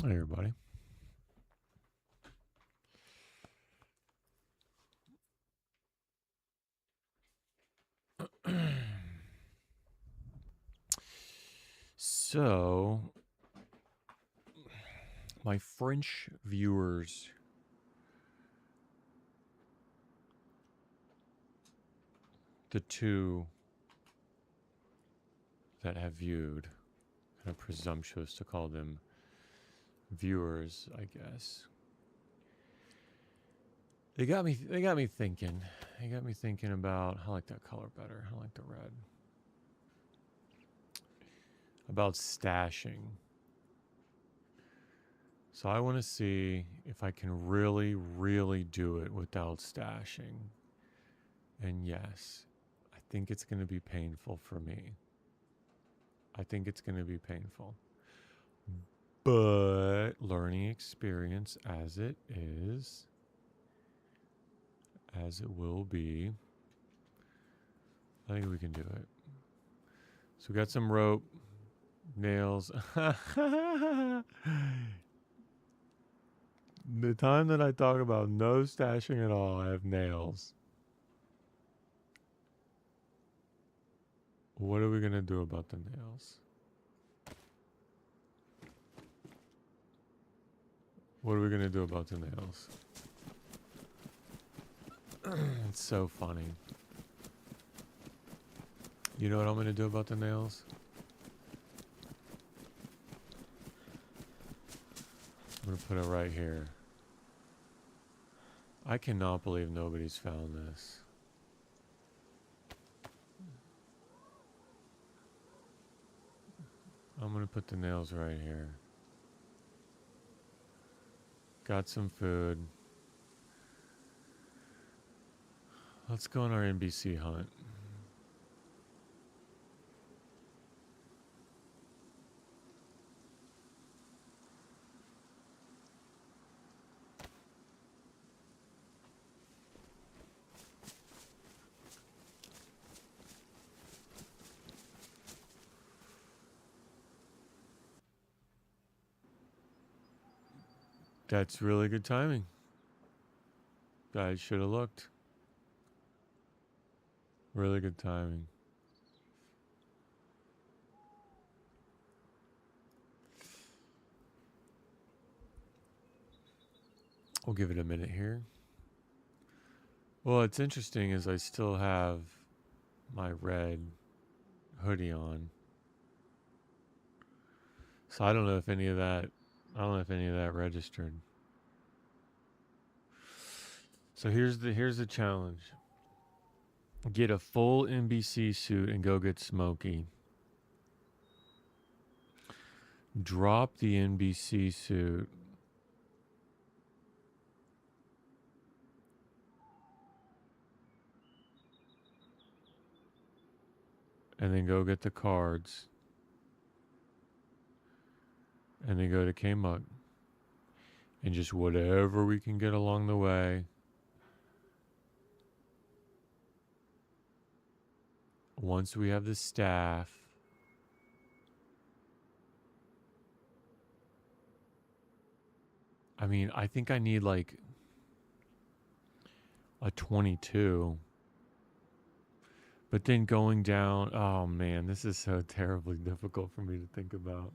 Hey, everybody. So, my French viewers, the two that have viewed, kind of presumptuous to call them viewers, I guess. They got me thinking. They got me thinking about, I like that color better. I like the red. About stashing. So I want to see if I can really, really do it without stashing. And yes, I think it's going to be painful for me. I think it's going to be painful. But learning experience as it is, as it will be, I think we can do it. So we got some rope, nails. The time that I talk about no stashing at all, I have nails. What are we going to do about the nails? What are we going to do about the nails? It's so funny. You know what I'm going to do about the nails? I'm going to put it right here. I cannot believe nobody's found this. I'm going to put the nails right here. Got some food. Let's go on our NBC hunt. That's really good timing. I should have looked. Really good timing. We'll give it a minute here. Well, what's interesting is I still have my red hoodie on. So I don't know if any of that registered. So here's the challenge. Get a full NBC suit and go get Smokey. Drop the NBC suit. And then go get the cards. And then go to K-Mug. And just whatever we can get along the way. Once we have the staff. I mean, I think I need like a 22. But then going down, oh man, this is so terribly difficult for me to think about.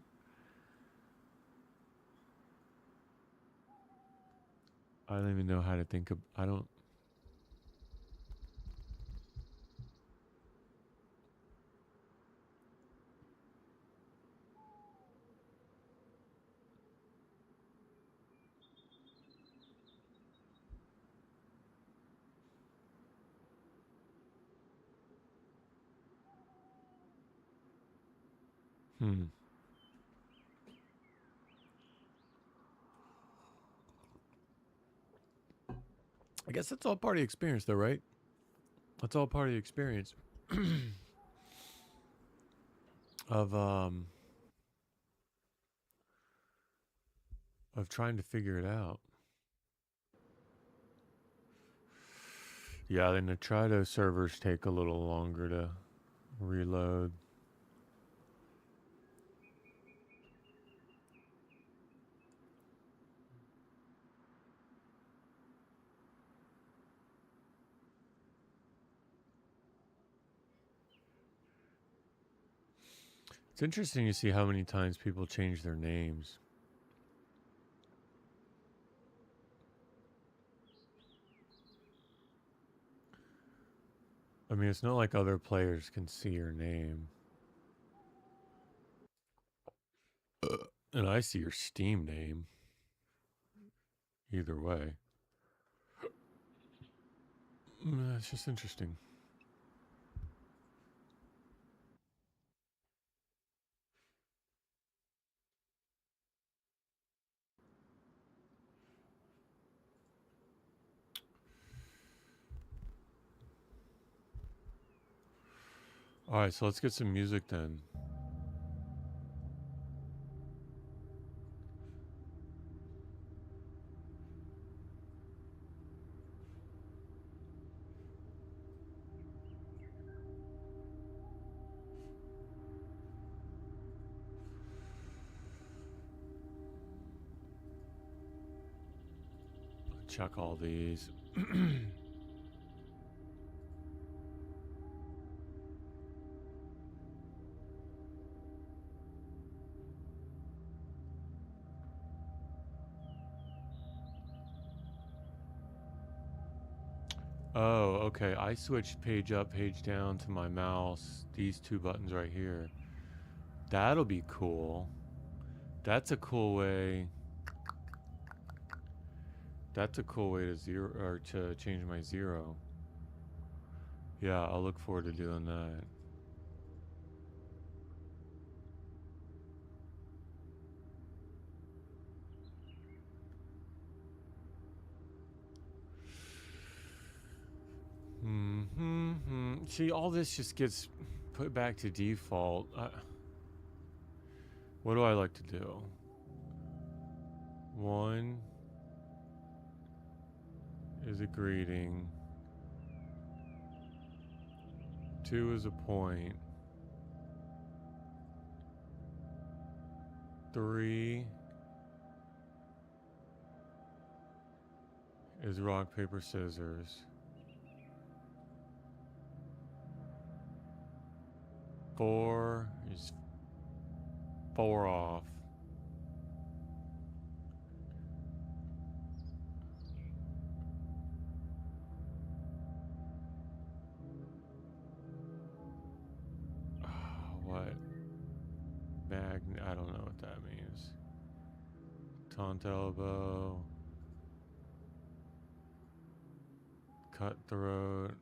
I don't even know how to think of, I don't. I guess that's all part of the experience though, right? That's all part of the experience of trying to figure it out. Yeah, the Nitrito servers take a little longer to reload. It's interesting to see how many times people change their names. I mean, it's not like other players can see your name. And I see your Steam name. Either way. It's just interesting. Alright, so let's get some music then. Check all these. Oh, okay. I switched page up, page down to my mouse. These two buttons right here. That'll be cool. That's a cool way. That's a cool way to to change my zero. Yeah, I'll look forward to doing that. See, all this just gets put back to default. What do I like to do? 1 is a greeting. 2 is a point. 3 is rock, paper, scissors. 4 is 4 off. What? I don't know what that means. Taunt elbow. Cutthroat.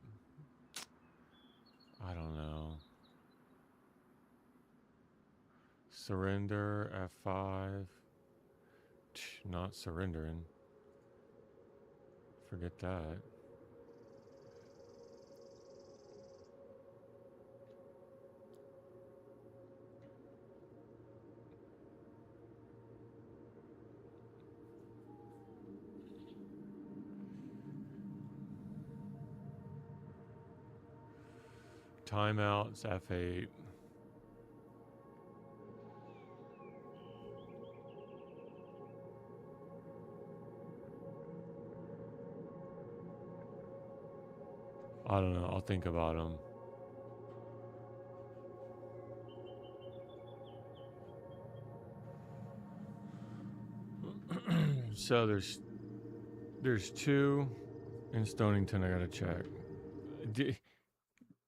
I don't know. Surrender, F5. Not surrendering. Forget that. Timeouts, F8. I don't know. I'll think about them. So there's 2 in Stonington. I gotta check.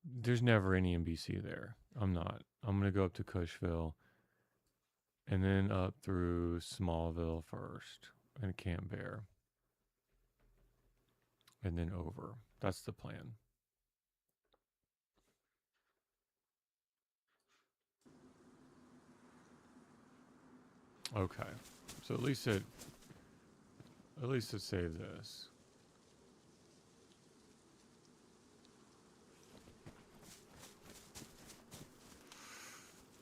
There's never any NBC there. I'm gonna go up to Cushville, and then up through Smallville first, and Camp Bear, and then over. That's the plan. Okay, so at least it saved this.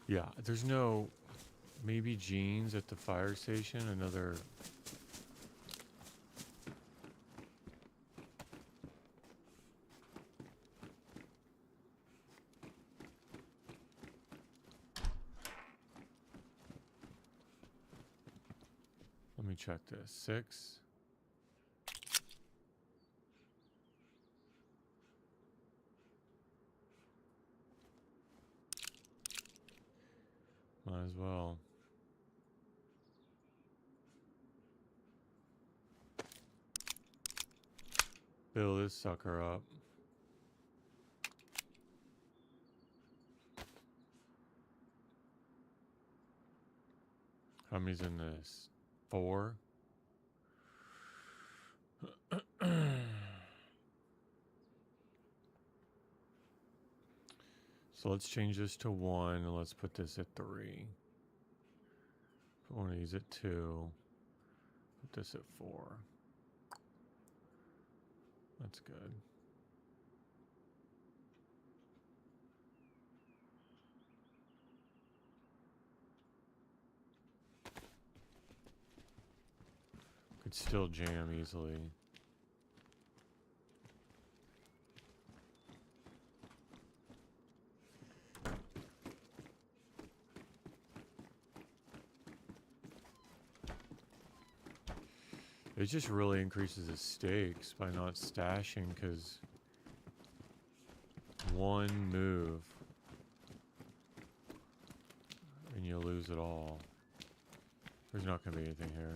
Yeah, there's no, maybe Jeans at the fire station, another. Let me check this. 6. Might as well. Fill this sucker up. How many's in this? 4? So let's change this to 1 and let's put this at 3. Put one of these at 2. Put this at 4. That's good. Could still jam easily. It just really increases the stakes by not stashing, because one move and you lose it all. There's not going to be anything here.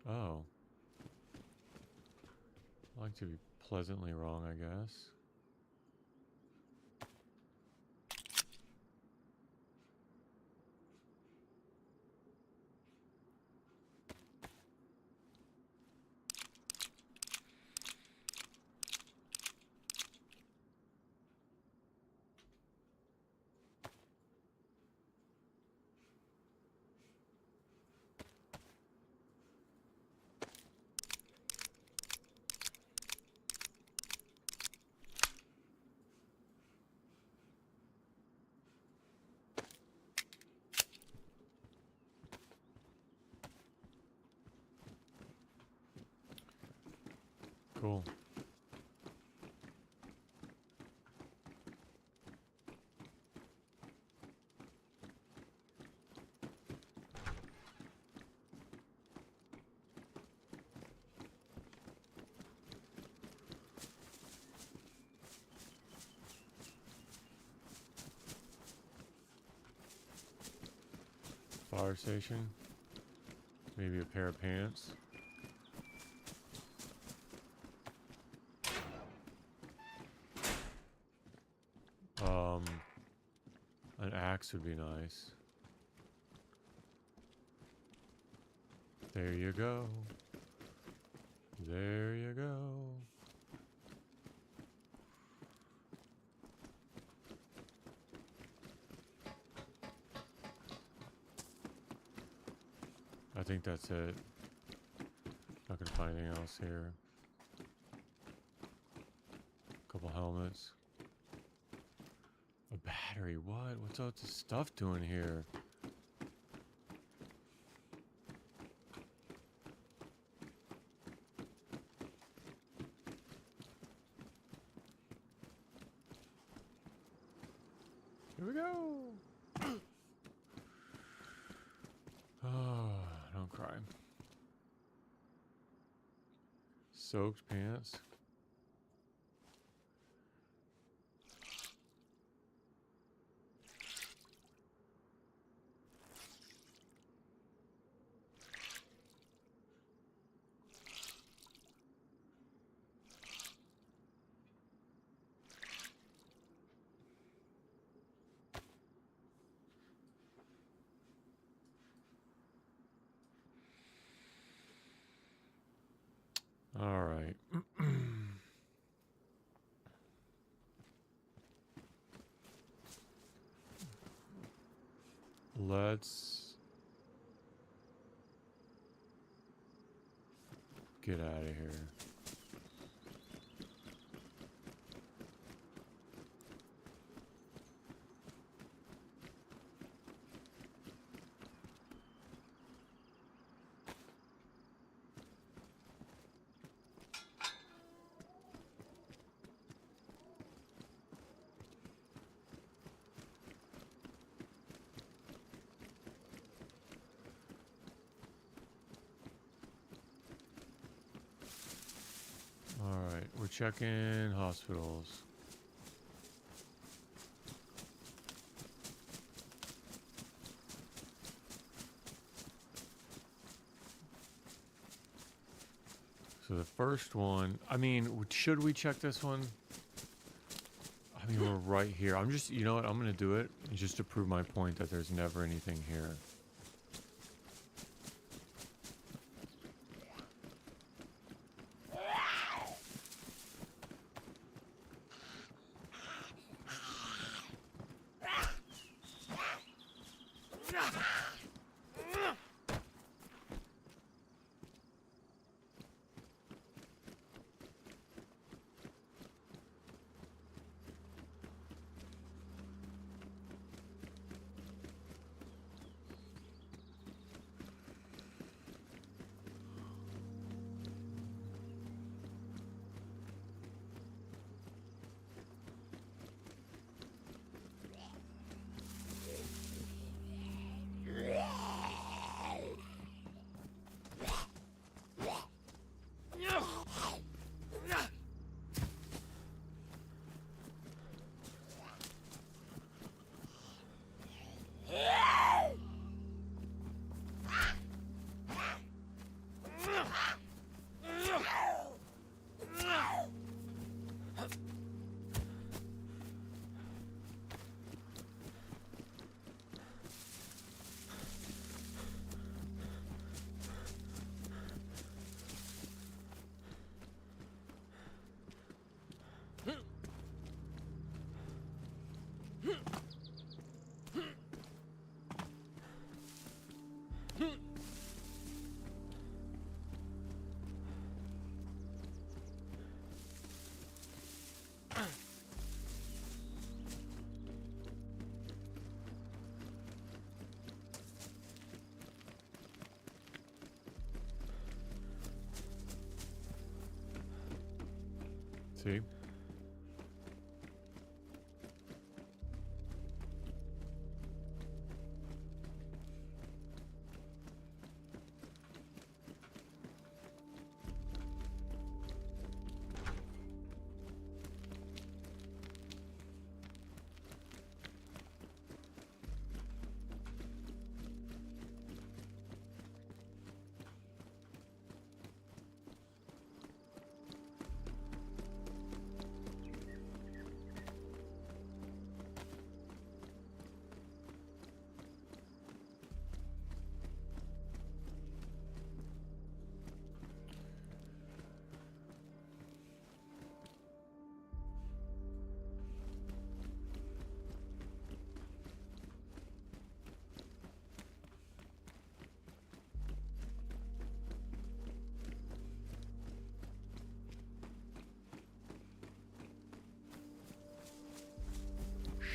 Oh. I like to be pleasantly wrong, I guess. Cool. Fire station. Maybe a pair of pants. An axe would be nice. There you go. There you go. I think that's it. Not gonna find anything else here. Couple helmets. A battery, what? What's all this stuff doing here? Here we go! Oh, don't cry. Soaked pants. All right. Let's get out of here. All right, we're checking hospitals. So the first one, I mean, should we check this one? I mean, we're right here. I'm just, you know what? I'm going to do it just to prove my point that there's never anything here. See?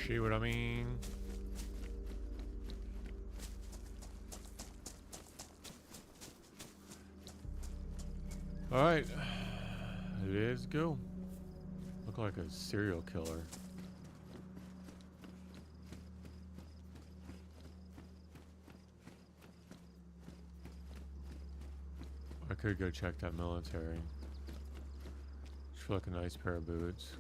See what I mean? Alright. Let's go. Look like a serial killer. I could go check that military. Just feel like a nice pair of boots.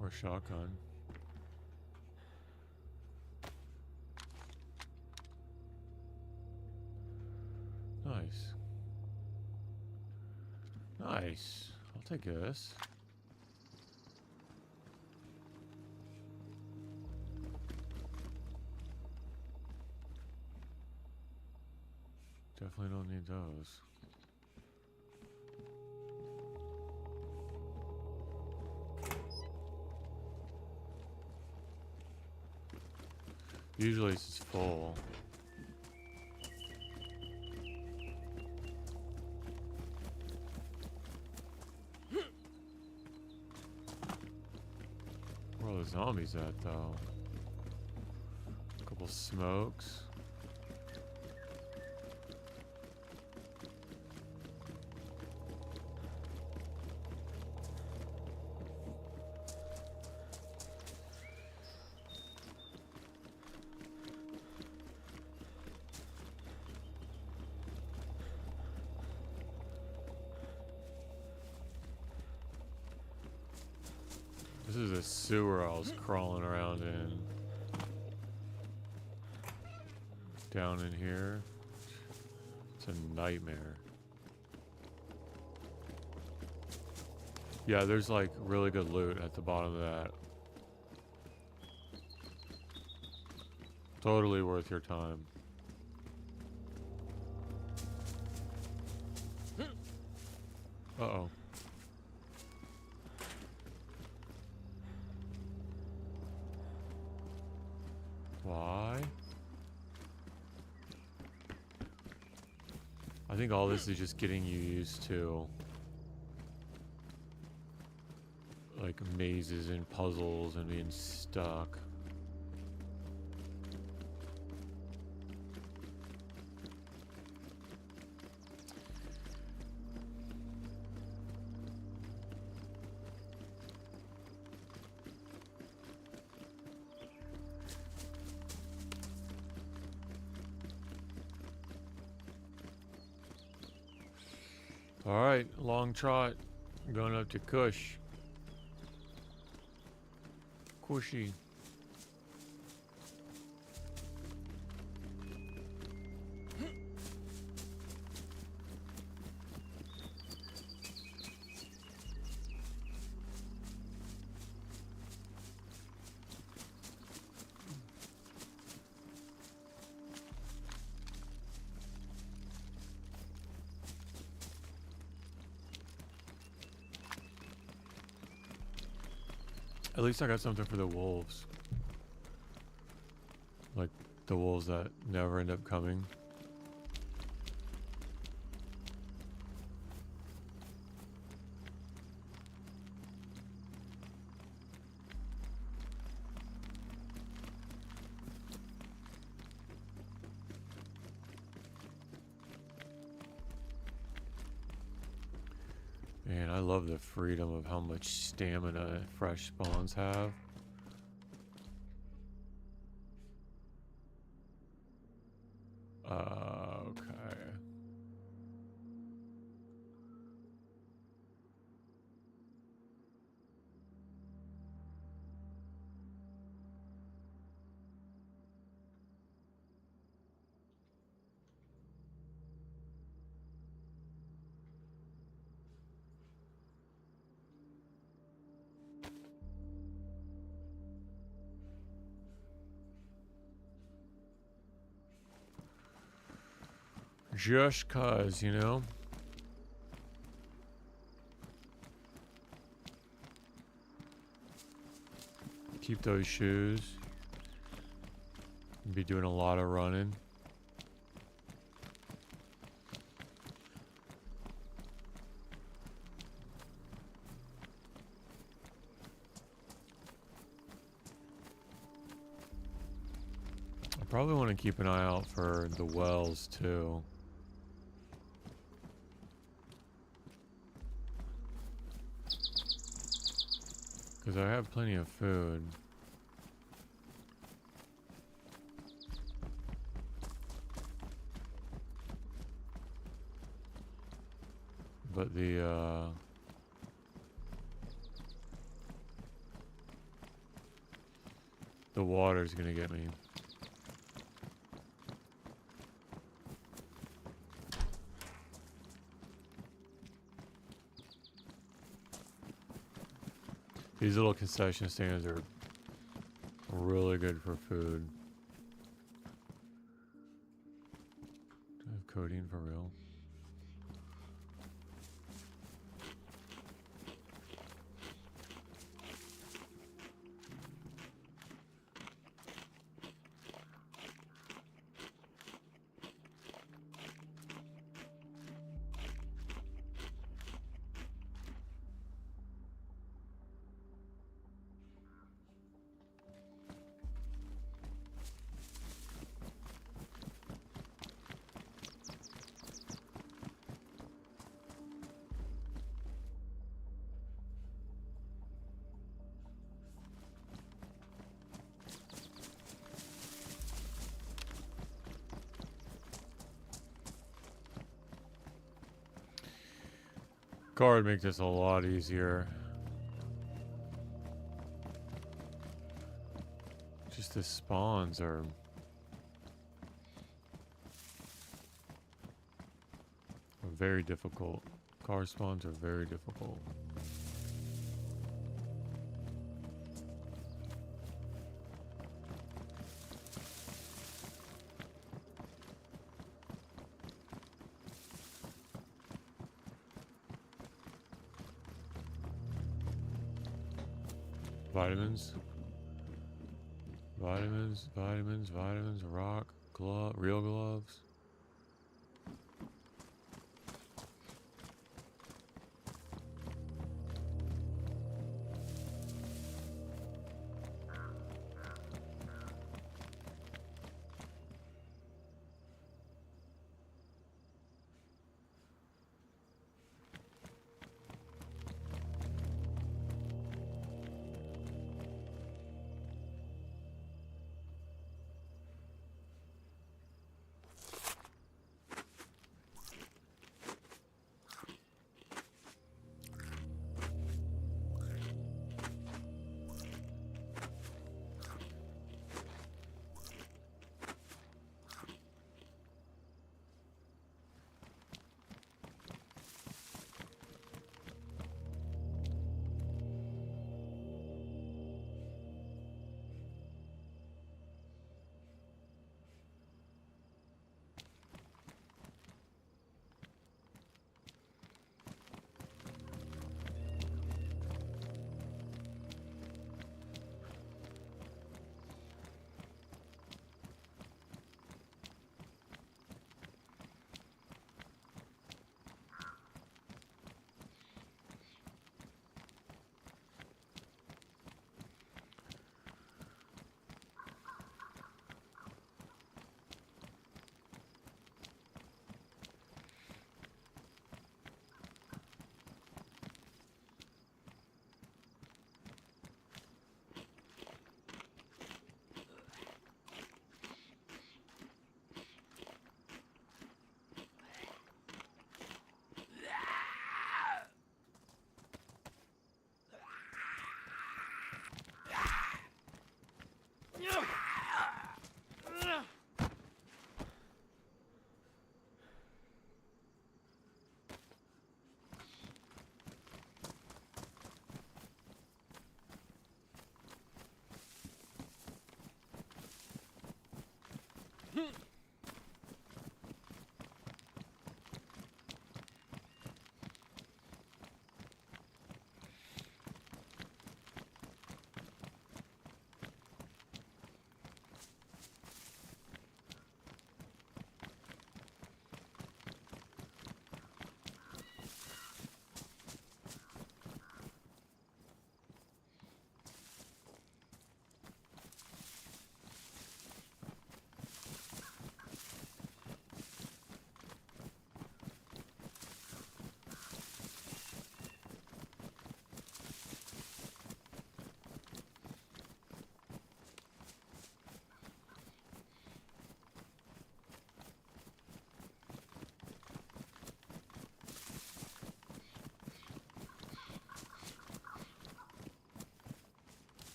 Or shotgun. Nice. Nice. I'll take this. Definitely don't need those. Usually it's full. Where are the zombies at, though? A couple smokes. is a sewer I was crawling around in. Down in here. It's a nightmare. Yeah, there's like really good loot at the bottom of that. Totally worth your time. Uh-oh. Why? I think all this is just getting you used to like mazes and puzzles and being stuck. All right, long trot. Going up to Kush. Cushy. At least I got something for the wolves. Like the wolves that never end up coming. Man, I love the freedom of how much stamina fresh spawns have. Okay. Just cause, you know? Keep those shoes. Be doing a lot of running. I probably want to keep an eye out for the wells too. Because I have plenty of food. But the water's gonna get me. These little concession stands are really good for food. Do I have codeine for real? Car would make this a lot easier. just the spawns are very difficult. Car spawns are very difficult. Vitamins. Vitamins, rock, glove, real gloves.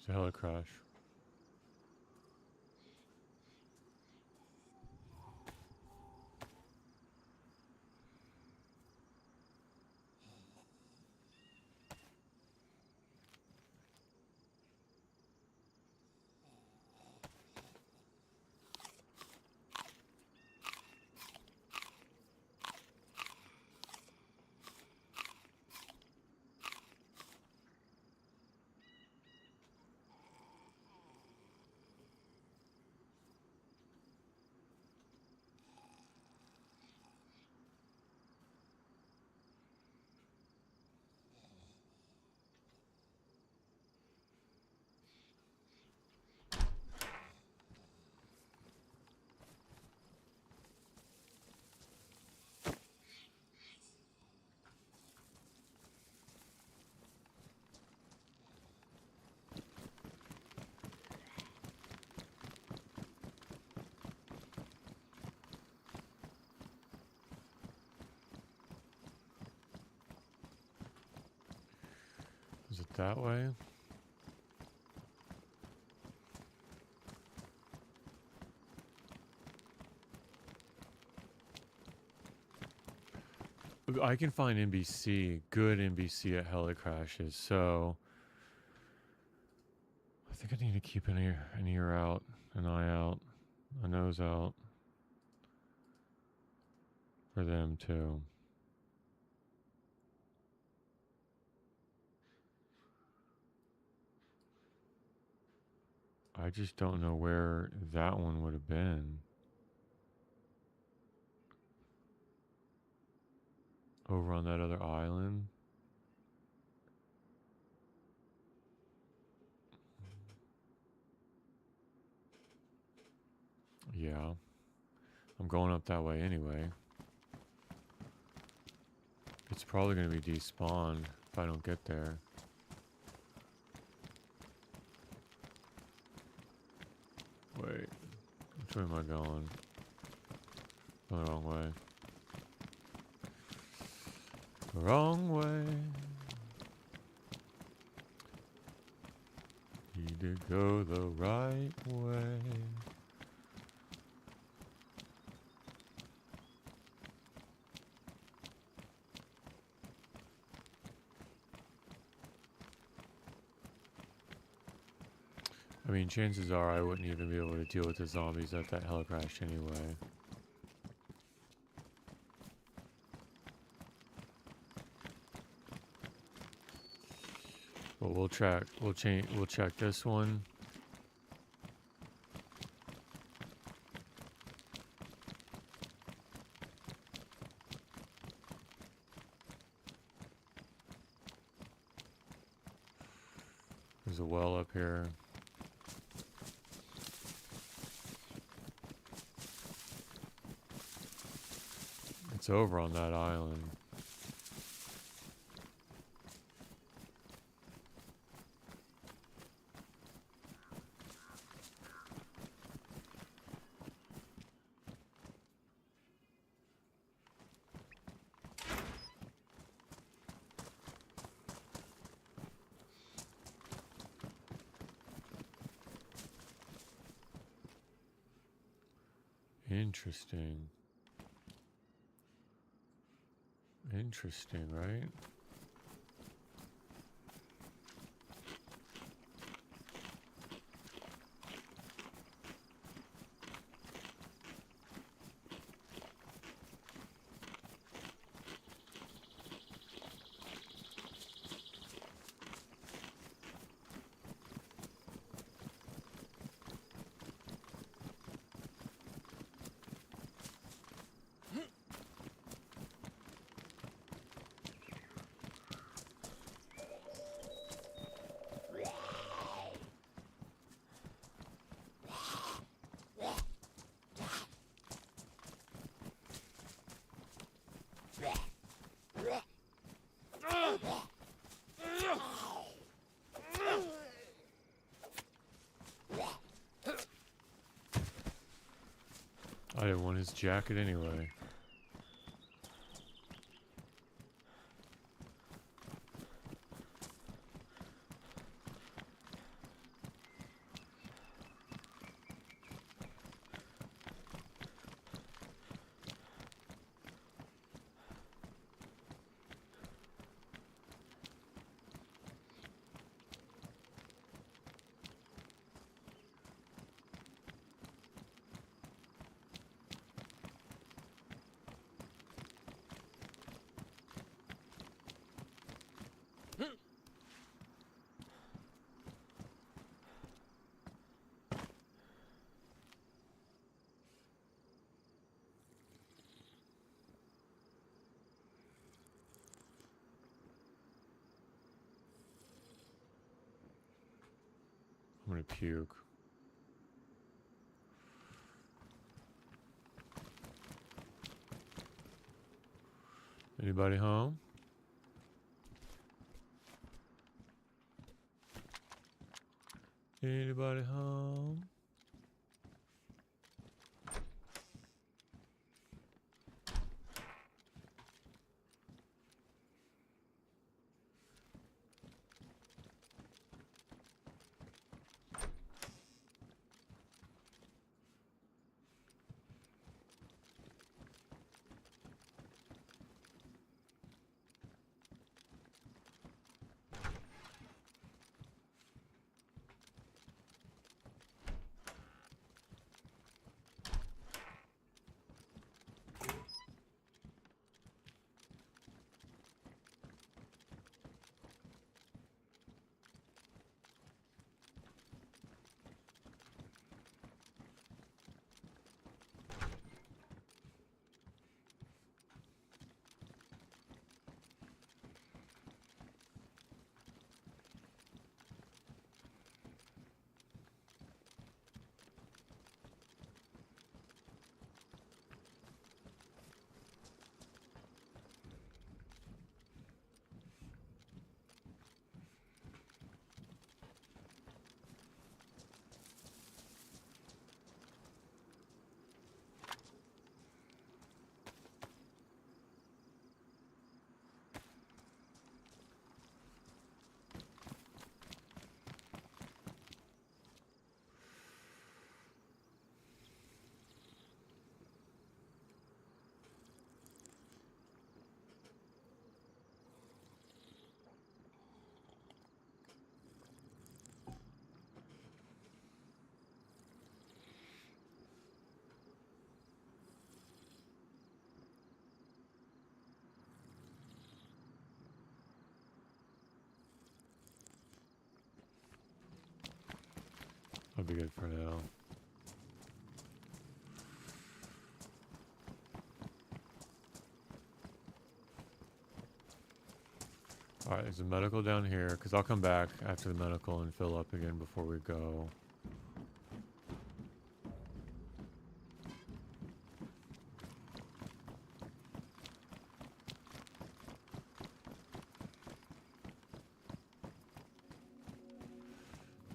a heli crash. Is it that way? I can find NBC, good NBC at heli crashes, so I think I need to keep an ear out, an eye out, a nose out for them too. I just don't know where that one would have been. Over on that other island. Yeah. I'm going up that way anyway. It's probably going to be despawned if I don't get there. Wait. Which way am I going? Going the wrong way. Wrong way. Need to go the right way. I mean, chances are I wouldn't even be able to deal with the zombies at that heli crash anyway. But we'll check this one. There's a well up here. It's over on that island. Interesting. Interesting, right? I didn't want his jacket anyway. I'm gonna puke. Anybody home? Anybody home? I'll be good for now. Alright, there's a medical down here, because I'll come back after the medical and fill up again before we go.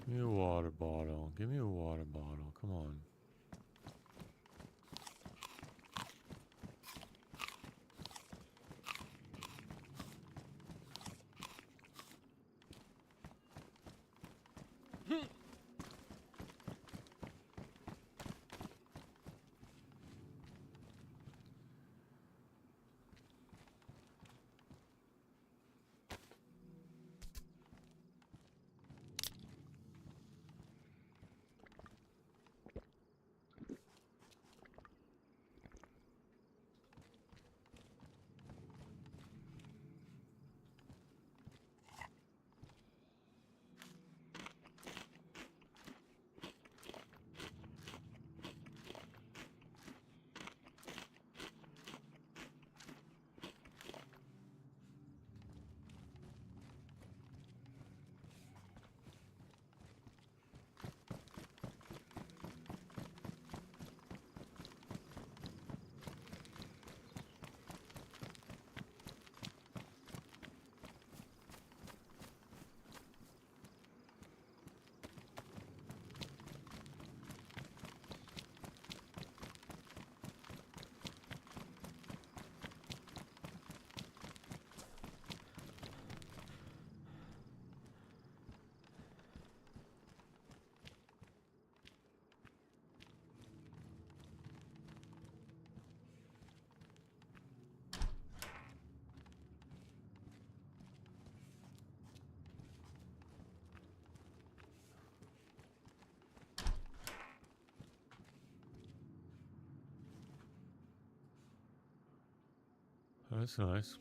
Give me a water bottle. Give me a water bottle. Come on. Oh, that's nice.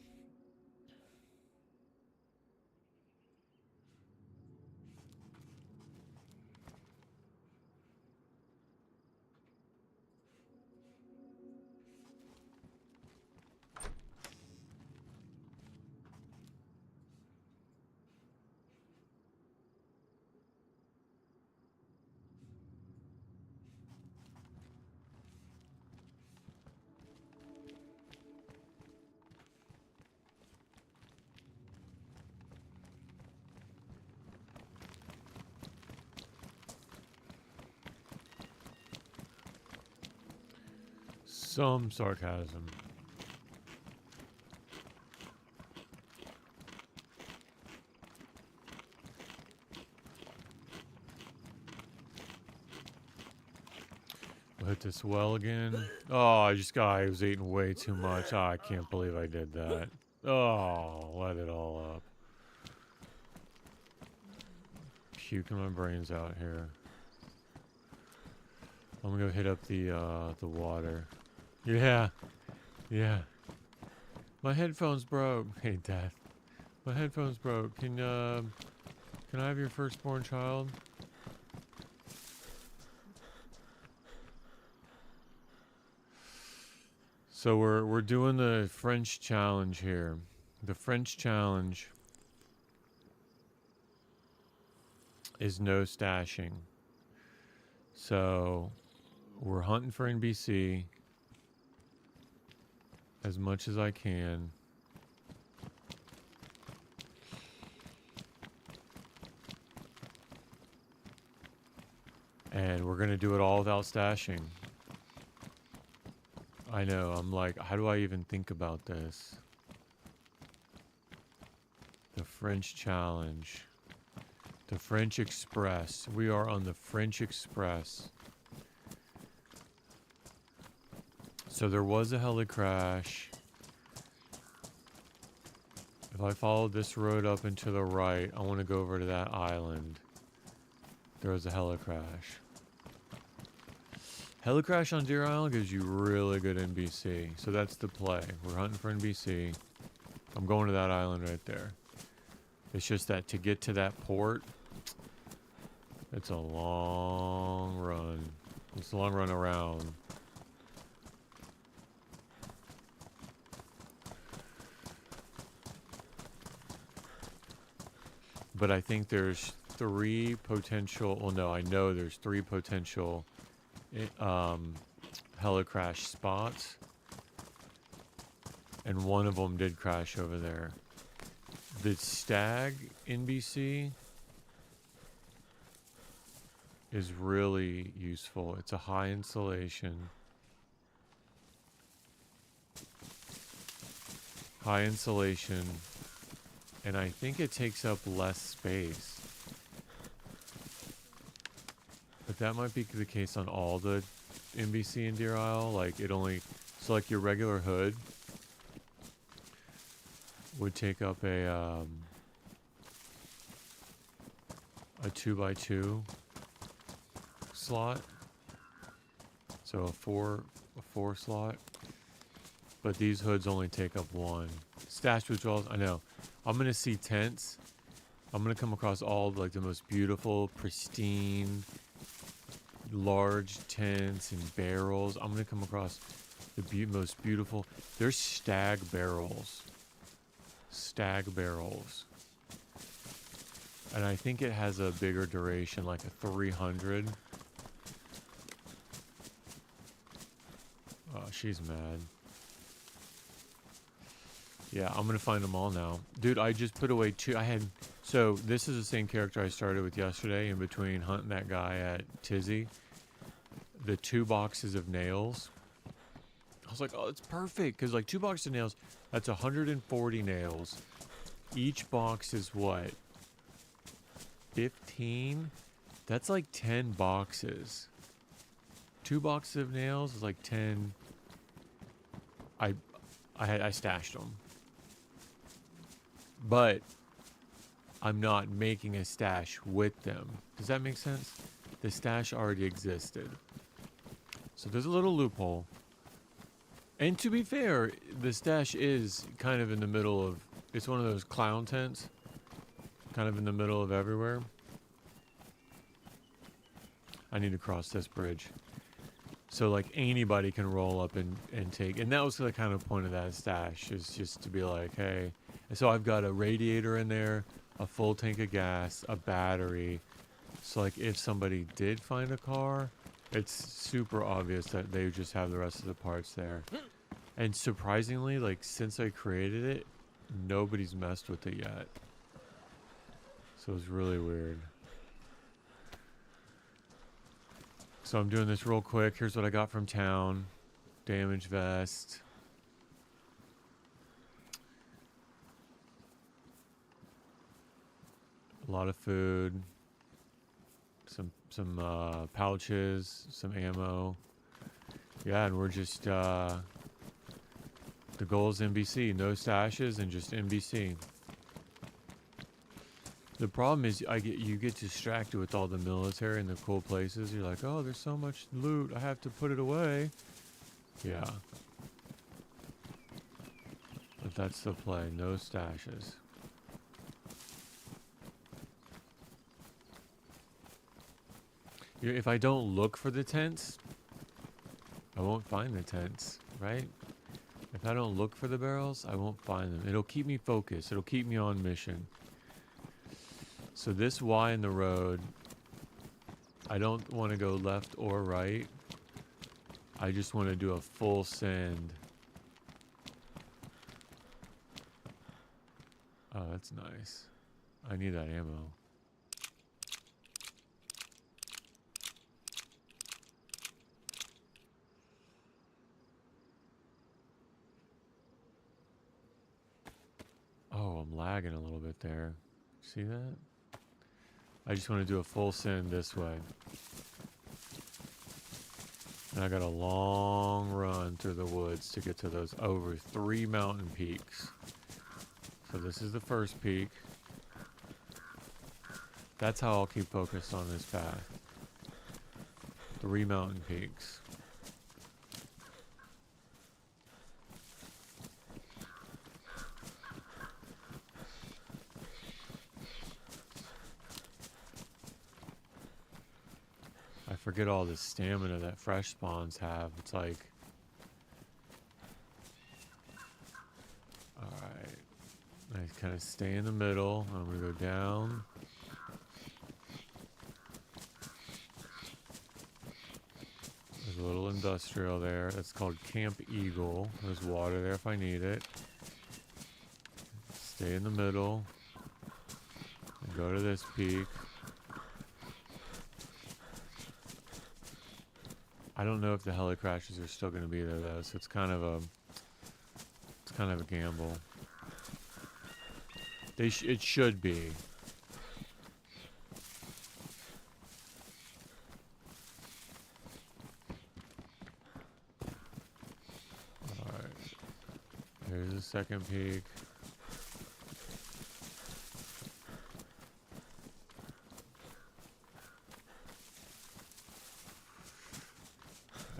Some sarcasm. We'll hit this well again. Oh, I was eating way too much. Oh, I can't believe I did that. Oh, let it all up. Puking my brains out here. I'm gonna go hit up the water. Yeah. Yeah. My headphones broke. Hey, Dad. My headphones broke. Can I have your firstborn child? So we're doing the French challenge here. The French challenge is no stashing. So we're hunting for NBC as much as I can. And we're gonna do it all without stashing. I know, I'm like, how do I even think about this? The French challenge. The French Express. We are on the French Express. So there was a heli crash. If I follow this road up and to the right, I want to go over to that island. There was a heli crash. Heli crash on Deer Island gives you really good NBC. So that's the play. We're hunting for NBC. I'm going to that island right there. It's just that to get to that port, it's a long run. It's a long run around. But I think there's three potential, well no, I know there's three potential heli crash spots. And one of them did crash over there. The Stag NBC is really useful. It's a high insulation. High insulation. And I think it takes up less space. But that might be the case on all the NBC in Deer Isle. Like it only, so like your regular hood would take up a 2x2 slot. So a four slot. But these hoods only take up one. Stash withdrawals, I know. I'm gonna see tents. I'm gonna come across all like the most beautiful, pristine, large tents and barrels. I'm gonna come across the most beautiful. There's stag barrels. Stag barrels. And I think it has a bigger duration, like a 300. Oh, she's mad. Yeah, I'm gonna find them all now. Dude, I just put away two. So this is the same character I started with yesterday in between hunting that guy at Tizzy. The 2 boxes of nails. I was like, oh, it's perfect. Because like 2 boxes of nails, that's 140 nails. Each box is what? 15? That's like 10 boxes. 2 boxes of nails is like 10. I stashed them. But I'm not making a stash with them. Does that make sense? The stash already existed. So there's a little loophole. And to be fair, the stash is kind of in the middle of, it's one of those clown tents. Kind of in the middle of everywhere. I need to cross this bridge. So like anybody can roll up and take, and that was the kind of point of that stash, is just to be like, hey. And so I've got a radiator in there, a full tank of gas, a battery. So like if somebody did find a car, it's super obvious that they just have the rest of the parts there. And surprisingly, like since I created it, nobody's messed with it yet. So it's really weird. So I'm doing this real quick. Here's what I got from town. damage vest. A lot of food. Some pouches, some ammo. Yeah, and we're just the goal is NBC, no stashes and just NBC. The problem is you get distracted with all the military and the cool places. You're like, oh, there's so much loot, I have to put it away. Yeah. But that's the play, no stashes. If I don't look for the tents, I won't find the tents, right? If I don't look for the barrels, I won't find them. It'll keep me focused. It'll keep me on mission. So this Y in the road, I don't want to go left or right. I just want to do a full send. Oh, that's nice. I need that ammo. Oh, I'm lagging a little bit there. See that? I just want to do a full send this way. And I got a long run through the woods to get to those over 3 mountain peaks. So this is the first peak. That's how I'll keep focused on this path. 3 mountain peaks. I forget all the stamina that fresh spawns have. It's like... Alright. I kind of stay in the middle. I'm going to go down. There's a little industrial there. That's called Camp Eagle. There's water there if I need it. Stay in the middle. And go to this peak. I don't know if the helicrashes are still going to be there though, so it's kind of a gamble. It should be. All right. Here's the second peak.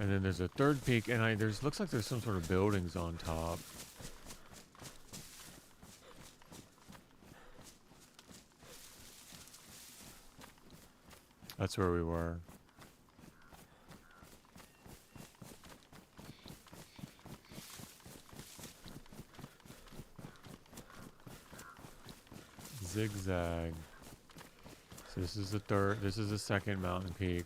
And then there's a third peak, and looks like there's some sort of buildings on top. That's where we were. Zigzag. So this is the second mountain peak.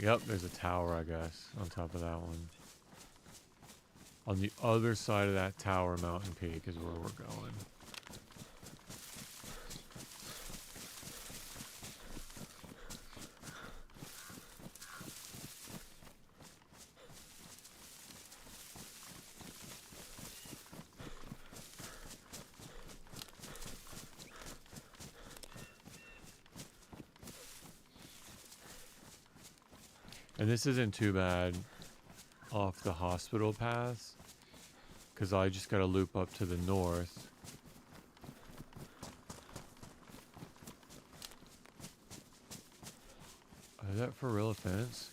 Yep, there's a tower, I guess, on top of that one. On the other side of that tower mountain peak is where we're going. And this isn't too bad off the hospital paths, because I just got to loop up to the north. Is that for real a fence?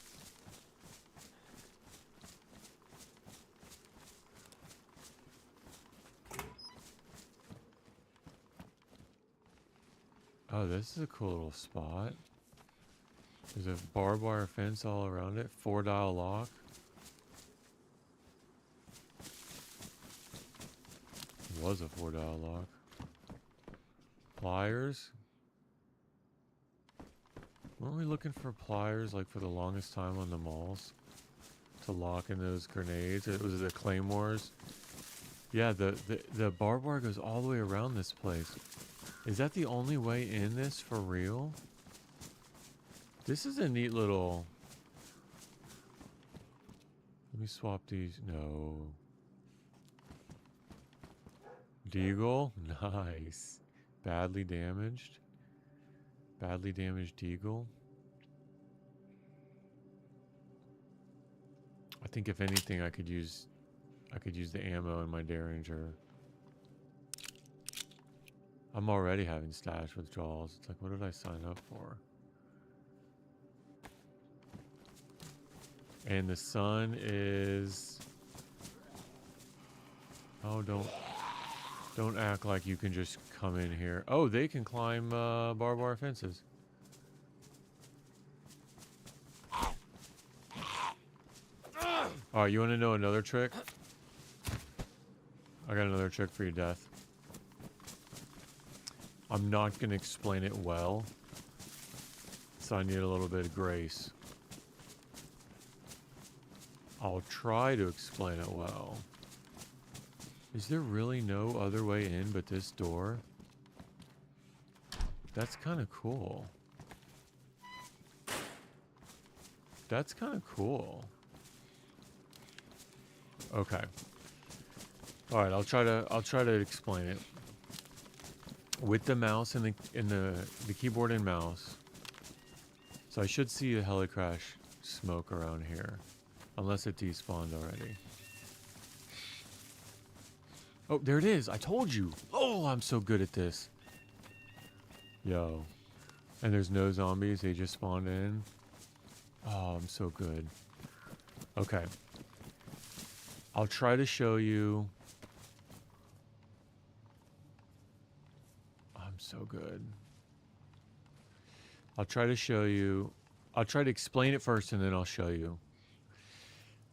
Oh, this is a cool little spot. There's a barbed wire fence all around it. 4-dial lock. It was a 4-dial lock. Pliers. Weren't we looking for pliers like for the longest time on the malls? To lock in those grenades? It was the claymores. Yeah, the barbed wire goes all the way around this place. Is that the only way in this for real? This is a neat little Let me swap these. No. Deagle? Nice. Badly damaged. Badly damaged Deagle. I think if anything I could use the ammo in my Derringer. I'm already having stash withdrawals. It's like, what did I sign up for? And the sun is... Oh, don't act like you can just come in here. Oh, they can climb barbed wire fences. Alright, you want to know another trick? I got another trick for you, Death. I'm not going to explain it well, so I need a little bit of grace. I'll try to explain it well. Is there really no other way in but this door? That's kind of cool. That's kind of cool. Okay. All right, I'll try to explain it. With the mouse and the keyboard and mouse. So I should see a helicrash smoke around here, unless it despawned already. Oh, there it is. I told you. Oh, I'm so good at this. Yo. And there's no zombies. They just spawned in. Oh, I'm so good. Okay. I'll try to show you. I'm so good. I'll try to show you. I'll try to explain it first and then I'll show you.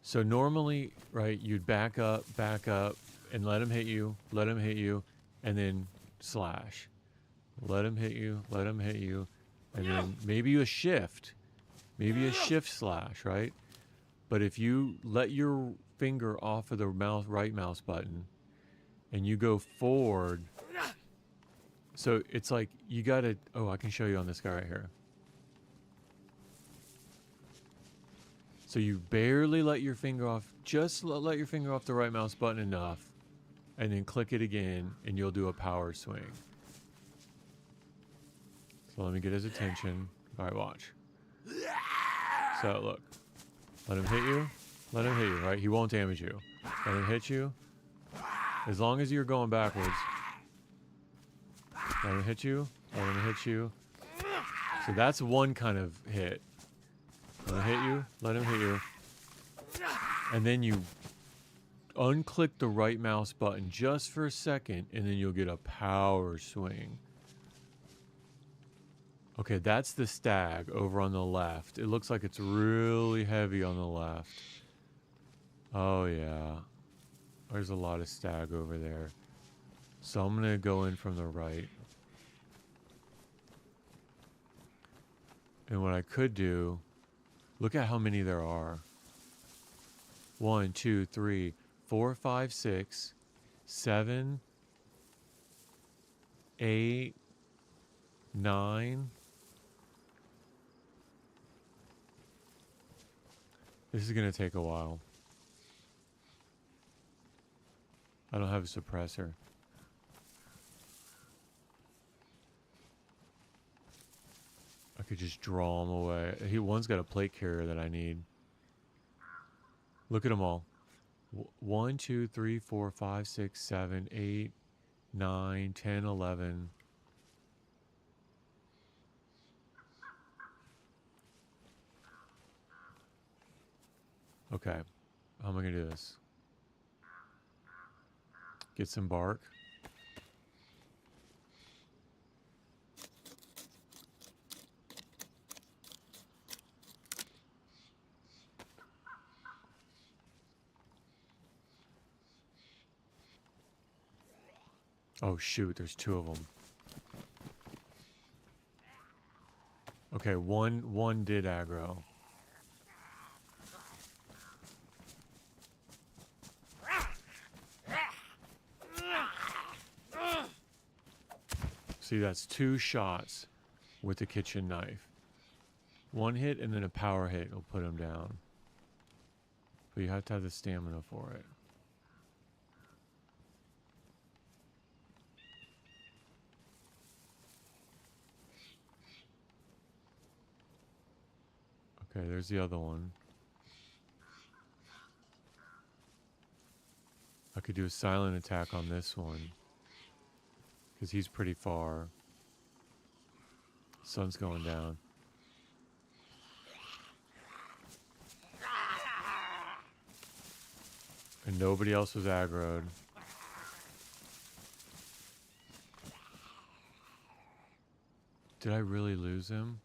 So normally, right, you'd back up, and let him hit you, and then slash. Let him hit you, and then maybe a shift. Maybe a shift slash, right? But if you let your finger off of the right mouse button and you go forward, so it's like you gotta, oh, I can show you on this guy right here. So you barely let your finger off, just let your finger off the right mouse button enough, and then click it again, and you'll do a power swing. So let me get his attention. All right, watch. So look, let him hit you, right? He won't damage you. Let him hit you. As long as you're going backwards. Let him hit you, So that's one kind of hit. Let him hit you. And then you unclick the right mouse button just for a second, and then you'll get a power swing. Okay, that's the stag over on the left. It looks like it's really heavy on the left. Oh, yeah. There's a lot of stag over there. So I'm going to go in from the right. And what I could do, look at how many there are. 1, 2, 3, 4, 5, 6, 7, 8, 9. This is going to take a while. I don't have a suppressor. I could just draw them away. One's got a plate carrier that I need. Look at them all. 1, 2, 3, 4, 5, 6, 7, 8, 9, 10, 11. Okay. How am I going to do this? Get some bark. Oh shoot, there's 2 of them. Okay, one did aggro. See, that's 2 shots with the kitchen knife. 1 hit and then a power hit will put him down. But you have to have the stamina for it. Okay, there's the other one. I could do a silent attack on this one. Because he's pretty far. Sun's going down. And nobody else was aggroed. Did I really lose him?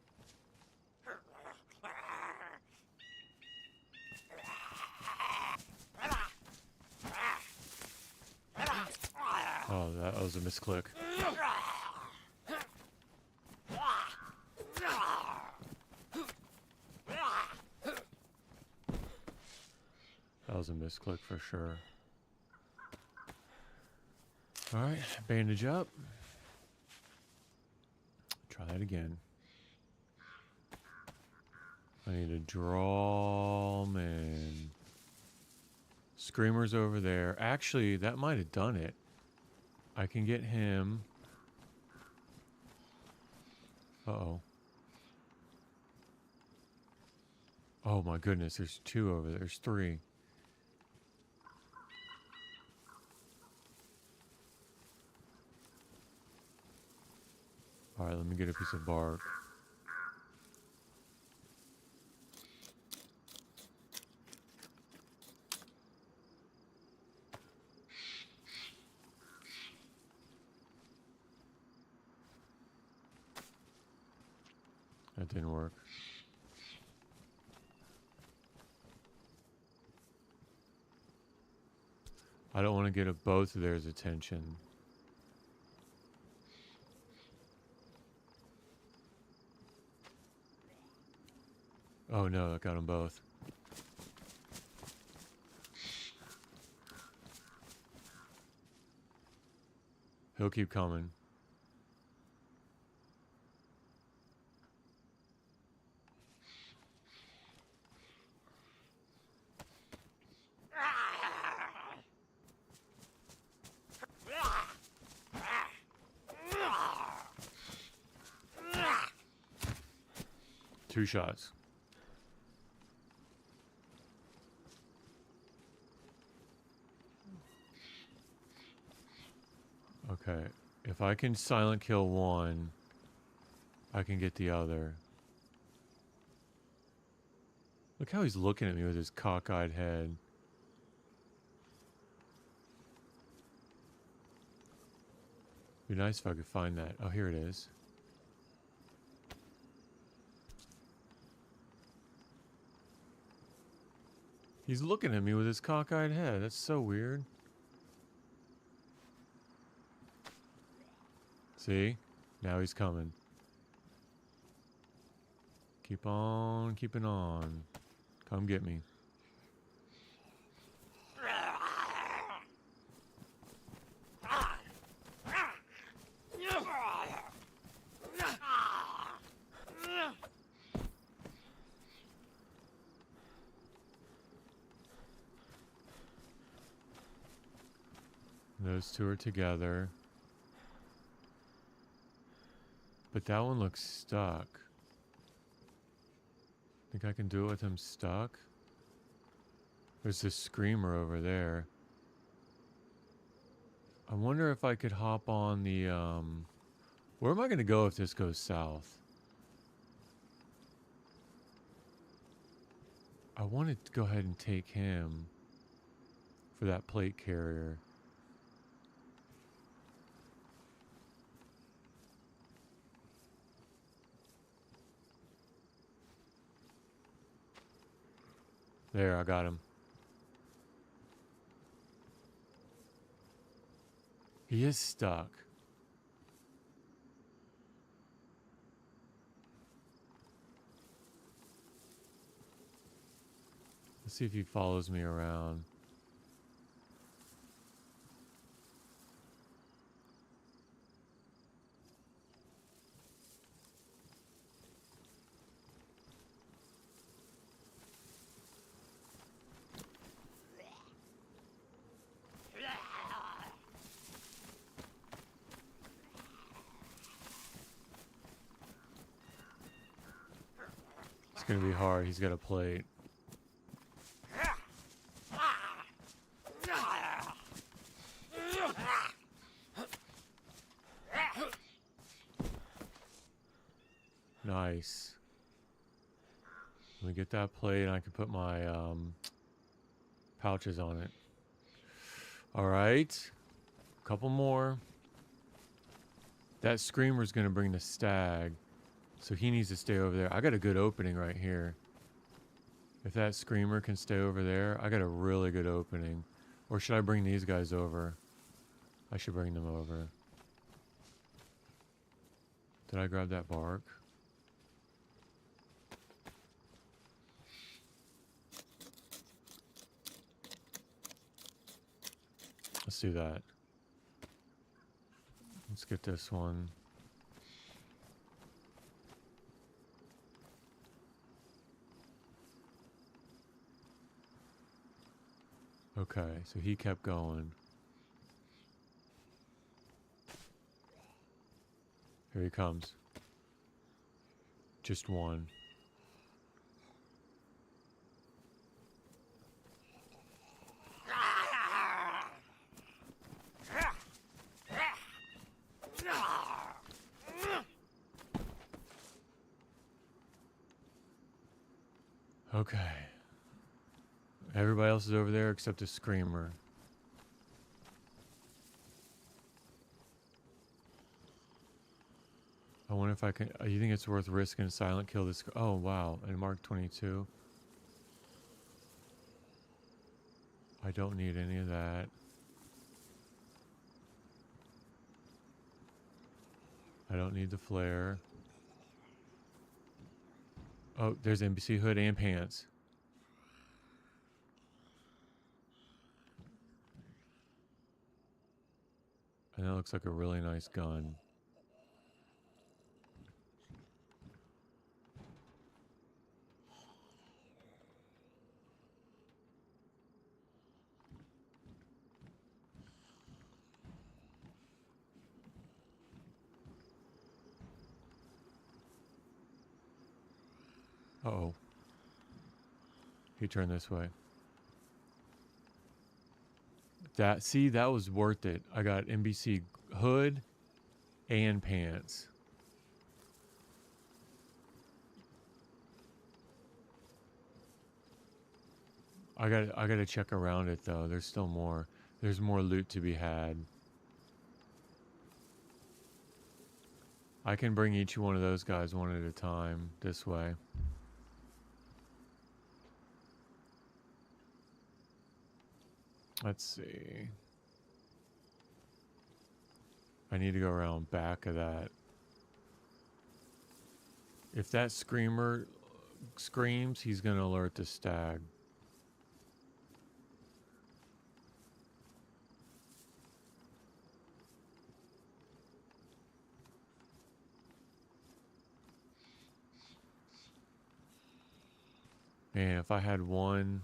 Oh, that was a misclick. That was a misclick for sure. Alright, bandage up. Try that again. I need to draw him in. Screamer's over there. Actually, that might have done it. I can get him. Uh-oh. Oh my goodness, there's two over there. There's three. Alright, let me get a piece of bark. That didn't work. I don't want to get both of theirs attention. Oh no, I got them both. He'll keep coming. Two shots. Okay, if I can silent kill one, I can get the other. Look how he's looking at me with his cockeyed head. Be nice if I could find that. Oh, here it is. He's looking at me with his cockeyed head. That's so weird. See? Now he's coming. Keep on keeping on. Come get me. Those two are together. But that one looks stuck. Think I can do it with him stuck? There's this screamer over there. I wonder if I could hop on the, where am I going to go if this goes south? I wanted to go ahead and take him for that plate carrier. There, I got him. He is stuck. Let's see if he follows me around. gonna be hard. He's got a plate. Nice. Let me get that plate and I can put my pouches on it. Alright. Couple more. That screamer's gonna bring the stag. So he needs to stay over there. I got a good opening right here. If that screamer can stay over there, I got a really good opening. Or should I bring these guys over? I should bring them over. Did I grab that bark? Let's do that. Let's get this one. Okay, so he kept going. Here he comes. Just one. Okay. Everybody else is over there except the screamer. I wonder if I can... you think it's worth risking a silent kill this... Oh, wow. And Mark 22. I don't need any of that. I don't need the flare. Oh, there's NBC hood and pants. And that looks like a really nice gun. Uh-oh. He turned this way. See, that was worth it. I got NBC hood and pants. I gotta check around it though. There's still more. There's more loot to be had. I can bring each one of those guys one at a time this way. Let's see. I need to go around back of that. If that screamer screams, he's gonna alert the stag. Man, if I had one...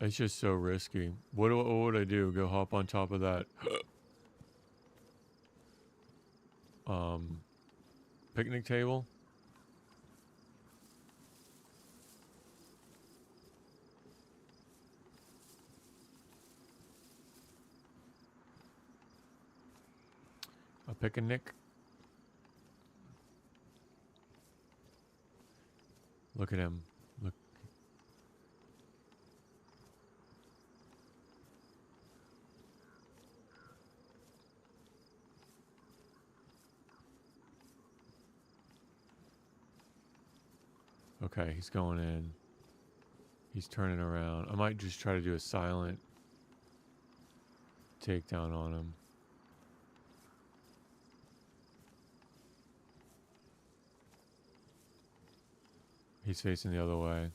It's just so risky. What would I do? Go hop on top of that picnic table? A picnic? Look at him. Look. Okay, he's going in. He's turning around. I might just try to do a silent takedown on him. He's facing the other way.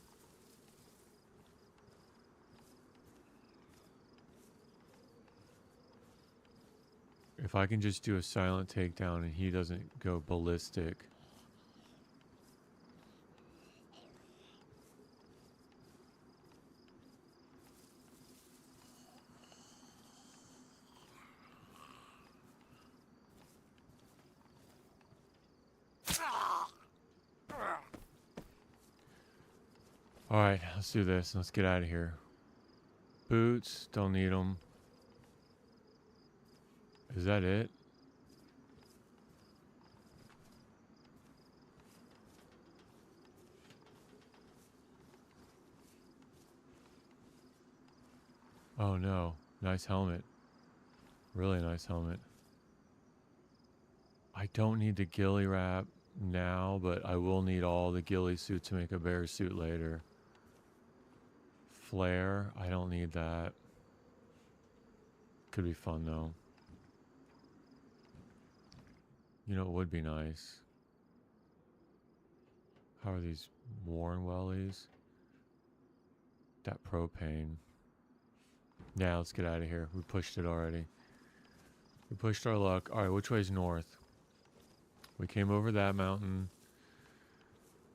If I can just do a silent takedown and he doesn't go ballistic. All right, let's do this. Let's get out of here. Boots, don't need them. Is that it? Oh no, nice helmet. Really nice helmet. I don't need the ghillie wrap now, but I will need all the ghillie suit to make a bear suit later. Flare, I don't need that. Could be fun though. You know, it would be nice. How are these worn wellies? That propane. Yeah, let's get out of here. We pushed it already. We pushed our luck. All right, which way's north? We came over that mountain.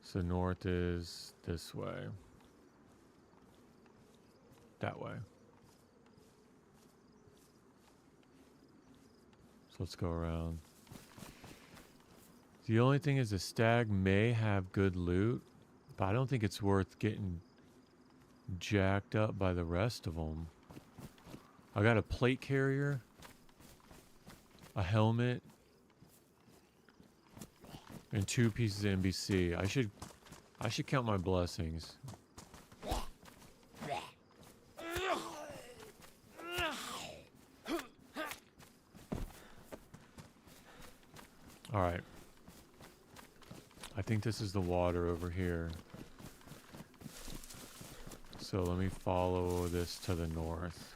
So north is this way. That way. So let's go around. The only thing is the stag may have good loot, but I don't think it's worth getting jacked up by the rest of them. I got a plate carrier, a helmet, and 2 pieces of NBC. I should count my blessings. All right. I think this is the water over here. So let me follow this to the north.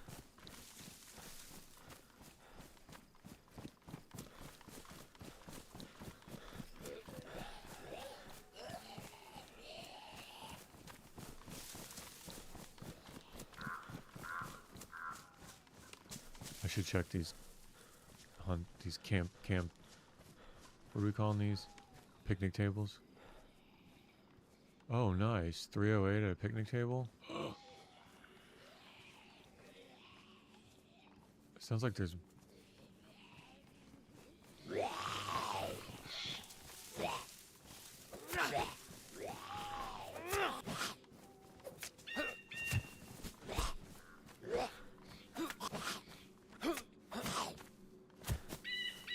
I should check these camp, what are we calling these? Picnic tables? Oh, nice. 308 at a picnic table? Sounds like there's...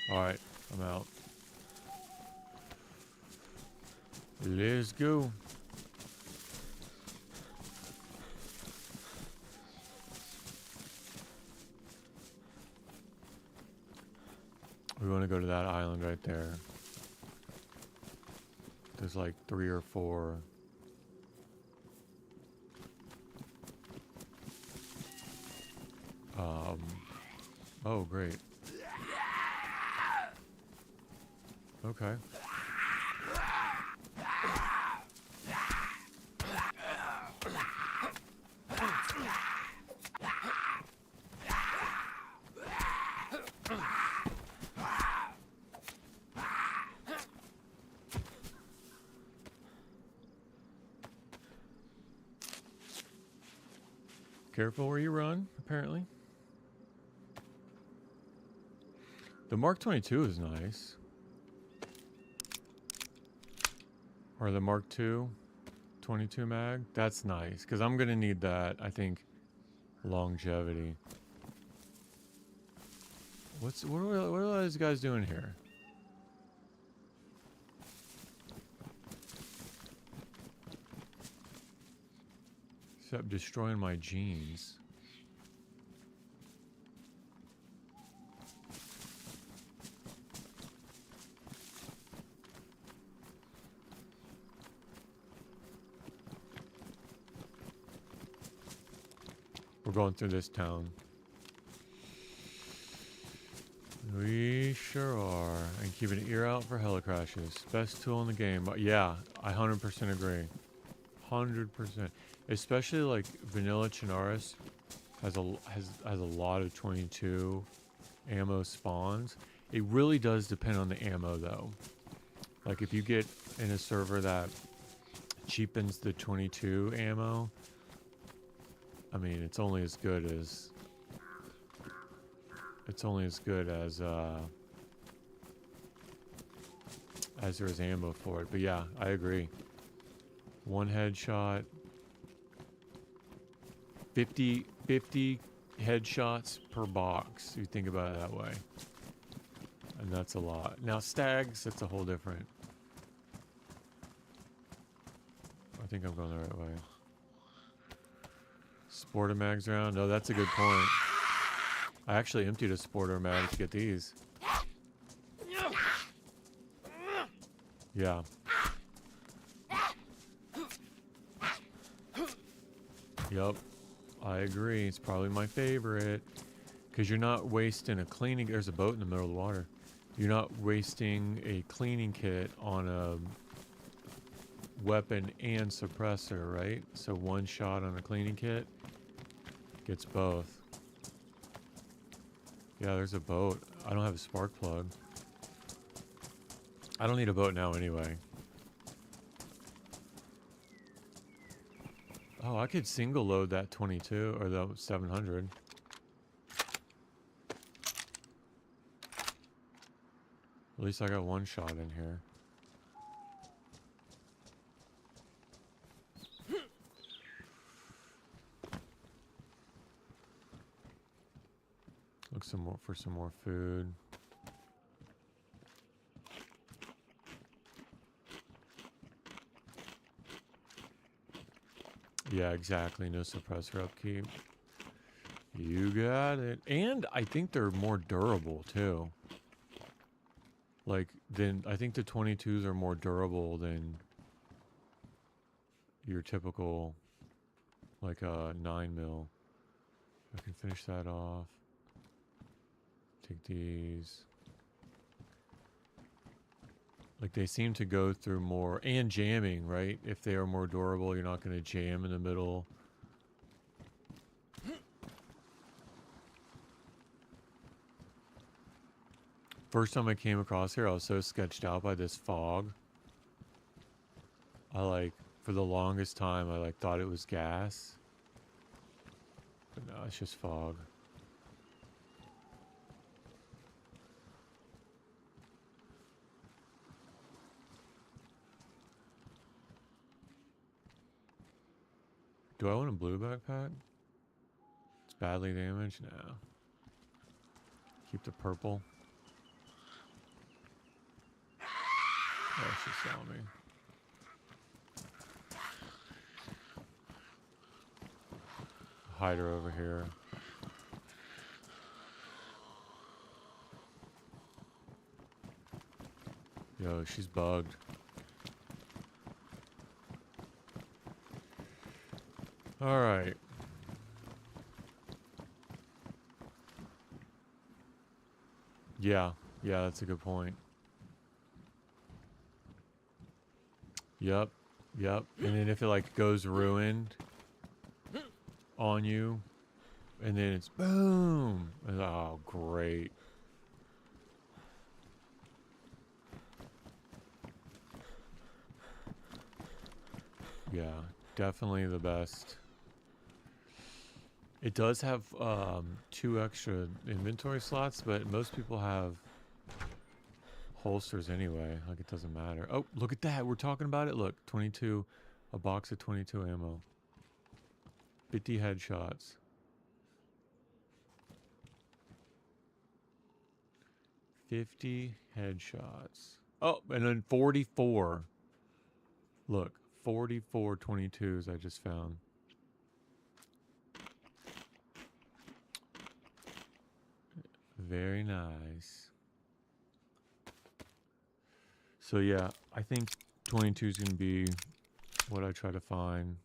Alright, I'm out. Let's go. We want to go to that island right there. There's like 3 or 4. Oh, great. Okay. Careful where you run, apparently. The Mark 22 is nice. Or the Mark II 22 mag. That's nice, because I'm going to need that, I think, longevity. What are those guys doing here? Except destroying my jeans. We're going through this town. We sure are. And keep an ear out for helicrashes. Best tool in the game. But yeah, I 100% agree. 100%. Especially like vanilla Chinaris has a lot of 22 ammo spawns. It really does depend on the ammo though. Like if you get in a server that cheapens the 22 ammo, I mean it's only as good as there is ammo for it. But yeah, I agree. One headshot, 50 headshots per box. You think about it that way. And that's a lot. Now stags, that's a whole different. I think I'm going the right way. Sporter mags around? No, that's a good point. I actually emptied a sporter mag to get these. Yeah. Yep. I agree. It's probably my favorite. Because you're not wasting a cleaning... There's a boat in the middle of the water. You're not wasting a cleaning kit on a weapon and suppressor, right? So one shot on a cleaning kit gets both. Yeah, there's a boat. I don't have a spark plug. I don't need a boat now anyway. Oh, I could single load that 22 or the 700. At least I got one shot in here. Look for some more food. Yeah, exactly. No suppressor upkeep. You got it. And I think they're more durable too. Like, I think the 22s are more durable than your typical, like a 9mm. I can finish that off. Take these. Like, they seem to go through more, and jamming, right? If they are more durable, you're not going to jam in the middle. First time I came across here, I was so sketched out by this fog. For the longest time, I thought it was gas. But no, it's just fog. Do I want a blue backpack? It's badly damaged? No. Keep the purple. Oh, she saw me. Hide her over here. Yo, she's bugged. All right. Yeah, that's a good point. Yep. And then if it goes ruined on you, and then it's boom. Oh, great. Yeah, definitely the best. It does have 2 extra inventory slots, but most people have holsters anyway. Like, it doesn't matter. Oh, look at that. We're talking about it. Look, 22, a box of 22 ammo. 50 headshots. 50 headshots. Oh, and then 44. Look, 44 22s I just found. Very nice. So yeah, I think 22 is going to be what I try to find.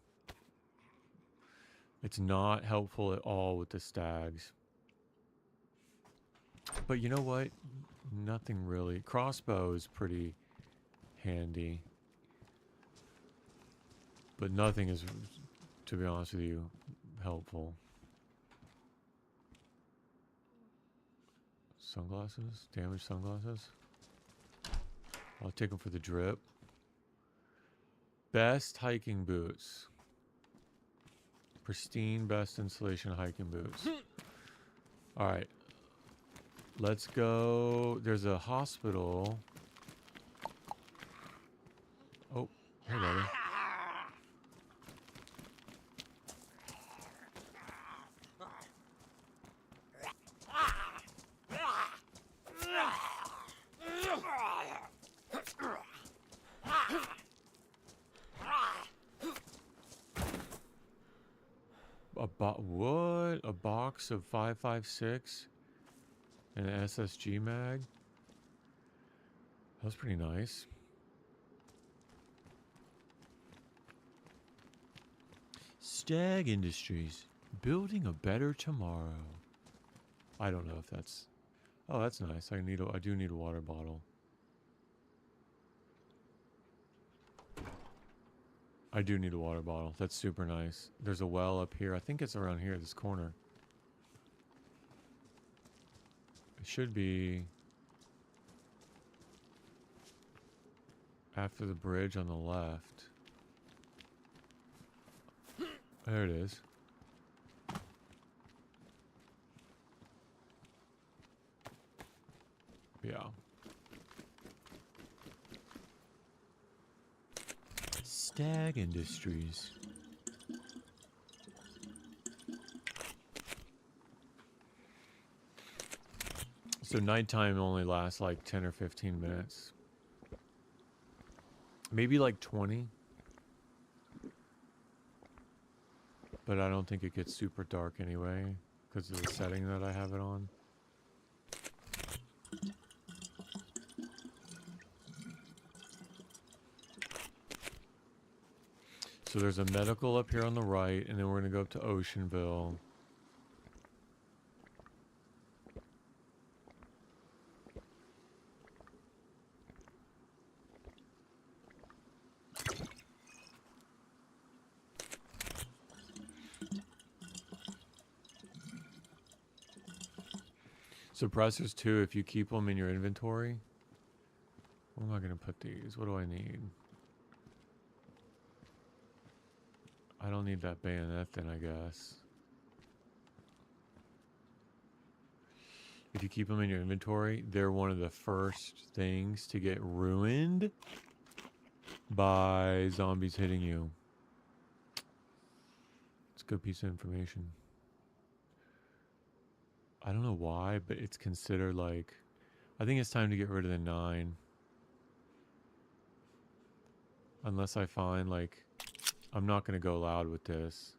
It's not helpful at all with the stags. But you know what? Nothing really. Crossbow is pretty handy. But nothing is, to be honest with you, helpful. Sunglasses? Damaged sunglasses? I'll take them for the drip. Best hiking boots. Pristine, best insulation hiking boots. Alright. Let's go. There's a hospital. Oh, hey, buddy. What? A box of 5.56 and an SSG mag? That was pretty nice. Stag Industries, building a better tomorrow. I don't know if that's... Oh, that's nice. I do need a water bottle. I do need a water bottle. That's super nice. There's a well up here. I think it's around here, this corner. It should be after the bridge on the left. There it is. Yeah. Stag Industries. So nighttime only lasts like 10 or 15 minutes. Maybe like 20. But I don't think it gets super dark anyway because of the setting that I have it on. So there's a medical up here on the right, and then we're going to go up to Oceanville. Suppressors too, if you keep them in your inventory. Where am I going to put these? What do I need? I don't need that bayonet then, I guess. If you keep them in your inventory, they're one of the first things to get ruined by zombies hitting you. It's a good piece of information. I don't know why, but it's considered like... I think it's time to get rid of the 9. Unless I find like... I'm not going to go loud with this.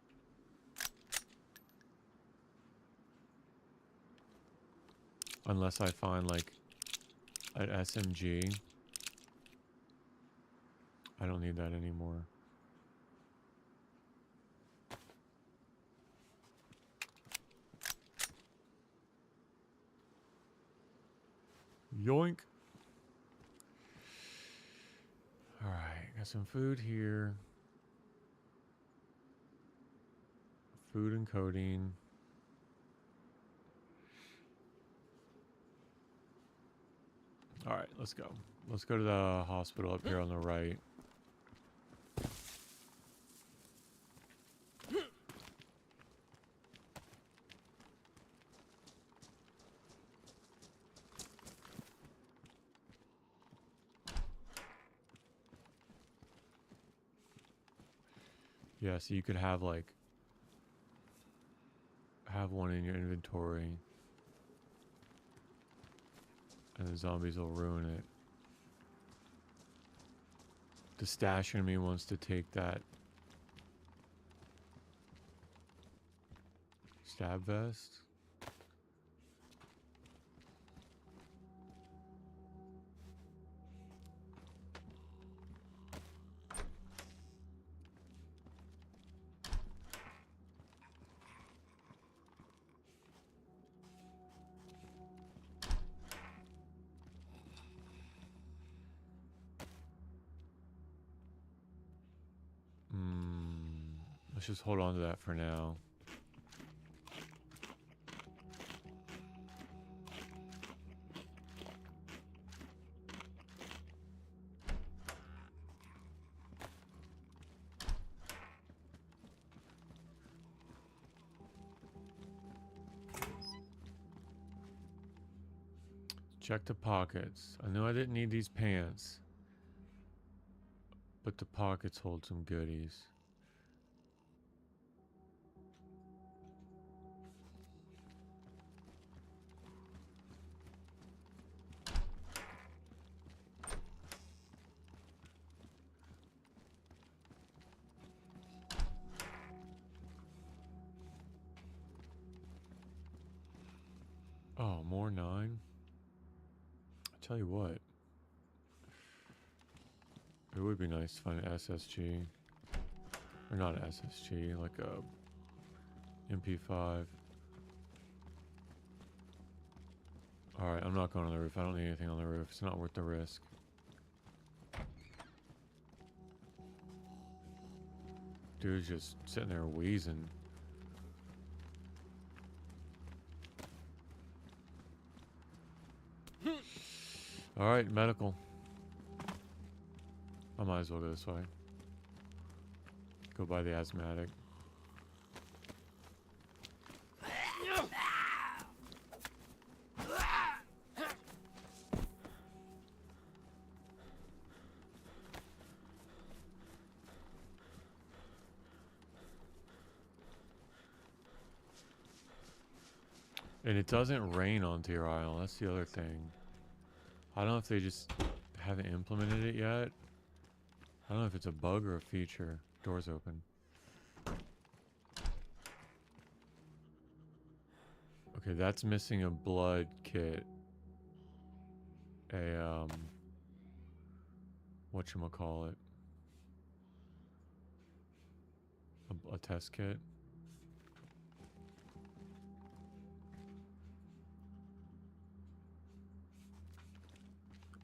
Unless I find like an SMG. I don't need that anymore. Yoink. Alright, got some food here. Food and codeine. Alright, let's go. Let's go to the hospital up here on the right. Yeah, so you could have like... have one in your inventory. And the zombies will ruin it. The stash enemy wants to take that stab vest. Let's just hold on to that for now. Check the pockets. I know I didn't need these pants, but the pockets hold some goodies. More 9. I tell you what. It would be nice to find an SSG. Or not an SSG, like a MP5. Alright, I'm not going on the roof. I don't need anything on the roof. It's not worth the risk. Dude's just sitting there wheezing. Alright, medical. I might as well go this way. Go by the asthmatic. And it doesn't rain on Deer Isle. That's the other thing. I don't know if they just haven't implemented it yet. I don't know if it's a bug or a feature. Doors open. Okay, that's missing a blood kit. A, whatchamacallit? A test kit.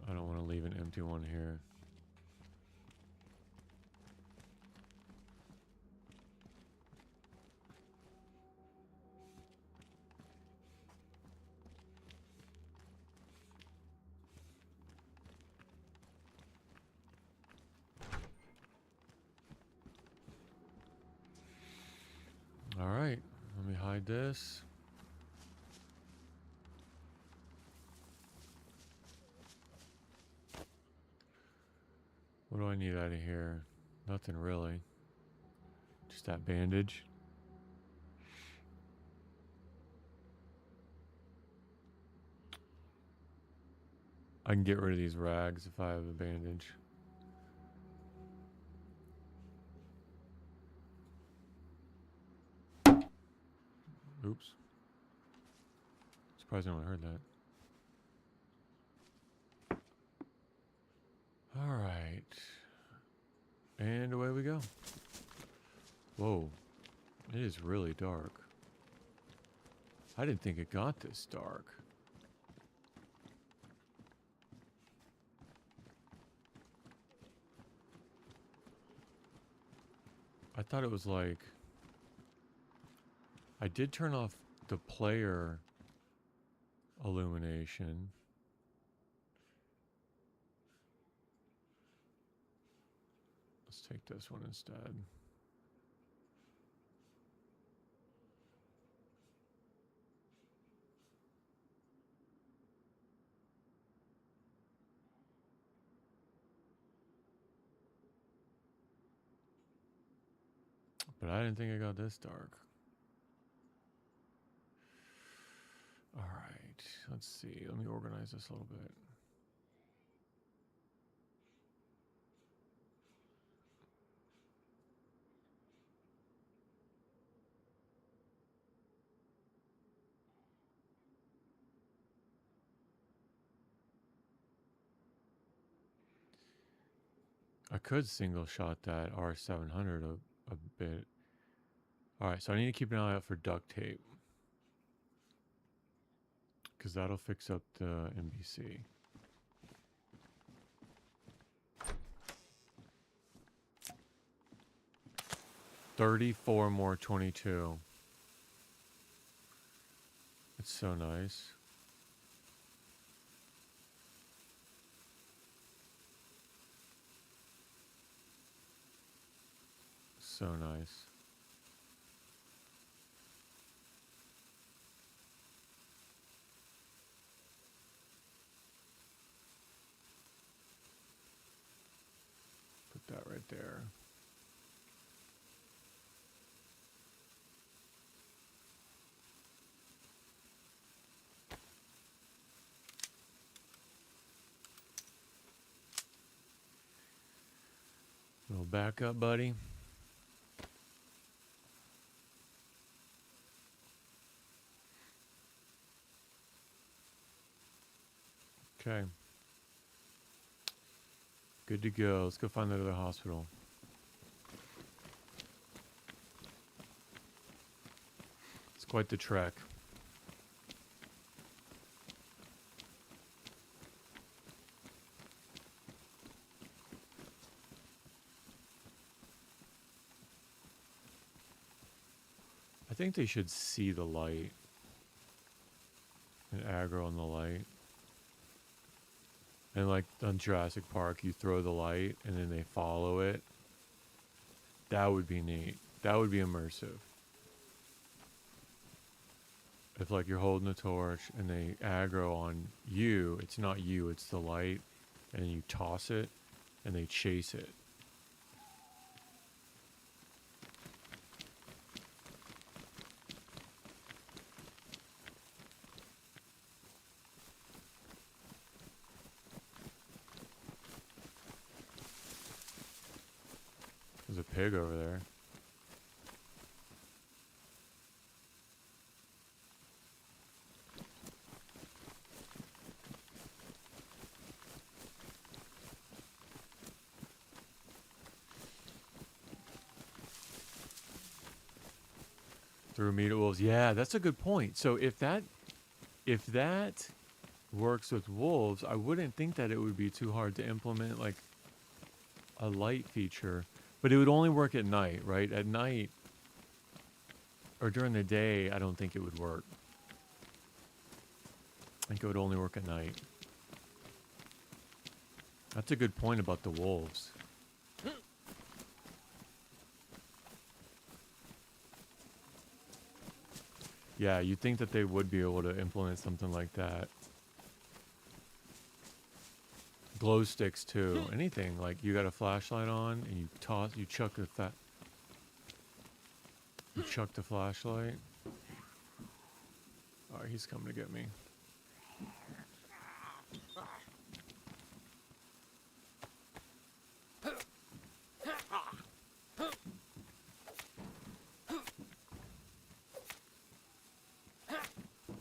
I don't want to leave an empty one here. All right, let me hide this. What do I need out of here? Nothing really. Just that bandage. I can get rid of these rags if I have a bandage. Oops. Surprised no one heard that. Alright. And away we go. Whoa. It is really dark. I didn't think it got this dark. I thought it was like... I did turn off the player illumination. Let's take this one instead. But I didn't think it got this dark. All right, let's see. Let me organize this a little bit. I could single shot that R700 a bit. All right, so I need to keep an eye out for duct tape. Because that'll fix up the NBC. $34 more 22. It's so nice. So nice. Put that right there. Little backup, buddy. Okay. Good to go. Let's go find that other hospital. It's quite the trek. I think they should see the light and aggro on the light. And like on Jurassic Park, you throw the light and then they follow it. That would be neat. That would be immersive. If like you're holding a torch and they aggro on you, it's not you, it's the light, and then you toss it and they chase it. There's a pig over there. Through meat wolves. Yeah, that's a good point. So if that works with wolves, I wouldn't think that it would be too hard to implement like a light feature. But it would only work at night, right? At night or during the day, I don't think it would work. I think it would only work at night. That's a good point about the wolves. Yeah, you'd think that they would be able to implement something like that. Glow sticks too. Anything like you got a flashlight on and you chuck the flashlight. Oh, he's coming to get me.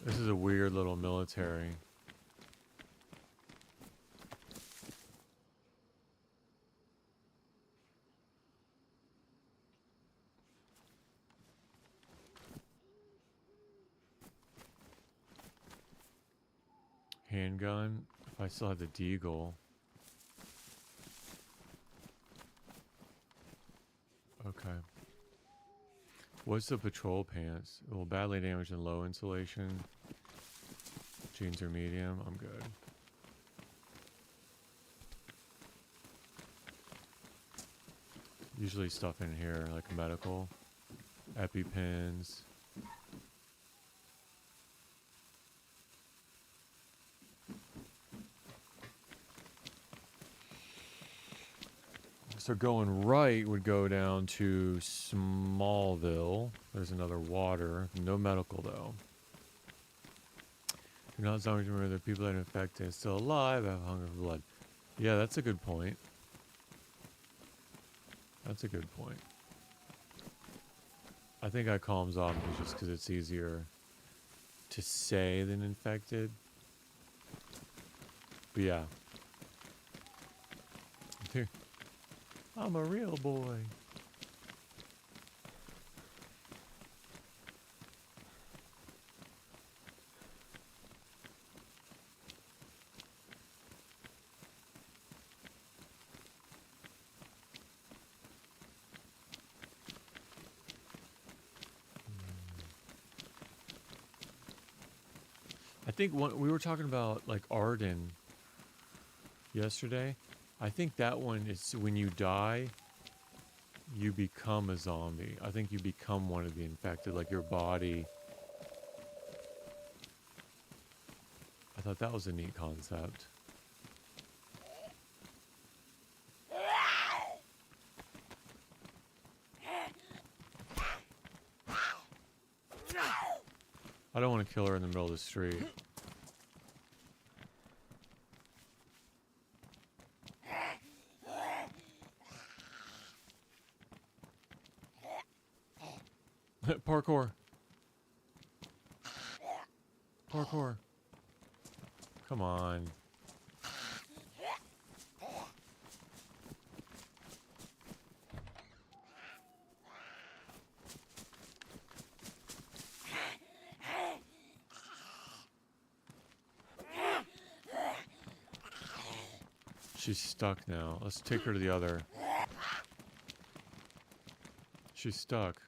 This is a weird little military. Handgun. If I still had the deagle. Okay. What's the patrol pants? Well, badly damaged and low insulation. Jeans are medium. I'm good. Usually stuff in here like medical. EpiPens. So going right would go down to Smallville. There's another water. No medical though. Do not zombies remember the people that are infected and still alive have hunger for blood. Yeah, that's a good point. That's a good point. I think I call them zombies just because it's easier to say than infected. But yeah. I'm a real boy. I think we were talking about like Arden yesterday. I think that one is when you die, you become a zombie. I think you become one of the infected, like your body. I thought that was a neat concept. I don't want to kill her in the middle of the street. Parkour. Parkour. Come on. she's stuck now. Let's take her to the other. She's stuck.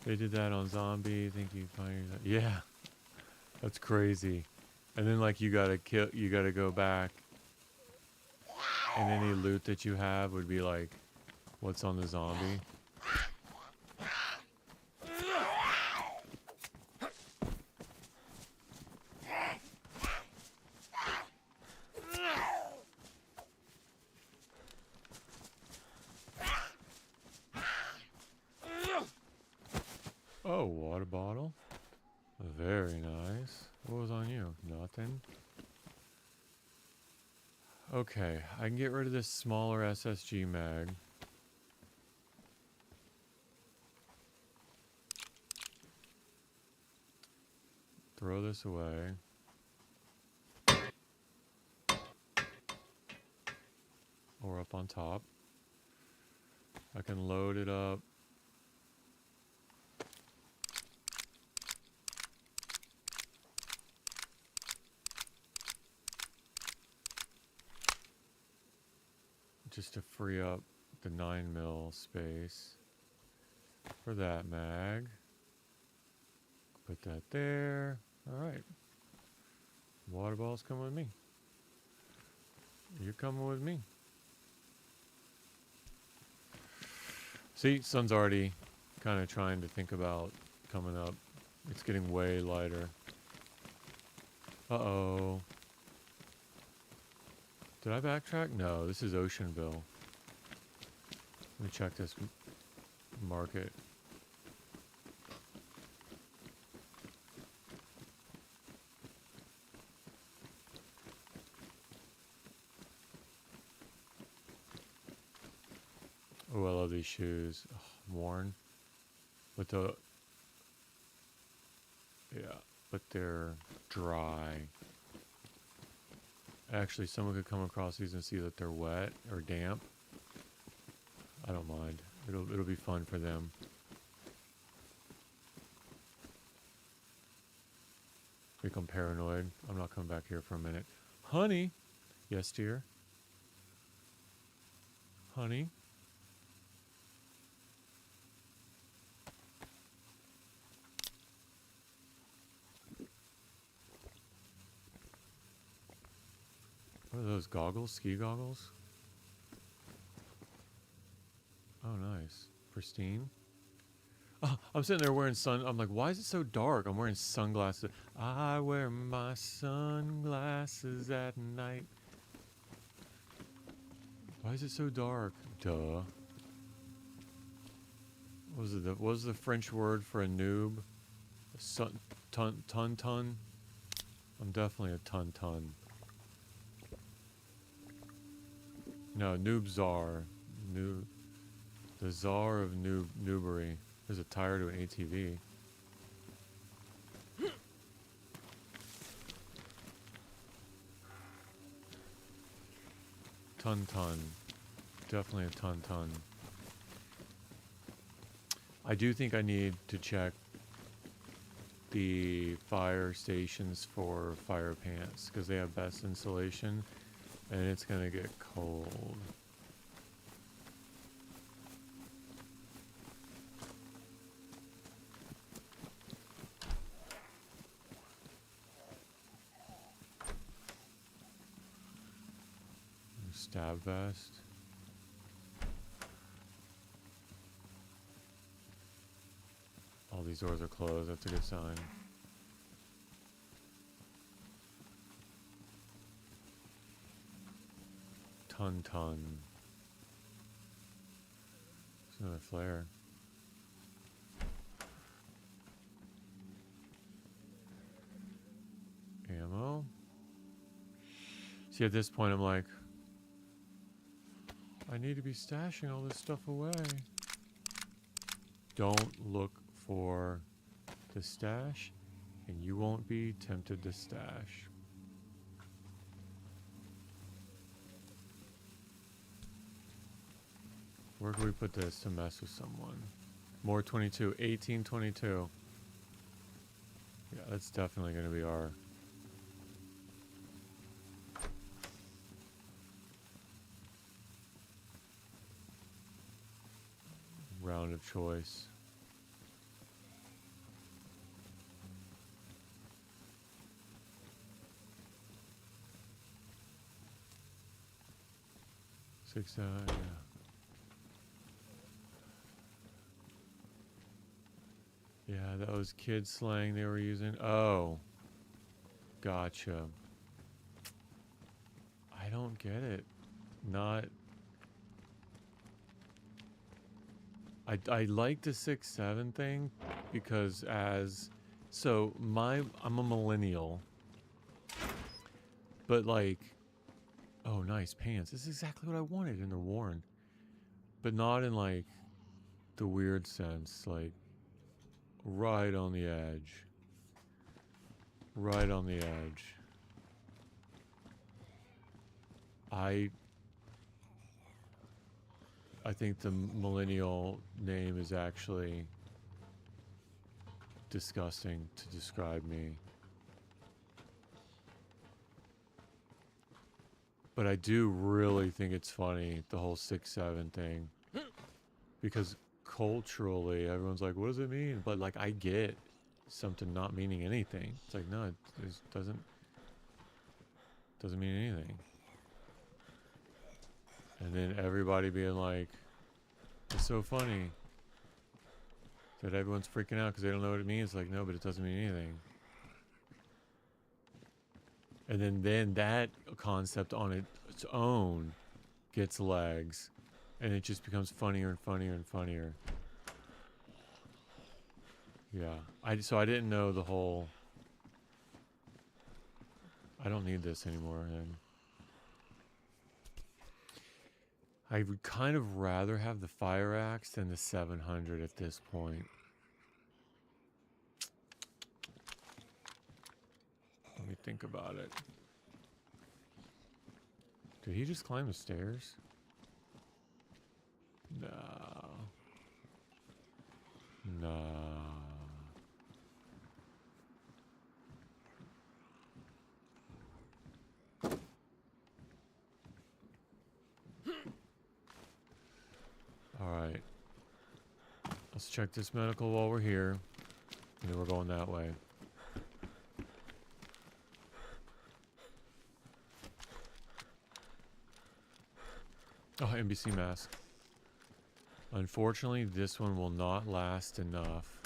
They did that on Zombie. Think you find that? Yeah, that's crazy. And then like you gotta go back, and any loot that you have would be like, what's on the zombie? Oh, water bottle. Very nice. What was on you? Nothing. Okay, I can get rid of this smaller SSG mag. Throw this away. Or up on top. I can load it up. Just to free up the 9mm space for that mag. Put that there. Alright. Water balls come with me. You're coming with me. See, sun's already kind of trying to think about coming up. It's getting way lighter. Uh-oh. Did I backtrack? No, this is Oceanville. Let me check this market. Oh, I love these shoes. Oh, worn. With the... Yeah, but they're dry. Actually, someone could come across these and see that they're wet or damp. I don't mind. It'll be fun for them. Become paranoid. I'm not coming back here for a minute. Honey! Yes, dear? Honey? What are those goggles? Ski goggles? Oh, nice. Pristine. Oh, I'm sitting there wearing I'm like, why is it so dark? I'm wearing sunglasses. I wear my sunglasses at night. Why is it so dark? Duh. What was the French word for a noob? Ton. I'm definitely a ton. No, noob czar. The czar of noobery. There's a tire to an ATV. Ton. Definitely a ton. I do think I need to check the fire stations for fire pants because they have best insulation and it's gonna get cold. Stab vest. All these doors are closed. That's a good sign. Ton. There's another flare. Ammo. See, at this point, I'm like, I need to be stashing all this stuff away. Don't look for the stash, and you won't be tempted to stash. Where can we put this to mess with someone? More 22. 1822. Yeah, that's definitely going to be our... round of choice. Yeah. Yeah, that was kid slang they were using. Oh. Gotcha. I don't get it. Not... I like the 6-7 thing because as... So, I'm a millennial. But like... Oh, nice pants. This is exactly what I wanted, and they're worn. But not in like the weird sense. Like, right on the edge. Right on the edge. I think the millennial name is actually disgusting to describe me. But I do really think it's funny, the whole 6-7 thing. Because culturally, everyone's like, what does it mean? But like, I get something not meaning anything. It's like, no, it doesn't mean anything. And then everybody being like, it's so funny that everyone's freaking out because they don't know what it means. Like, no, but it doesn't mean anything. And then that concept on its own gets legs. And it just becomes funnier and funnier and funnier. Yeah. So I didn't know the whole... I don't need this anymore then. I would kind of rather have the fire axe than the 700 at this point. Let me think about it. Did he just climb the stairs? No. No. Alright. Let's check this medical while we're here. And then we're going that way. Oh, NBC mask. Unfortunately, this one will not last enough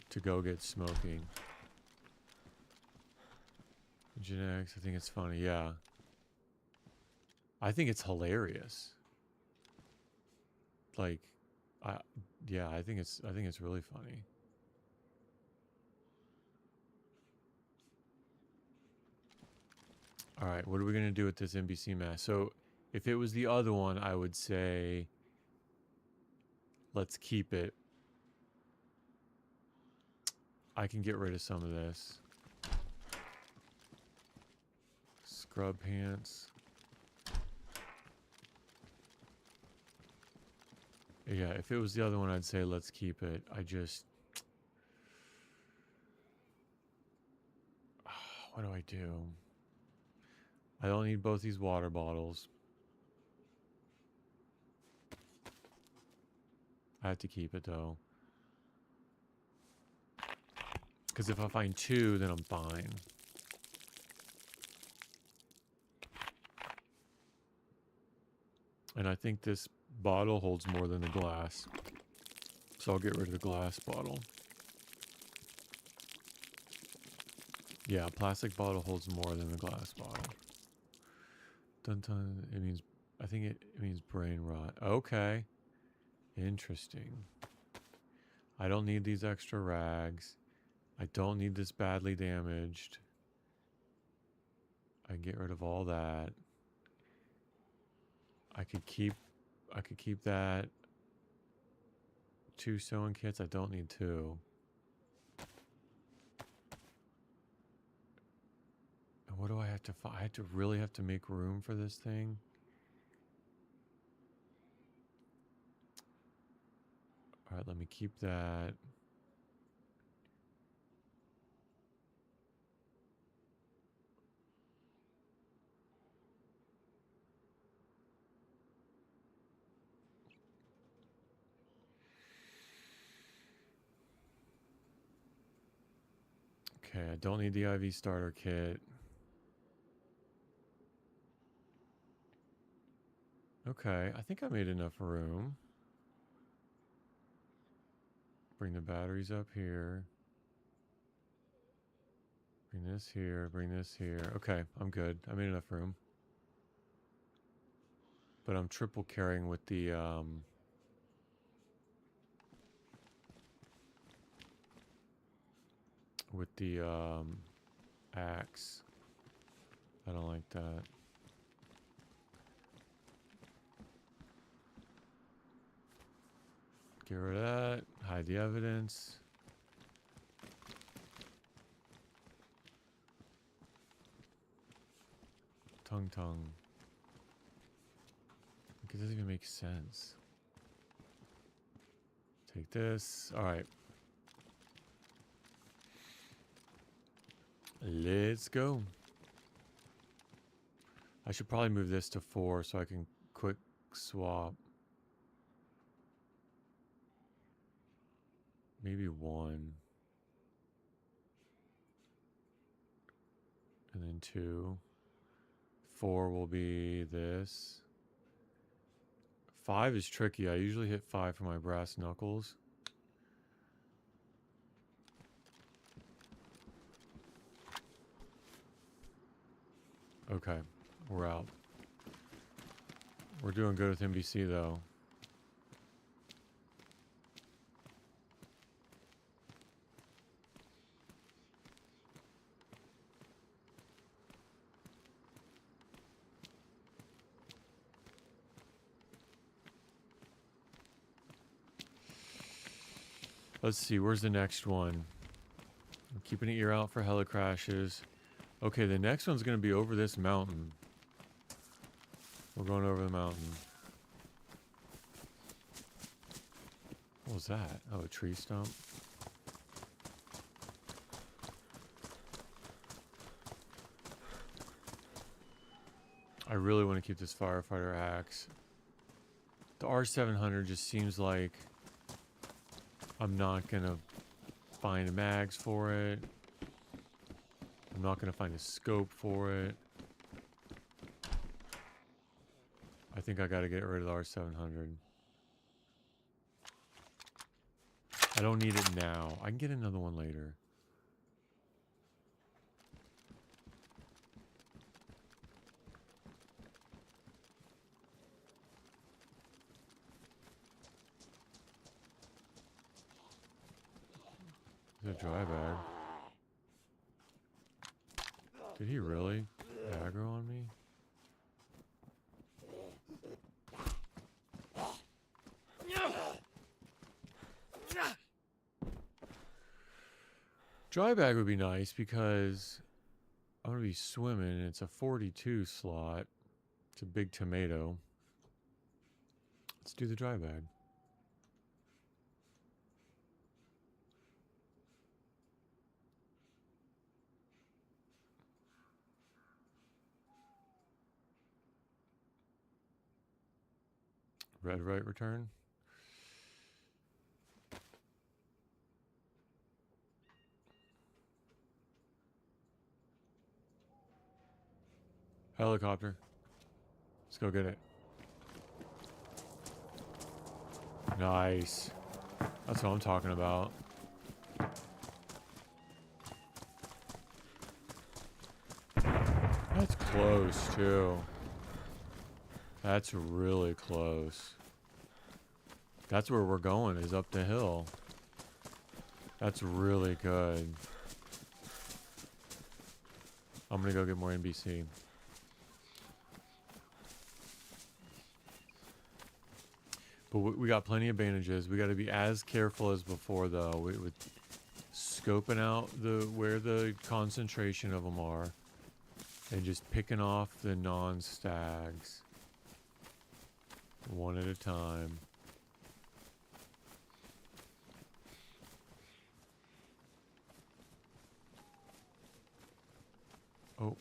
to go get smoking. Genetics, I think it's funny, yeah. I think it's hilarious. Like, yeah, I think it's really funny. All right, what are we gonna do with this NBC mask? So, if it was the other one, I would say, let's keep it. I can get rid of some of this. Scrub pants. Yeah, if it was the other one, I'd say let's keep it. I just... what do I do? I don't need both these water bottles. I have to keep it, though. Because if I find two, then I'm fine. And I think this bottle holds more than the glass. So I'll get rid of the glass bottle. Yeah, plastic bottle holds more than the glass bottle. Dun dun. It means, I think it means brain rot. Okay. Interesting. I don't need these extra rags. I don't need this badly damaged. I can get rid of all that. I could keep that. 2 sewing kits. I don't need 2. And what do I have to find? I really have to make room for this thing. Alright, let me keep that. Okay, I don't need the IV starter kit. Okay, I think I made enough room. Bring the batteries up here. Bring this here, bring this here. Okay, I'm good. I made enough room. But I'm triple carrying with the axe. I don't like that. Get rid of that. Hide the evidence. Tongue. Like, it doesn't even make sense. Take this. Alright. Let's go. I should probably move this to 4 so I can quick swap. Maybe 1. And then 2. 4 will be this. 5 is tricky. I usually hit 5 for my brass knuckles. Okay, we're out. We're doing good with NBC though. Let's see, where's the next one? I'm keeping an ear out for heli crashes. Okay, the next one's going to be over this mountain. We're going over the mountain. What was that? Oh, a tree stump. I really want to keep this firefighter axe. The R700 just seems like I'm not going to find mags for it. I'm not going to find a scope for it. I think I got to get rid of the R700. I don't need it now. I can get another one later. Is it a dry bag? Did he really aggro on me? Dry bag would be nice because I'm going to be swimming and it's a 42 slot. It's a big tomato. Let's do the dry bag. Red right return. Helicopter. Let's go get it. Nice. That's what I'm talking about. That's close, too. That's really close. That's where we're going, is up the hill. That's really good. I'm gonna go get more NBC. But we got plenty of bandages. We got to be as careful as before, though, with scoping out where the concentration of them are, and just picking off the non-stags one at a time. Oh.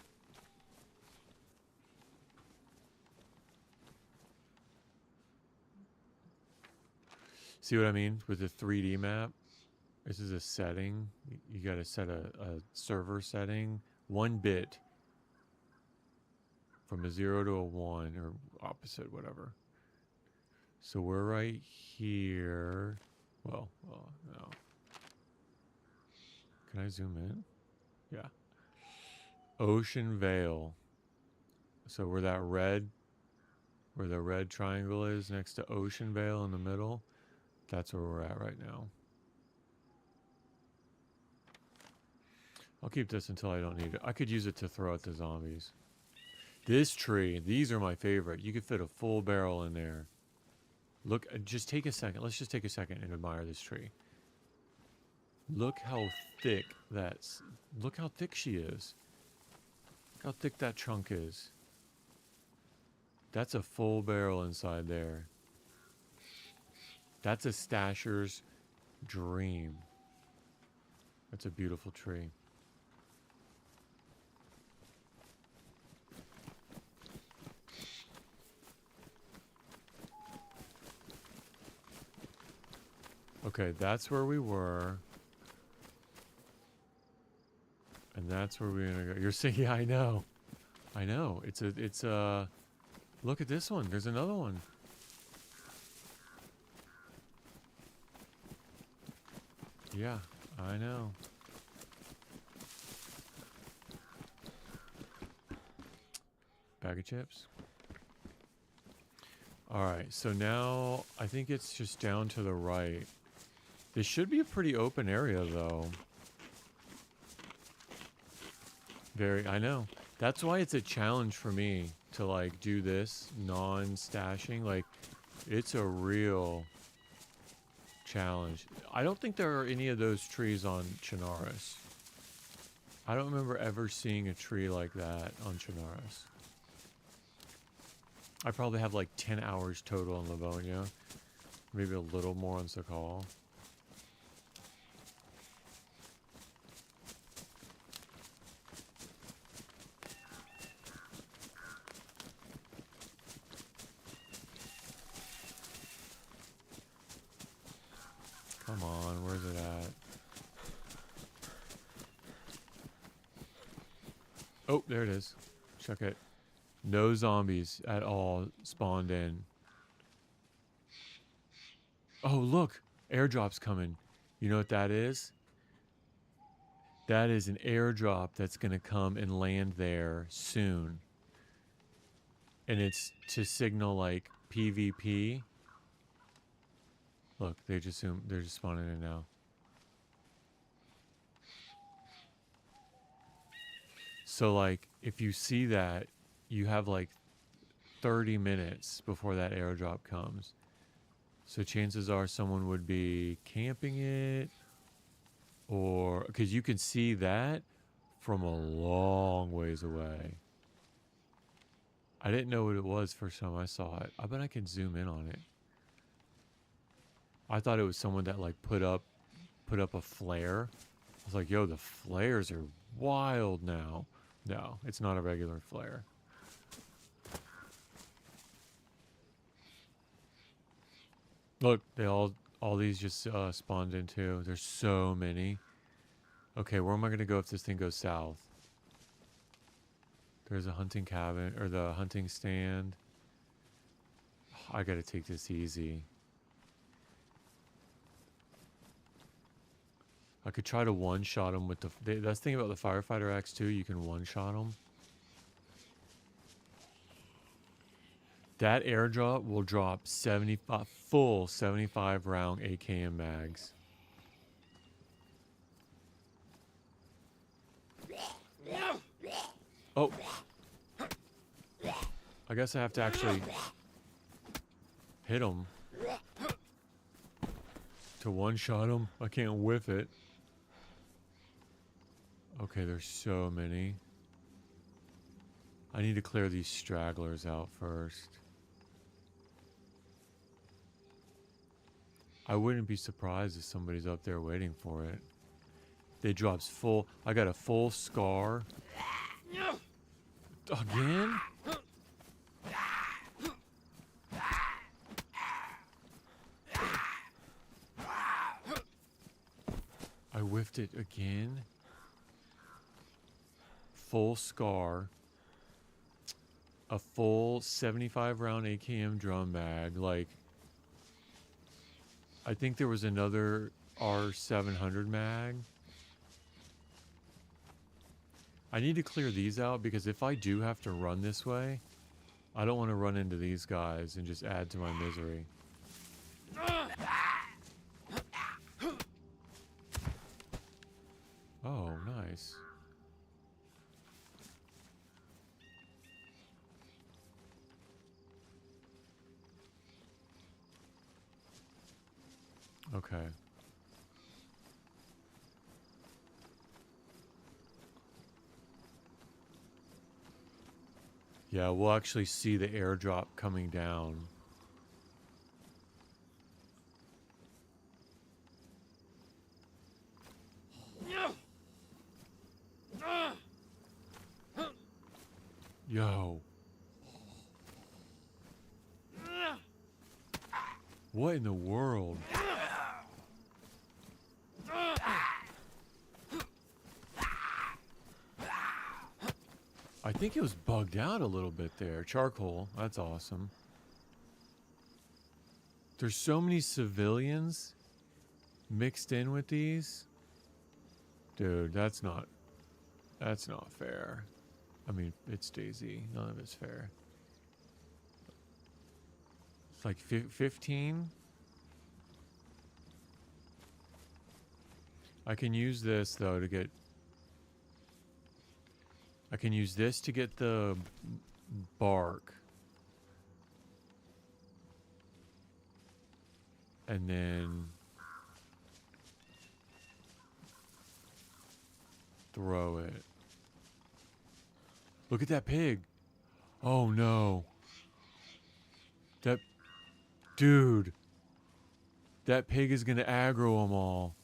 See what I mean with the 3D map? This is a setting. You got to set a server setting. 1 bit from a 0 to a 1 or opposite, whatever. So we're right here. Well, no. Can I zoom in? Yeah. Ocean Vale. So where the red triangle is next to Ocean Vale in the middle, that's where we're at right now. I'll keep this until I don't need it. I could use it to throw out the zombies. This tree, these are my favorite. You could fit a full barrel in there. Look, just take a second. Let's just take a second and admire this tree. Look how thick that's... Look how thick she is. Look how thick that trunk is. That's a full barrel inside there. That's a stasher's dream. That's a beautiful tree. Okay, that's where we were. And that's where we're gonna go. You're saying, yeah, I know. I know. It's a, look at this one. There's another one. Yeah, I know. Bag of chips. Alright, so now I think it's just down to the right. This should be a pretty open area, though. I know. That's why it's a challenge for me to, like, do this non-stashing. Like, it's a real challenge. I don't think there are any of those trees on Chinaris. I don't remember ever seeing a tree like that on Chinaris. I probably have, like, 10 hours total on Livonia. Maybe a little more on Sakal. Come on, where's it at? Oh, there it is. Check it. No zombies at all spawned in. Oh, look! Airdrop's coming. You know what that is? That is an airdrop that's going to come and land there soon. And it's to signal, like, PvP. Look, they're just spawning in now. So, like, if you see that, you have, like, 30 minutes before that airdrop comes. So chances are someone would be camping it, or... Because you can see that from a long ways away. I didn't know what it was first time I saw it. I bet I can zoom in on it. I thought it was someone that, like, put up a flare. I was like, yo, the flares are wild now. No, it's not a regular flare. Look, all these just spawned in too. There's so many. Okay, where am I gonna go if this thing goes south? There's a hunting cabin, or the hunting stand. I gotta take this easy. I could try to one-shot him with the... That's the thing about the firefighter axe too, you can one-shot him. That airdrop will drop 75 full 75 round AKM mags. Oh. I guess I have to actually hit him to one-shot him. I can't whiff it. Okay, there's so many. I need to clear these stragglers out first. I wouldn't be surprised if somebody's up there waiting for it. They drops full... I got a full scar Again? I whiffed it again. Full scar. A full 75 round AKM drum mag. Like, I think there was another R700 mag. I need to clear these out because if I do have to run this way, I don't want to run into these guys and just add to my misery. Oh, nice. Okay. Yeah, we'll actually see the airdrop coming down. Yo. What in the world? I think it was bugged out a little bit there. Charcoal. That's awesome. There's so many civilians mixed in with these. Dude, that's not fair. I mean, it's DayZ. None of it's fair. It's like 15. I can use this though to get. I can use this to get the bark. And then throw it. Look at that pig. Oh no. Dude. That pig is gonna aggro them all.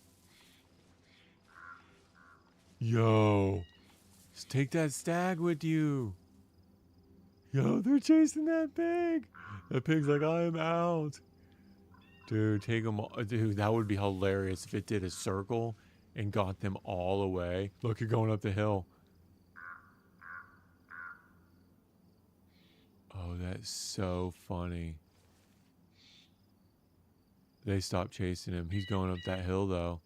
Yo. Just take that stag with you. Yo, they're chasing that pig. That pig's like, I am out. Dude, take them all. Dude, that would be hilarious if it did a circle and got them all away. Look, you're going up the hill. Oh, that's so funny. They stopped chasing him. He's going up that hill, though.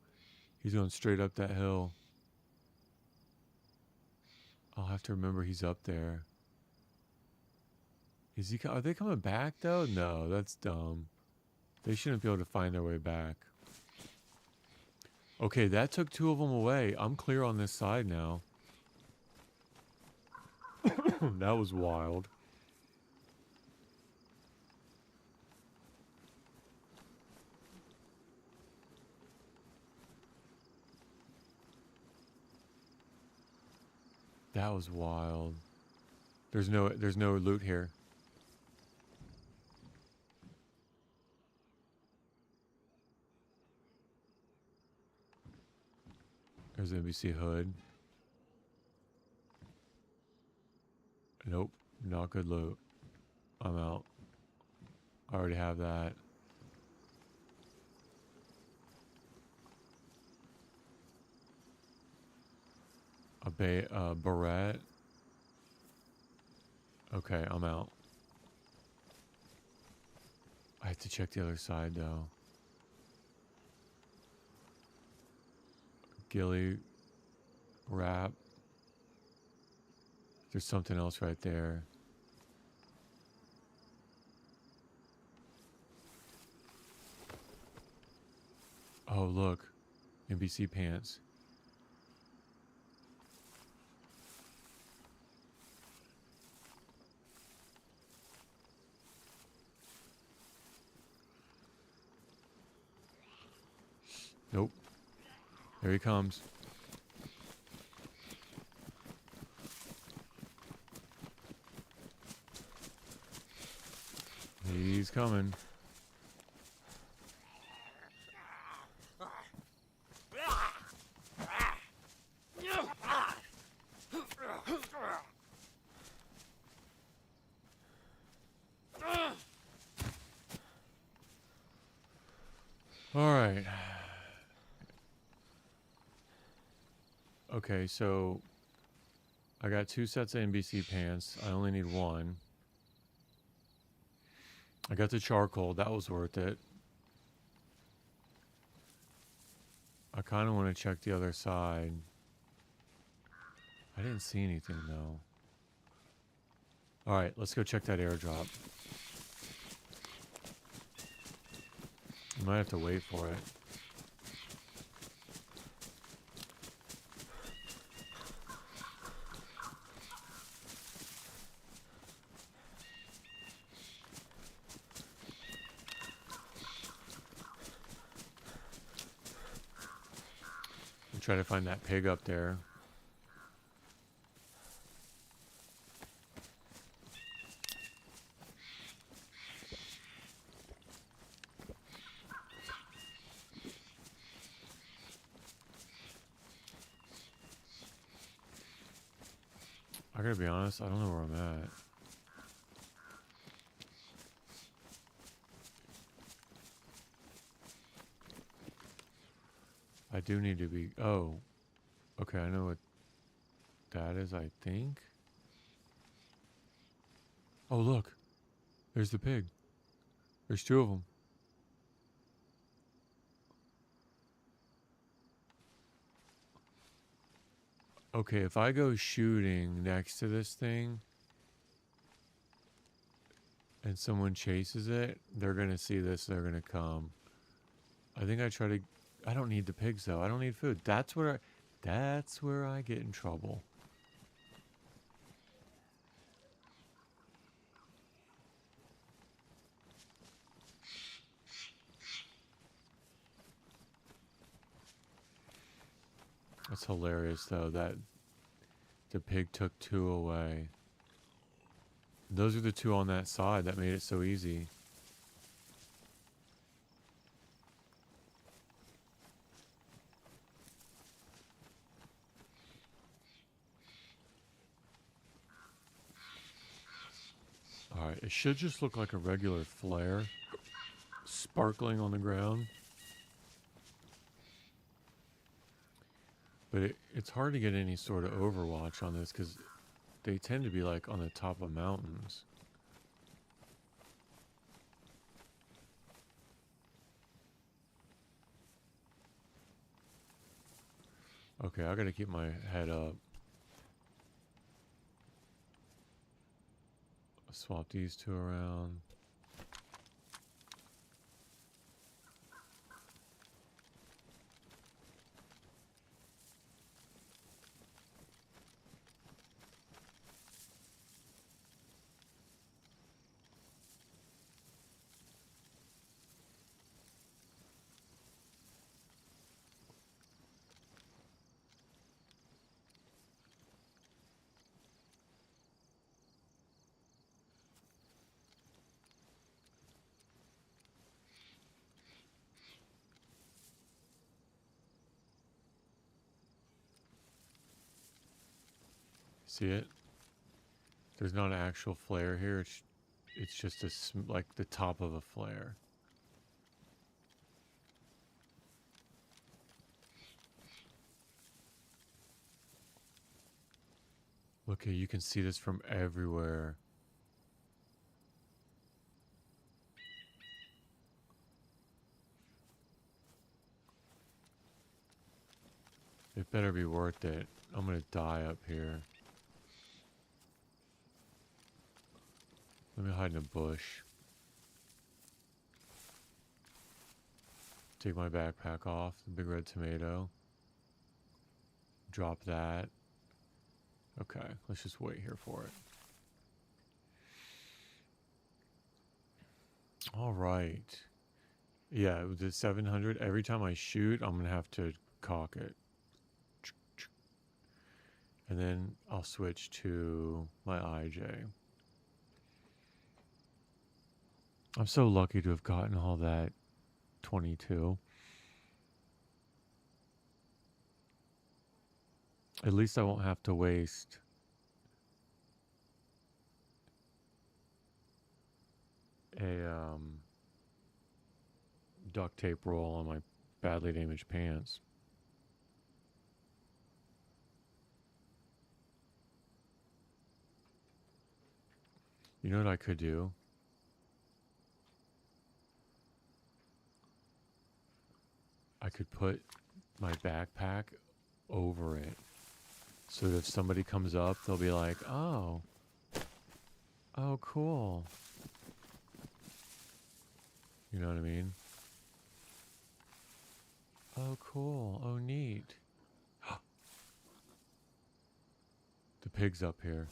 He's going straight up that hill. I'll have to remember he's up there. Is he? Are they coming back, though? No, that's dumb. They shouldn't be able to find their way back. Okay, that took 2 of them away. I'm clear on this side now. That was wild. That was wild. There's no loot here. There's an NBC hood. Nope, not good loot. I'm out. I already have that. A barrette. Okay, I'm out. I have to check the other side though. Ghillie wrap. There's something else right there. Oh, look. NBC pants. Nope. There he comes. He's coming. Okay, so I got 2 sets of NBC pants. I only need 1. I got the charcoal. That was worth it. I kind of want to check the other side. I didn't see anything, though. Alright, let's go check that airdrop. I might have to wait for it. I'm trying to find that pig up there. I gotta be honest, I don't know where I'm at. I do need to be... Oh. Okay, I know what that is, I think. Oh, look. There's the pig. There's 2 of them. Okay, if I go shooting next to this thing and someone chases it, they're going to see this, they're going to come. I think I try to... I don't need the pigs, though. I don't need food. That's where I get in trouble. That's hilarious, though, that the pig took 2 away. Those are the 2 on that side that made it so easy. Alright, it should just look like a regular flare sparkling on the ground. But it's hard to get any sort of overwatch on this because they tend to be like on the top of mountains. Okay, I gotta keep my head up. Swap these 2 around. See it? There's not an actual flare here. It's just like the top of a flare. Look, you can see this from everywhere. It better be worth it. I'm gonna die up here. Let me hide in a bush. Take my backpack off, the big red tomato. Drop that. Okay, let's just wait here for it. All right. Yeah, with the 700, every time I shoot, I'm going to have to cock it. And then I'll switch to my IJ. I'm so lucky to have gotten all that 22. At least I won't have to waste a duct tape roll on my badly damaged pants. You know what I could do? I could put my backpack over it so that if somebody comes up, they'll be like, oh, cool. You know what I mean? Oh, cool. Oh, neat. The pig's up here.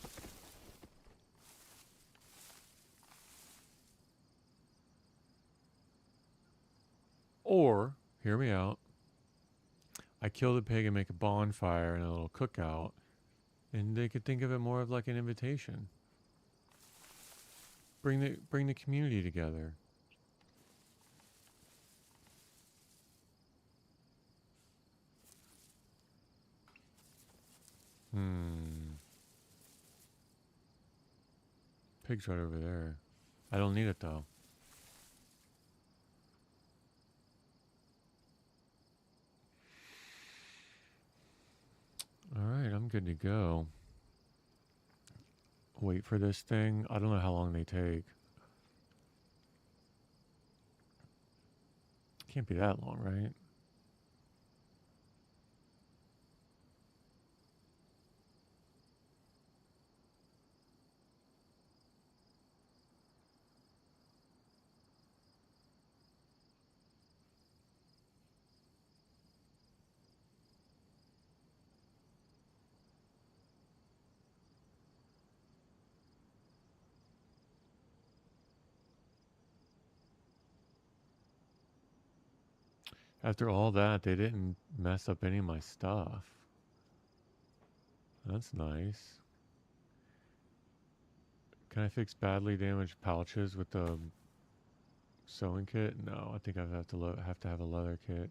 Or, hear me out, I kill the pig and make a bonfire and a little cookout, and they could think of it more of like an invitation. Bring the community together. Pig's right over there. I don't need it though. Alright, I'm good to go. Wait for this thing. I don't know how long they take. Can't be that long, right? After all that, they didn't mess up any of my stuff. That's nice. Can I fix badly damaged pouches with the sewing kit? No, I think I have to have a leather kit.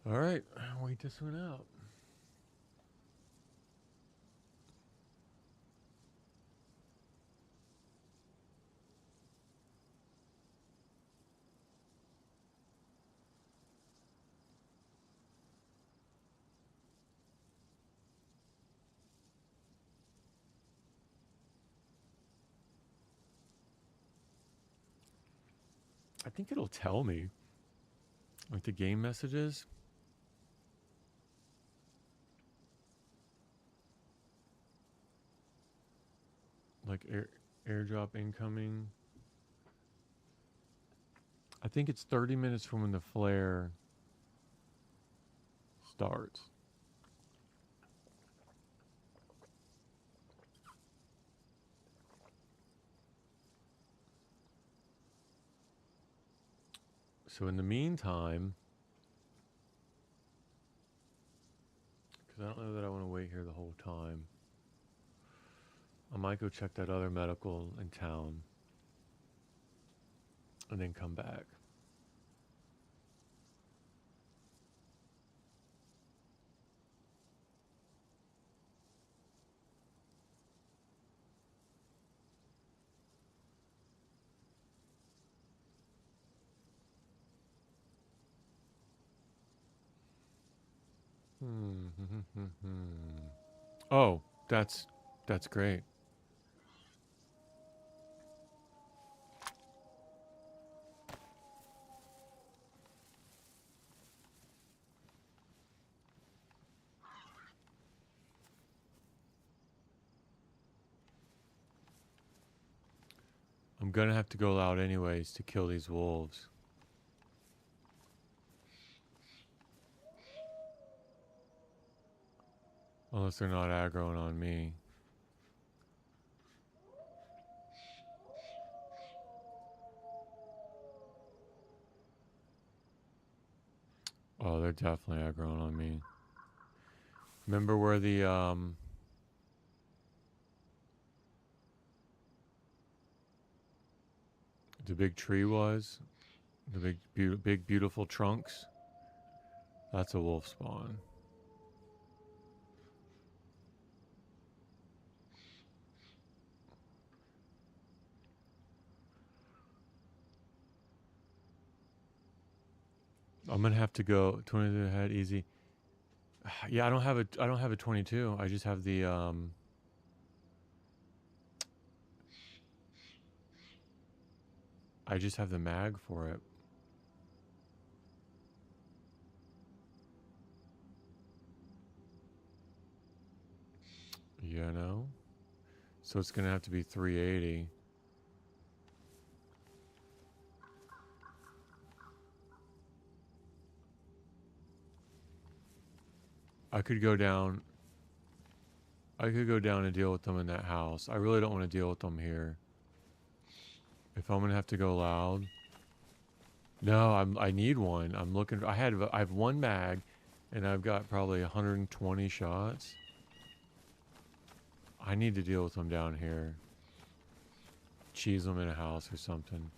All right, wait this one out. I think it'll tell me, like the game messages. Like airdrop incoming. I think it's 30 minutes from when the flare starts. So in the meantime, because I don't know that I want to wait here the whole time, I might go check that other medical in town and then come back. Oh, that's great. I'm gonna have to go out anyways to kill these wolves. Unless they're not aggroing on me. Oh, they're definitely aggroing on me. Remember where the big tree was? The big beautiful trunks? That's a wolf spawn. I'm gonna have to go 22 ahead, easy. Yeah, I don't have a 22. I just have the I just have the mag for it. You know? So it's gonna have to be 380. I could go down and deal with them in that house. I really don't want to deal with them here. If I'm gonna have to go loud. No, I need one. I'm looking. I have one mag, and I've got probably 120 shots. I need to deal with them down here. Cheese them in a house or something.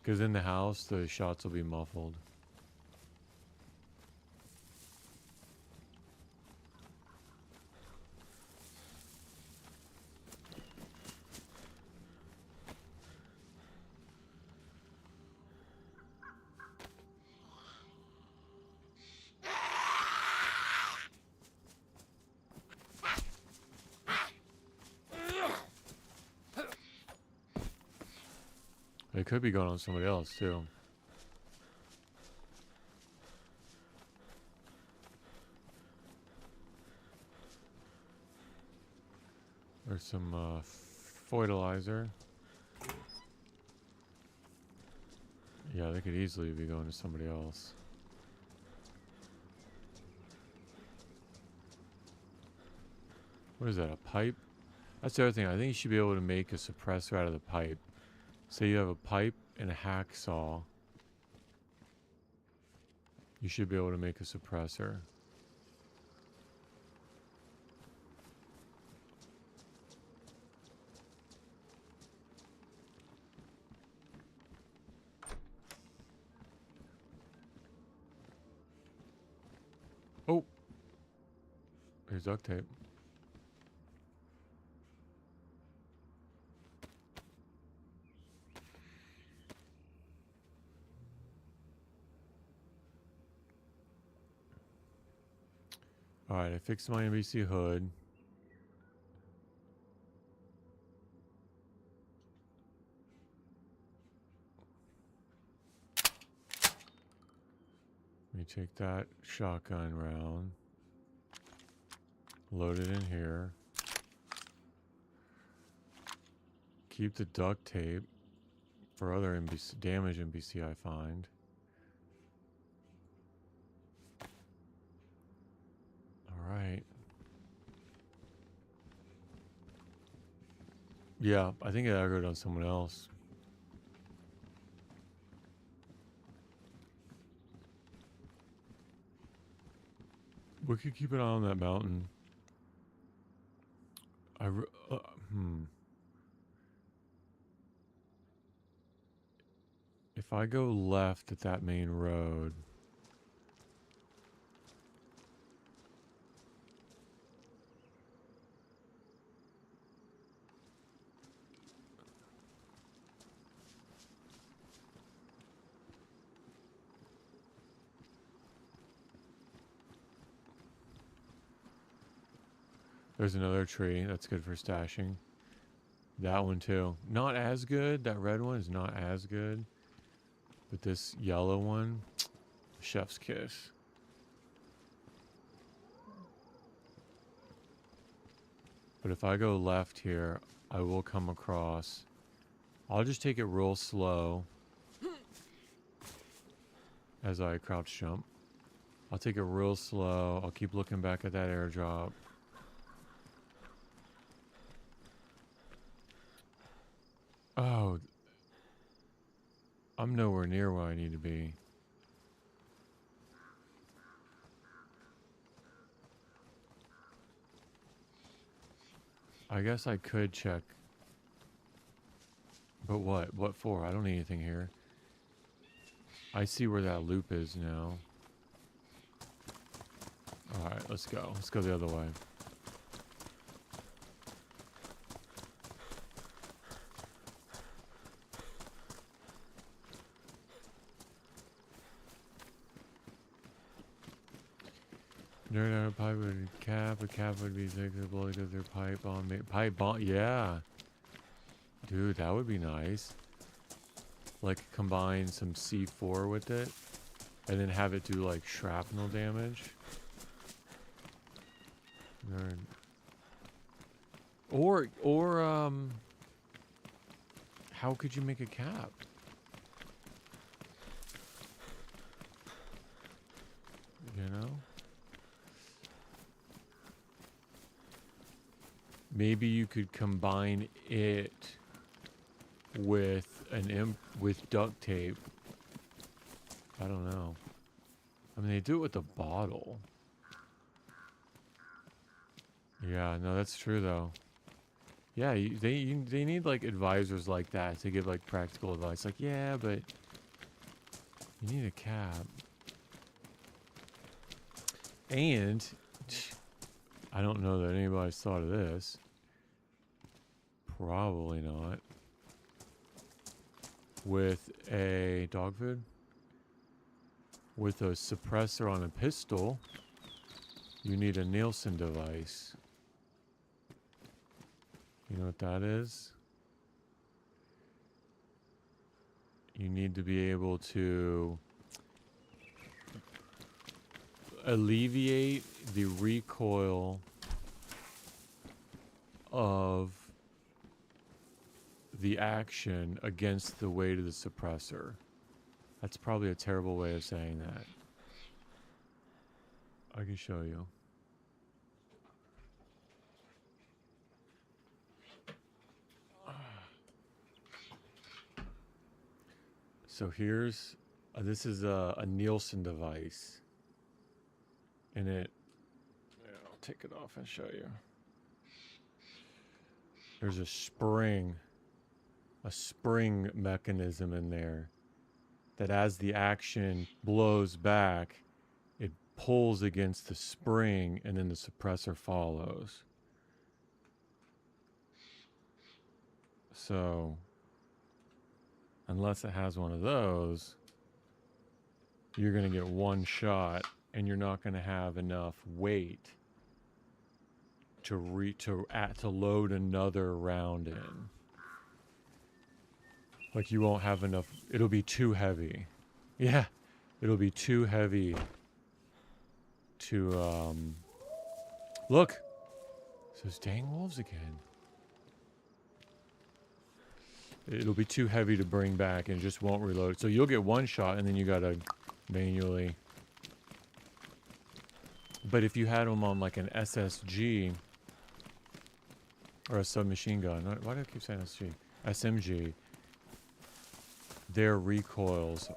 Because in the house, the shots will be muffled. It could be going on somebody else, too. There's some fertilizer. Yeah, they could easily be going to somebody else. What is that, a pipe? That's the other thing. I think you should be able to make a suppressor out of the pipe. Say you have a pipe and a hacksaw. You should be able to make a suppressor. Oh! There's duct tape. Alright, I fixed my NBC hood. Let me take that shotgun round. Load it in here. Keep the duct tape for other damage NBC I find. Alright. Yeah, I think I aggroed on someone else. We could keep an eye on that mountain. If I go left at that main road... There's another tree that's good for stashing. That one too. Not as good. That red one is not as good. But this yellow one, chef's kiss. But if I go left here, I will come across. I'll just take it real slow as I crouch jump. I'll take it real slow. I'll keep looking back at that airdrop. Oh, I'm nowhere near where I need to be. I guess I could check. But what? What for? I don't need anything here. I see where that loop is now. Alright, let's go. Let's go the other way. Nerd out a pipe would cap. A cap would be fixable because their pipe bomb. Pipe bomb. Yeah. Dude, that would be nice. Like combine some C4 with it. And then have it do like shrapnel damage. Nerd. Or how could you make a cap? You know? Maybe you could combine it with with duct tape. I don't know. I mean, they do it with the bottle. Yeah, no, that's true though. Yeah, they need like advisors like that to give like practical advice. Like, yeah, but you need a cap. And I don't know that anybody's thought of this. Probably not. With a dog food? With a suppressor on a pistol, you need a Nielsen device. You know what that is? You need to be able to alleviate the recoil of the action against the weight of the suppressor. That's probably a terrible way of saying that. I can show you. So here's, this is a Nielsen device. And it, yeah, I'll take it off and show you. There's a spring mechanism in there that as the action blows back, it pulls against the spring and then the suppressor follows. So, unless it has one of those, you're going to get one shot and you're not going to have enough weight to load another round in. Like you won't have enough. It'll be too heavy. Yeah, it'll be too heavy to look. Those dang wolves again. It'll be too heavy to bring back and just won't reload. So you'll get one shot and then you gotta manually. But if you had them on like an SSG or a submachine gun, why do I keep saying SSG? SMG, their recoils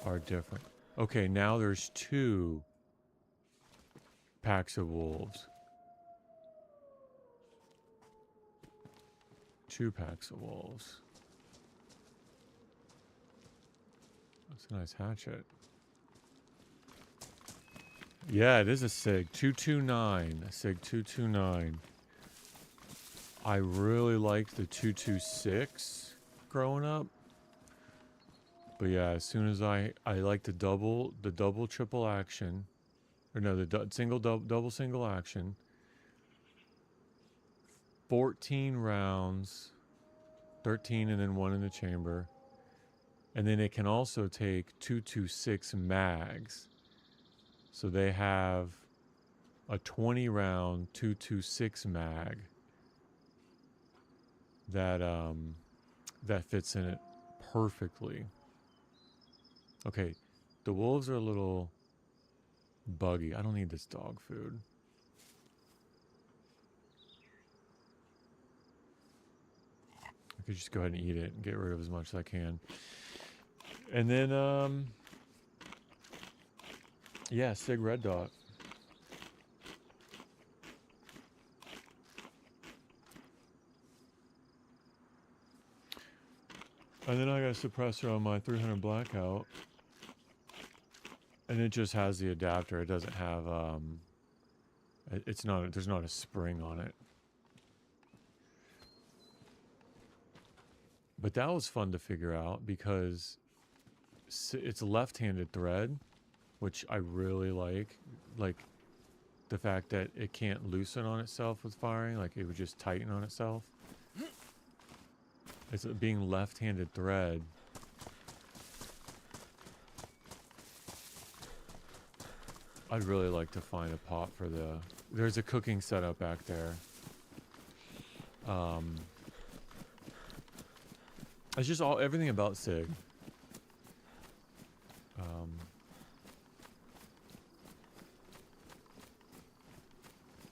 are different. Okay, now there's 2 packs of wolves. 2 packs of wolves. That's a nice hatchet. Yeah, it is a SIG 229. A SIG 229. I really liked the 226 growing up. But yeah, as soon as I like the double triple action, or no, the single action. 14 rounds, 13 and then 1 in the chamber. And then it can also take 226 mags. So they have a 20 round 226 mag that fits in it perfectly. Okay, the wolves are a little buggy. I don't need this dog food. I could just go ahead and eat it and get rid of as much as I can. And then, yeah, SIG Red Dot. And then I got a suppressor on my 300 blackout. And it just has the adapter. It doesn't have, it's not, there's not a spring on it. But that was fun to figure out because it's a left-handed thread, which I really like. Like the fact that it can't loosen on itself with firing, like it would just tighten on itself. It's being left-handed thread. I'd really like to find a pot for the... There's a cooking setup back there. It's just everything about SIG.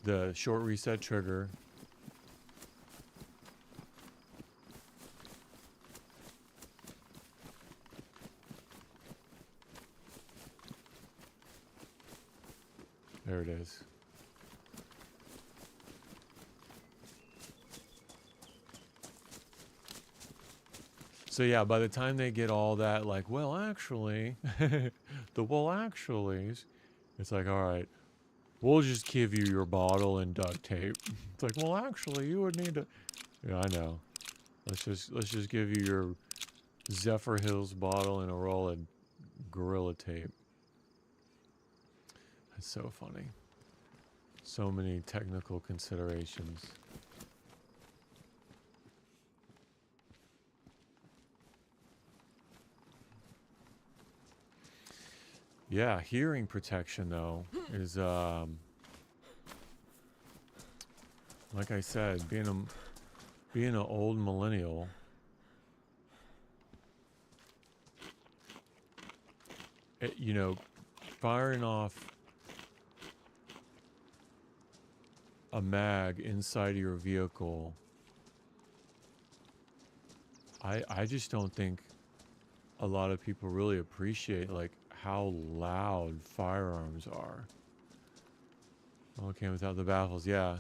The short reset trigger. There it is. So yeah, by the time they get all that, like, well, actually, the well, actuallys, it's like, all right, we'll just give you your bottle and duct tape. It's like, well, actually, you would need to. Yeah, I know. Let's just give you your Zephyr Hills bottle and a roll of Gorilla Tape. That's so funny. So many technical considerations. Yeah, hearing protection though is like I said, being an old millennial, you know, firing off a mag inside of your vehicle, I just don't think a lot of people really appreciate like how loud firearms are. Okay, without the baffles, yeah.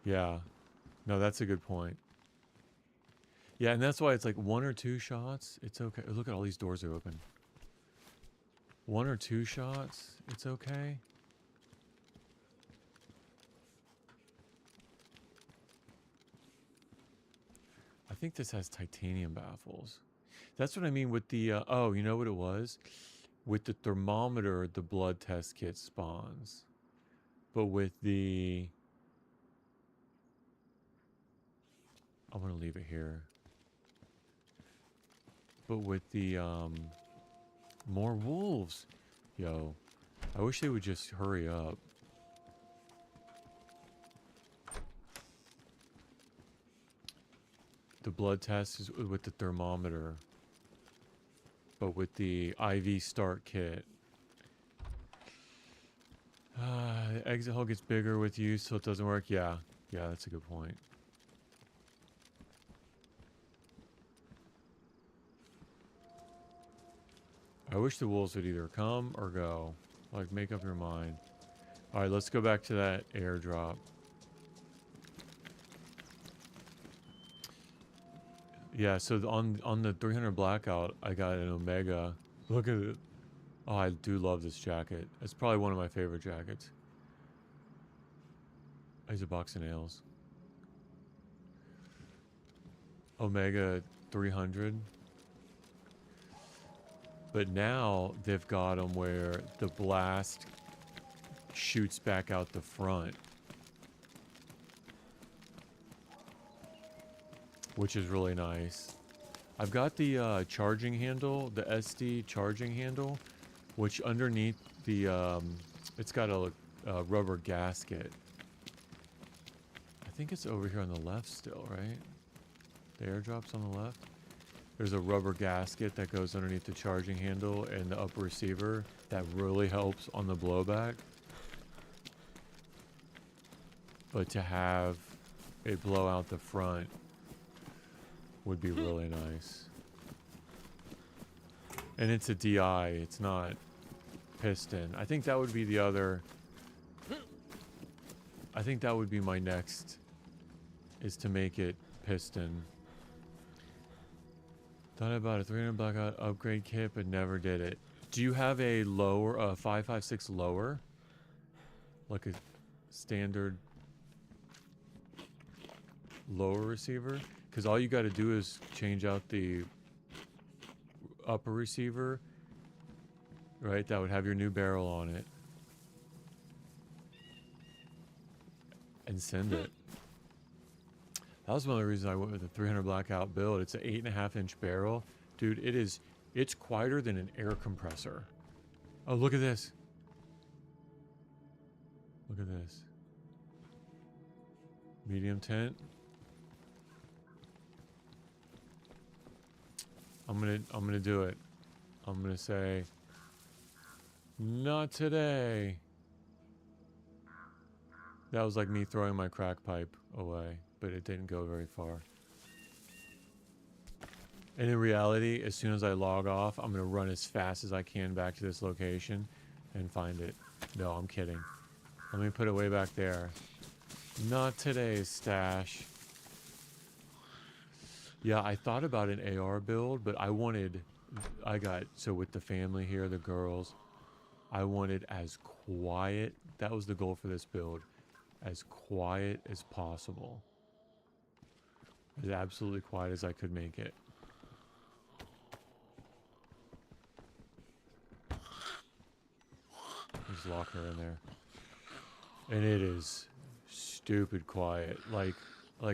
Yeah. No, that's a good point. Yeah, and that's why it's like 1 or 2 shots, it's okay. Look at all these doors are open. 1 or 2 shots, it's okay. I think this has titanium baffles. That's what I mean with the, oh, you know what it was? With the thermometer, the blood test kit spawns. But with the... I want to leave it here. But with the, more wolves. Yo, I wish they would just hurry up. The blood test is with the thermometer. But with the IV start kit. The exit hole gets bigger with use, so it doesn't work. Yeah, that's a good point. I wish the wolves would either come or go. Like, make up your mind. Alright, let's go back to that airdrop. Yeah, so on the 300 blackout, I got an Omega. Look at it. Oh, I do love this jacket. It's probably one of my favorite jackets. Here's a box of nails. Omega 300. But now they've got them where the blast shoots back out the front. Which is really nice. I've got the charging handle, the SD charging handle, which underneath the, it's got a rubber gasket. I think it's over here on the left still, right? The airdrop's on the left. There's a rubber gasket that goes underneath the charging handle and the upper receiver that really helps on the blowback. But to have it blow out the front would be really nice. And it's a DI, it's not piston. I think that would be the other... I think that would be my next, is to make it piston. Thought about a 300 blackout upgrade kit, but never did it. Do you have a lower, 5.56 lower? Like a standard lower receiver? Because all you got to do is change out the upper receiver, right? That would have your new barrel on it. And send it. That was one of the reasons I went with the 300 blackout build. It's an 8.5-inch barrel. Dude, it's quieter than an air compressor. Oh, look at this. Look at this. Medium tint. I'm gonna do it. I'm gonna say, not today. That was like me throwing my crack pipe away, but it didn't go very far. And in reality, as soon as I log off, I'm gonna run as fast as I can back to this location and find it. No, I'm kidding. Let me put it way back there. Not today's stash. Yeah, I thought about an AR build, but so with the family here, the girls, I wanted as quiet. That was the goal for this build. As quiet as possible. As absolutely quiet as I could make it. Just lock her in there. And it is stupid quiet. Like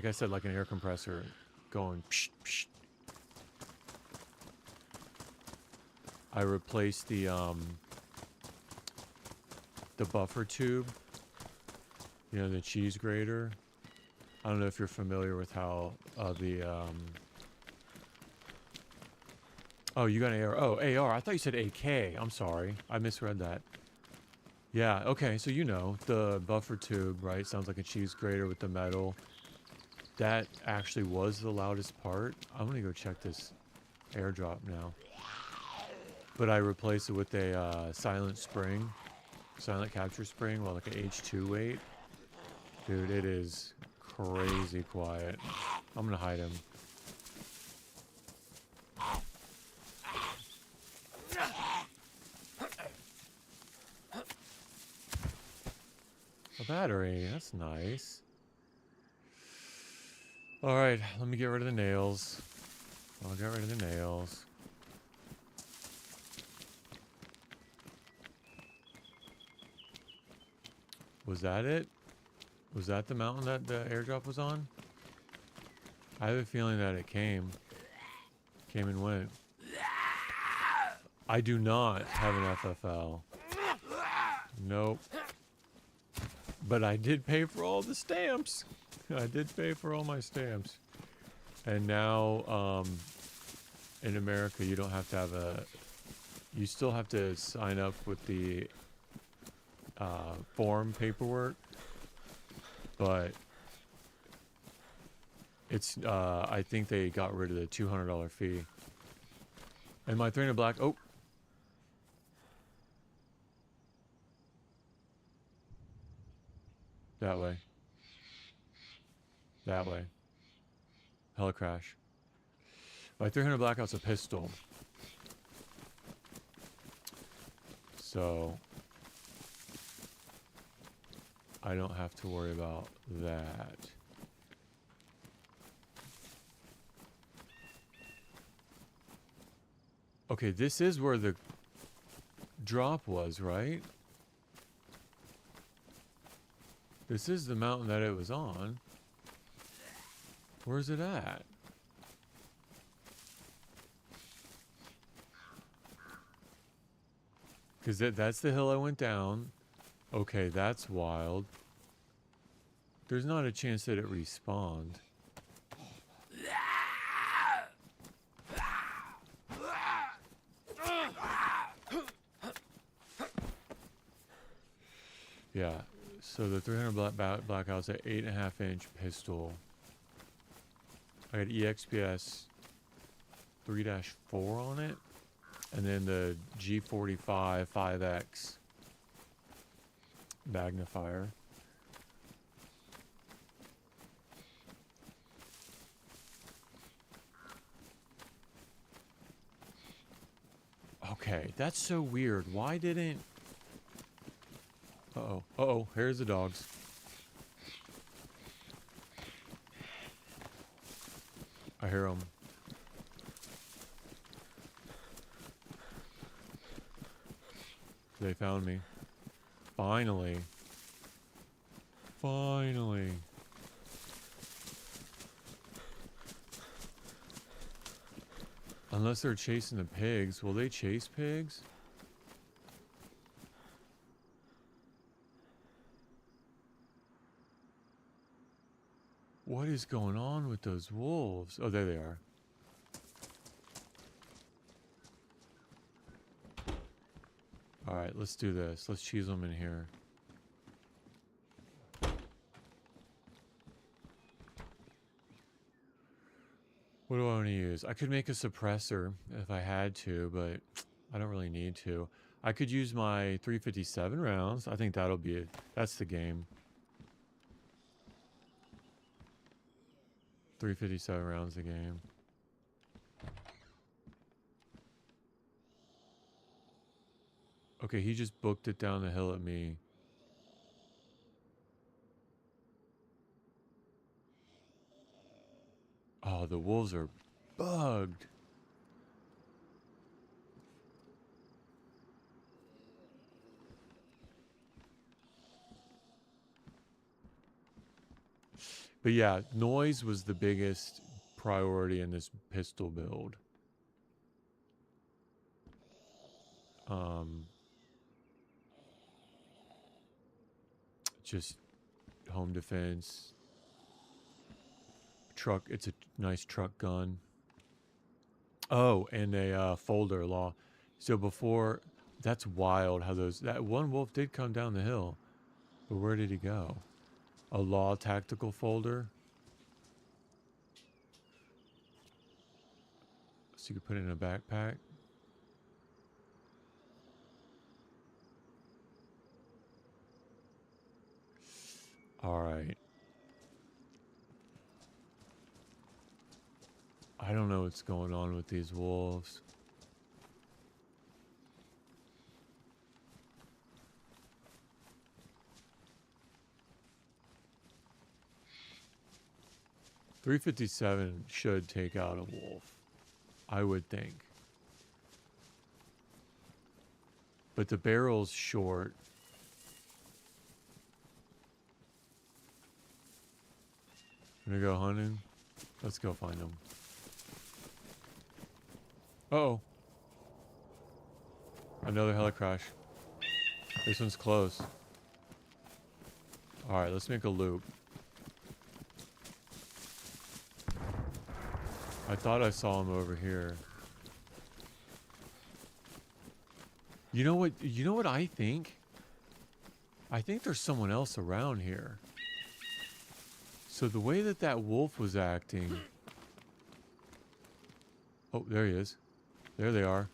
I said, like an air compressor going psh, psh. I replaced the buffer tube. You know, the cheese grater. I don't know if you're familiar with how Oh, you got an AR. Oh, AR. I thought you said AK. I'm sorry. I misread that. Yeah, okay. So you know, the buffer tube, right? Sounds like a cheese grater with the metal. That actually was the loudest part. I'm going to go check this airdrop now. But I replaced it with a silent capture spring, well, like an H2 weight. Dude, it is crazy quiet. I'm gonna hide him. A battery, that's nice. Alright, let me get rid of the nails. I'll get rid of the nails. Was that it? Was that the mountain that the airdrop was on? I have a feeling that it came and went. I do not have an FFL. Nope. But I did pay for all the stamps. I did pay for all my stamps. And now, in America, you don't have to have you still have to sign up with the form paperwork. But it's, I think they got rid of the $200 fee. And my 300 black, oh. That way. That way. Hella crash. My 300 blackout's a pistol. So I don't have to worry about that. Okay, this is where the drop was, right? This is the mountain that it was on. Where's it at? Because that's the hill I went down. Okay, that's wild. There's not a chance that it respawned. Yeah, so the 300 blackout's at 8.5-inch pistol. I got EXPS 3-4 on it. And then the G45 5X magnifier. Okay, that's so weird. Why didn't... Uh-oh. Uh-oh, here's the dogs. I hear them. They found me. Finally. Finally. Unless they're chasing the pigs. Will they chase pigs? What is going on with those wolves? Oh, there they are. Alright, let's do this. Let's cheese them in here. What do I want to use? I could make a suppressor if I had to, but I don't really need to. I could use my 357 rounds. I think that'll be it. That's the game. 357 rounds a game. Okay, he just booked it down the hill at me. Oh, the wolves are bugged. But yeah, noise was the biggest priority in this pistol build. Just home defense. Truck, it's a nice truck gun. Oh, and a folder law. So before, that's wild how that one wolf did come down the hill. But where did he go? A law tactical folder. So you could put it in a backpack. All right. I don't know what's going on with these wolves. .357 should take out a wolf, I would think. But the barrel's short. Gonna go hunting? Let's go find them. Uh-oh. Another heli crash. This one's close. Alright, let's make a loop. I thought I saw him over here. You know what I think? I think there's someone else around here. So the way that wolf was acting... Oh, there he is. There they are.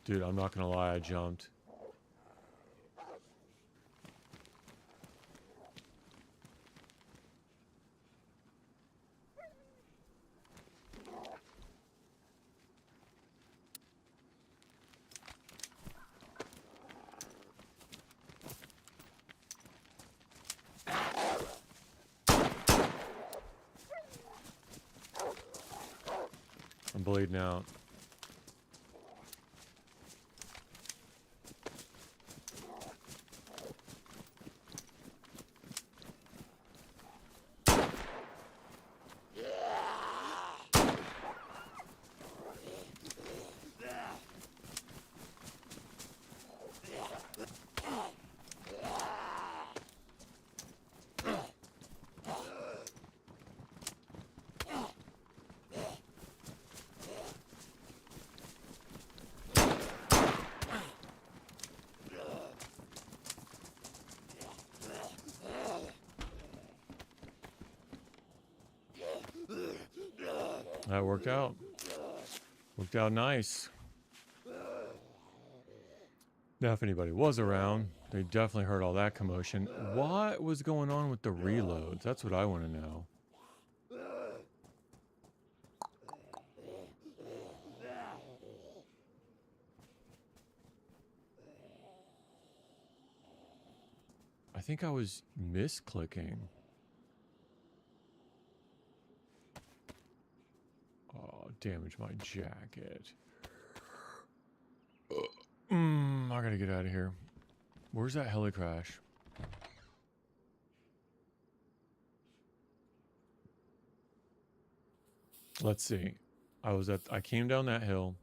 Dude, I'm not gonna lie, I jumped. I'm bleeding out. That worked out. Worked out nice. Now, if anybody was around, they definitely heard all that commotion. What was going on with the reloads? That's what I want to know. I think I was misclicking. Oh, damage my jacket. I gotta get out of here. Where's that heli crash? Let's see. I came down that hill.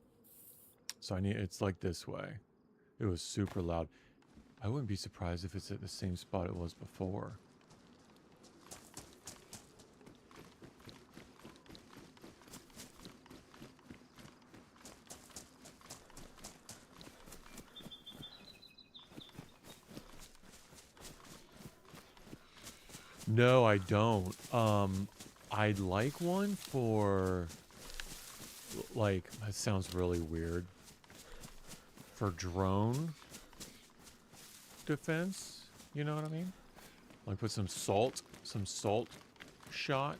So it's like this way. It was super loud. I wouldn't be surprised if it's at the same spot it was before. No, I don't. I'd like one for, like, that sounds really weird. For drone defense, you know what I mean? Like put some salt shot.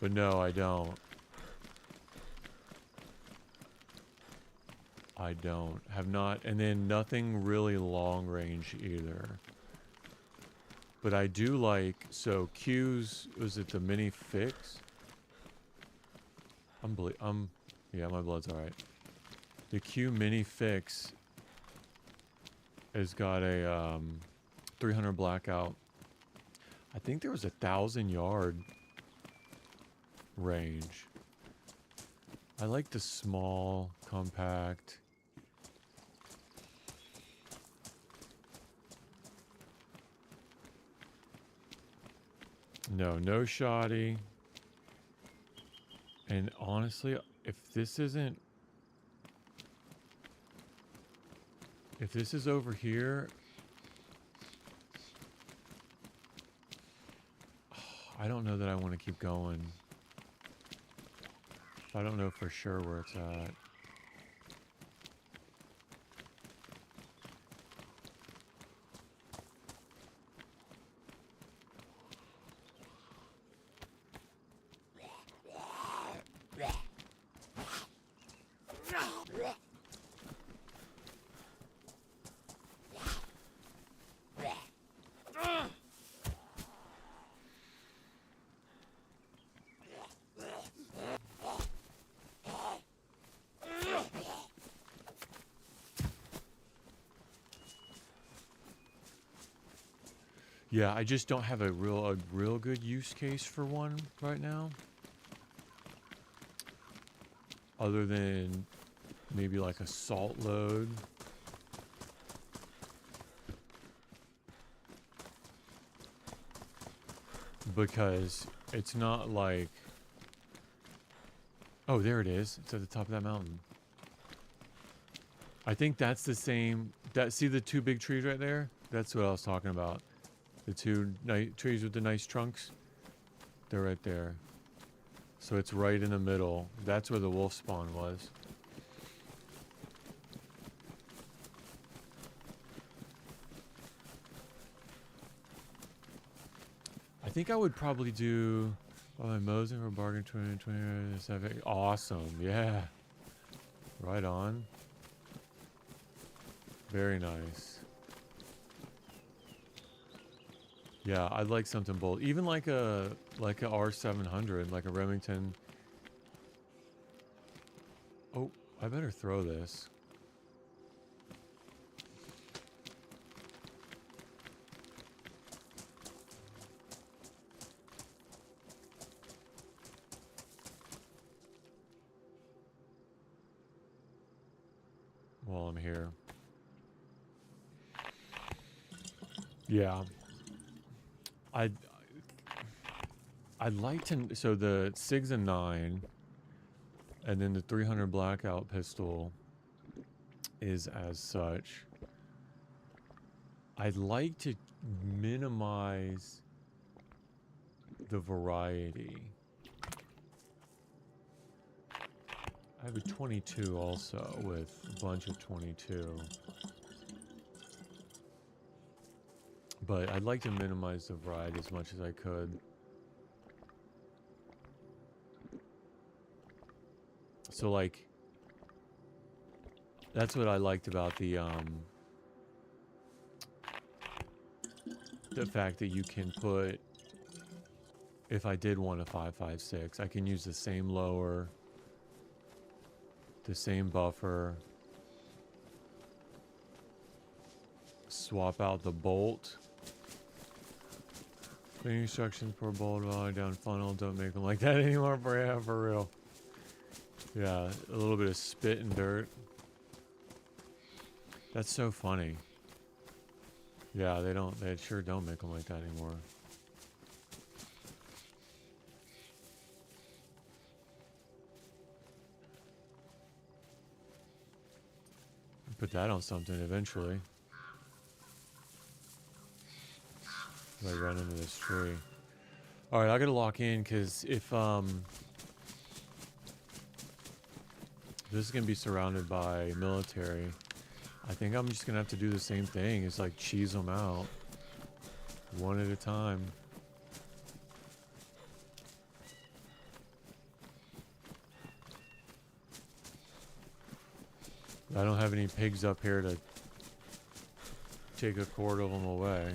But no, I don't. I don't. Have not. And then nothing really long range either. But I do like, so Q's, was it the mini fix? Yeah, my blood's alright. The Q mini fix has got a 300 blackout. I think there was 1,000-yard range. I like the small, compact. No shoddy. And honestly, if this is over here, I don't know that I want to keep going. I don't know for sure where it's at. Yeah, I just don't have a real good use case for one right now. Other than maybe like a salt load. Because it's not like... Oh, there it is. It's at the top of that mountain. I think that's the same... See the two big trees right there? That's what I was talking about. The two trees with the nice trunks. They're right there. So it's right in the middle. That's where the wolf spawn was. I think I would probably do... Oh, I'm Mosing for bargain 2027. Awesome. Yeah. Right on. Very nice. Yeah, I'd like something bold. Even like a R700, like a Remington. Oh, I better throw this. While I'm here. Yeah. I'd like to, so the SIG's a 9, and then the 300 blackout pistol is as such. I'd like to minimize the variety I have a 22 also with a bunch of 22. But I'd like to minimize the variety as much as I could. So like, that's what I liked about the fact that you can put, if I did want a 5.56, I can use the same lower, the same buffer, swap out the bolt. Cleaning instructions per bolt while down funnel. Don't make them like that anymore. For real. Yeah, a little bit of spit and dirt. That's so funny. Yeah, they sure don't make them like that anymore. Put that on something eventually. I run into this tree. Alright, I gotta lock in because if this is gonna be surrounded by military, I think I'm just gonna have to do the same thing. It's like cheese them out one at a time. I don't have any pigs up here to take a quart of them away.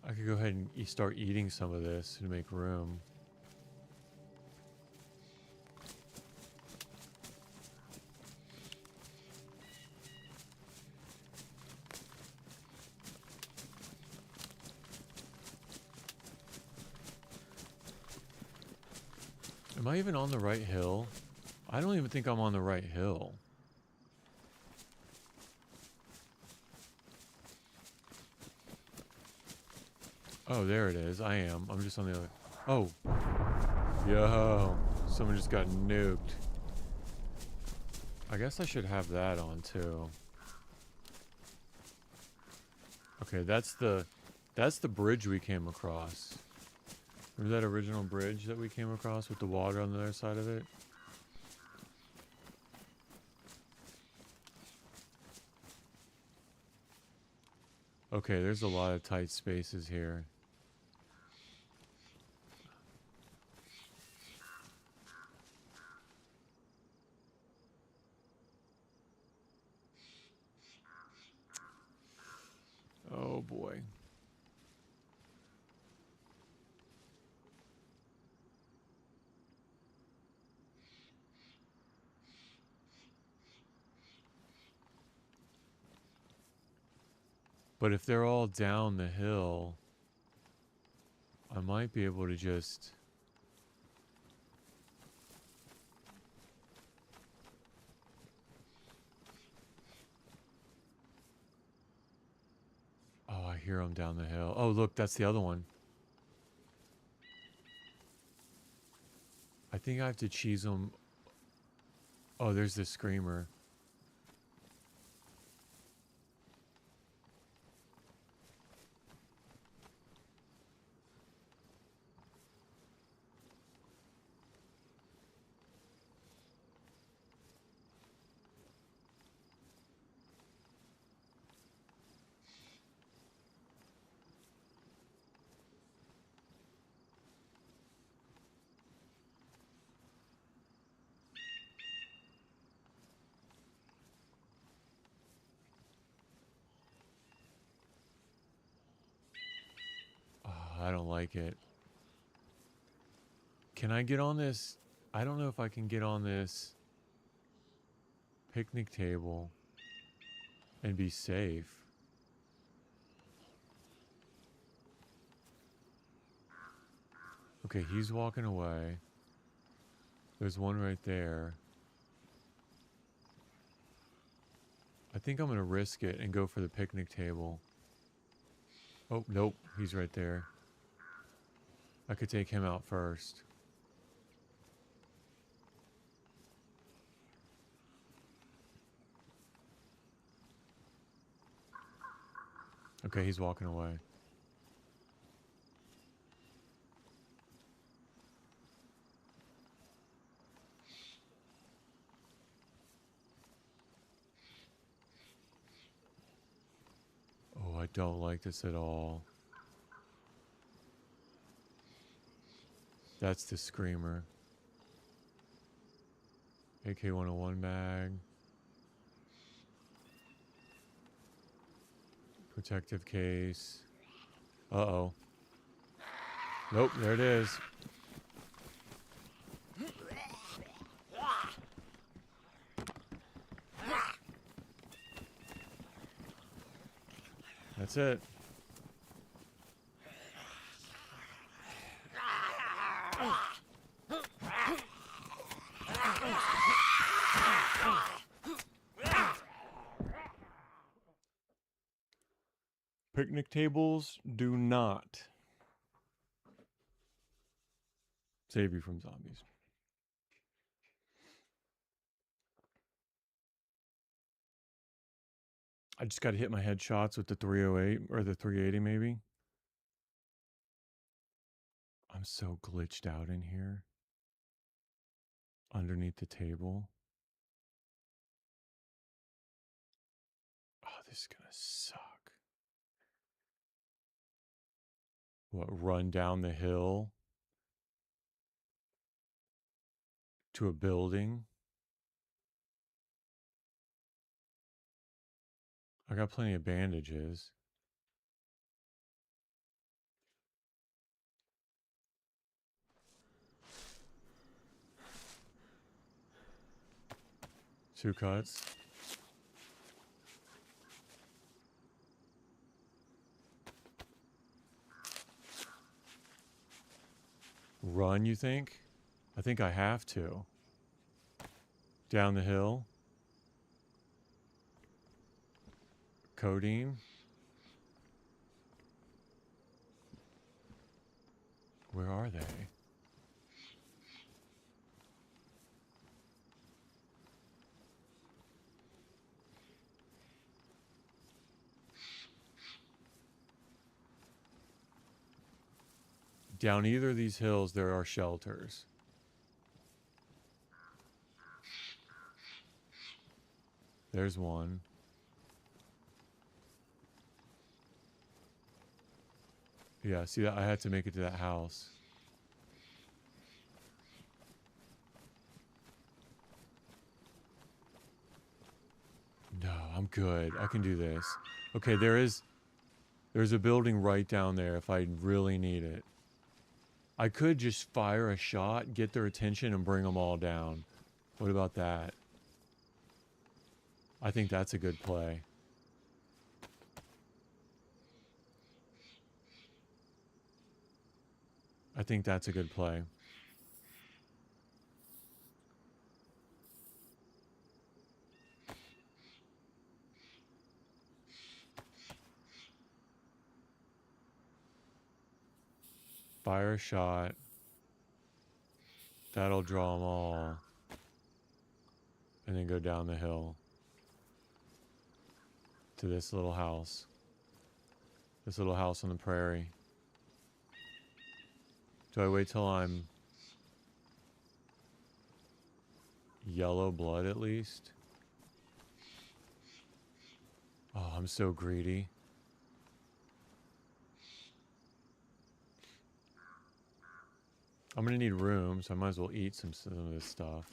I could go ahead and start eating some of this to make room. Am I even on the right hill? I don't even think I'm on the right hill. Oh, there it is. I am. I'm just on the other... Oh. Yo. Someone just got nuked. I guess I should have that on, too. Okay, that's the bridge we came across. Remember that original bridge that we came across with the water on the other side of it? Okay, there's a lot of tight spaces here. Oh boy. But if they're all down the hill, I might be able to just... Oh, I hear them down the hill. Oh, look, that's the other one. I think I have to cheese them. Oh, there's the screamer. I don't like it. Can I get on this? I don't know if I can get on this picnic table and be safe. Okay, he's walking away. There's one right there. I think I'm going to risk it and go for the picnic table. Oh, nope. He's right there. I could take him out first. Okay, he's walking away. Oh, I don't like this at all. That's the screamer. AK-101 mag. Protective case. Uh-oh. Nope, there it is. That's it. Picnic tables do not save you from zombies. I just got to hit my headshots with the 308 or the 380 maybe. I'm so glitched out in here. Underneath the table. Oh, this is gonna suck. What, run down the hill to a building? I got plenty of bandages. Two cuts. Run, you think? I think I have to. Down the hill. Codeine. Where are they? Down either of these hills, there are shelters. There's one. Yeah, see that? I had to make it to that house. No, I'm good. I can do this. Okay, there's a building right down there if I really need it. I could just fire a shot, get their attention, and bring them all down. What about that? I think that's a good play. I think that's a good play. Fire a shot. That'll draw them all. And then go down the hill. To this little house. This little house on the prairie. Do I wait till I'm yellow blood at least? Oh, I'm so greedy. I'm gonna need room, so I might as well eat some of this stuff.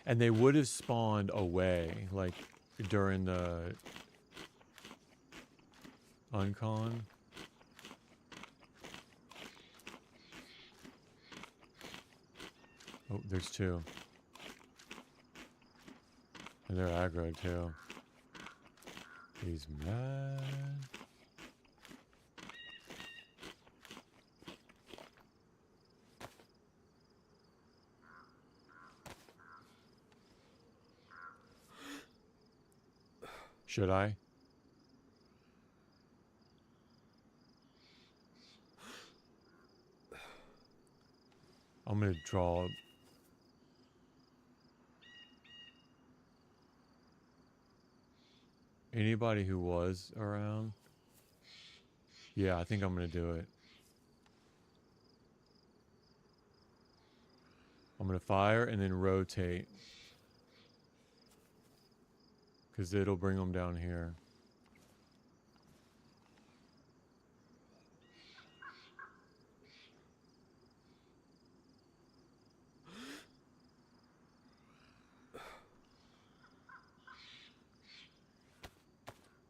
And they would have spawned away, like, during the uncon. Oh, there's two. And they're aggro too. He's mad. Should I? I'm gonna draw. Anybody who was around? Yeah, I think I'm going to do it. I'm going to fire and then rotate. Because it'll bring them down here.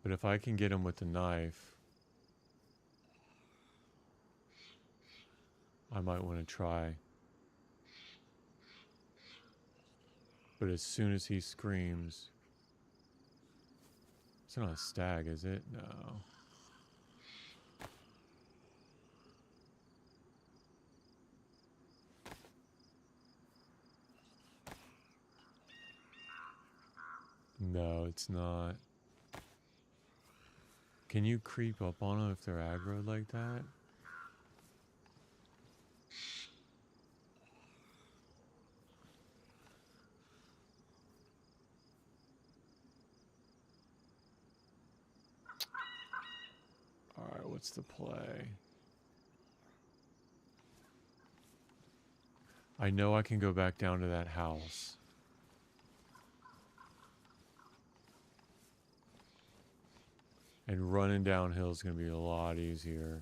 But if I can get him with the knife, I might want to try. But as soon as he screams... It's not a stag, is it? No. No, it's not. Can you creep up on them if they're aggroed like that? Alright, what's the play? I know I can go back down to that house. And running downhill is going to be a lot easier.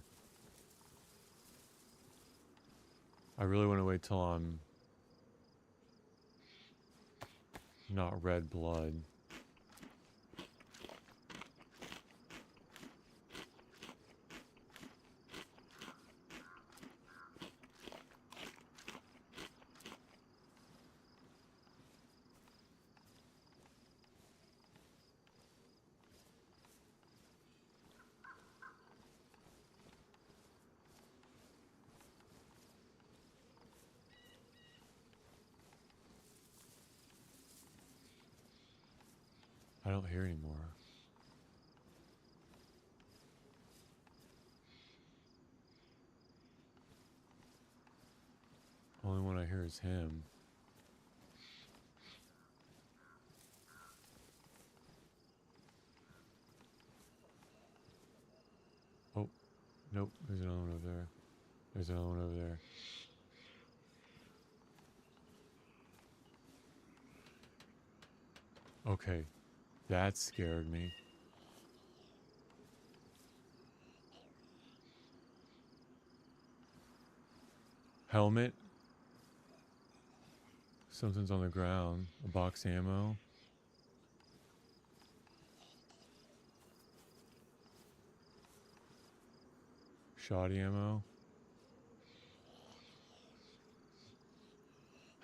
I really want to wait till I'm not red blood. I don't hear anymore. Only one I hear is him. Oh, nope, there's another one over there. There's another one over there. Okay, that scared me. Helmet. Something's on the ground. A box ammo. Shoddy ammo.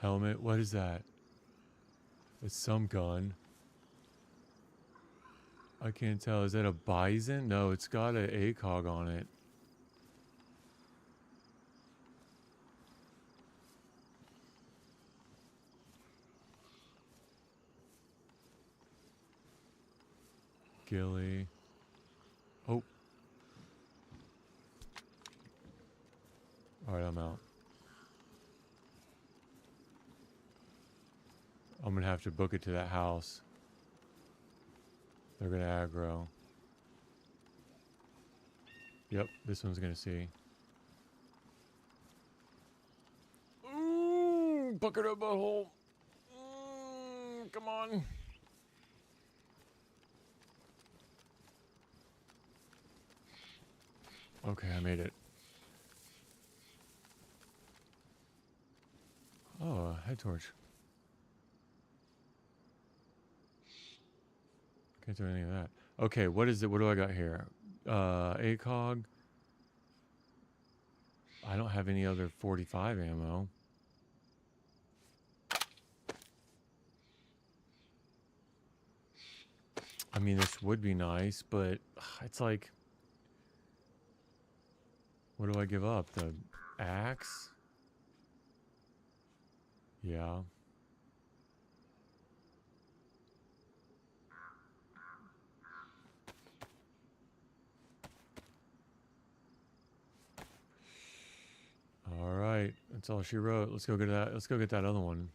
Helmet. What is that? It's some gun. I can't tell. Is that a bison? No, it's got an ACOG on it. Gilly. Oh. Alright, I'm out. I'm gonna have to book it to that house. They're gonna aggro. Yep, this one's gonna see. Bucket up butthole. Come on. Okay, I made it. Oh, a head torch. Can't do any of that. Okay, what is it? What do I got here? ACOG. I don't have any other 45 ammo. I mean, this would be nice, but it's like... What do I give up? The axe? Yeah. All right, that's all she wrote. Let's go get that. Let's go get that other one.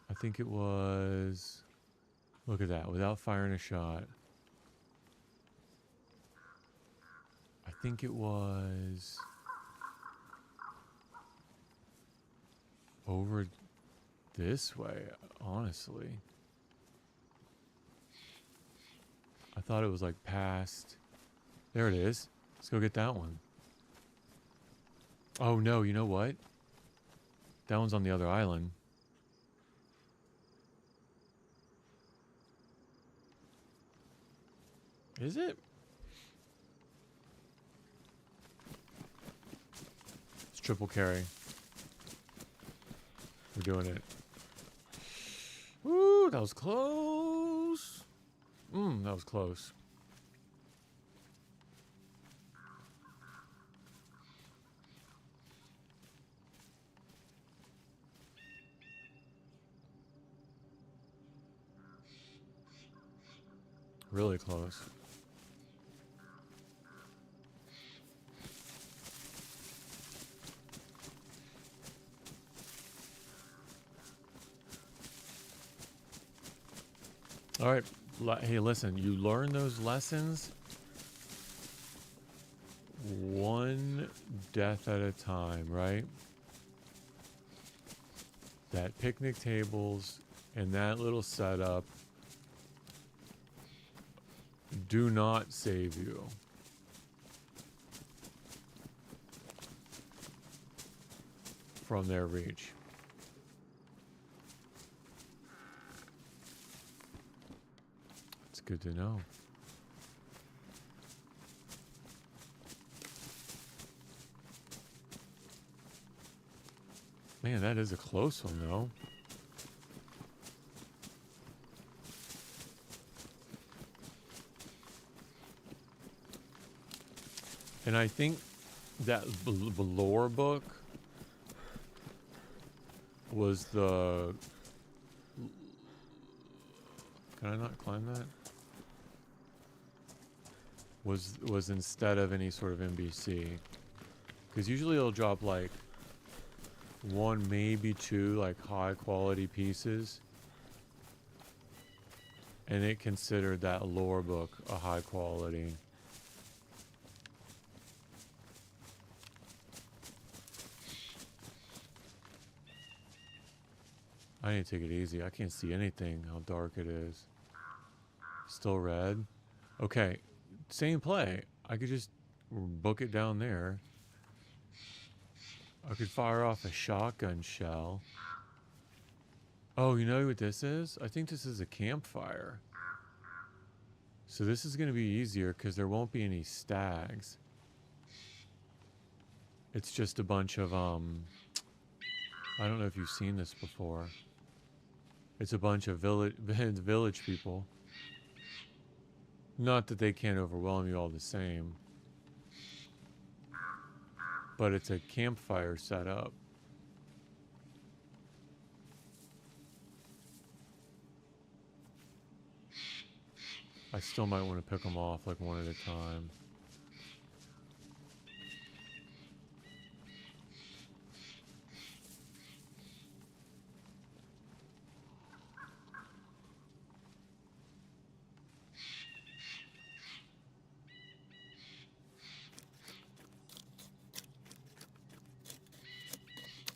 I think it was Look at that, without firing a shot. I think it was over this way, honestly. I thought it was like past. There it is. Let's go get that one. Oh no, you know what? That one's on the other island. Is it? It's triple carry. We're doing it. Woo, that was close. That was close. Really close. All right. Hey, listen, you learn those lessons one death at a time, right? That picnic tables and that little setup do not save you. From their reach. It's good to know. Man, that is a close one, though. And I think that lore book was the... Can I not climb that? Was instead of any sort of NBC. Because usually it'll drop like one, maybe two, like high quality pieces. And it considered that lore book a high quality. I need to take it easy. I can't see anything, how dark it is. Still red. Okay, same play. I could just book it down there. I could fire off a shotgun shell. Oh, you know what this is? I think this is a campfire. So this is going to be easier because there won't be any stags. It's just a bunch of, I don't know if you've seen this before. It's a bunch of village people. Not that they can't overwhelm you all the same. But it's a campfire setup. I still might want to pick them off like one at a time.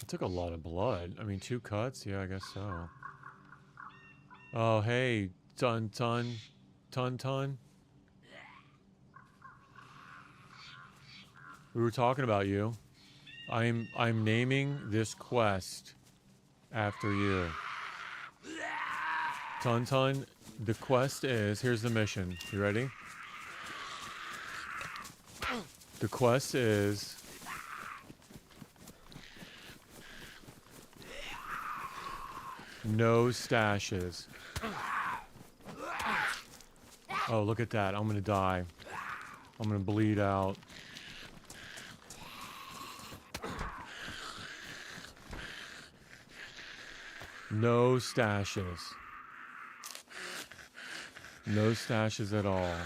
It took a lot of blood. I mean, 2 cuts? Yeah, I guess so. Oh, hey, Ton. We were talking about you. I'm naming this quest after you. Ton, the quest is, here's the mission. You ready? The quest is no stashes. Oh, look at that. I'm gonna die. I'm gonna bleed out. No stashes. No stashes at all.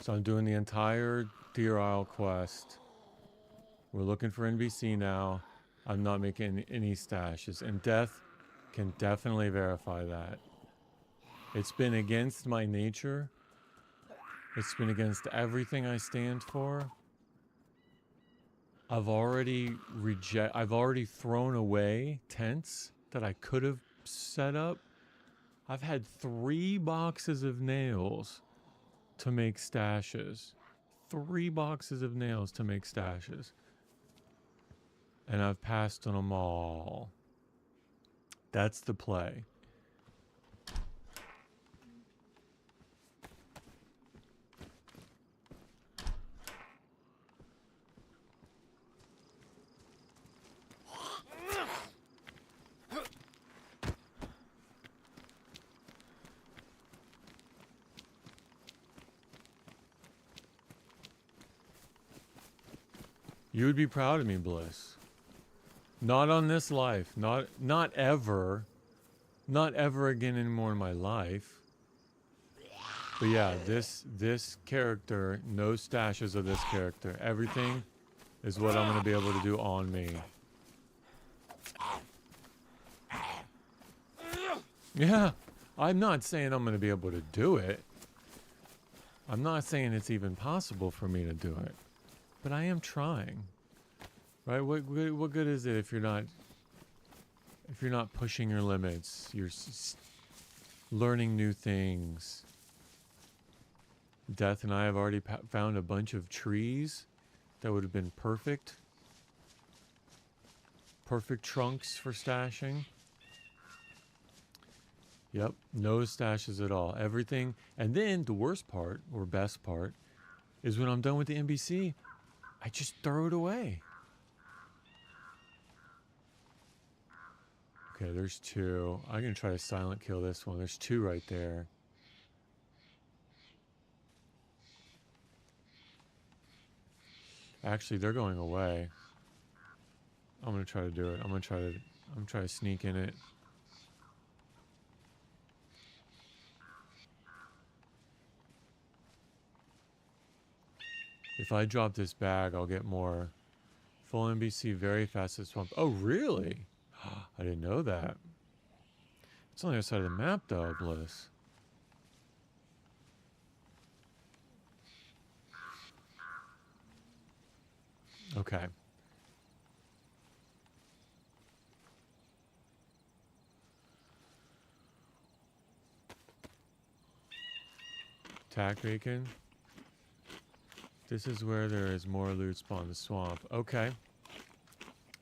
So I'm doing the entire Deer Isle quest. We're looking for NBC now. I'm not making any stashes. And Death can definitely verify that. It's been against my nature. It's been against everything I stand for. I've already thrown away tents that I could have set up. I've had 3 boxes of nails to make stashes. 3 boxes of nails to make stashes. And I've passed on them all. That's the play. You would be proud of me, Bliss. Not on this life. Not ever. Not ever again anymore in my life. But yeah, this character, no stashes of this character. Everything is what I'm going to be able to do on me. Yeah, I'm not saying I'm going to be able to do it. I'm not saying it's even possible for me to do it. But I am trying. Right? What good is it if you're not pushing your limits? You're learning new things. Death and I have already found a bunch of trees that would have been perfect. Perfect trunks for stashing. Yep, no stashes at all. Everything. And then the worst part, or best part, is when I'm done with the NBC, I just throw it away. Okay, there's 2. I'm going to try to silent kill this one. There's 2 right there. Actually, they're going away. I'm going to try to do it. I'm going to try to sneak in it. If I drop this bag, I'll get more. Full NBC very fast at swamp. Oh, really? I didn't know that. It's on the other side of the map, though, Bliss. Okay. Attack beacon. This is where there is more loot spawn, the swamp. Okay.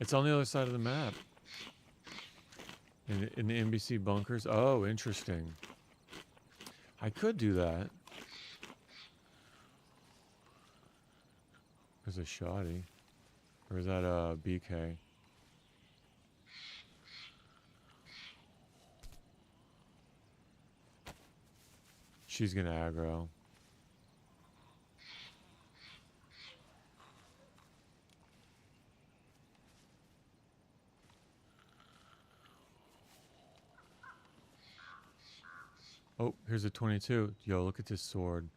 It's on the other side of the map. In the NBC bunkers. Oh, interesting. I could do that. There's a shoddy. Or is that a BK? She's gonna aggro. Oh, here's a 22. Yo, look at this sword.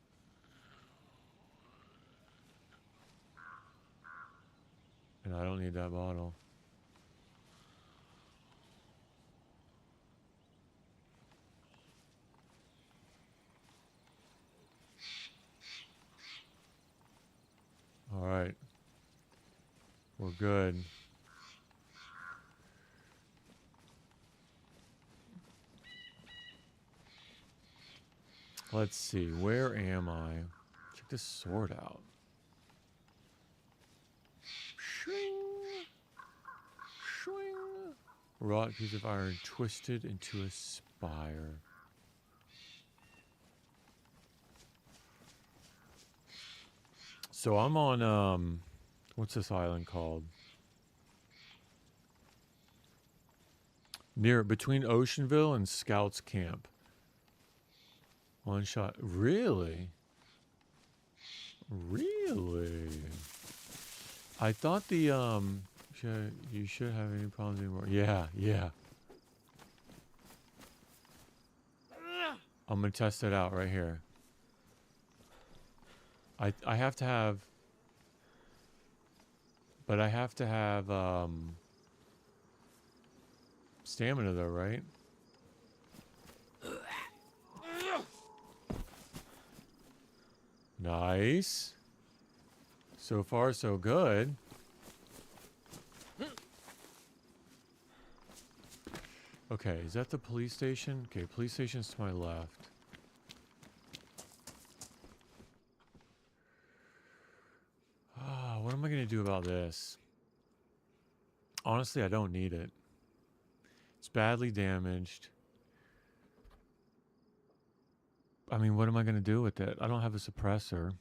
And I don't need that bottle. All right. We're good. Let's see. Where am I? Check this sword out. Shwing. Shwing. Wrought piece of iron twisted into a spire. So I'm on, what's this island called? Between Oceanville and Scouts Camp. One shot. Really? Really? I thought the, you should have any problems anymore. Yeah, yeah. I'm gonna test it out right here. I have to have, but I have to have stamina though, right? Nice. So far, so good. Okay, is that the police station? Okay, police station's to my left. Ah, what am I going to do about this? Honestly, I don't need it. It's badly damaged. I mean, what am I going to do with it? I don't have a suppressor.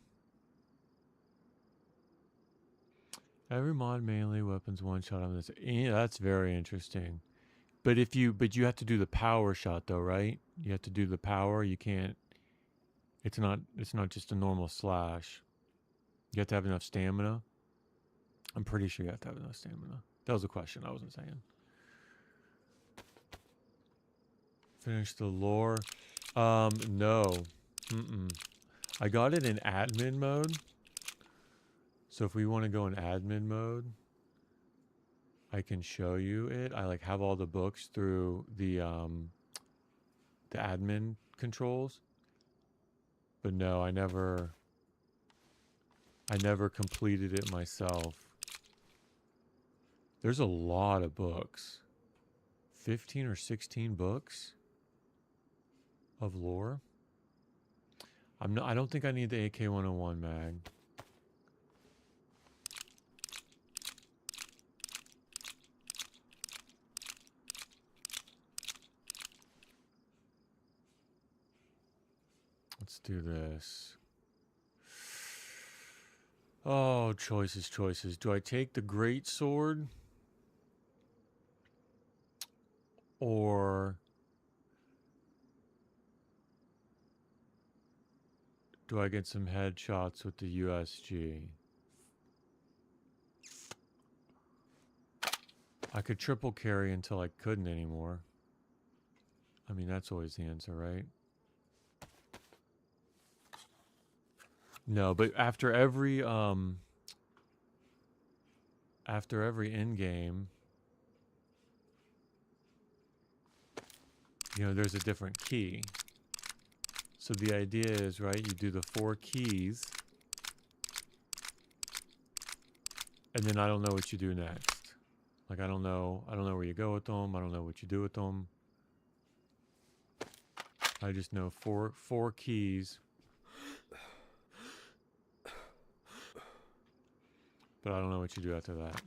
Every mod melee weapons one shot on this. Yeah, that's very interesting. But you have to do the power shot though, right? You have to do the power. You can't. It's not just a normal slash. You have to have enough stamina. I'm pretty sure you have to have enough stamina. That was a question. I wasn't saying. Finish the lore. No. I got it in admin mode. So if we want to go in admin mode, I can show you it. I like have all the books through the admin controls. But no, I never completed it myself. There's a lot of books. 15 or 16 books of lore. I don't think I need the AK-101 mag. Let's do this. Oh, choices. Do I take the great sword? Or do I get some headshots with the USG? I could triple carry until I couldn't anymore. I mean, that's always the answer, right? No, but after every end game, you know, there's a different key. So the idea is, right, you do the 4 keys, and then I don't know what you do next. Like, I don't know where you go with them. I don't know what you do with them. I just know four keys. But I don't know what you do after that.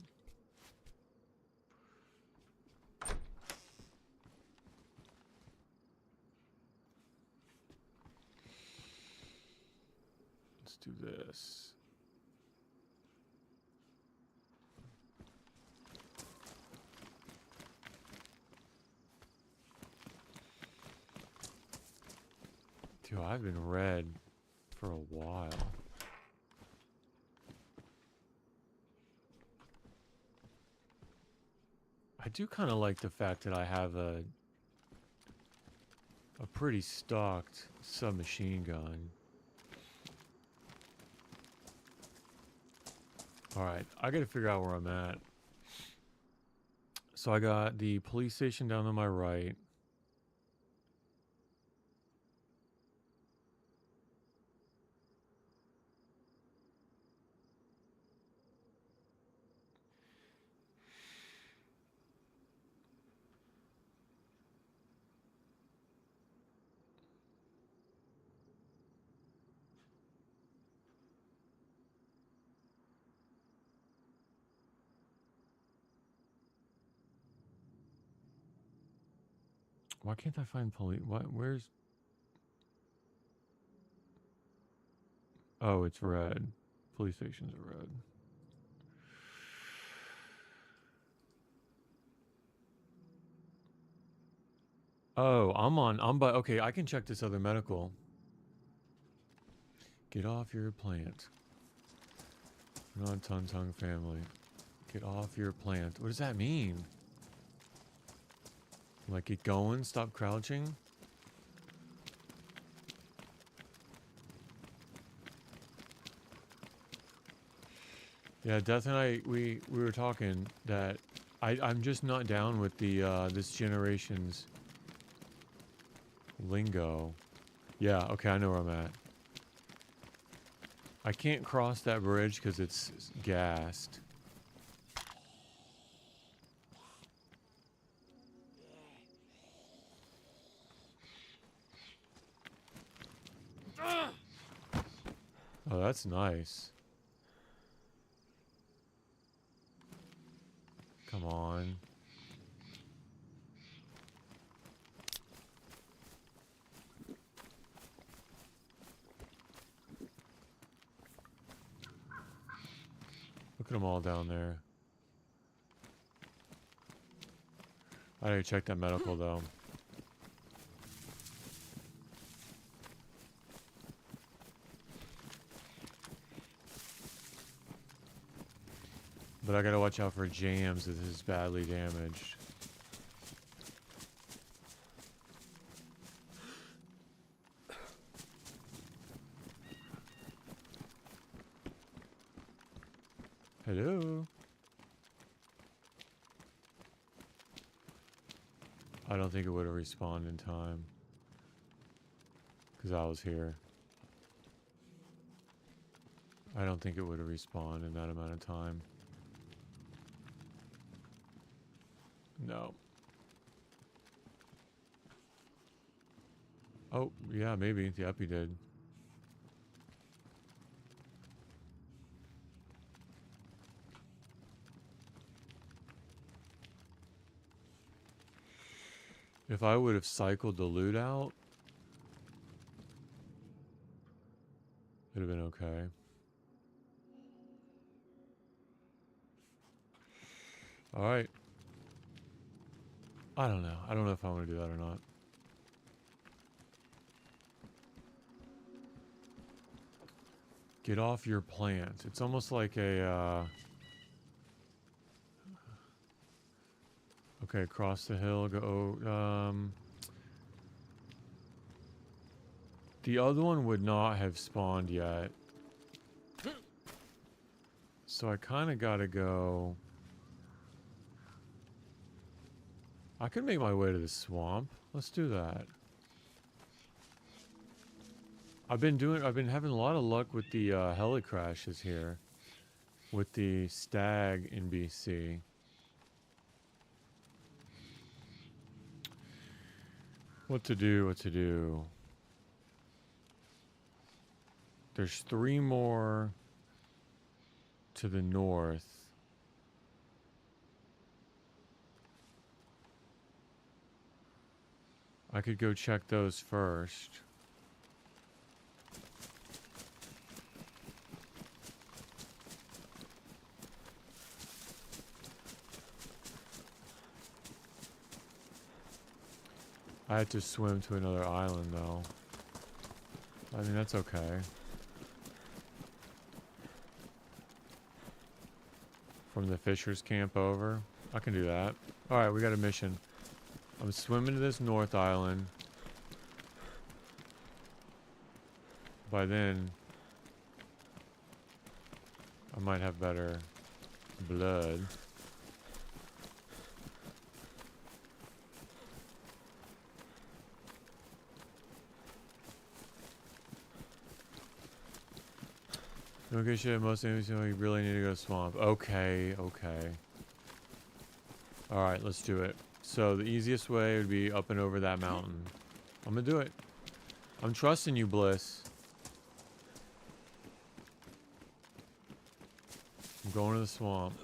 Let's do this. Dude, I've been red for a while. I do kind of like the fact that I have a pretty stocked submachine gun. Alright, I gotta figure out where I'm at. So I got the police station down to my right. Why can't I find police? What? Where's... Oh, it's red. Police stations are red. Oh, I'm by... Okay, I can check this other medical. Get off your plant. We're not Tongue family. Get off your plant. What does that mean? Like, get going? Stop crouching? Yeah, Death and I, we were talking that I'm just not down with the this generation's lingo. Yeah, okay, I know where I'm at. I can't cross that bridge because it's gassed. Oh, that's nice. Come on. Look at them all down there. I gotta check that medical though. But I gotta watch out for jams if this is badly damaged. Hello? I don't think it would have respawned in time. Because I was here. I don't think it would have respawned in that amount of time. No. Oh, yeah, maybe. Yep, he did. If I would have cycled the loot out, it'd have been okay. Alright. I don't know. I don't know if I want to do that or not. Get off your plants. It's almost like a, okay, across the hill, go, the other one would not have spawned yet. So I kind of got to go. I could make my way to the swamp. Let's do that. I've been having a lot of luck with the heli crashes here. With the stag in BC. What to do? There's 3 more to the north. I could go check those first. I had to swim to another island though. I mean, that's okay. From the fisher's camp over. I can do that. Alright, we got a mission. I'm swimming to this north island. By then, I might have better blood. Don't get shit. Most enemies, you really need to go swamp. Okay, okay. Alright, let's do it. So the easiest way would be up and over that mountain. I'm gonna do it. I'm trusting you, Bliss. I'm going to the swamp.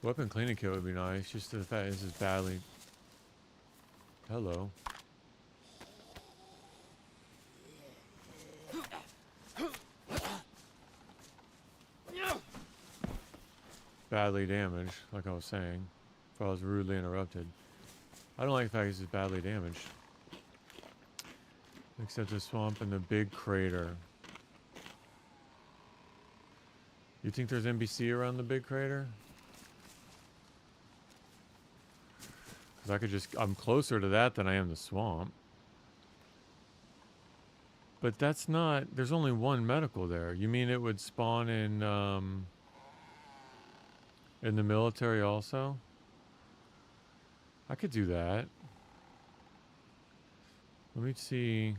Weapon cleaning kit would be nice, just the fact this is badly. Hello. Badly damaged, like I was saying. If I was rudely interrupted. I don't like the fact this is badly damaged. Except the swamp and the big crater. You think there's NPC around the big crater? Because I could just... I'm closer to that than I am the swamp. But that's not... There's only one medical there. You mean it would spawn in the military also? I could do that. Let me see...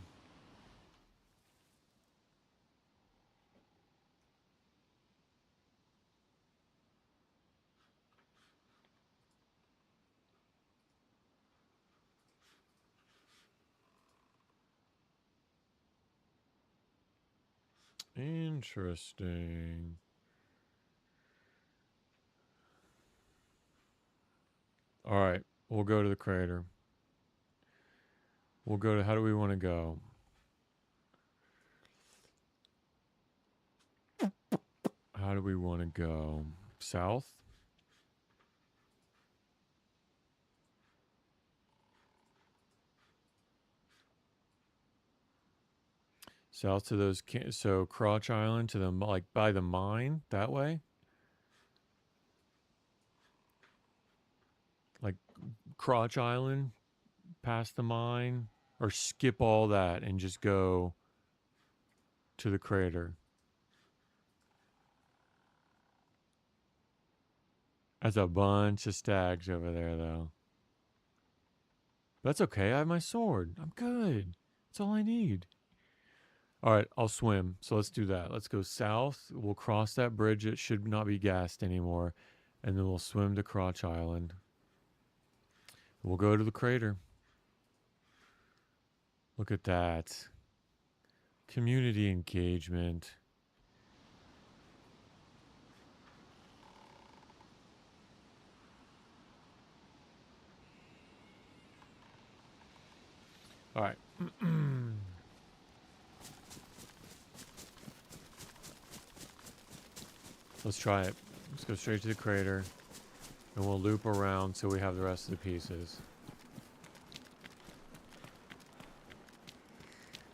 Interesting. All right, we'll go to the crater. We'll go to... How do we want to go? How do we want to go? South? South to those... So Crotch Island to the... Like by the mine? That way? Like Crotch Island? Past the mine? Or skip all that and just go to the crater? That's a bunch of stags over there, though. That's okay. I have my sword. I'm good. That's all I need. All right, I'll swim. So let's do that. Let's go south. We'll cross that bridge. It should not be gassed anymore. And then we'll swim to Crotch Island. We'll go to the crater. Look at that. Community engagement. All right. Let's try it. Let's go straight to the crater. And we'll loop around so we have the rest of the pieces.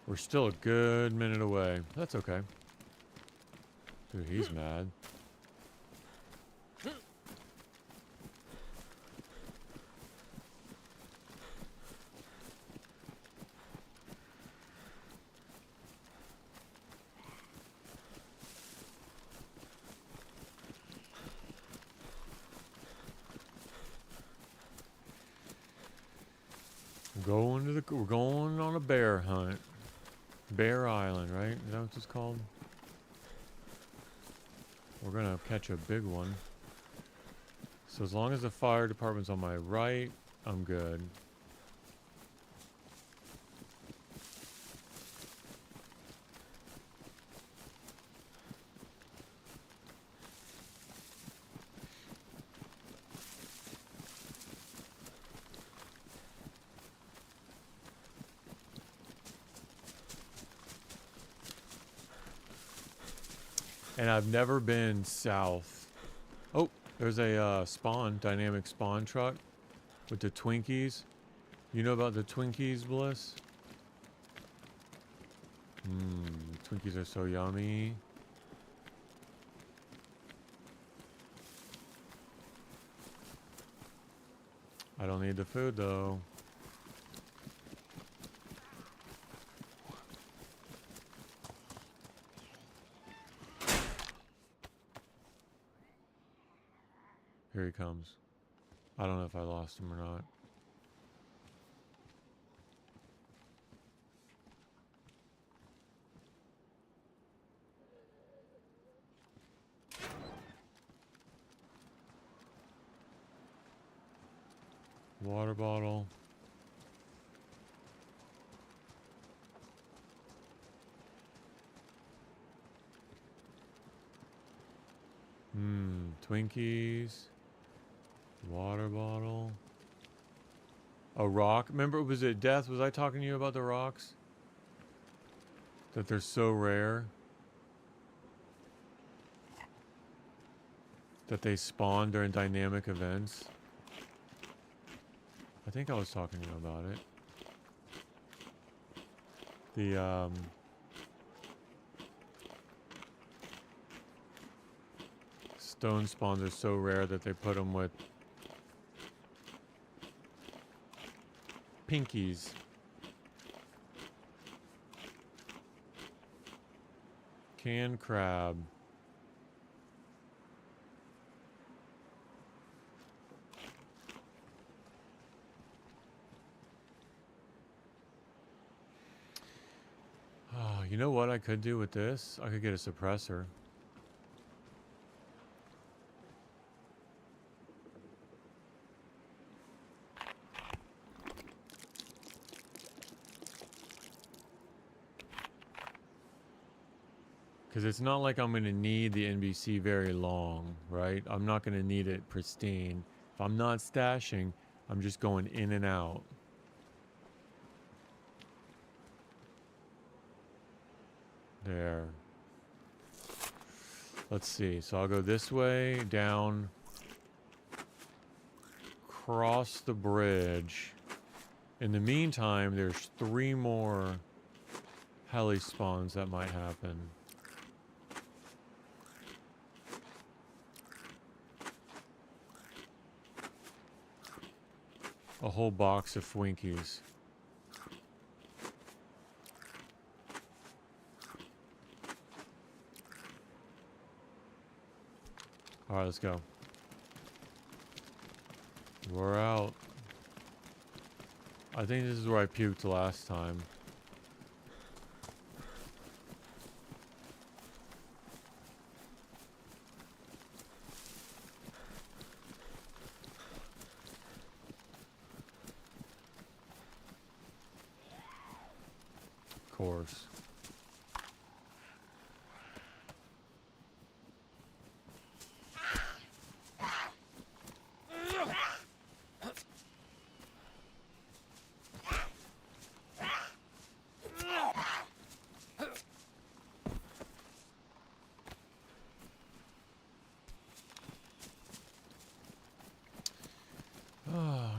We're still a good minute away. That's okay. Dude, he's mad. We're going on a bear hunt. Bear Island, right? Is that what it's called? We're gonna catch a big one. So as long as the fire department's on my right, I'm good. And I've never been south. Oh, there's a dynamic spawn truck with the Twinkies. You know about the Twinkies, Bliss? Twinkies are so yummy. I don't need the food though. Here he comes. I don't know if I lost him or not. Water bottle. Twinkies. Water bottle. A rock. Remember, was it Death? Was I talking to you about the rocks? That they're so rare. That they spawn during dynamic events. I think I was talking to you about it. The, stone spawns are so rare that they put them with pinkies. Canned crab. You know what I could do with this? I could get a suppressor. Because it's not like I'm going to need the NBC very long, right? I'm not going to need it pristine. If I'm not stashing, I'm just going in and out. There. Let's see. So I'll go this way, down, cross the bridge. In the meantime, there's 3 more heli spawns that might happen. A whole box of Twinkies. Alright, let's go. We're out. I think this is where I puked last time. Of course.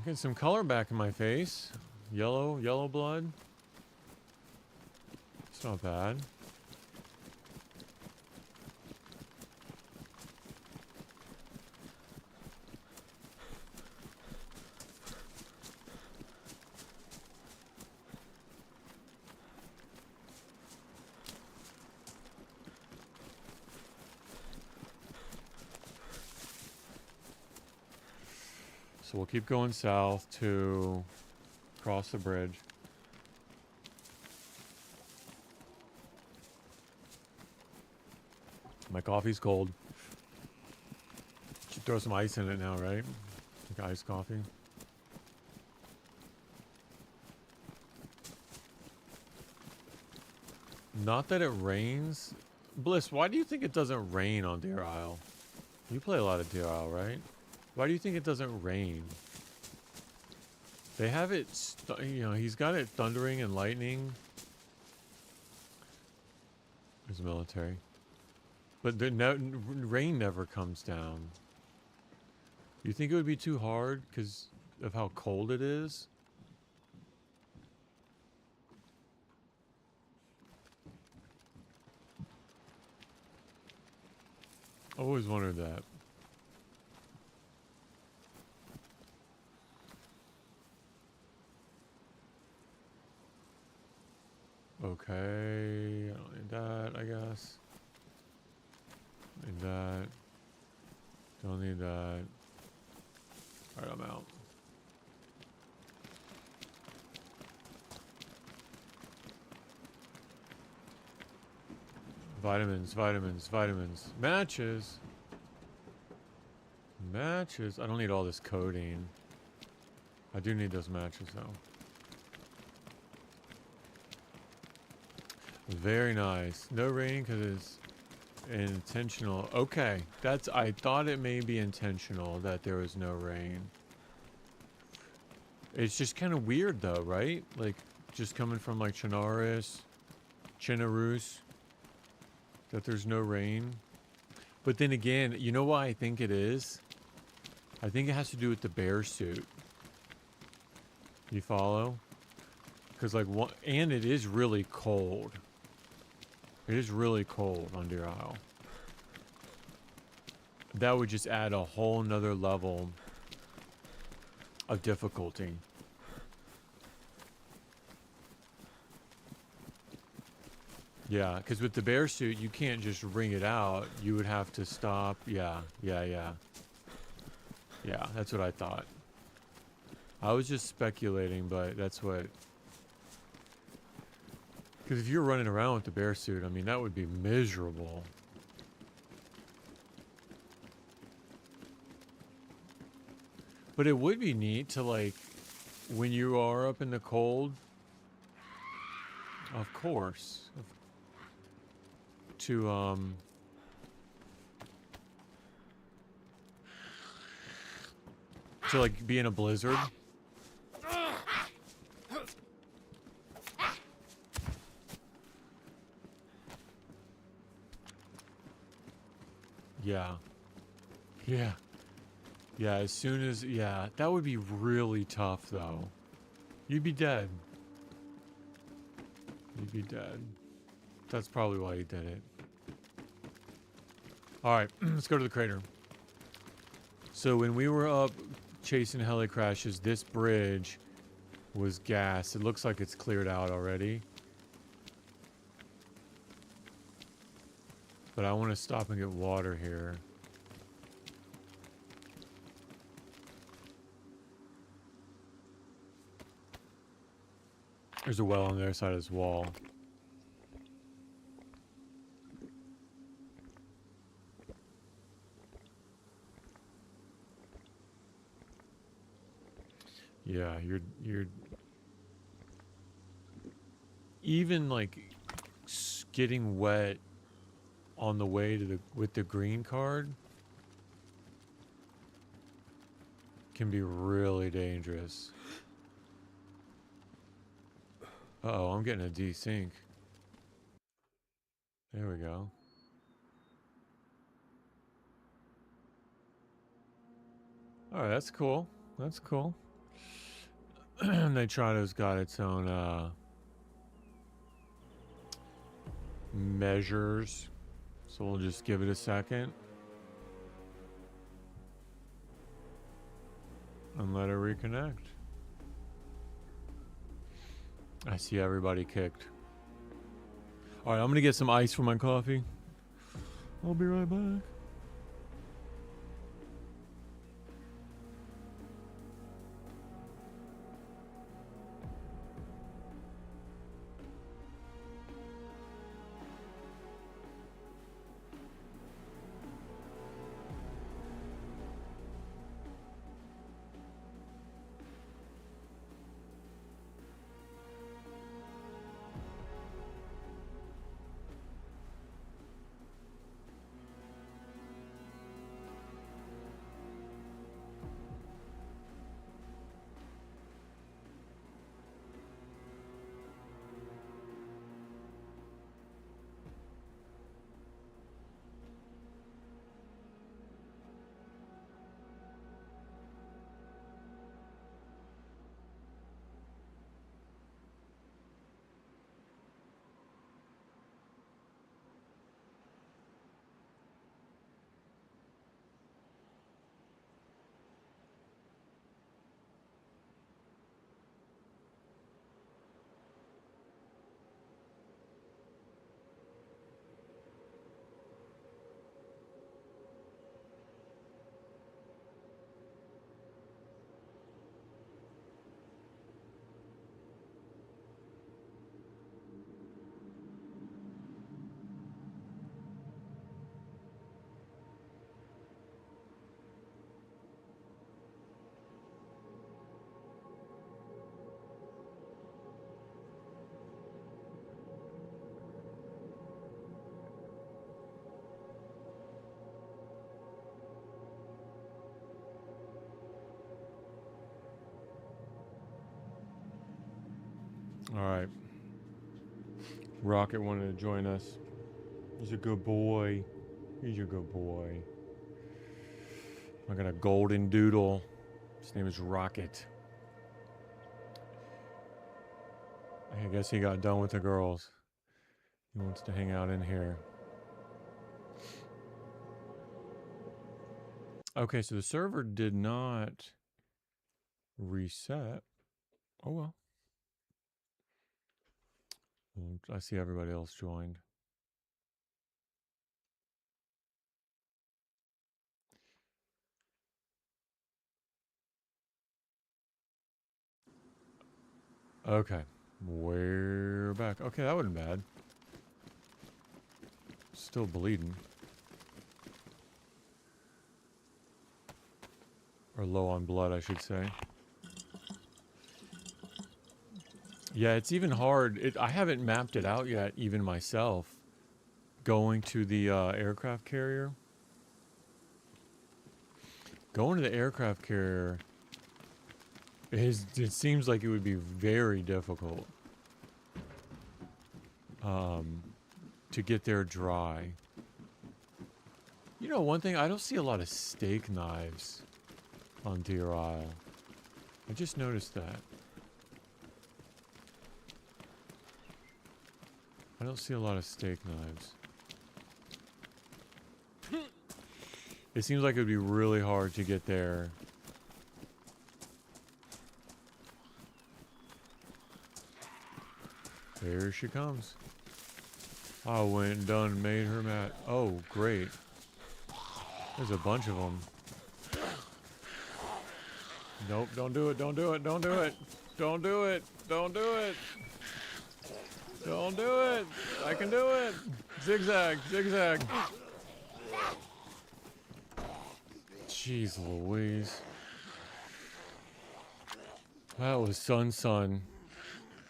Get some color back in my face. Yellow blood. It's not bad. So we'll keep going south to cross the bridge. My coffee's cold. Should throw some ice in it now, right? Like iced coffee. Not that it rains. Bliss, why do you think it doesn't rain on Deer Isle? You play a lot of Deer Isle, right? Why do you think it doesn't rain? They have it, you know, he's got it thundering and lightning. There's military. But the rain never comes down. You think it would be too hard because of how cold it is? I always wondered that. Okay, I don't need that, I guess. Need that. Don't need that. Alright, I'm out. Vitamins, vitamins, vitamins. Matches. Matches. I don't need all this codeine. I do need those matches, though. Very nice. No rain because it's intentional. Okay, that's. I thought it may be intentional that there was no rain. It's just kind of weird though, right? Like just coming from like Chernarus, Chinarus, that there's no rain. But then again, you know why I think it is? I think it has to do with the bear suit. You follow? Because like one, and it is really cold. It is really cold on Deer Isle. That would just add a whole nother level of difficulty. Yeah, because with the bear suit, you can't just wring it out. You would have to stop. Yeah, yeah. Yeah, that's what I thought. I was just speculating, but that's what... Because if you're running around with the bear suit, I mean, that would be miserable. But it would be neat to, like, when you are up in the cold, of course, to, like, be in a blizzard. Yeah. Yeah. Yeah, as soon as... Yeah, that would be really tough, though. You'd be dead. You'd be dead. That's probably why he did it. Alright, let's go to the crater. So when we were up chasing heli crashes, this bridge was gas. It looks like it's cleared out already. But I want to stop and get water here. There's a well on the other side of this wall. Yeah, you're even like getting wet on the way to with the green card can be really dangerous. Uh-oh, I'm getting a desync. There we go. Alright, that's cool. That's cool. Nitrato's got its own measures. So we'll just give it a second. And let it reconnect. I see everybody kicked. Alright, I'm gonna get some ice for my coffee. I'll be right back. Alright. Rocket wanted to join us. He's a good boy. He's a good boy. I got a golden doodle. His name is Rocket. I guess he got done with the girls. He wants to hang out in here. Okay, so the server did not reset. Oh well. I see everybody else joined. Okay. We're back. Okay, that wasn't bad. Still bleeding. Or low on blood, I should say. Yeah, it's even hard. I haven't mapped it out yet, even myself. Going to the aircraft carrier. Going to the aircraft carrier, it seems like it would be very difficult to get there dry. You know, one thing, I don't see a lot of steak knives on Deer Isle. I just noticed that. I don't see a lot of steak knives. It seems like it would be really hard to get there. There she comes. I went and done and made her mad. Oh, great. There's a bunch of them. Nope, don't do it, don't do it, don't do it. Don't do it, don't do it. Don't do it. I can do it. Zigzag, zigzag. Jeez Louise. That was Sun.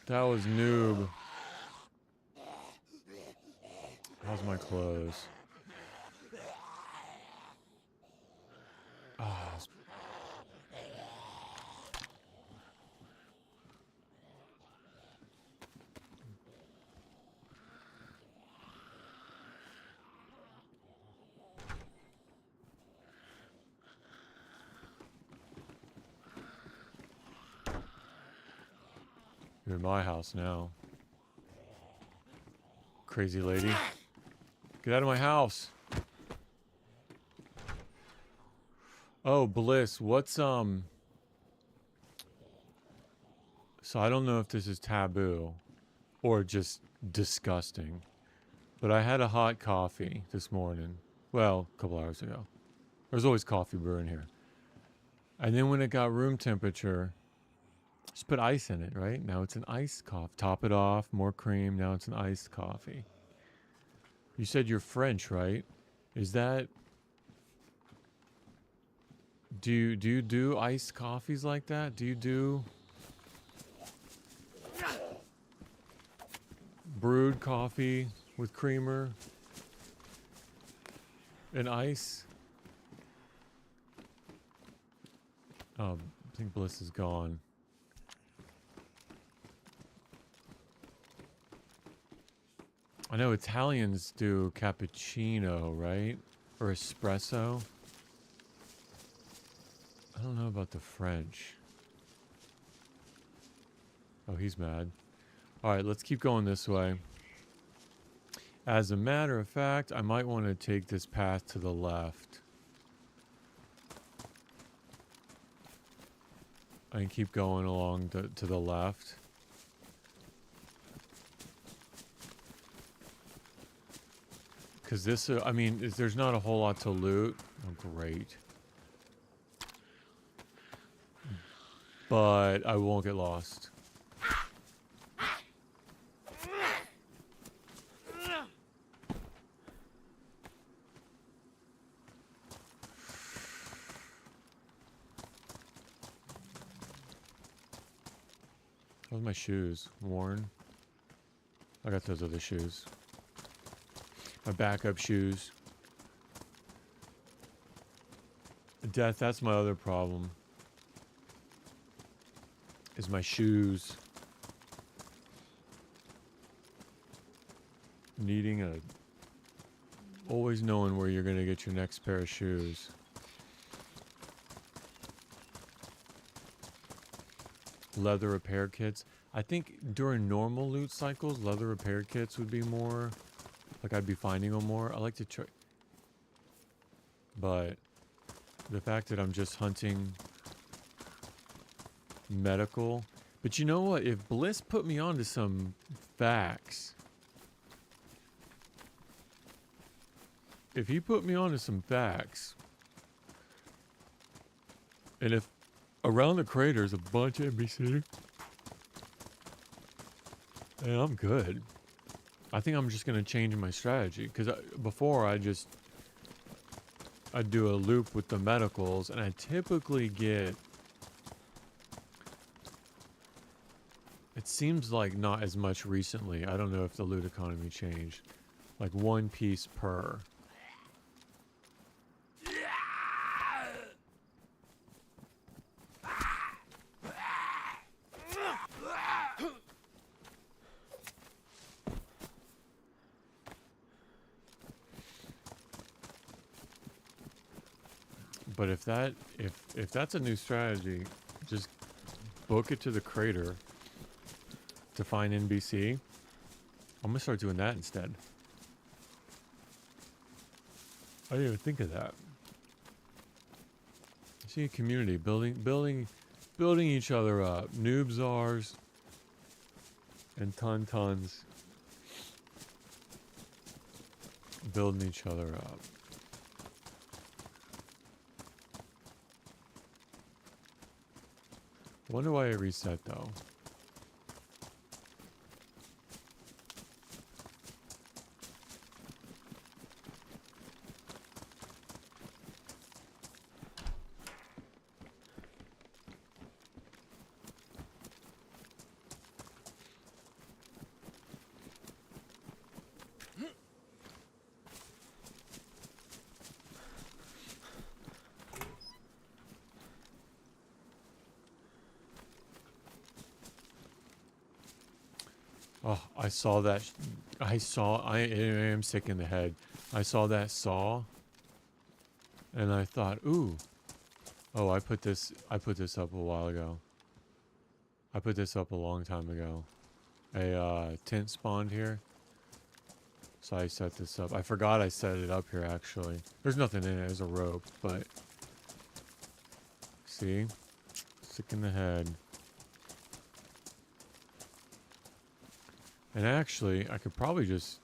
That was noob. How's my clothes? Ah. You're in my house now. Crazy lady. Get out of my house. Oh, Bliss, what's So I don't know if this is taboo or just disgusting, but I had a hot coffee this morning. Well, a couple hours ago. There's always coffee brewing here. And then when it got room temperature, just put ice in it, right? Now it's an iced coffee. Top it off, more cream. Now it's an iced coffee. You said you're French, right? Is that... Do you do iced coffees like that? Do you do... brewed coffee with creamer and ice? I think Bliss is gone. I know Italians do cappuccino, right? Or espresso. I don't know about the French. Oh, he's mad. Alright, let's keep going this way. As a matter of fact, I might want to take this path to the left. I can keep going along to the left. Because this, I mean, there's not a whole lot to loot. Oh, great. But I won't get lost. How's my shoes? Worn? I got those other shoes. My backup shoes. Death, that's my other problem. Is my shoes. Needing a... Always knowing where you're going to get your next pair of shoes. Leather repair kits. I think during normal loot cycles, leather repair kits would be more... Like, I'd be finding them more. I like to try... But the fact that I'm just hunting medical... But you know what? If Bliss put me onto some facts... If he put me onto some facts... And if around the crater is a bunch of NPC... And I'm good. I think I'm just going to change my strategy. Because before I'd do a loop with the medicals. And I typically get... It seems like not as much recently. I don't know if the loot economy changed. Like 1 piece per. But if that's a new strategy, just book it to the crater to find NBC. I'm gonna start doing that instead. I didn't even think of that. See a community building each other up. Noobs, ours, and tons building each other up. Wonder why it reset though. Oh, I saw that. I am sick in the head. I saw that saw. And I thought, ooh. Oh, I put this up a while ago. I put this up a long time ago. A tent spawned here. So I set this up. I forgot I set it up here actually. There's nothing in it, there's a rope, but see? Sick in the head. And actually, I could probably just...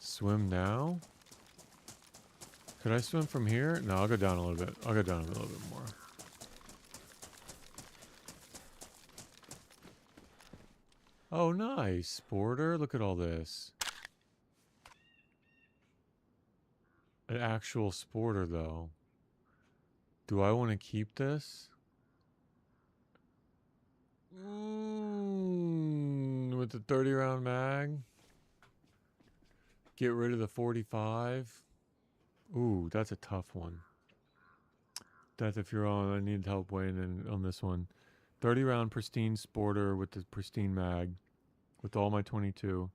swim now? Could I swim from here? No, I'll go down a little bit. I'll go down a little bit more. Oh, nice, Sporter. Look at all this. An actual Sporter, though. Do I want to keep this? With the 30 round mag. Get rid of the 45. Ooh, that's a tough one. That's if you're on. I need help weighing in on this one. 30 round pristine Sporter with the pristine mag. With all my 22.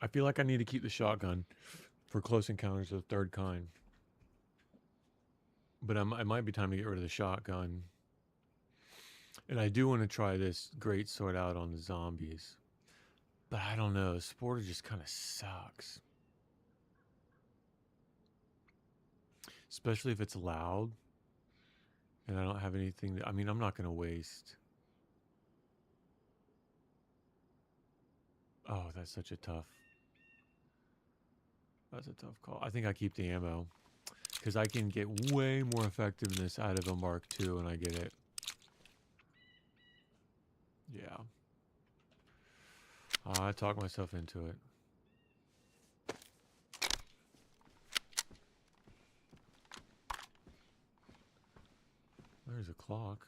I feel like I need to keep the shotgun for close encounters of the third kind. But it might be time to get rid of the shotgun. And I do want to try this great sword out on the zombies. But I don't know. Sporter just kind of sucks. Especially if it's loud. And I don't have anything. I mean, I'm not going to waste. Oh, that's such a tough. That's a tough call. I think I keep the ammo. Because I can get way more effectiveness out of a Mark II when I get it. Yeah. I talked myself into it. There's a clock.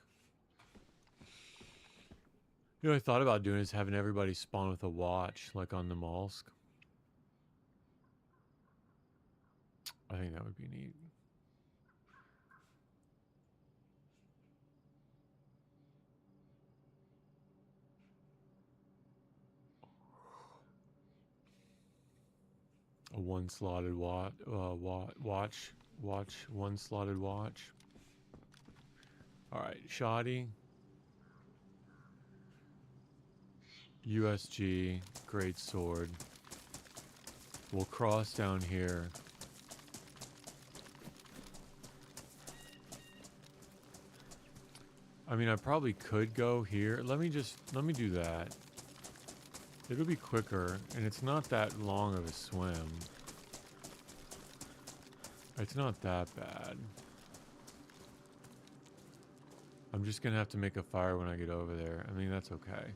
You know what I thought about doing is having everybody spawn with a watch, like on the Molsk. I think that would be neat. A one slotted watch, one slotted watch. All right, shoddy. USG, great sword. We'll cross down here. I mean, I probably could go here. Let me do that. It'll be quicker, and it's not that long of a swim. It's not that bad. I'm just gonna have to make a fire when I get over there. I mean, that's okay.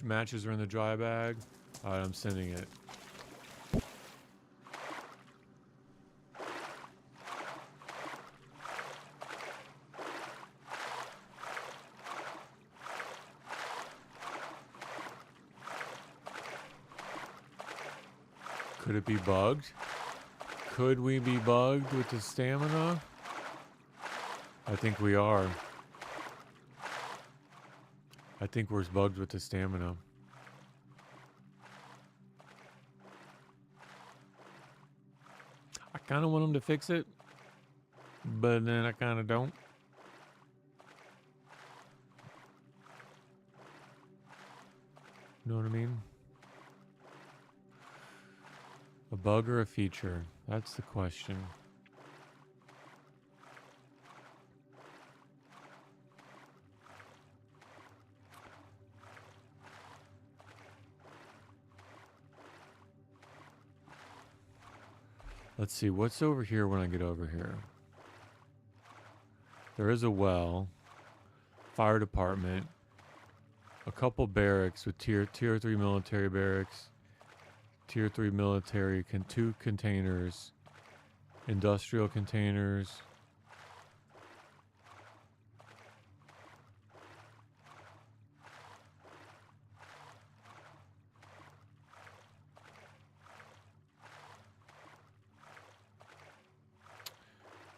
Matches are in the dry bag. Alright, I'm sending it. Could it be bugged? Could we be bugged with the stamina? I think we are. I think we're bugged with the stamina. I kind of want them to fix it, but then I kind of don't. Know what I mean? A bug or a feature? That's the question. Let's see, what's over here when I get over here? There is a well, fire department, a couple barracks with tier 3 military barracks, tier 3 military, 2 containers, industrial containers.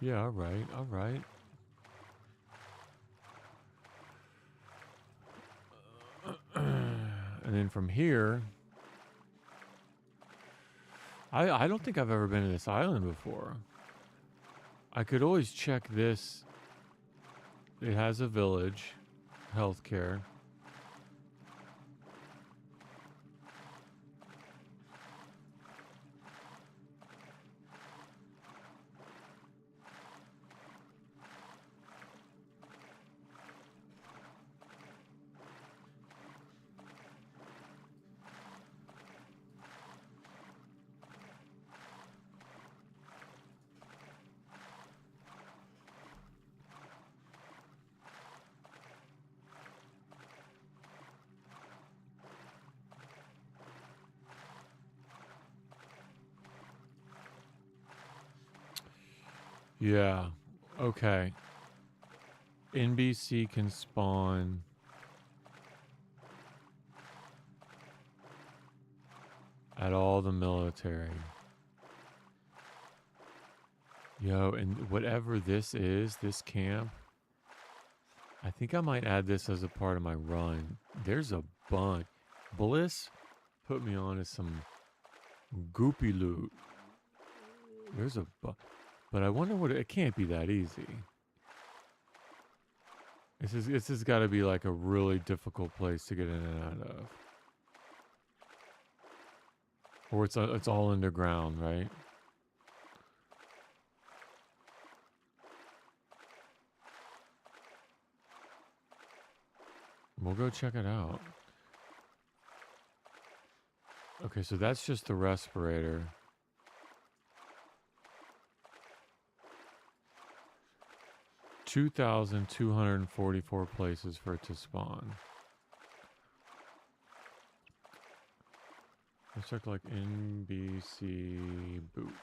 Yeah, all right, all right. And then from here, I don't think I've ever been to this island before. I could always check this. It has a village, healthcare. Yeah. Okay. NBC can spawn at all the military. Yo, and whatever this is, this camp, I think I might add this as a part of my run. There's a bunch. Bliss put me on to some goopy loot. There's a bunch. But I wonder what it can't be that easy. This has got to be like a really difficult place to get in and out of. Or it's all underground, right? We'll go check it out. Okay, so that's just the respirator. $2,244 places for it to spawn. Let's check like NBC boots.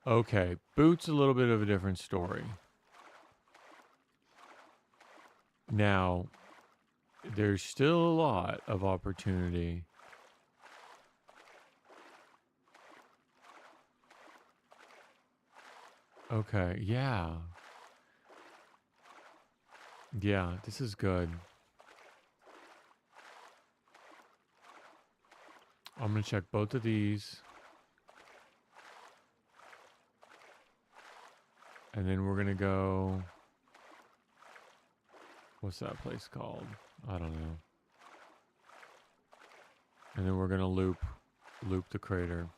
Okay, boots a little bit of a different story. Now, there's still a lot of opportunity. Okay, yeah. Yeah, this is good. I'm going to check both of these. And then we're going to go... What's that place called? I don't know. And then we're going to loop the crater.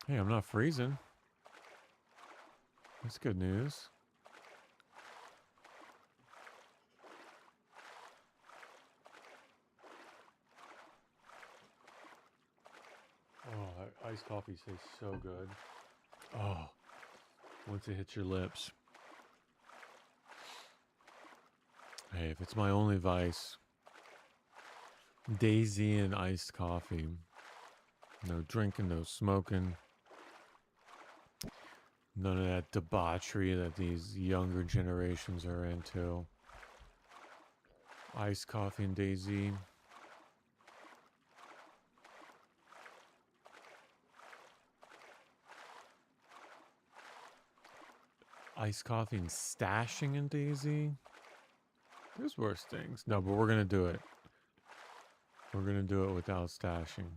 Hey, I'm not freezing. That's good news. Oh, that iced coffee tastes so good. Oh, once it hits your lips. Hey, if it's my only vice, DayZ and iced coffee. No drinking, no smoking. None of that debauchery that these younger generations are into. Iced coffee and DayZ. Iced coffee and stashing in DayZ. There's worse things. No, but we're going to do it. We're going to do it without stashing.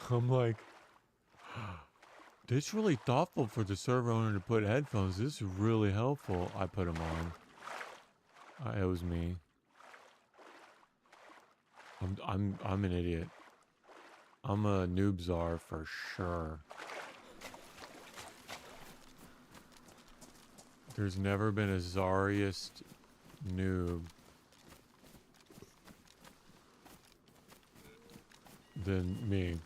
I'm like, it's really thoughtful for the server owner to put headphones. This is really helpful. I put them on. It was me. I'm an idiot. I'm a noob czar for sure. There's never been a czariest noob than me.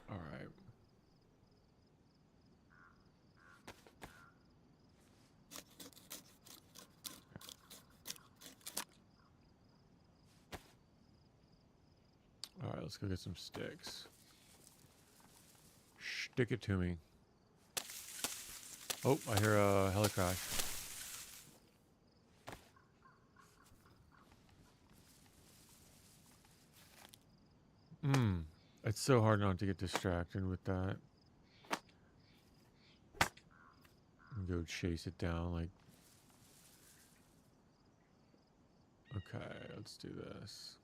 All right. All right, let's go get some sticks. Stick it to me. Oh, I hear a heli crash. It's so hard not to get distracted with that. And go chase it down like... Okay, let's do this.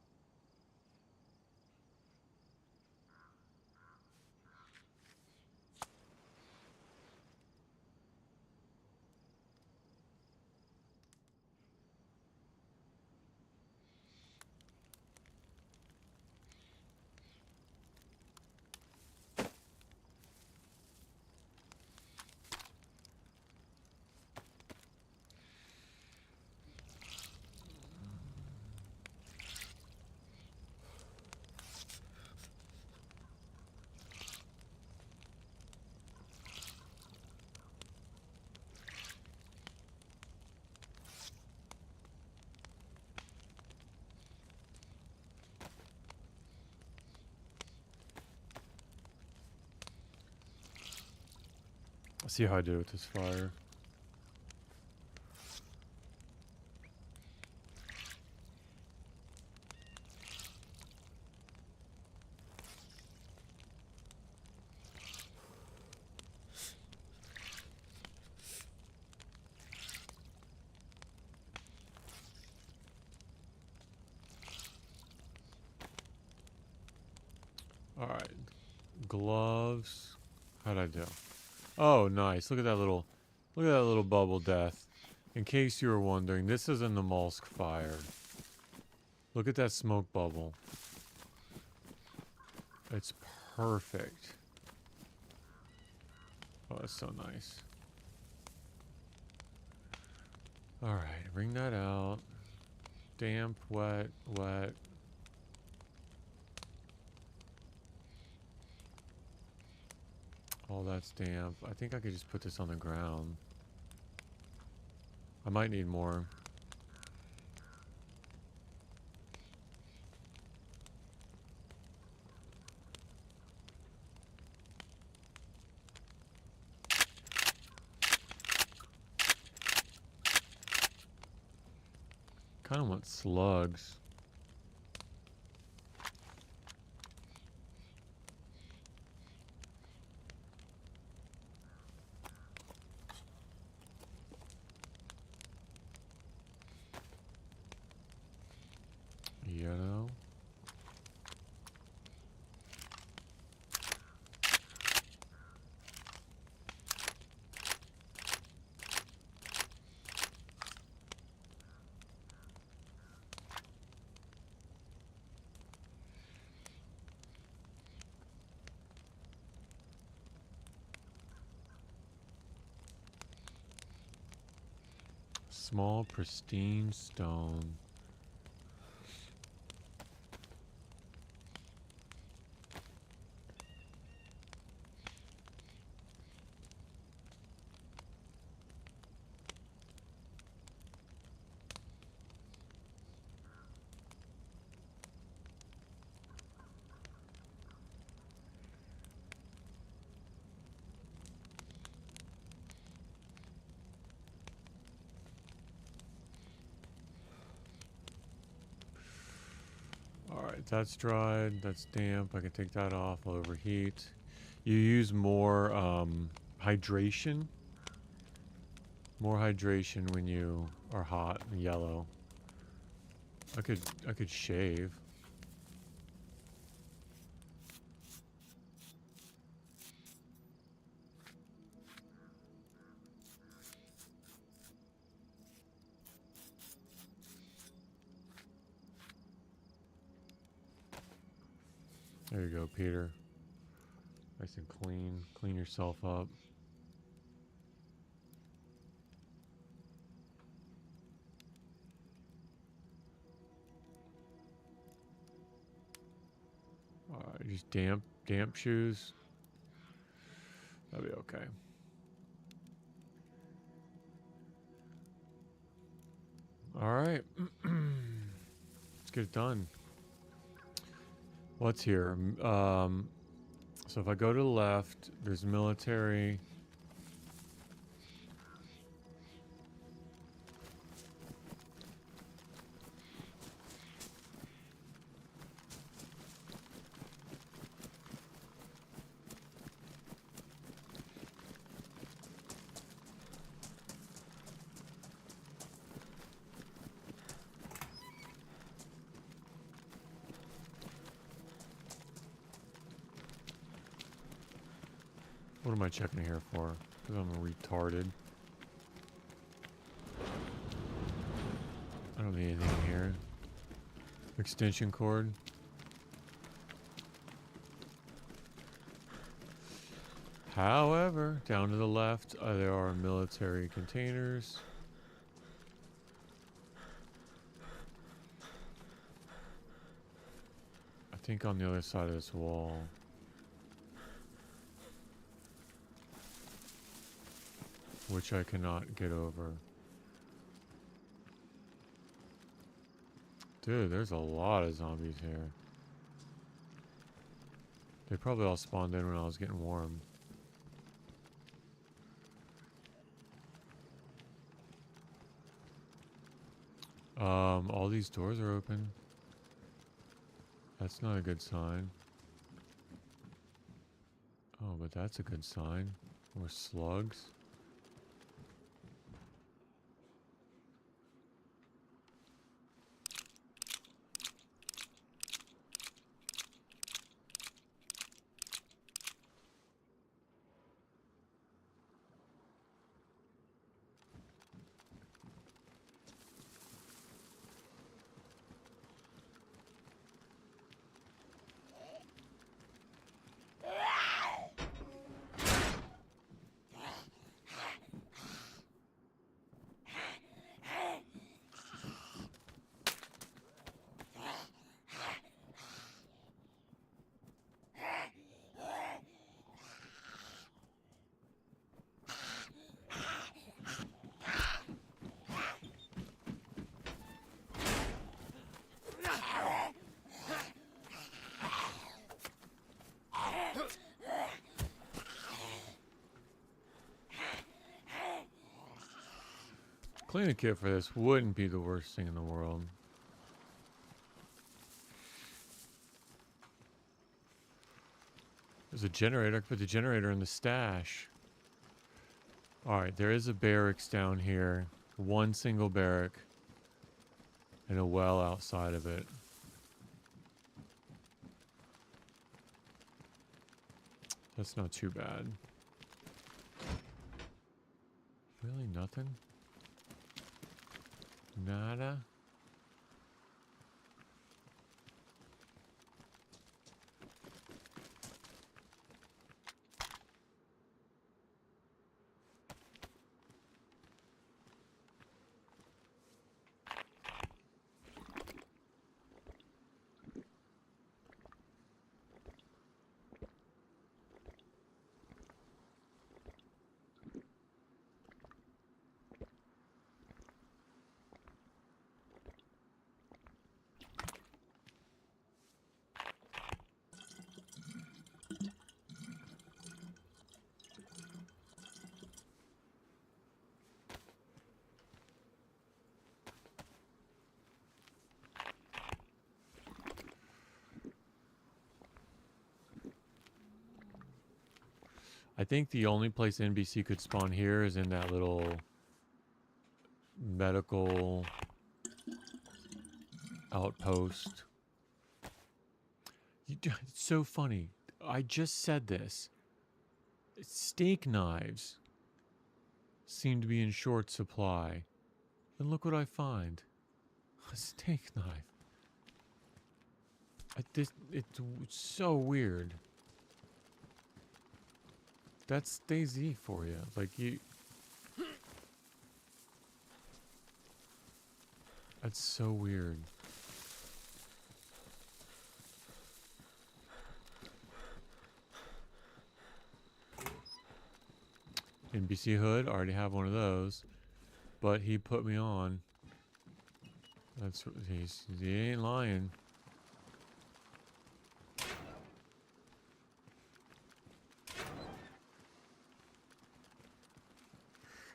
Let's see how I do with this fire. All right, gloves. How'd I do? Oh, nice. Look at that little bubble death. In case you were wondering, this isn't the mollusk fire. Look at that smoke bubble. It's perfect. Oh, that's so nice. All right, bring that out. Damp, wet, wet. All that's damp. I think I could just put this on the ground. I might need more. kind of want slugs. Yellow. Small, pristine stone. Alright, that's dried, that's damp, I can take that off, I'll overheat. You use more hydration. More hydration when you are hot and yellow. I could shave. There you go, Peter. Nice and clean. Clean yourself up. Just damp shoes. That'll be okay. All right. Let's get it done. What's here? So if I go to the left, there's military. What am I checking here for? Because I'm retarded. I don't need anything in here. Extension cord. However, down to the left, there are military containers. I think on the other side of this wall. Which I cannot get over. Dude, there's a lot of zombies here. They probably all spawned in when I was getting warm. All these doors are open. That's not a good sign. Oh, but that's a good sign. More slugs. Cleaning kit for this wouldn't be the worst thing in the world. There's a generator. I could put the generator in the stash. Alright, there is a barracks down here. One single barrack. And a well outside of it. That's not too bad. Really nothing? Nada? I think the only place NBC could spawn here is in that little medical outpost. It's so funny. I just said this. Steak knives seem to be in short supply. And look what I find. A steak knife. It's so weird. That's DayZ for you. Like, you... That's so weird. NBC hood, already have one of those. But he put me on. That's what he ain't lying.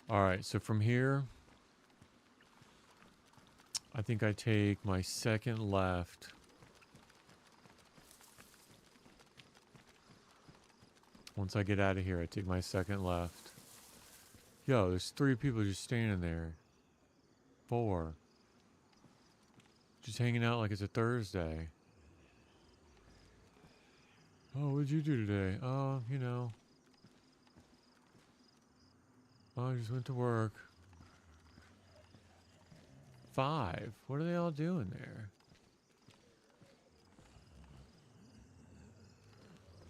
Alright, so from here, I think I take my second left. Once I get out of here, I take my second left. Yo, there's 3 people just standing there. 4. Just hanging out like it's a Thursday. Oh, what'd you do today? Oh, you know. Oh, I just went to work. 5. What are they all doing there?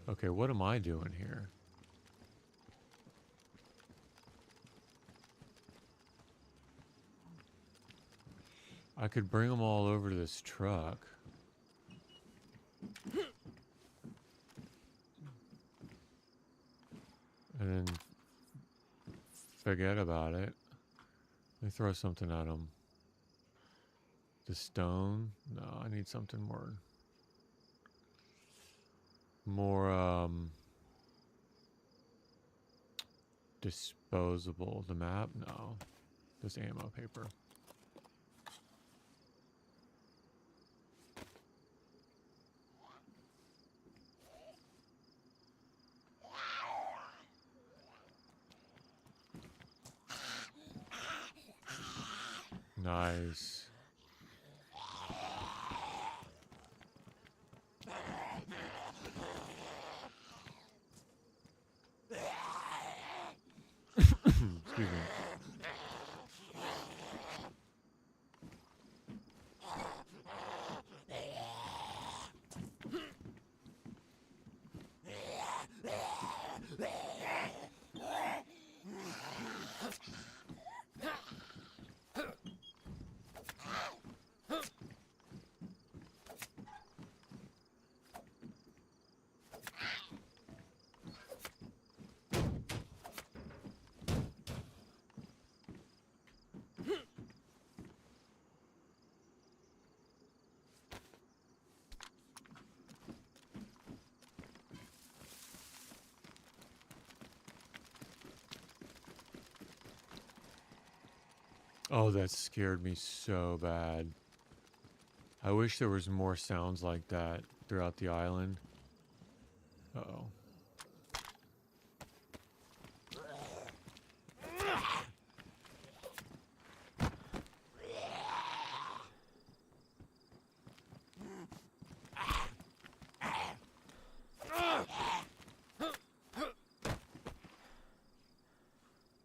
Okay, what am I doing here? I could bring them all over to this truck. And then forget about it. Let me throw something at them. The stone? No, I need something more disposable. The map? No. This ammo paper. Nice. Excuse me. Oh, that scared me so bad. I wish there was more sounds like that throughout the island. Uh-oh.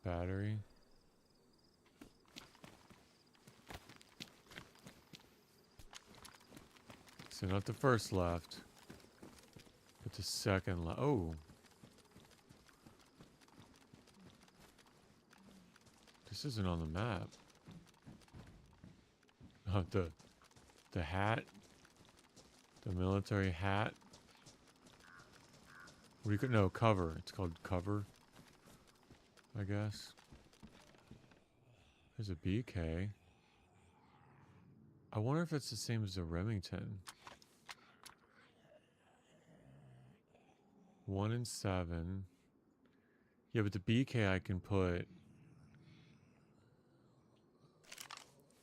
Battery. So not the first left, but the second left. Oh. This isn't on the map. Not the hat. The military hat. What do you no, cover. It's called cover, I guess. There's a BK. I wonder if it's the same as a Remington. 1 and 7. Yeah, but the BK I can put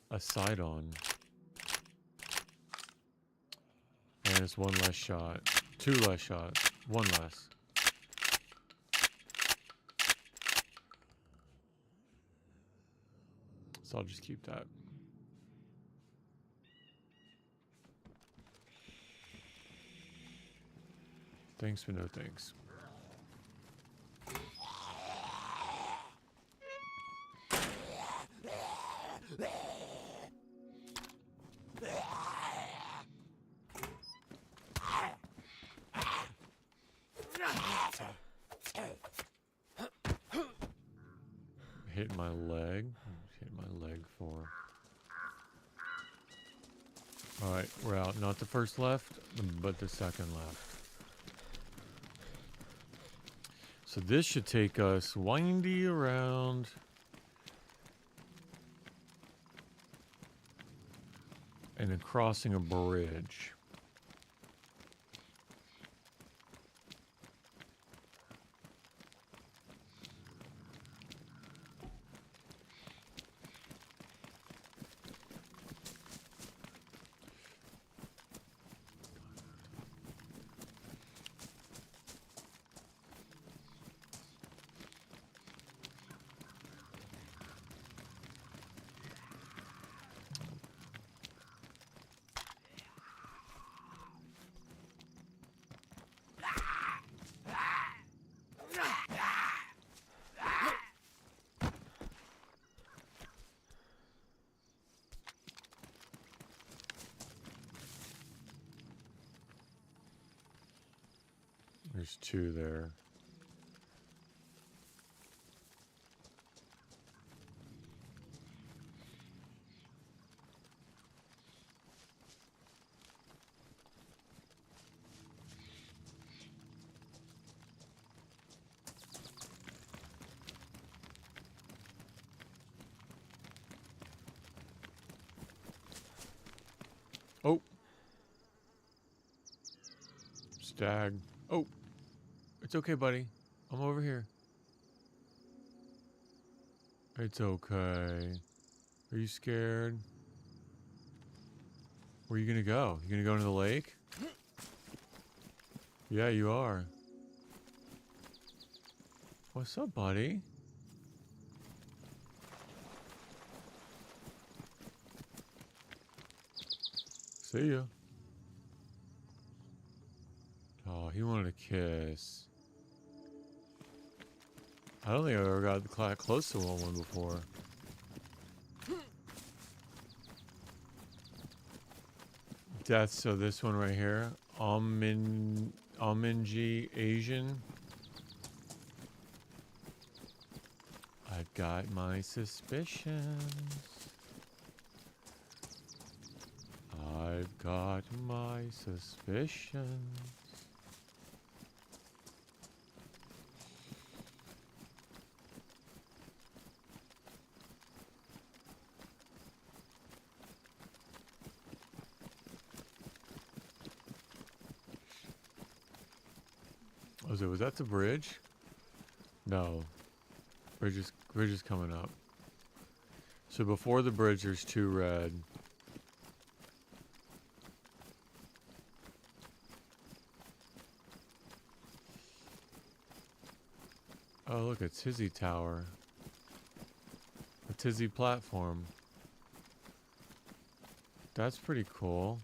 a sight on. And it's 1 less shot. 2 less shots. 1 less. So I'll just keep that. Thanks, but no thanks. Hit my leg. Hit my leg for. Alright, we're out. Not the first left, but the second left. So this should take us windy around. And then crossing a bridge. There's 2 there. Oh. Stag. Oh. It's okay, buddy. I'm over here. It's okay. Are you scared? Where are you gonna go? You gonna go into the lake? Yeah, you are. What's up, buddy? See ya. Oh, he wanted a kiss. I don't think I've ever got close to one before. Death, so this one right here. Alminji Asian. I've got my suspicions. I've got my suspicions. Was that the bridge? No. Bridge is coming up. So before the bridge, there's 2 red. Oh, look, a Tizzy Tower. A Tizzy platform. That's pretty cool.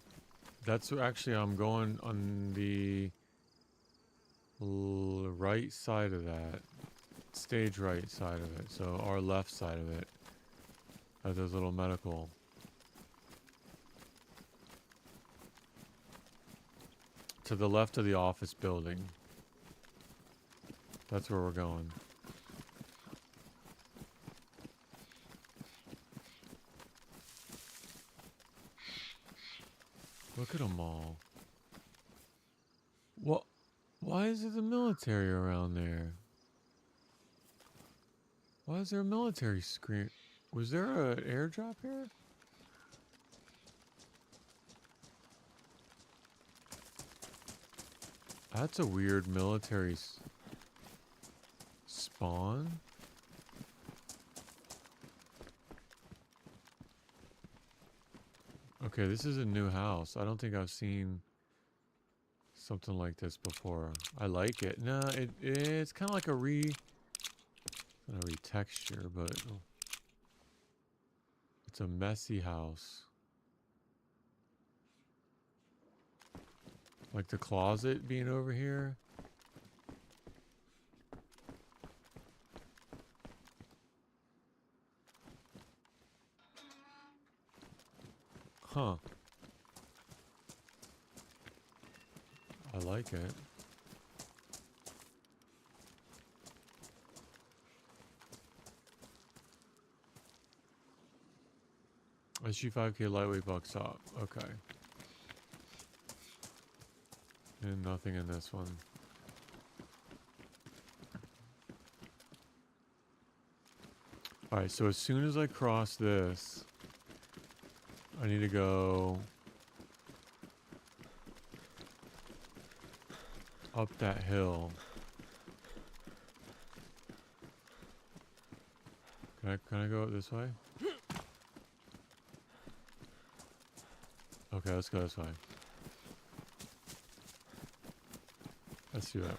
That's actually, I'm going on the right side of that. Stage right side of it. So our left side of it. Those little medical. To the left of the office building. That's where we're going. Look at them all. What? Why is there the military around there? Why is there a military screen? Was there an airdrop here? That's a weird military spawn. Okay, this is a new house. I don't think I've seen something like this before. I like it. No, it's kind of like not a retexture, but it's a messy house. Like the closet being over here. Huh. I like it. SG5K lightweight buck stop. Okay. And nothing in this one. Alright, so as soon as I cross this, I need to go up that hill. Can I go this way? Okay, let's go this way. Let's do that.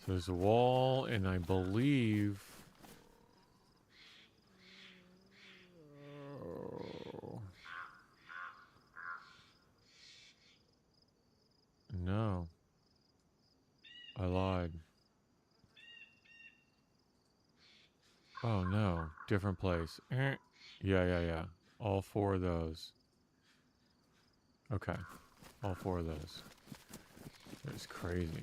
So there's a wall, and I believe... No. I lied. Oh no, different place. Yeah. All 4 of those. Okay. All 4 of those. That's crazy.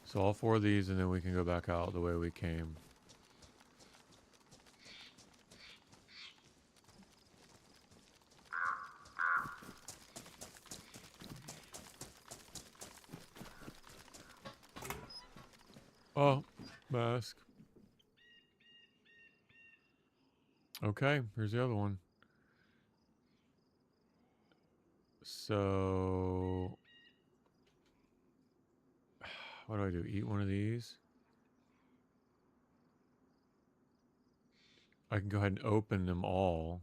So all 4 of these, and then we can go back out the way we came. Oh, mask. Okay, here's the other one. So... What do I do? Eat one of these? I can go ahead and open them all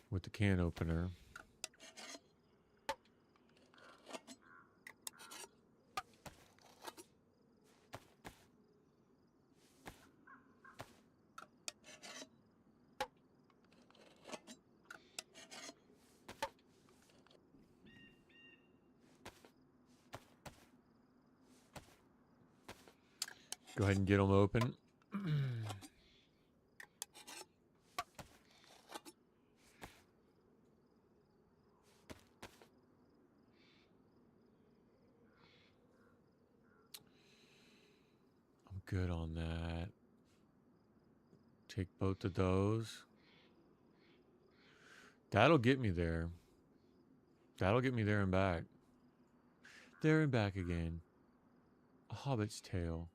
with the can opener. Go ahead and get them open. I'm good on that. Take both of those. That'll get me there. That'll get me there and back. There and back again. A hobbit's tale.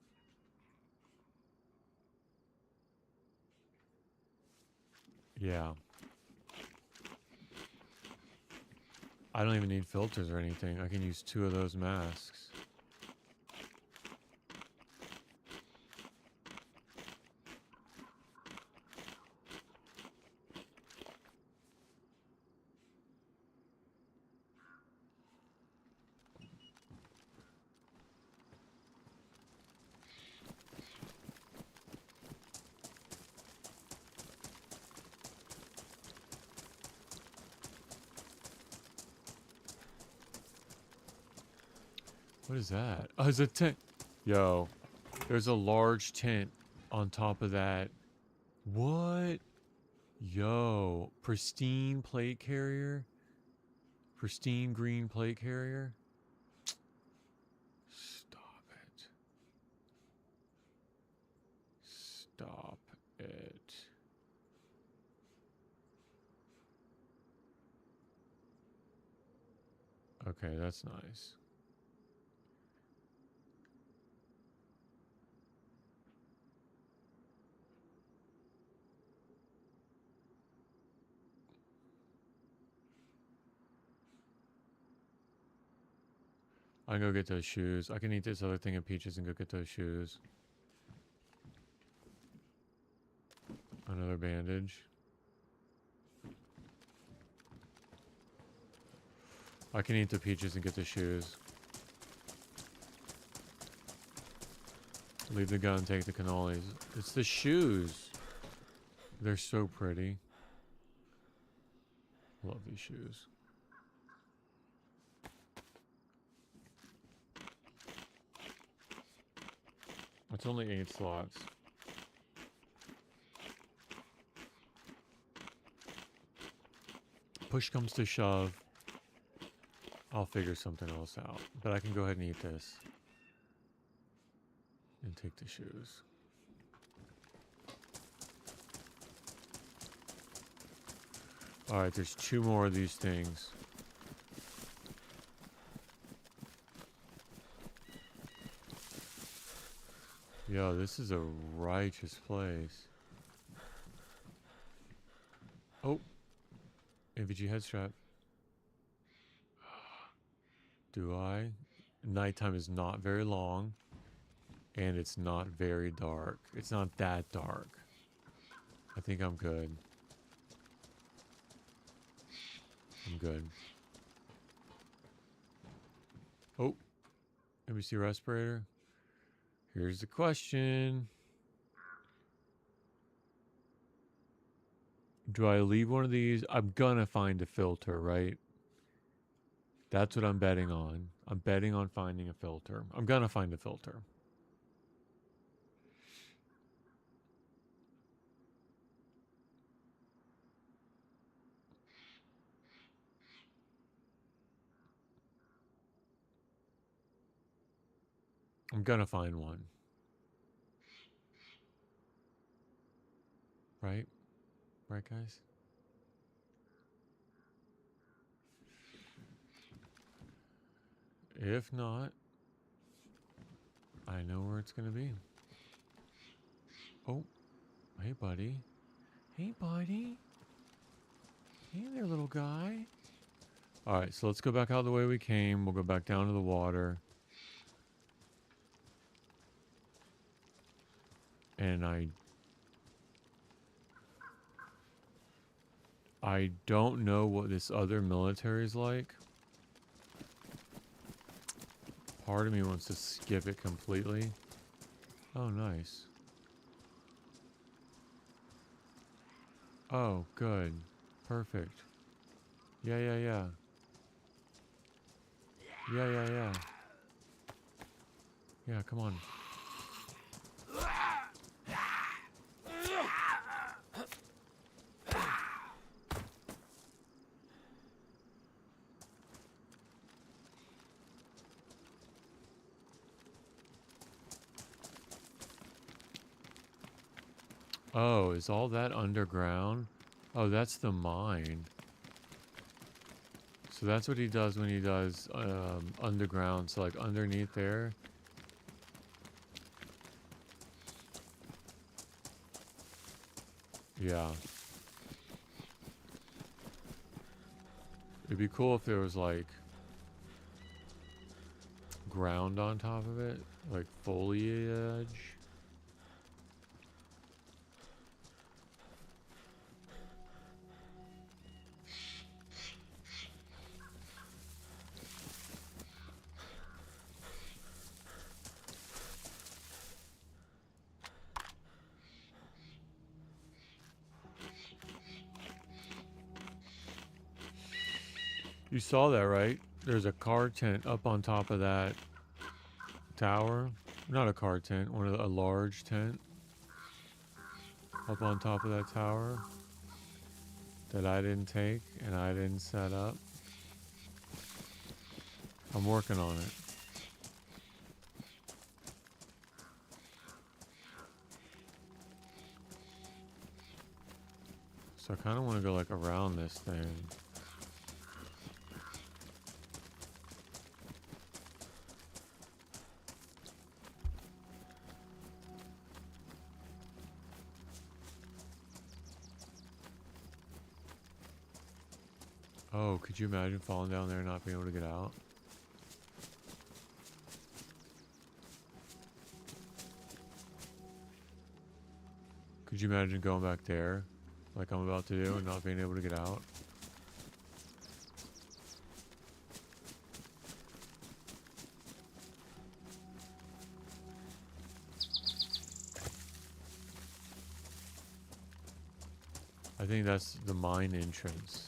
Yeah. I don't even need filters or anything. I can use 2 of those masks. What is that? Oh, it's a tent. Yo, there's a large tent on top of that. What? Yo, pristine plate carrier? Pristine green plate carrier? Stop it. Stop it. Okay, that's nice. I can go get those shoes. I can eat this other thing of peaches and go get those shoes. Another bandage. I can eat the peaches and get the shoes. Leave the gun, take the cannolis. It's the shoes. They're so pretty. Love these shoes. It's only 8 slots. Push comes to shove. I'll figure something else out. But I can go ahead and eat this. And take the shoes. Alright, there's 2 more of these things. Yo, this is a righteous place. Oh. AVG head strap. Do I? Nighttime is not very long. And it's not very dark. It's not that dark. I think I'm good. I'm good. Oh. NBC respirator. Here's the question. Do I leave one of these? I'm gonna find a filter, right? That's what I'm betting on. I'm betting on finding a filter. I'm gonna find a filter. I'm gonna find one. Right? Right, guys? If not, I know where it's gonna be. Oh, hey, buddy. Hey, buddy. Hey there, little guy. Alright, so let's go back out the way we came. We'll go back down to the water. And I don't know what this other military is like. Part of me wants to skip it completely. Oh, nice. Oh, good. Perfect. Yeah. Yeah. Yeah, come on. Oh, is all that underground? Oh, that's the mine. So that's what he does when he does underground. So like underneath there. Yeah. It'd be cool if there was like ground on top of it. Like foliage. You saw that, right? There's a car tent up on top of that tower. Not a car tent, a large tent up on top of that tower that I didn't take and I didn't set up. I'm working on it. So I kind of want to go like around this thing. Oh, could you imagine falling down there and not being able to get out? Could you imagine going back there like I'm about to do and not being able to get out? I think that's the mine entrance.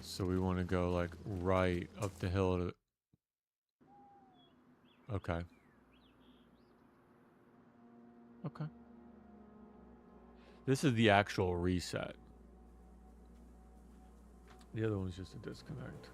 So we want to go like right up the hill to... Okay. Okay. This is the actual reset. The other one's just a disconnect.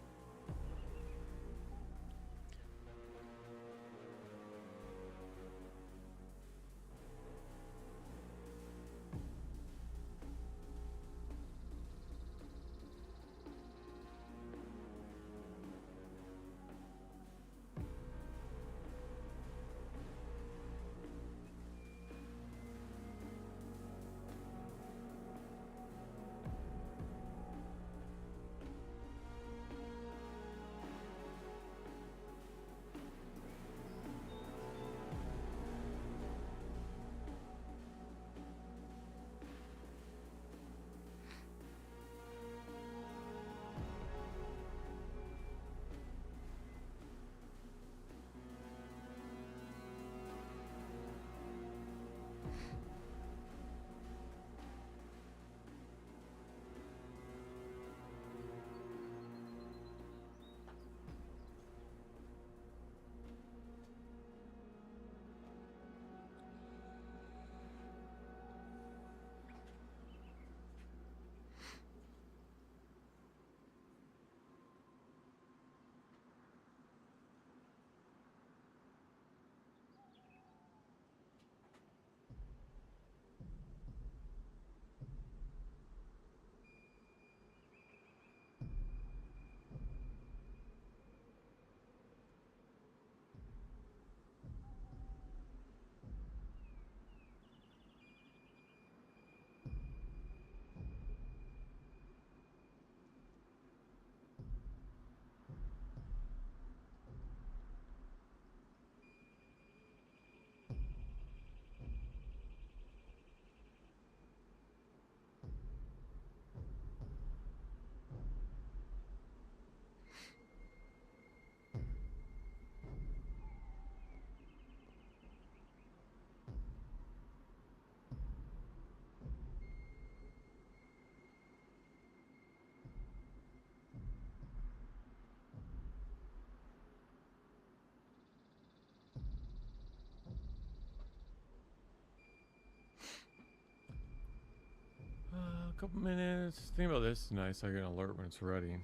A couple minutes. Think about this. Nice. I get an alert when it's ready.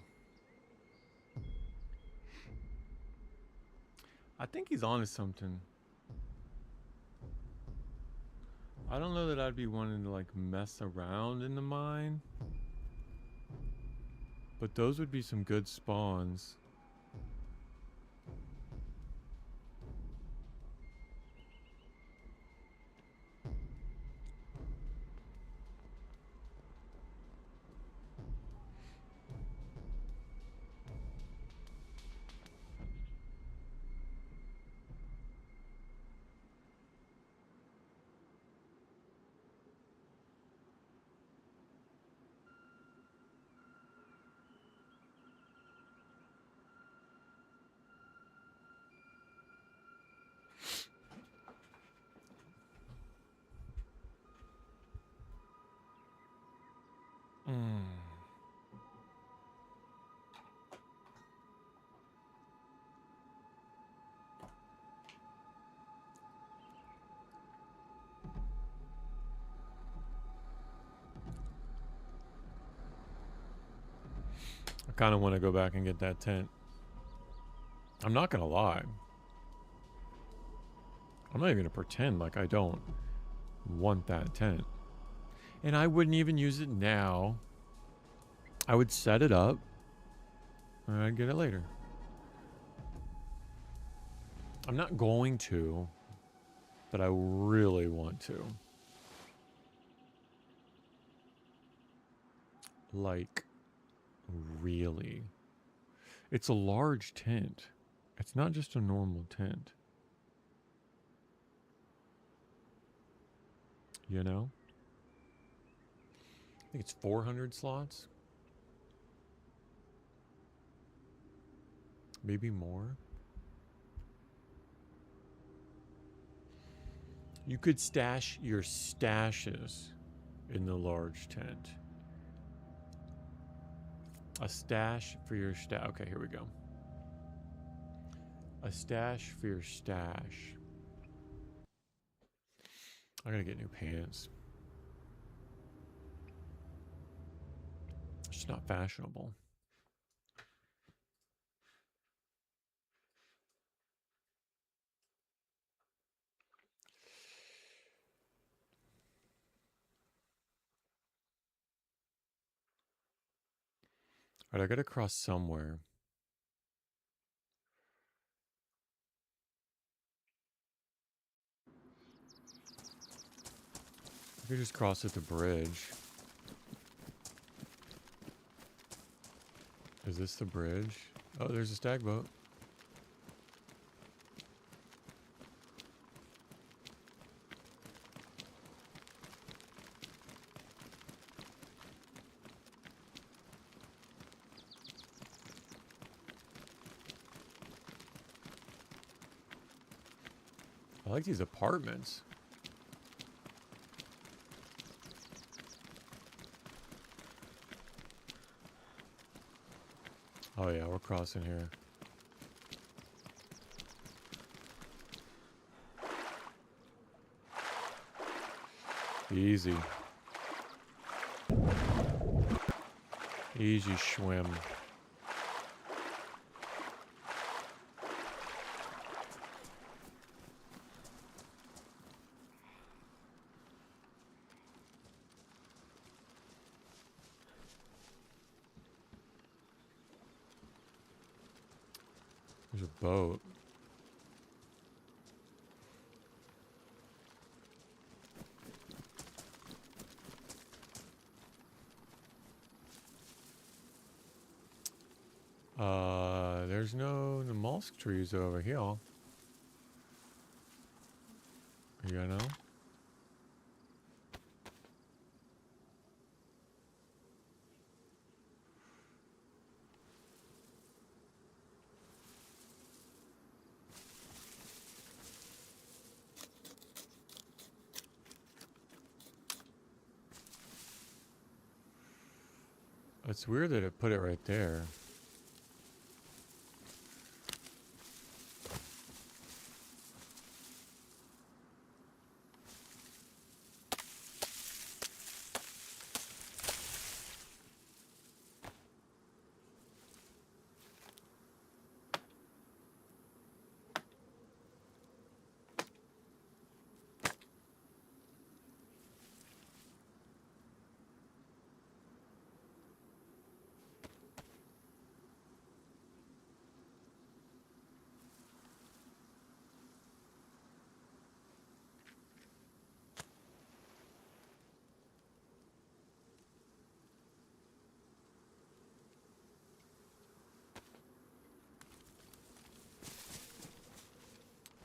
I think he's onto something. I don't know that I'd be wanting to like mess around in the mine. But those would be some good spawns. I kind of want to go back and get that tent. I'm not going to lie. I'm not even going to pretend like I don't want that tent. And I wouldn't even use it now. I would set it up and I'd get it later. I'm not going to, but I really want to. Like, really. It's a large tent. It's not just a normal tent. You know? I think it's 400 slots. Maybe more. You could stash your stashes in the large tent. A stash for your stash. Okay, here we go. A stash for your stash. I gotta get new pants. It's just not fashionable. All right, I gotta cross somewhere. I could just cross at the bridge. Is this the bridge? Oh, there's a stag boat. I like these apartments. Oh yeah, we're crossing here. Easy. Easy swim. There's a boat. There's no mollusk trees over here. You know? It's weird that it put it right there.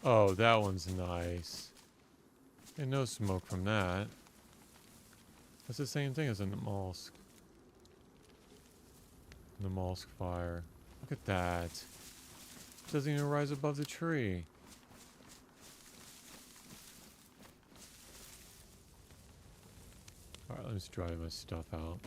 Oh, that one's nice. And no smoke from that. That's the same thing as a mollusk. The mollusk fire. Look at that. It doesn't even rise above the tree. Alright, let's dry my stuff out.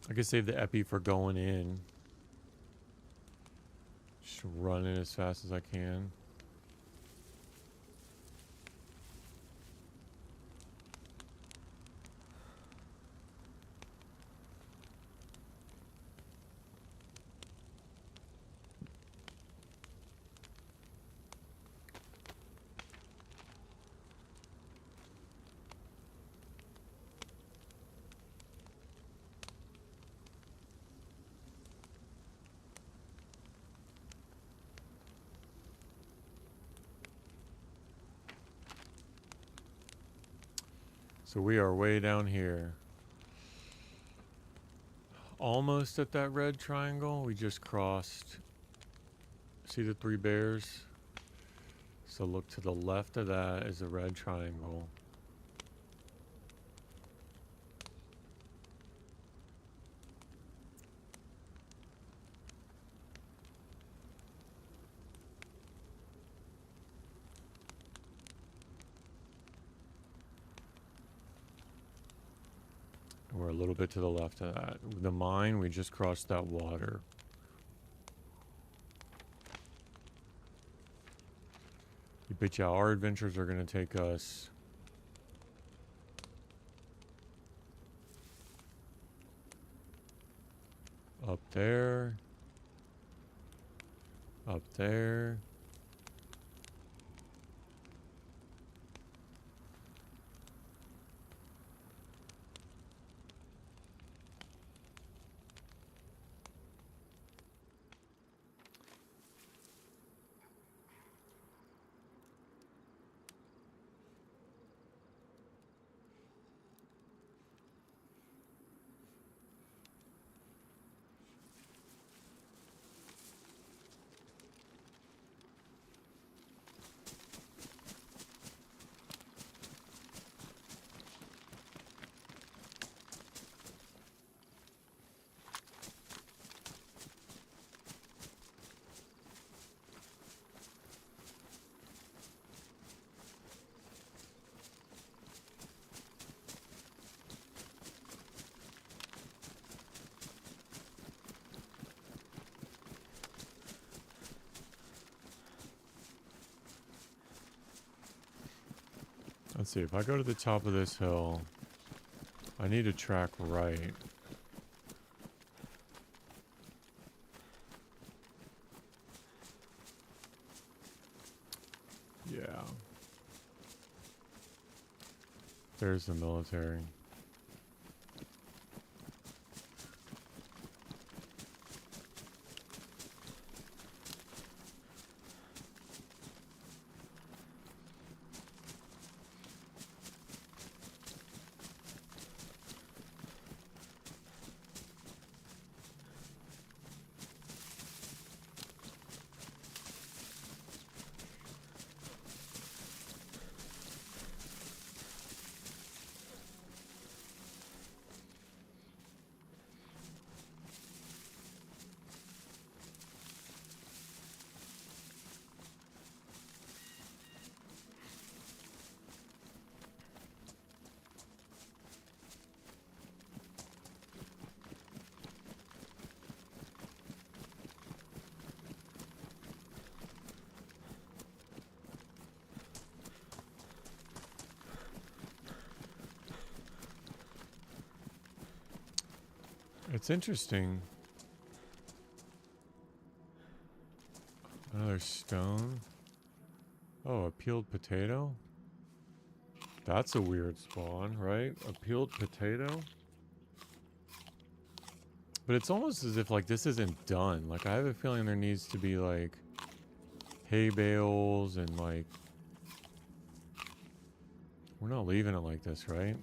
I could save the epi for going in. Just running as fast as I can. So we are way down here. Almost at that red triangle. We just crossed. See the 3 bears? So look to the left of that is a red triangle. We're a little bit to the left of that. The mine, we just crossed that water. But yeah, our adventures are going to take us up there, up there. Let's see, if I go to the top of this hill, I need to track right. Yeah. There's the military. It's interesting. Another stone. Oh, a peeled potato? That's a weird spawn, right? A peeled potato? But it's almost as if, like, this isn't done. Like, I have a feeling there needs to be, like, hay bales and, like... We're not leaving it like this, right?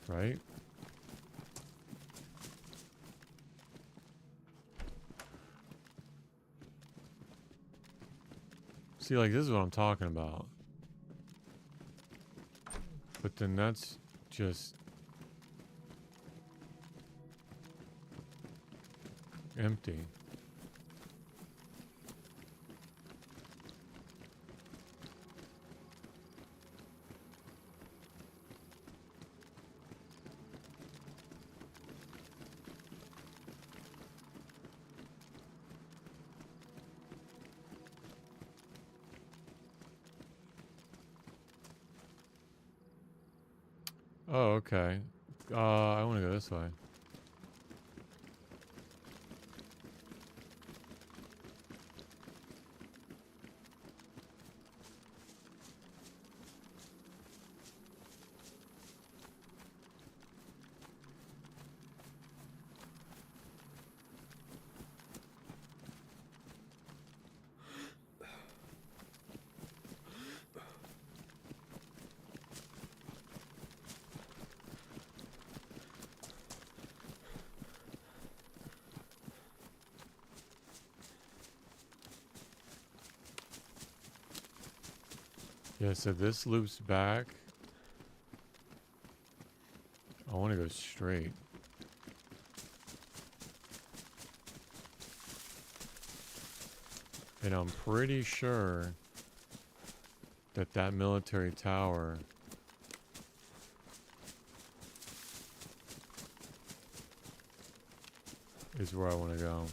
Right? See, like, this is what I'm talking about. But then that's just... empty. Oh, okay. I want to go this way. Yeah, so this loops back. I want to go straight. And I'm pretty sure that that military tower is where I want to go.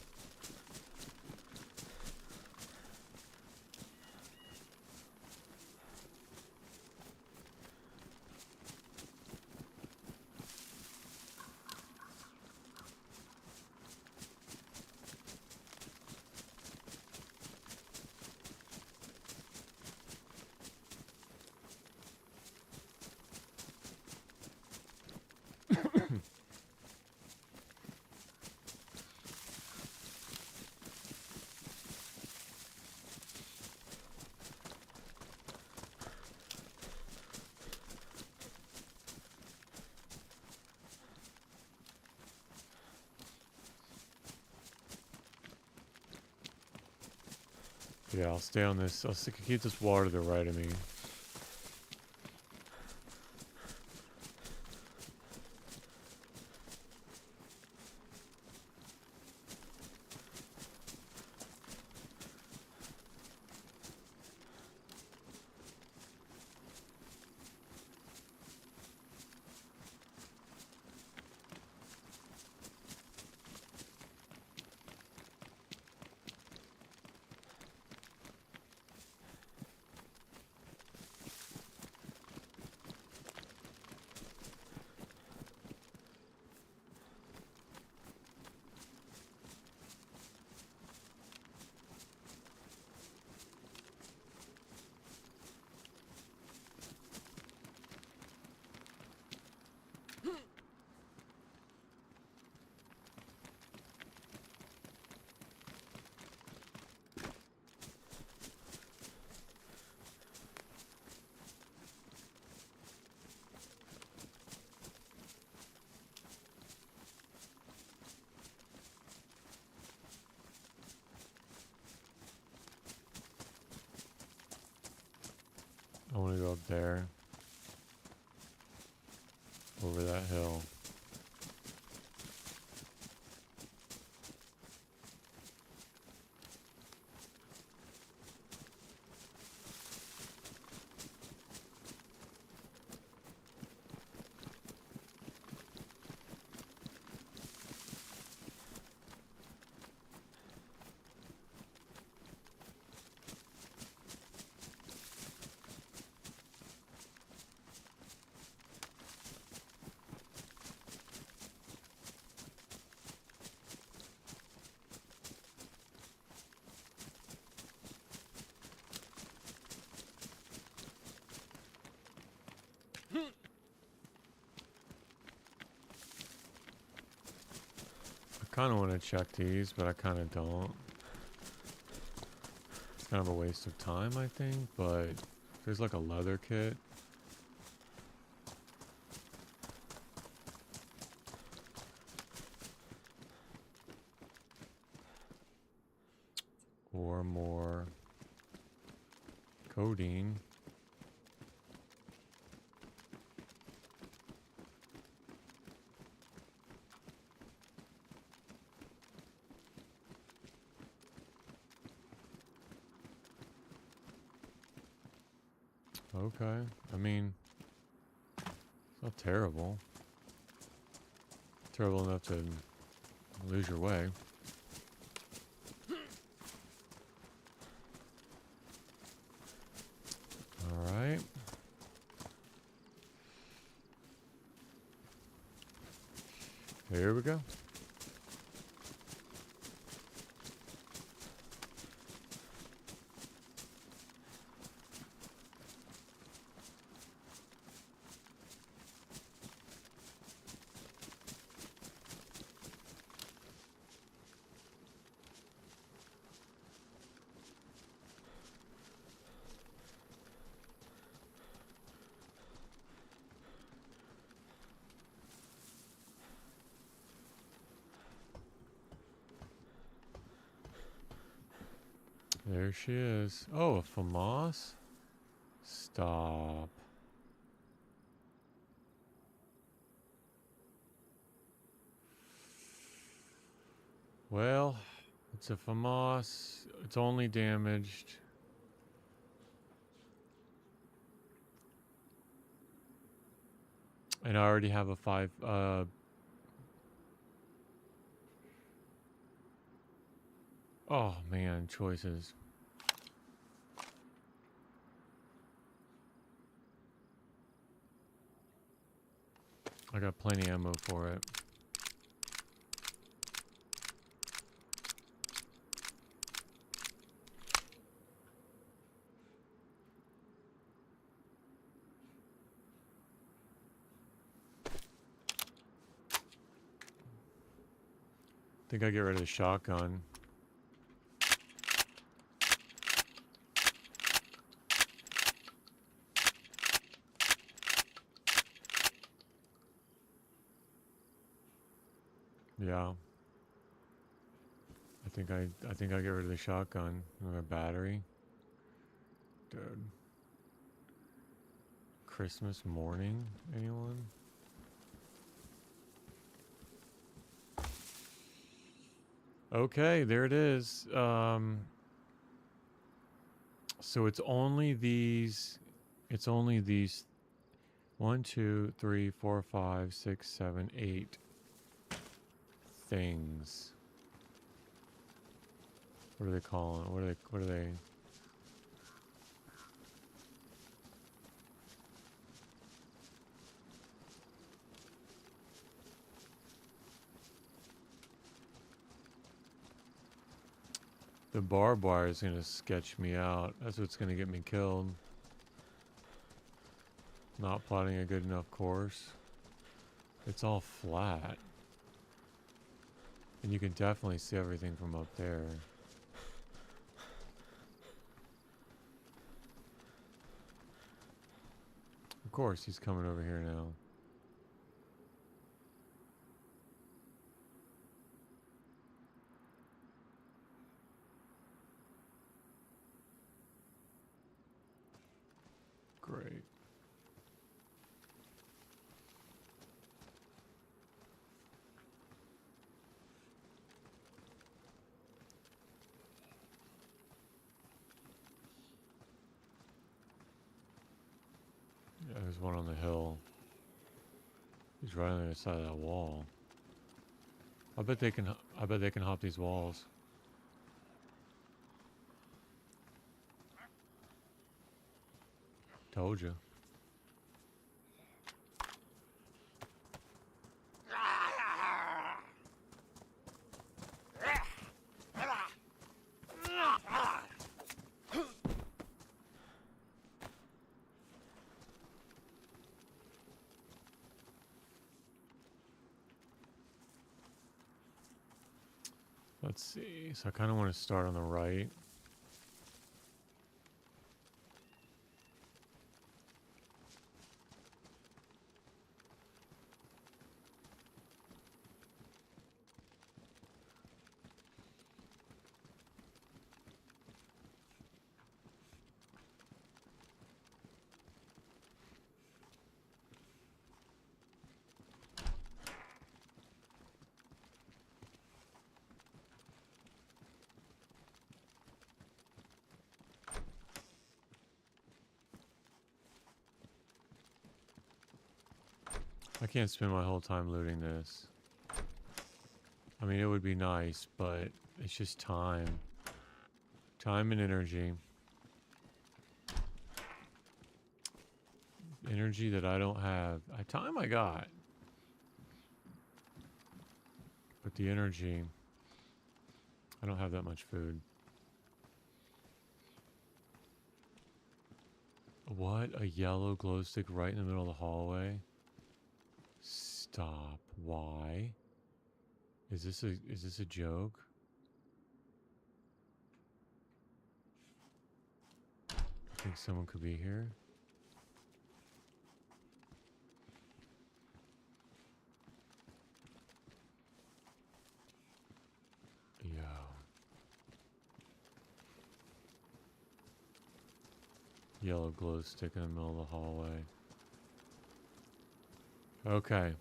Yeah, I'll stay on this. I'll keep this water to the right of me. I want to go up there. Over that hill. I kind of want to check these, but I kind of don't. It's kind of a waste of time, I think, but there's like a leather kit. Or more codeine. Okay, I mean, it's not terrible. Terrible enough to lose your way. Alright. Here we go. There she is. Oh, a FAMAS? Stop. Well, it's a FAMAS. It's only damaged. And I already have a 5, oh man, choices. I got plenty of ammo for it. I think I get rid of the shotgun. Yeah. I think I get rid of the shotgun. Another battery. Dude. Christmas morning? Anyone? Okay, there it is. So it's only these 1, 2, 3, 4, 5, 6, 7, 8 things. What are they calling? What are they? The barbed wire is gonna sketch me out. That's what's gonna get me killed. Not plotting a good enough course. It's all flat. And you can definitely see everything from up there. Of course, he's coming over here now. Great. Yeah, there's one on the hill. He's right on the other side of that wall. I bet they can hop these walls. Told you. Let's see. So I kind of want to start on the right. I can't spend my whole time looting this. I mean, it would be nice, but it's just time. Time and energy. Energy that I don't have. Time I got. But the energy, I don't have that much food. What? A yellow glow stick right in the middle of the hallway? Stop. Why? Is this a joke? I think someone could be here. Yo. Yellow glow stick in the middle of the hallway. Okay.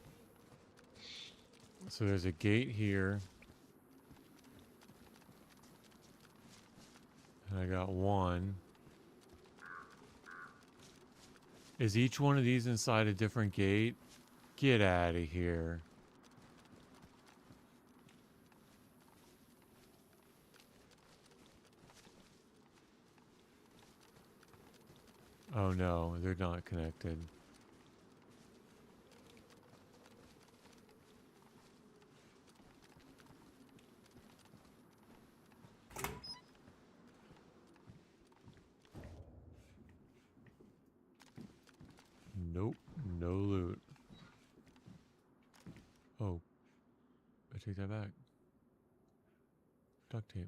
So there's a gate here. And I got one. Is each one of these inside a different gate? Get out of here. Oh no, they're not connected. Nope, no loot. Oh, I take that back. Duct tape.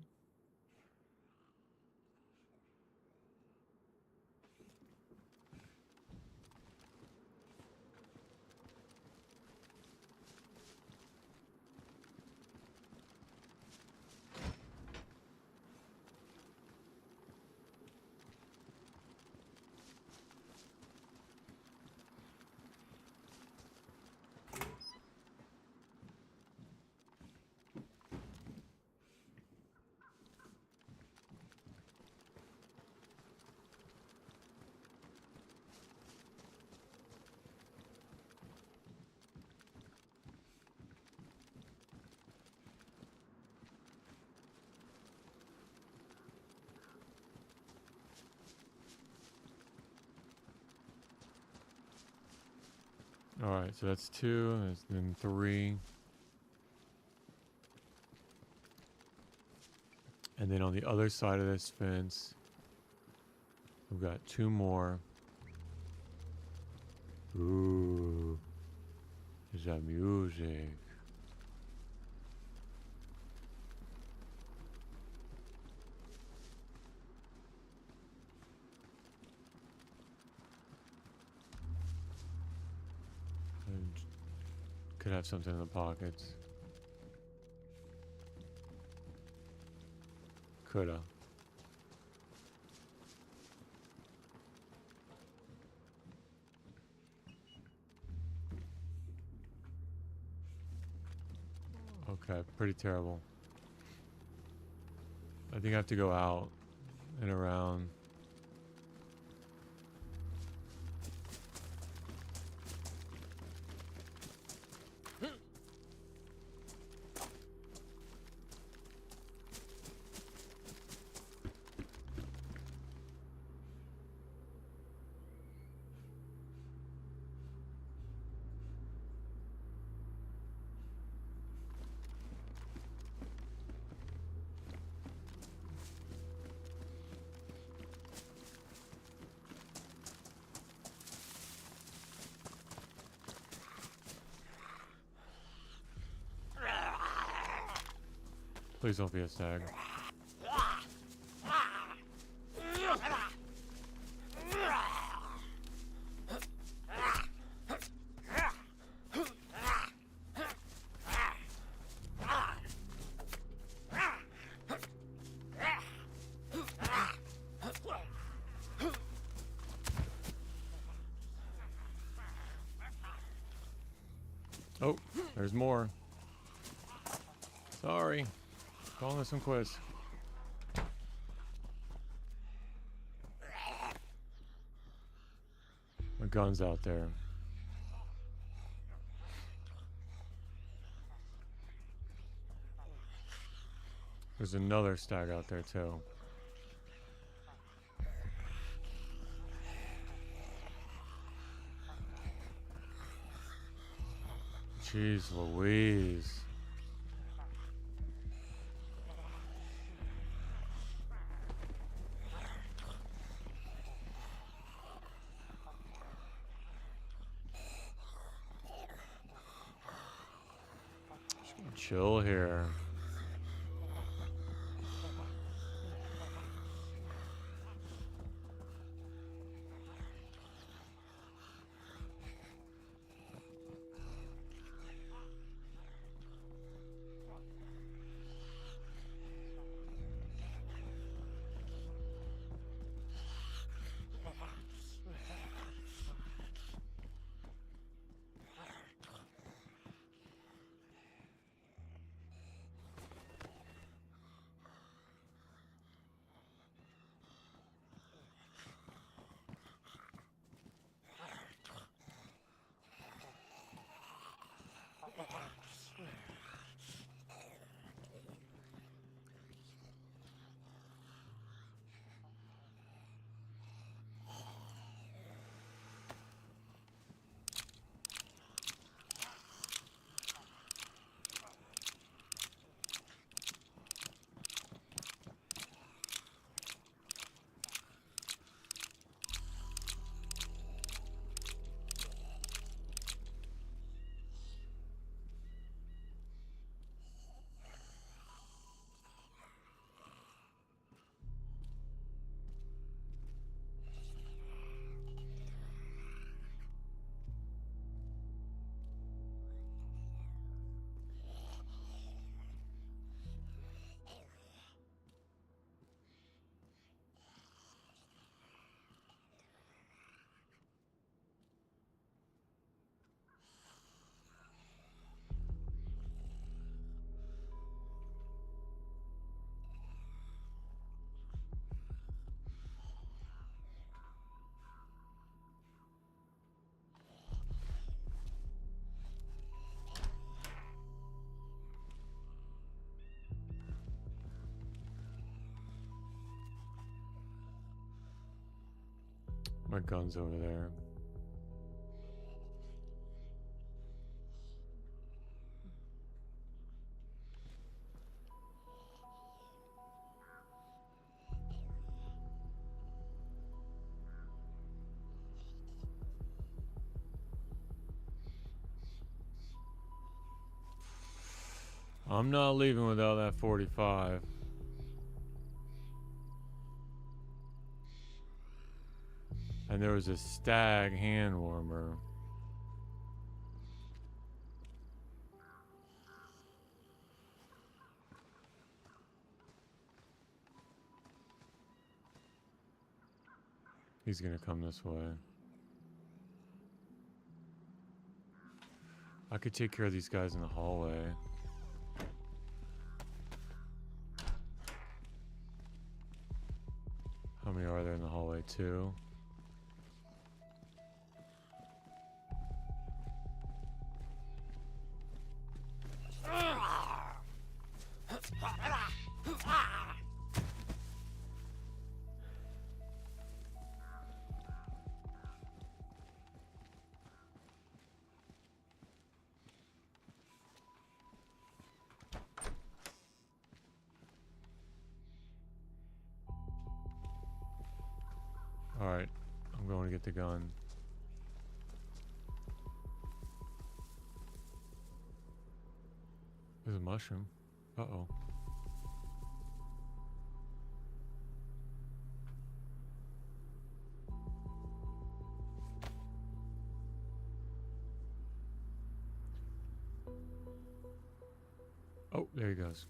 Alright, so that's 2, and then 3. And then on the other side of this fence, we've got 2 more. Ooh. There's that music. And could have something in the pockets. Coulda. Okay, pretty terrible. I think I have to go out and around. Please don't be a stag. Oh, there's more. Sorry. Calling this one quits. My gun's out there. There's another stag out there too. Jeez Louise. Just gonna chill here. My gun's over there. I'm not leaving without that 45. And there was a stag hand warmer. He's gonna come this way. I could take care of these guys in the hallway. How many are there in the hallway? 2. Alright, I'm going to get the gun. There's a mushroom. Uh-oh. Oh, there he goes.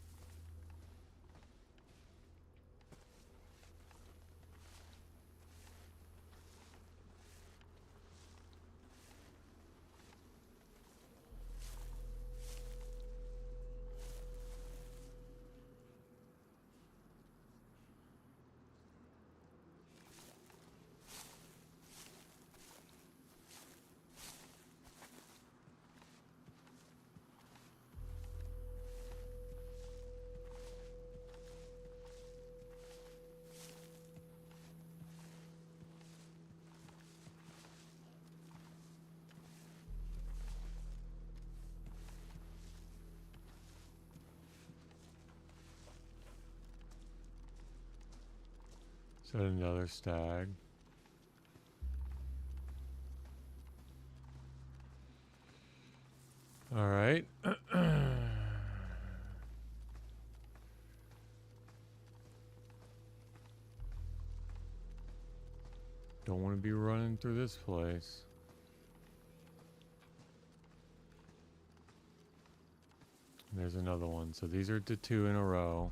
Is that another stag? All right. Don't want to be running through this place. There's another one. So these are the 2 in a row.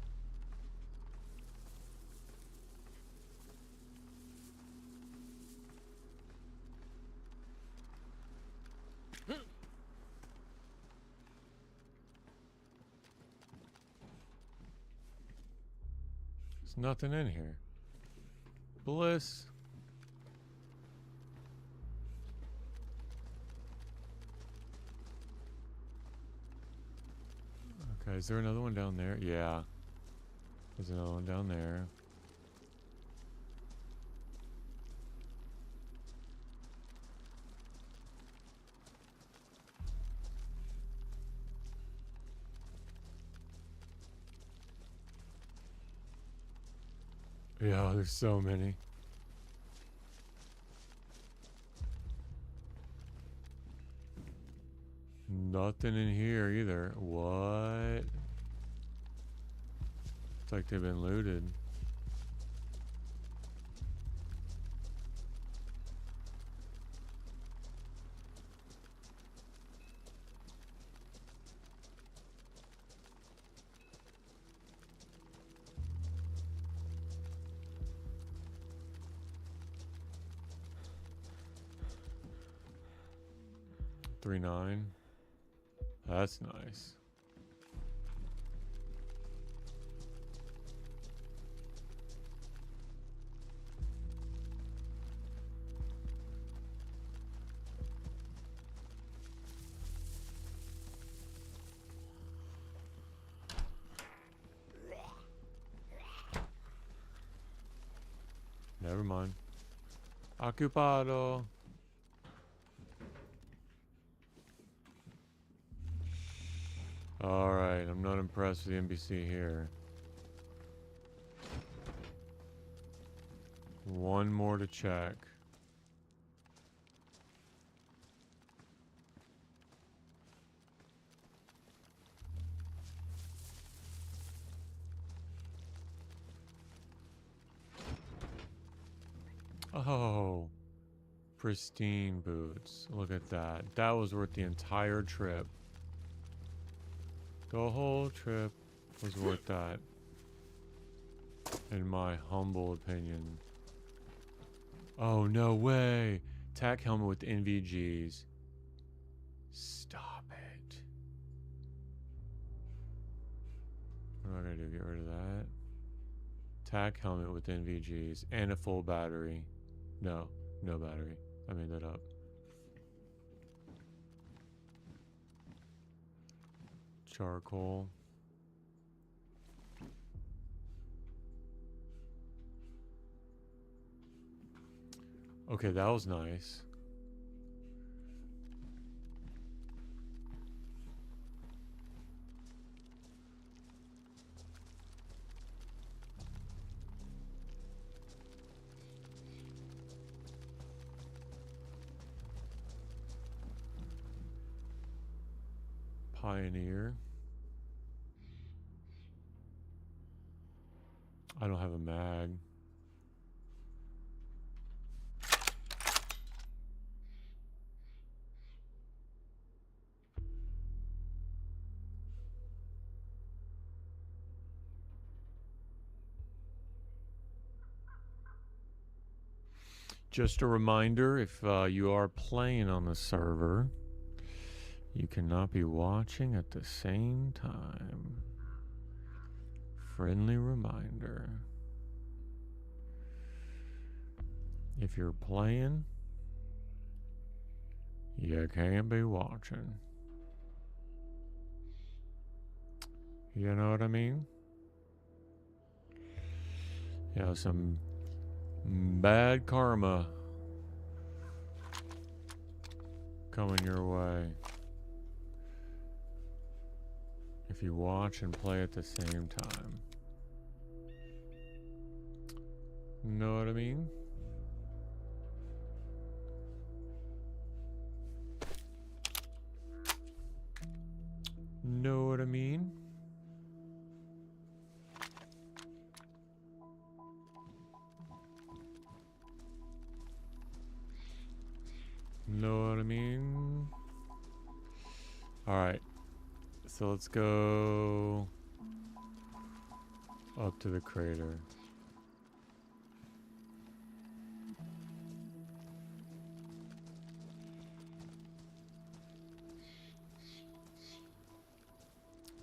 There's nothing in here. Bliss. Okay, is there another one down there? Yeah. There's another one down there. Yeah, there's so many. Nothing in here either. What? It's like they've been looted. $3.9. That's nice. Never mind. Ocupado. Alright, I'm not impressed with the NPC here. One more to check. Oh, pristine boots. Look at that. That was worth the entire trip. The whole trip was worth that, in my humble opinion. Oh, no way. Tack helmet with NVGs. Stop it. What am I going to do? Get rid of that? Tack helmet with NVGs and a full battery. No, no battery. I made that up. Charcoal. Okay, that was nice. Pioneer. I don't have a mag. Just a reminder, if you are playing on the server, you cannot be watching at the same time. Friendly reminder. If you're playing, you can't be watching. You know what I mean? Yeah, some bad karma coming your way if you watch and play at the same time. Know what I mean? Know what I mean? Know what I mean? Alright. So let's go up to the crater.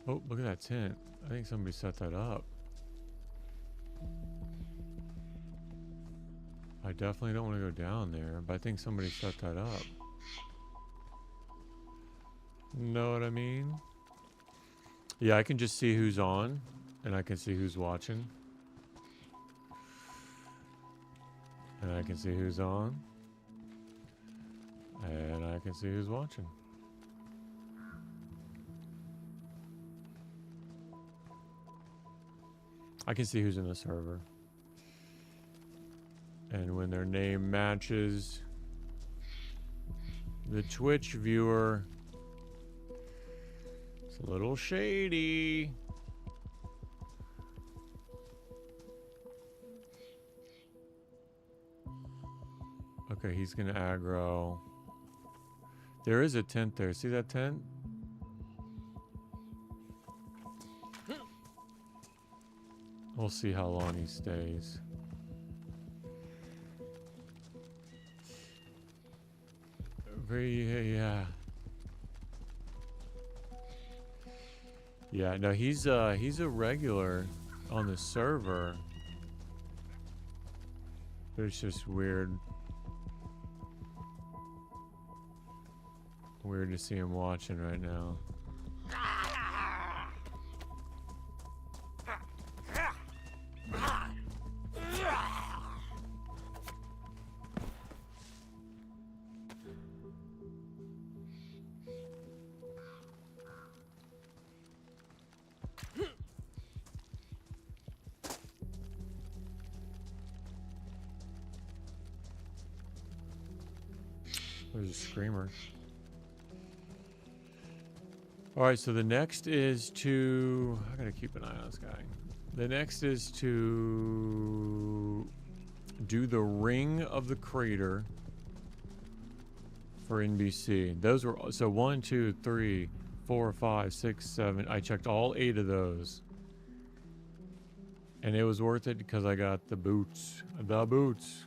Oh, look at that tent. I think somebody set that up. I definitely don't want to go down there, but I think somebody set that up. Know what I mean? Yeah, I can just see who's on, and I can see who's watching. And I can see who's on. And I can see who's watching. I can see who's in the server. And when their name matches the Twitch viewer, it's a little shady. Okay, he's gonna aggro. There is a tent there. See that tent? We'll see how long he stays. Yeah. Yeah, no, he's a regular on the server. But it's just weird. Weird to see him watching right now. There's a screamer. Alright, so the next is to... I gotta keep an eye on this guy. The next is to do the ring of the crater for NBC. Those were... So 1, 2, 3, 4, 5, 6, 7. I checked all 8 of those. And it was worth it because I got the boots. The boots.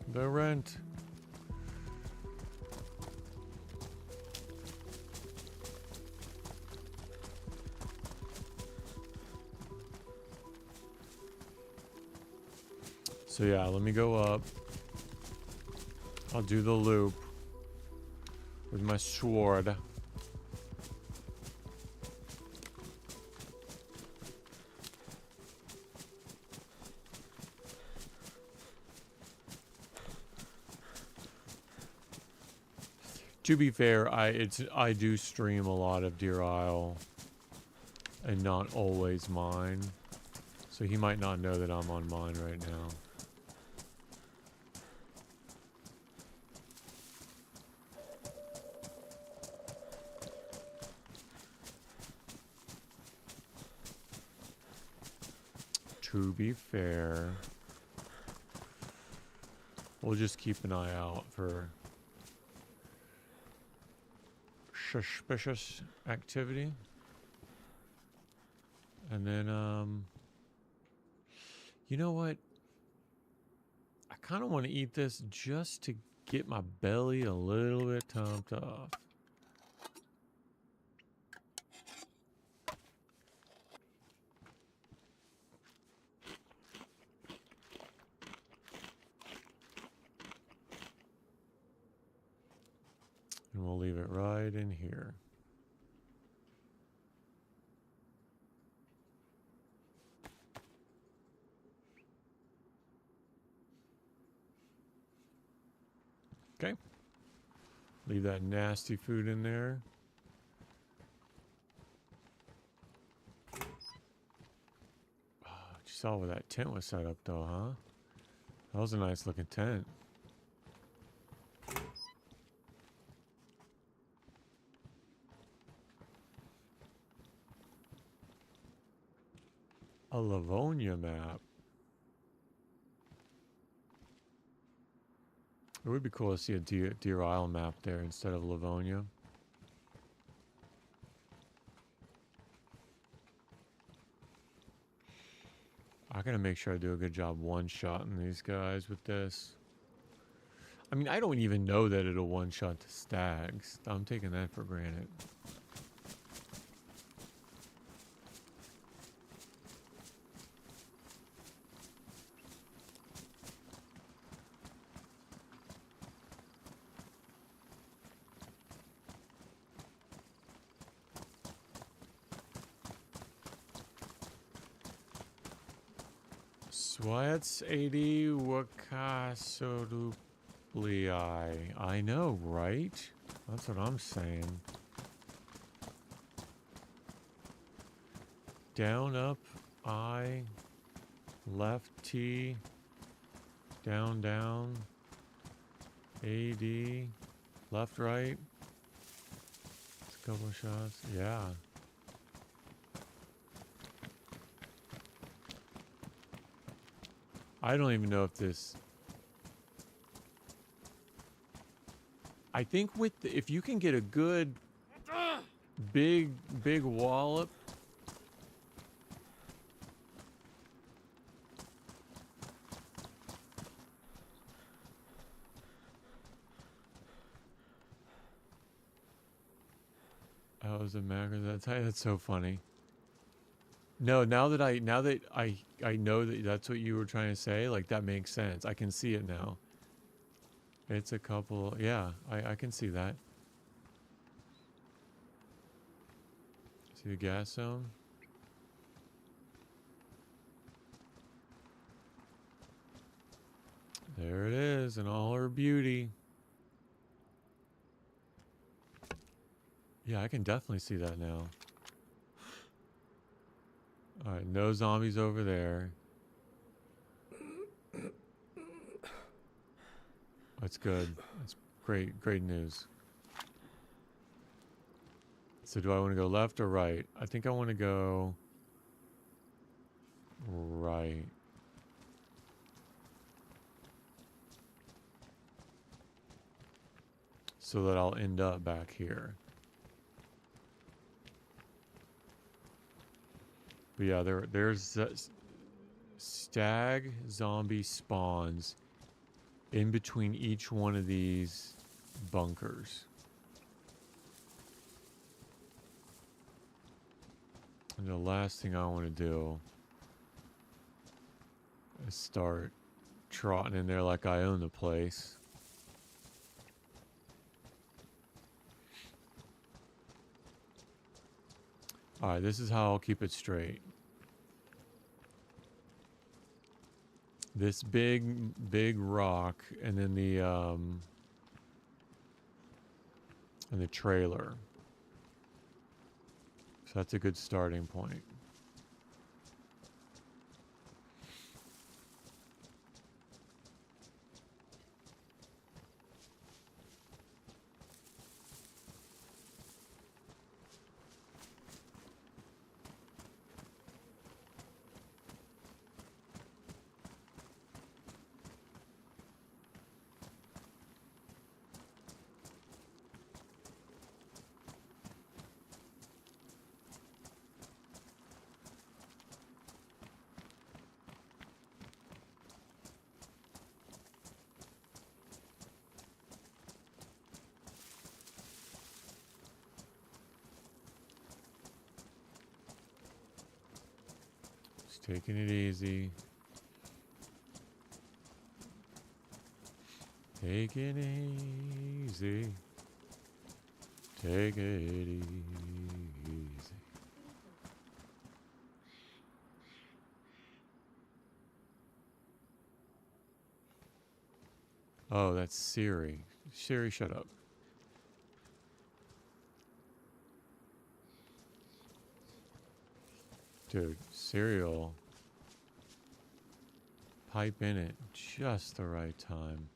The rent. So yeah, let me go up. I'll do the loop with my sword. To be fair, I do stream a lot of Deer Isle and not always mine. So he might not know that I'm on mine right now. To be fair, we'll just keep an eye out for suspicious activity. And then, you know what? I kind of want to eat this just to get my belly a little bit topped off. And we'll leave it right in here. Okay. Leave that nasty food in there. Oh, you saw where that tent was set up though, huh? That was a nice looking tent. A Livonia map. It would be cool to see a Deer Isle map there instead of Livonia. I gotta make sure I do a good job one-shotting these guys with this. I mean, I don't even know that it'll one-shot the stags. I'm taking that for granted. Swats 80 Wakasoduplii. I know, right? That's what I'm saying. Down, up, I, left, T, down, down, AD, left, right. It's a couple of shots. Yeah. I don't even know if this... I think with the, if you can get a good big wallop. Oh, is it macros? That's so funny. No, now that I know that that's what you were trying to say, like that makes sense. I can see it now. It's a couple, yeah, I can see that. See the gas zone? There it is in all her beauty. Yeah, I can definitely see that now. Alright, no zombies over there. That's good. That's great news. So do I want to go left or right? I think I want to go right. So that I'll end up back here. But yeah, there's stag zombie spawns in between each one of these bunkers. And the last thing I want to do is start trotting in there like I own the place. Alright, this is how I'll keep it straight. This big rock, and then the trailer. So that's a good starting point. Taking it easy. Taking it easy. Take it easy. Oh, that's Siri. Siri, shut up. Dude, cereal. Pipe in it just the right time.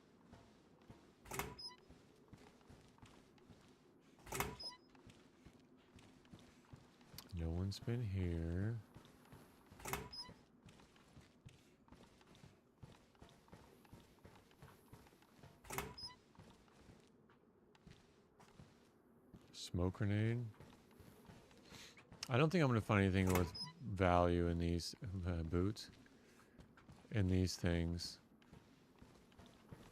No one's been here. Smoke grenade. I don't think I'm going to find anything worth value in these boots. In these things.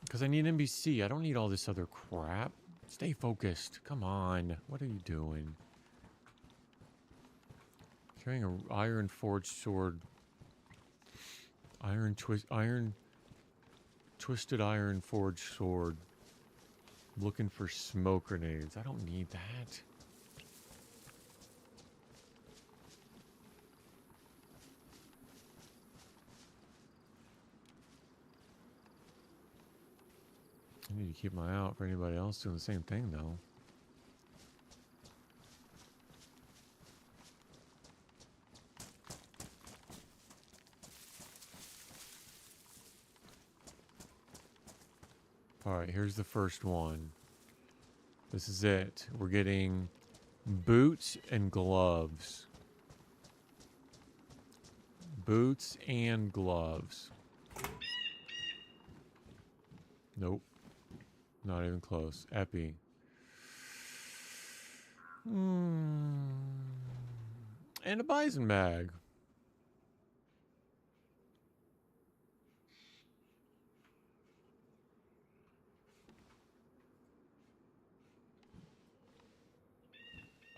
Because I need NBC. I don't need all this other crap. Stay focused. Come on. What are you doing? Carrying an iron forged sword. Twisted iron forged sword. Looking for smoke grenades. I don't need that. I need to keep my eye out for anybody else doing the same thing, though. Alright, here's the first one. This is it. We're getting boots and gloves. Boots and gloves. Nope. Not even close. Epi. And a bison bag.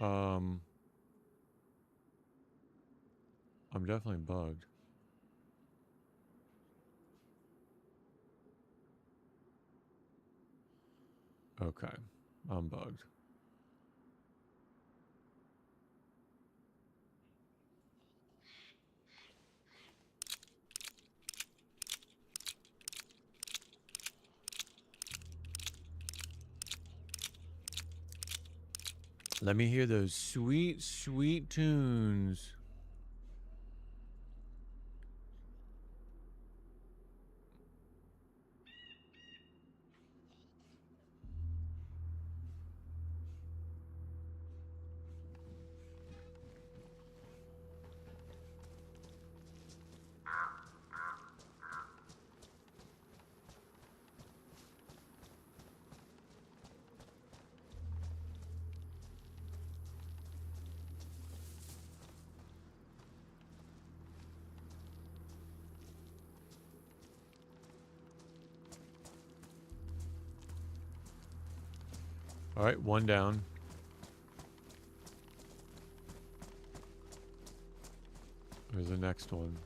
I'm definitely bugged. Okay, I'm bugged. Let me hear those sweet, sweet tunes. All right, one down. There's the next one.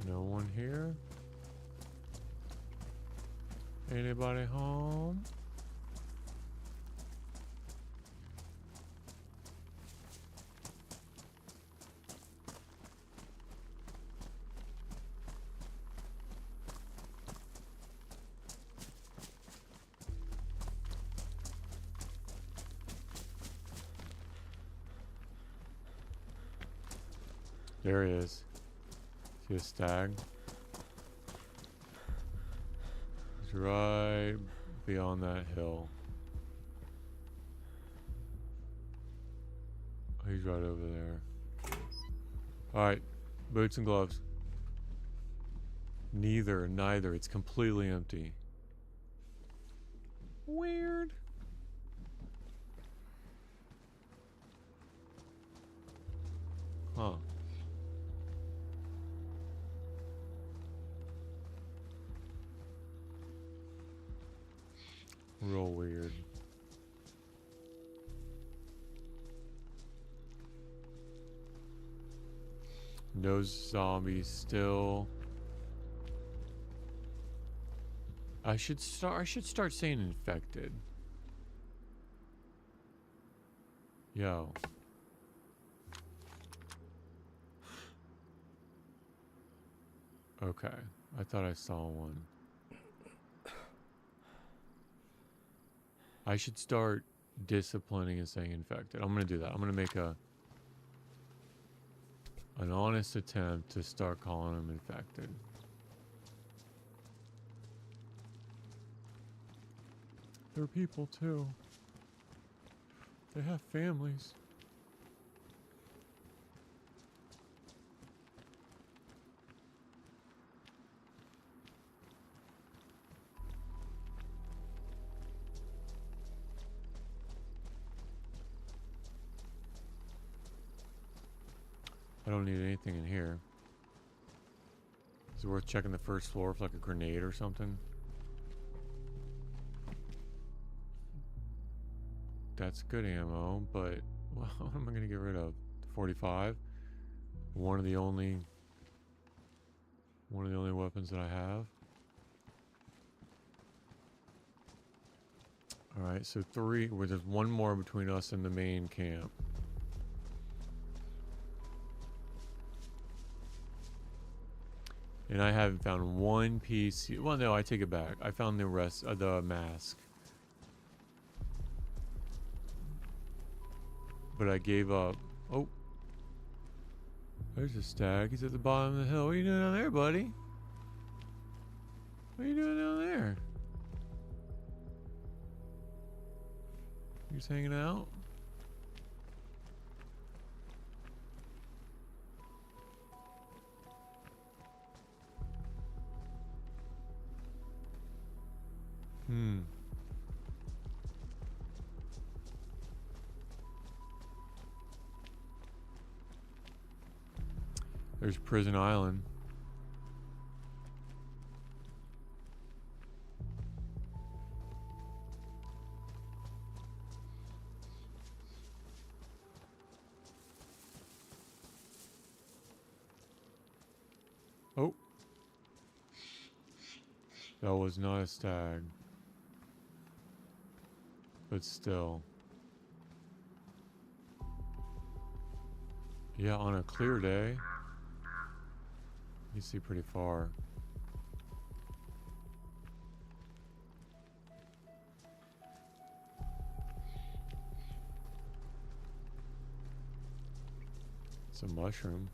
No one here? Anybody home? There he is. See a stag? He's right beyond that hill. He's right over there. Alright. Boots and gloves. Neither. It's completely empty. Weird. Huh. Real weird. No zombies still. I should start saying infected. Yo. Okay. I thought I saw one. I should start disciplining and saying infected. I'm gonna do that. I'm gonna make an honest attempt to start calling them infected. They're people too. They have families. I don't need anything in here. Is it worth checking the first floor for like a grenade or something? That's good ammo, but well, what am I gonna get rid of? 45? One of the only weapons that I have. Alright, so 3, where there's one more between us and the main camp. And I haven't found one piece. Well, no, I take it back. I found the rest of the mask. But I gave up. Oh. There's a stag. He's at the bottom of the hill. What are you doing down there, buddy? What are you doing down there? You just hanging out? There's Prison Island. Oh. That was not a stag. But still. Yeah, on a clear day, you see pretty far. It's a mushroom.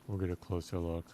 We'll get a closer look.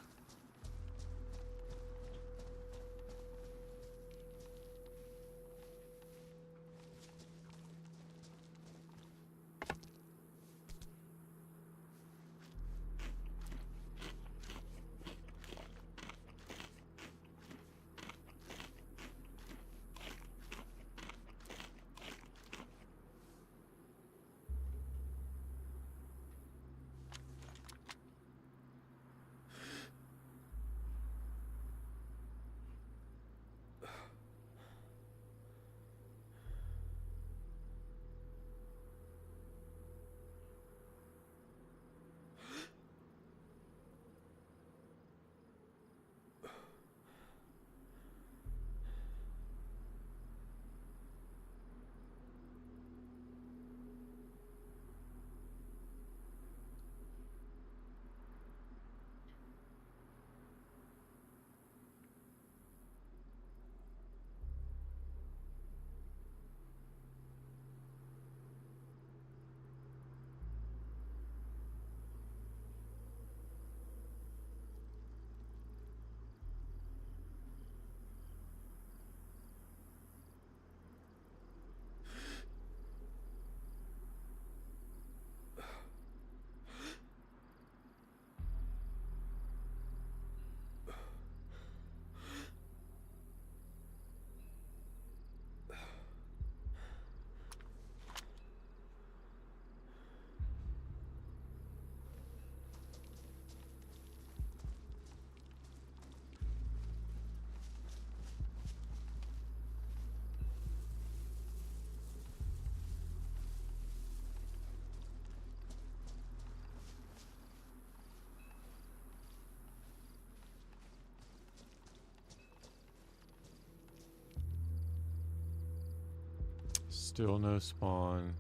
Still no spawn.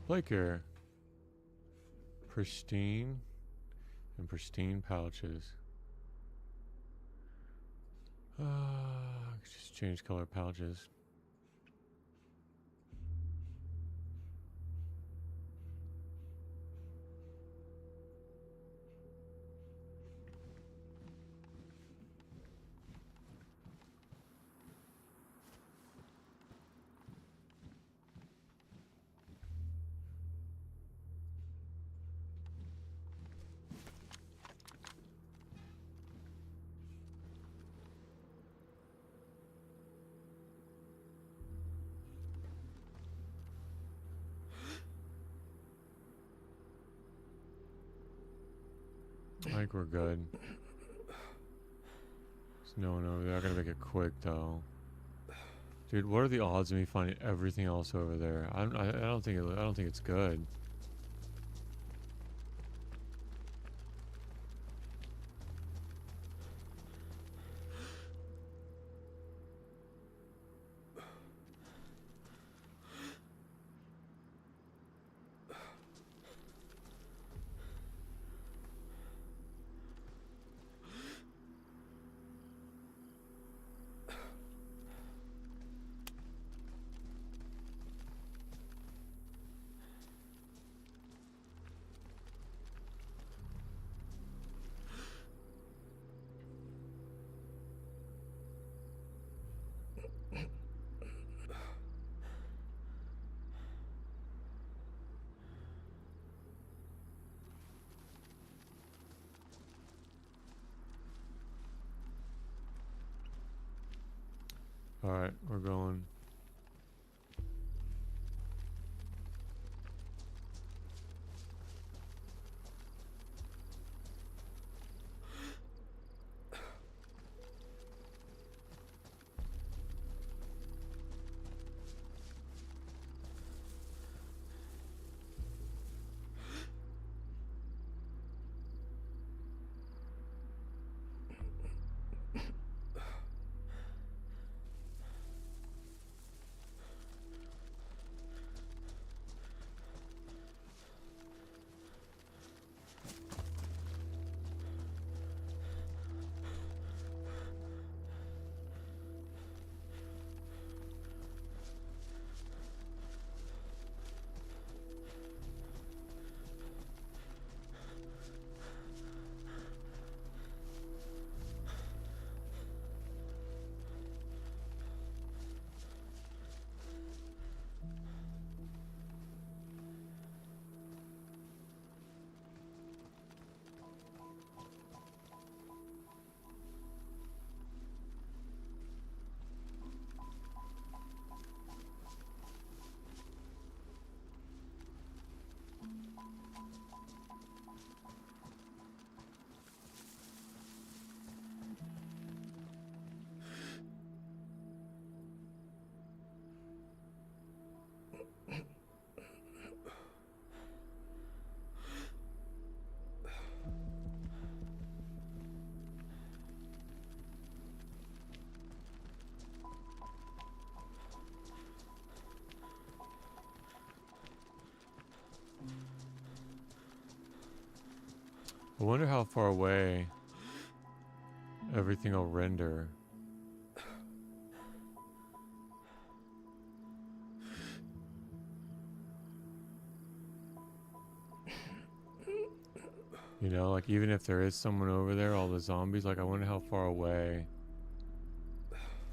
Flaker. Pristine and pristine pouches. Just change color pouches. I think we're good. There's no one over there. I gotta make it quick though. Dude, what are the odds of me finding everything else over there? I don't think it's good. Alright, we're going. I wonder how far away everything will render. You know, like even if there is someone over there, all the zombies, like I wonder how far away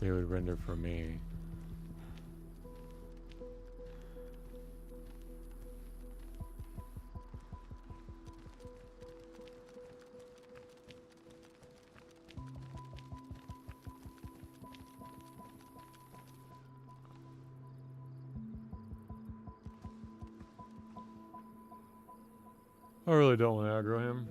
they would render for me. I really don't want to aggro him.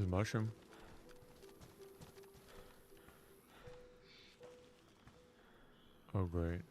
There's a mushroom. Oh, great.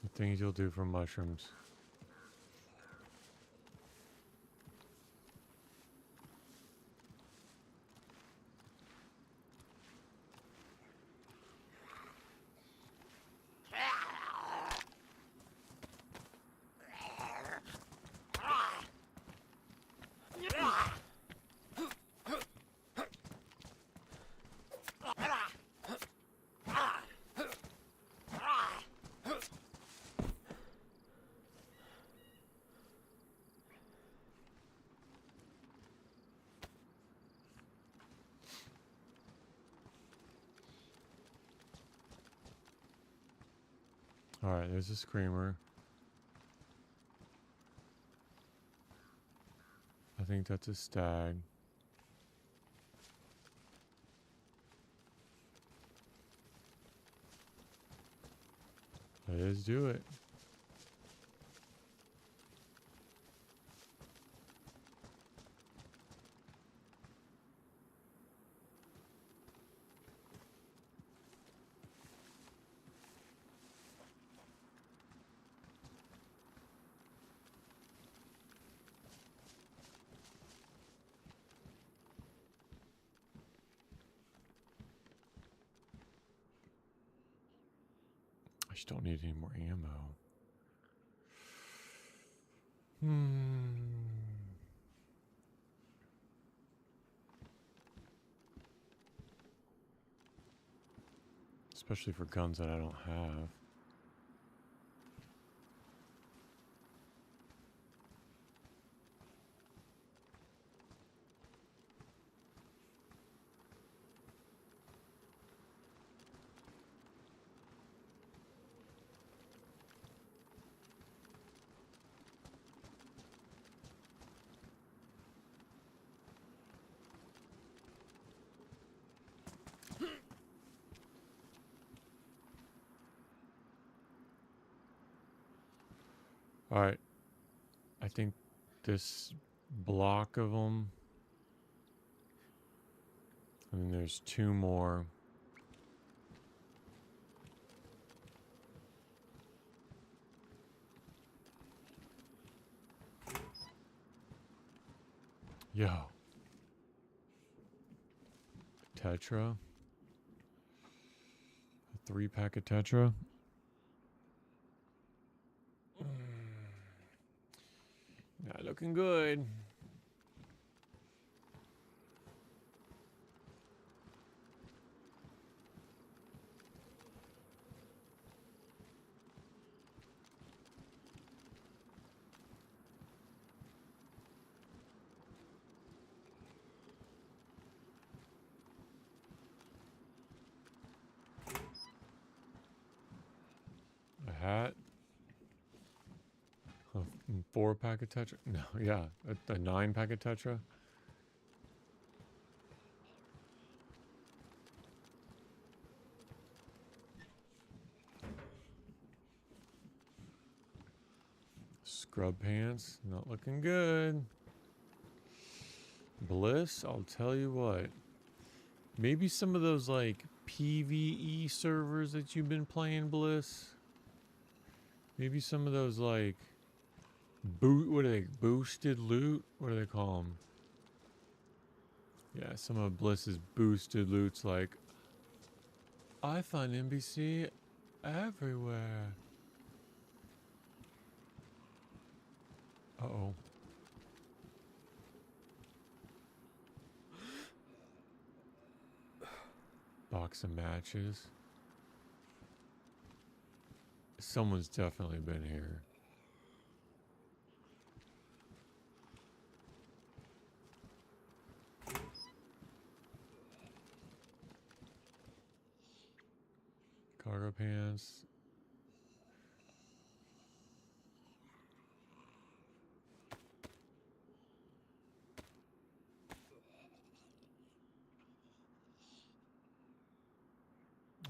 The things you'll do for mushrooms. Alright, there's a screamer. I think that's a stag. Let's do it. I just don't need any more ammo. Especially for guns that I don't have. Alright, I think this block of them, and then there's two more. Yo. Tetra. A 3-pack of Tetra. Not looking good. A hat. A 4-pack of Tetra. No, yeah, a 9-pack of Tetra. Scrub pants. Not looking good. Bliss, I'll tell you what. Maybe some of those like PvE servers that you've been playing, Bliss. Maybe some of those like what are they? Boosted loot? What do they call them? Yeah, some of Bliss's boosted loot's like, I find NPC everywhere. Uh-oh. Box of matches. Someone's definitely been here. Aggro pants.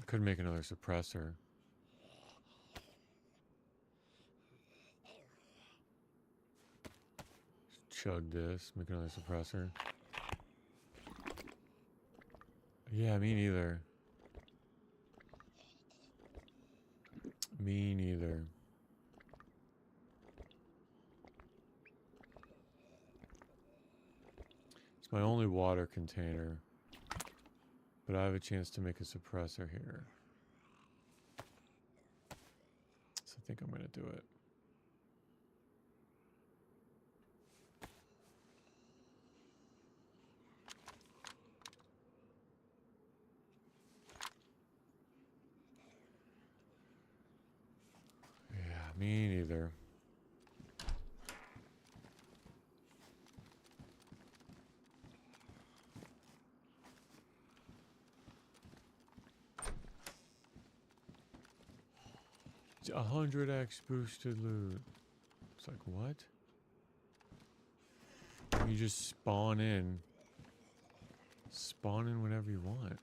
Could make another suppressor. Chug this, make another suppressor. Yeah, me neither. Me neither. It's my only water container. But I have a chance to make a suppressor here. So I think I'm going to do it. Yeah, me neither. It's 100x boosted loot. It's like, what? You just spawn in. Spawn in whenever you want.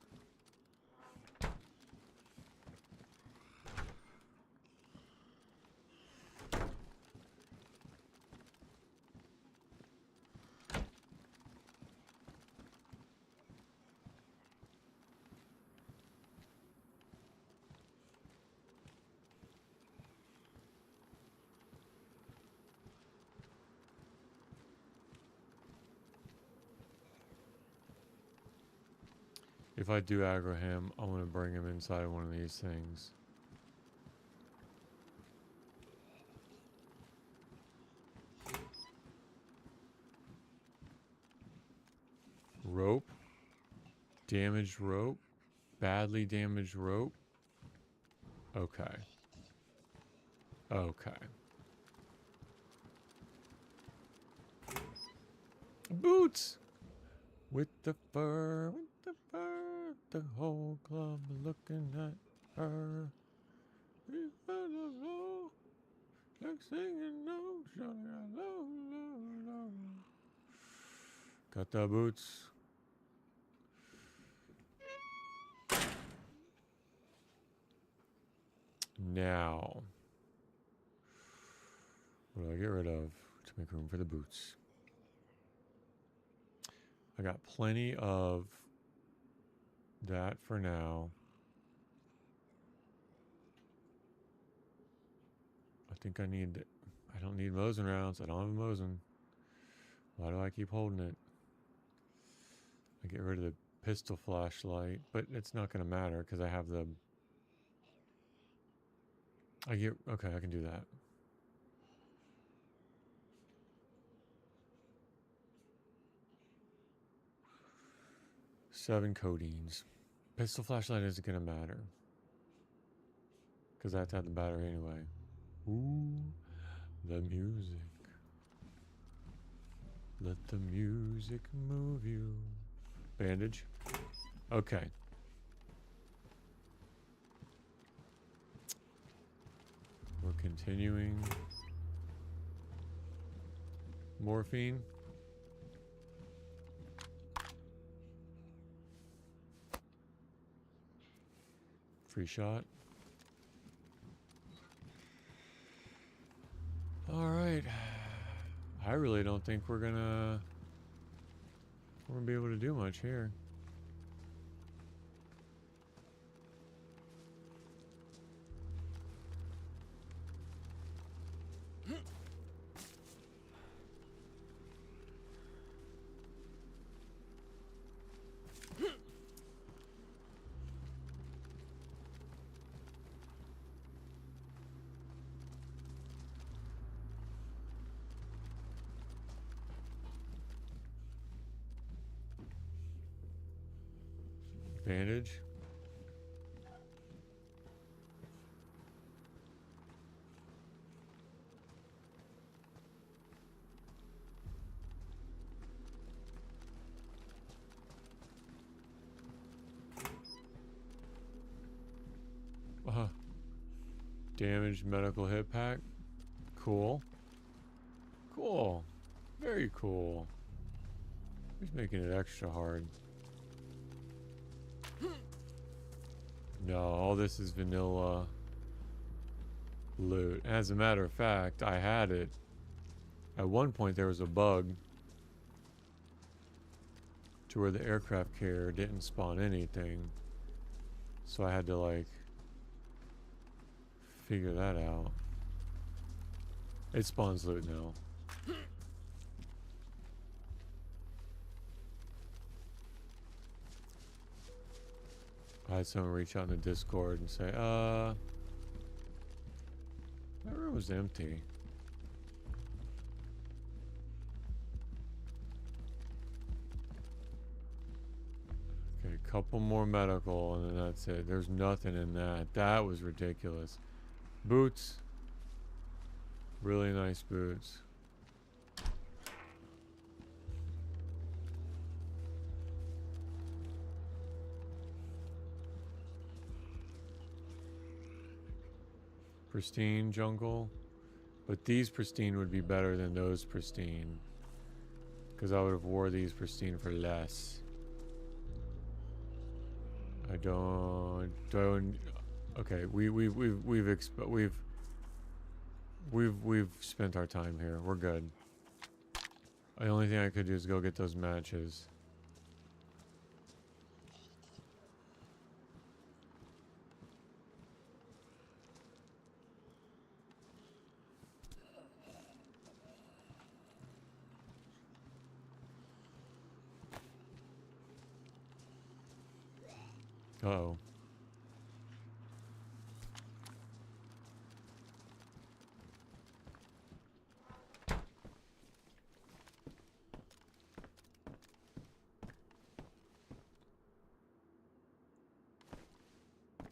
If I do aggro him, I'm going to bring him inside one of these things. Rope. Damaged rope. Badly damaged rope. Okay. Okay. Boots! With the fur, the whole club looking at her. Like singing no, got the boots. Now, what do I get rid of to make room for the boots? I got plenty of that for now. I think I don't need Mosin rounds. I don't have a Mosin. Why do I keep holding it? I get rid of the pistol flashlight, but it's not going to matter because I have the... Okay, I can do that. Seven codeines. Pistol flashlight isn't going to matter because I have to have the battery anyway. Ooh, the music. Let the music move you. Bandage. Okay. We're continuing. Morphine. Free shot. All right. I really don't think we're gonna be able to do much here. Bandage. Damaged medical hit pack. Cool. Cool. Very cool. He's making it extra hard. No, all this is vanilla loot. As a matter of fact, I had it. At one point there was a bug to where the aircraft carrier didn't spawn anything. So I had to like figure that out. It spawns loot now. I had someone reach out in the Discord and say, that room was empty. Okay, a couple more medical and then that's it. There's nothing in that. That was ridiculous. Boots. Really nice boots. Pristine jungle. But these pristine would be better than those pristine. Because I would have wore these pristine for less. I don't okay, we've spent our time here. We're good. The only thing I could do is go get those matches. Uh-oh.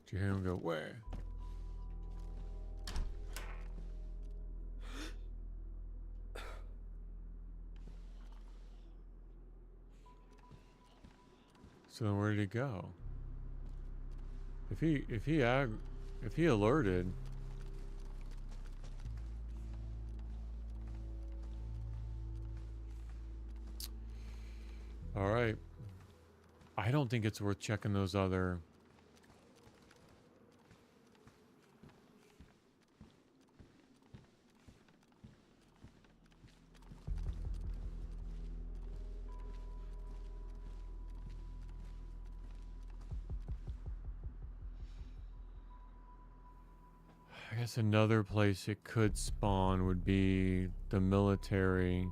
Did you hear him go, where? So then where did he go? If he alerted. All right. I don't think it's worth checking those other. I guess another place it could spawn would be the military.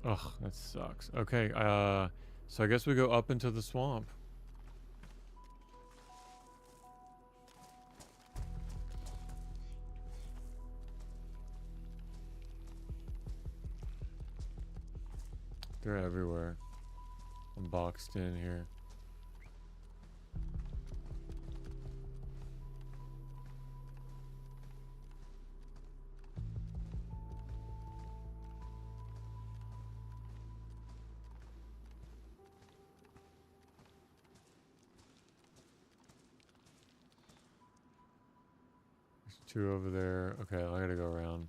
Ugh, that sucks. Okay, so I guess we go up into the swamp. They're everywhere. I'm boxed in here. There's two over there. Okay, I gotta go around.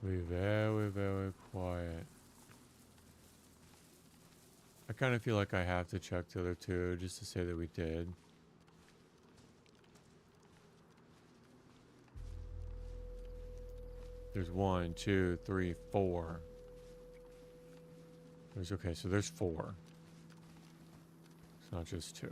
Be very, very quiet. I kind of feel like I have to check the other two just to say that we did. There's 1, 2, 3, 4. There's okay, so there's 4. It's not just 2.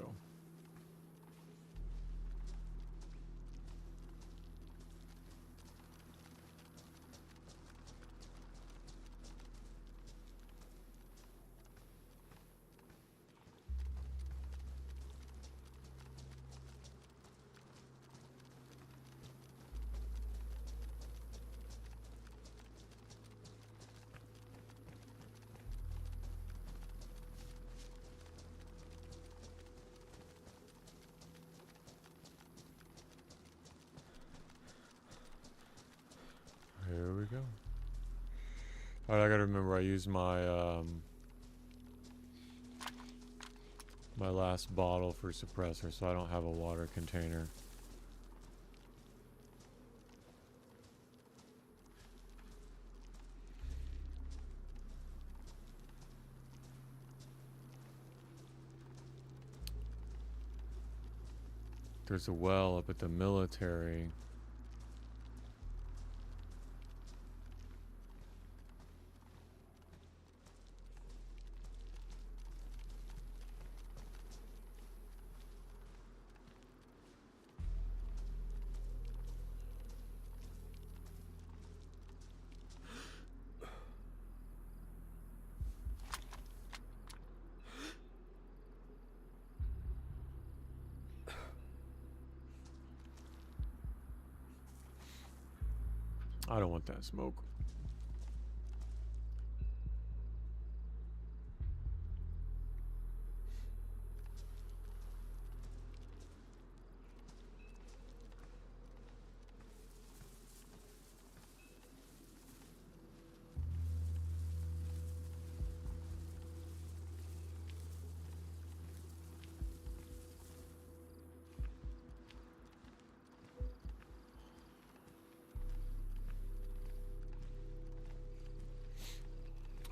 Here we go. Alright, I gotta remember I used my my last bottle for suppressor, so I don't have a water container. There's a well up at the military. I don't want that smoke.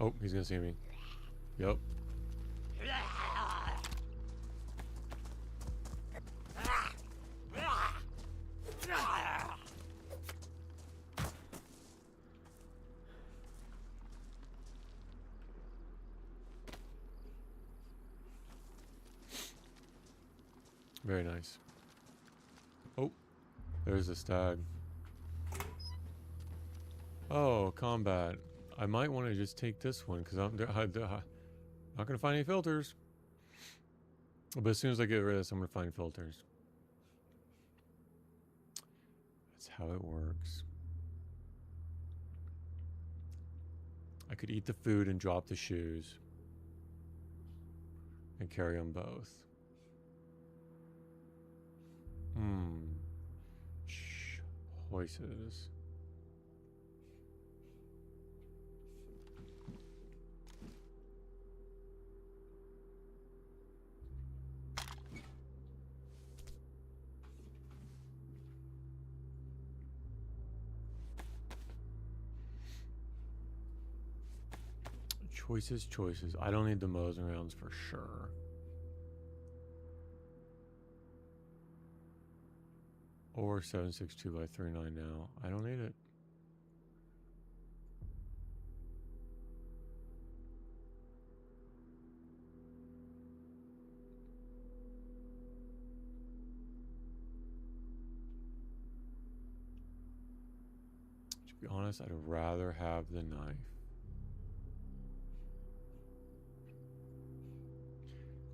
Oh, he's gonna see me. Yep. Very nice. Oh, there's a stag. Oh, combat. I might want to just take this one because I'm not going to find any filters. But as soon as I get rid of this, I'm going to find filters. That's how it works. I could eat the food and drop the shoes. And carry them both. Choices. Choices. I don't need the Mosin rounds for sure. Or 7.62 by 39 now. I don't need it. To be honest, I'd rather have the knife.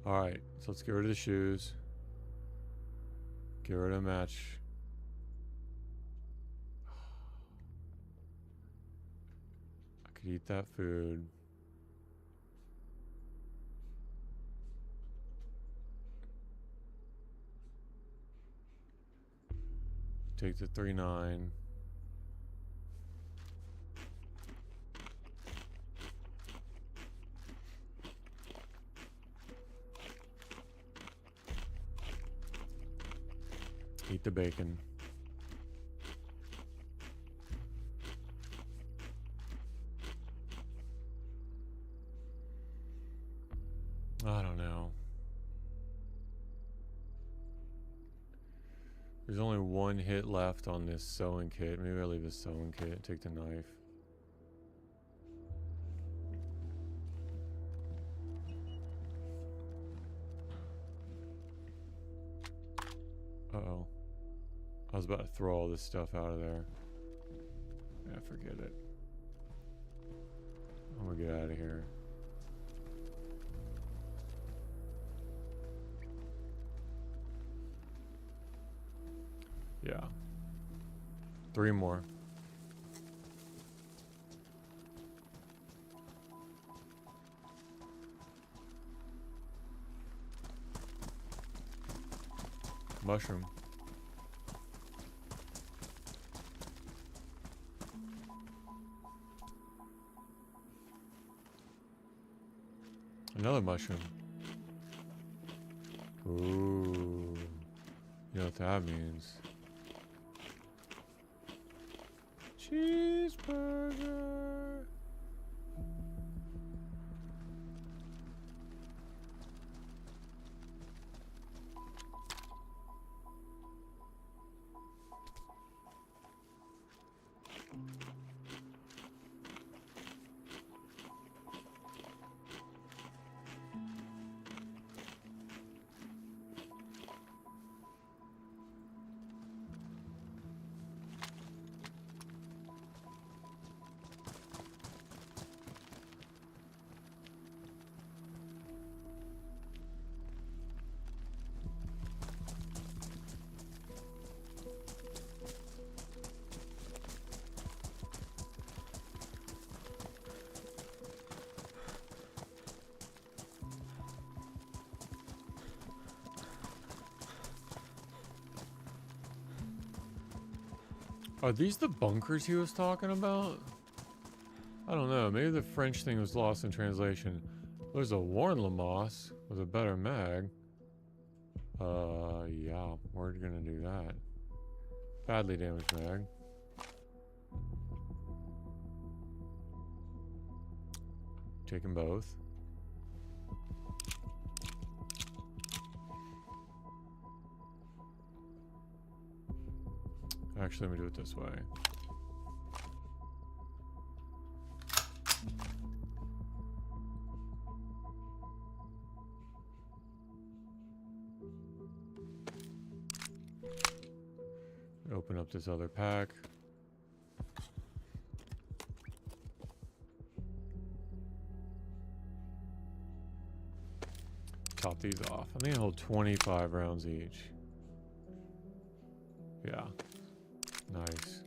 Alright, so let's get rid of the shoes. Get rid of match. I could eat that food. Take the 3.9. Eat the bacon. There's only one hit left on this sewing kit. Maybe I'll leave the sewing kit and take the knife. Uh-oh. I was about to throw all this stuff out of there. Yeah, forget it. I'm gonna get out of here. Yeah. 3 more. Mushroom. Another mushroom. Ooh. You know what that means. Cheeseburger. Are these the bunkers he was talking about? I don't know. Maybe the French thing was lost in translation. There's a Warren Lamos with a better mag. Yeah, we're gonna do that. Badly damaged mag. Take them both. Actually, let me do it this way. Open up this other pack. Top these off. I think I hold 25 rounds each. Yeah. Nice.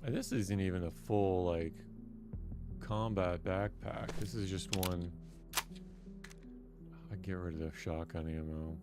And this isn't even a full, like, combat backpack. This is just one. I get rid of the shotgun ammo.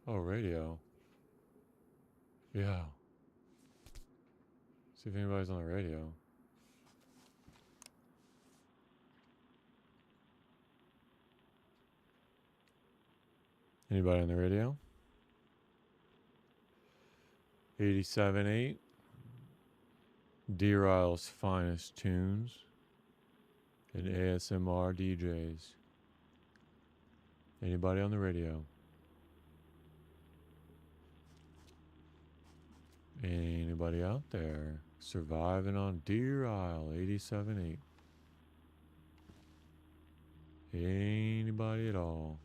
Oh, radio. Yeah. See if anybody's on the radio. Anybody on the radio? 87.8. DEERISLE's finest tunes and ASMR DJs. Anybody on the radio? Anybody out there surviving on DEERISLE 87.8? Anybody at all?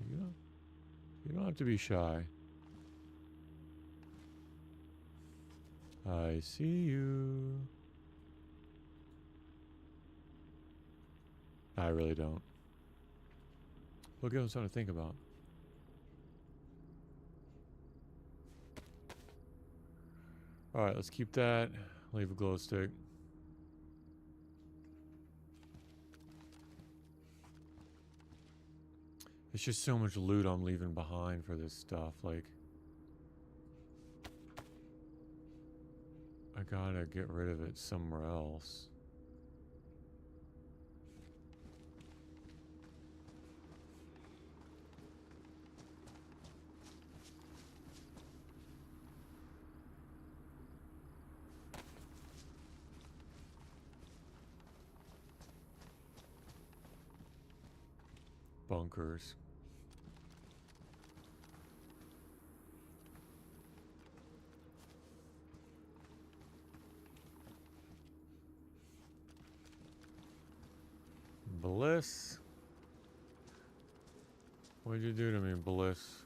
You don't have to be shy. I see you. I really don't. Look at what I'm starting to think about. Alright, let's keep that. Leave a glow stick. It's just so much loot I'm leaving behind for this stuff. Like, I gotta get rid of it somewhere else. Bunkers. Bliss. What'd you do to me, Bliss?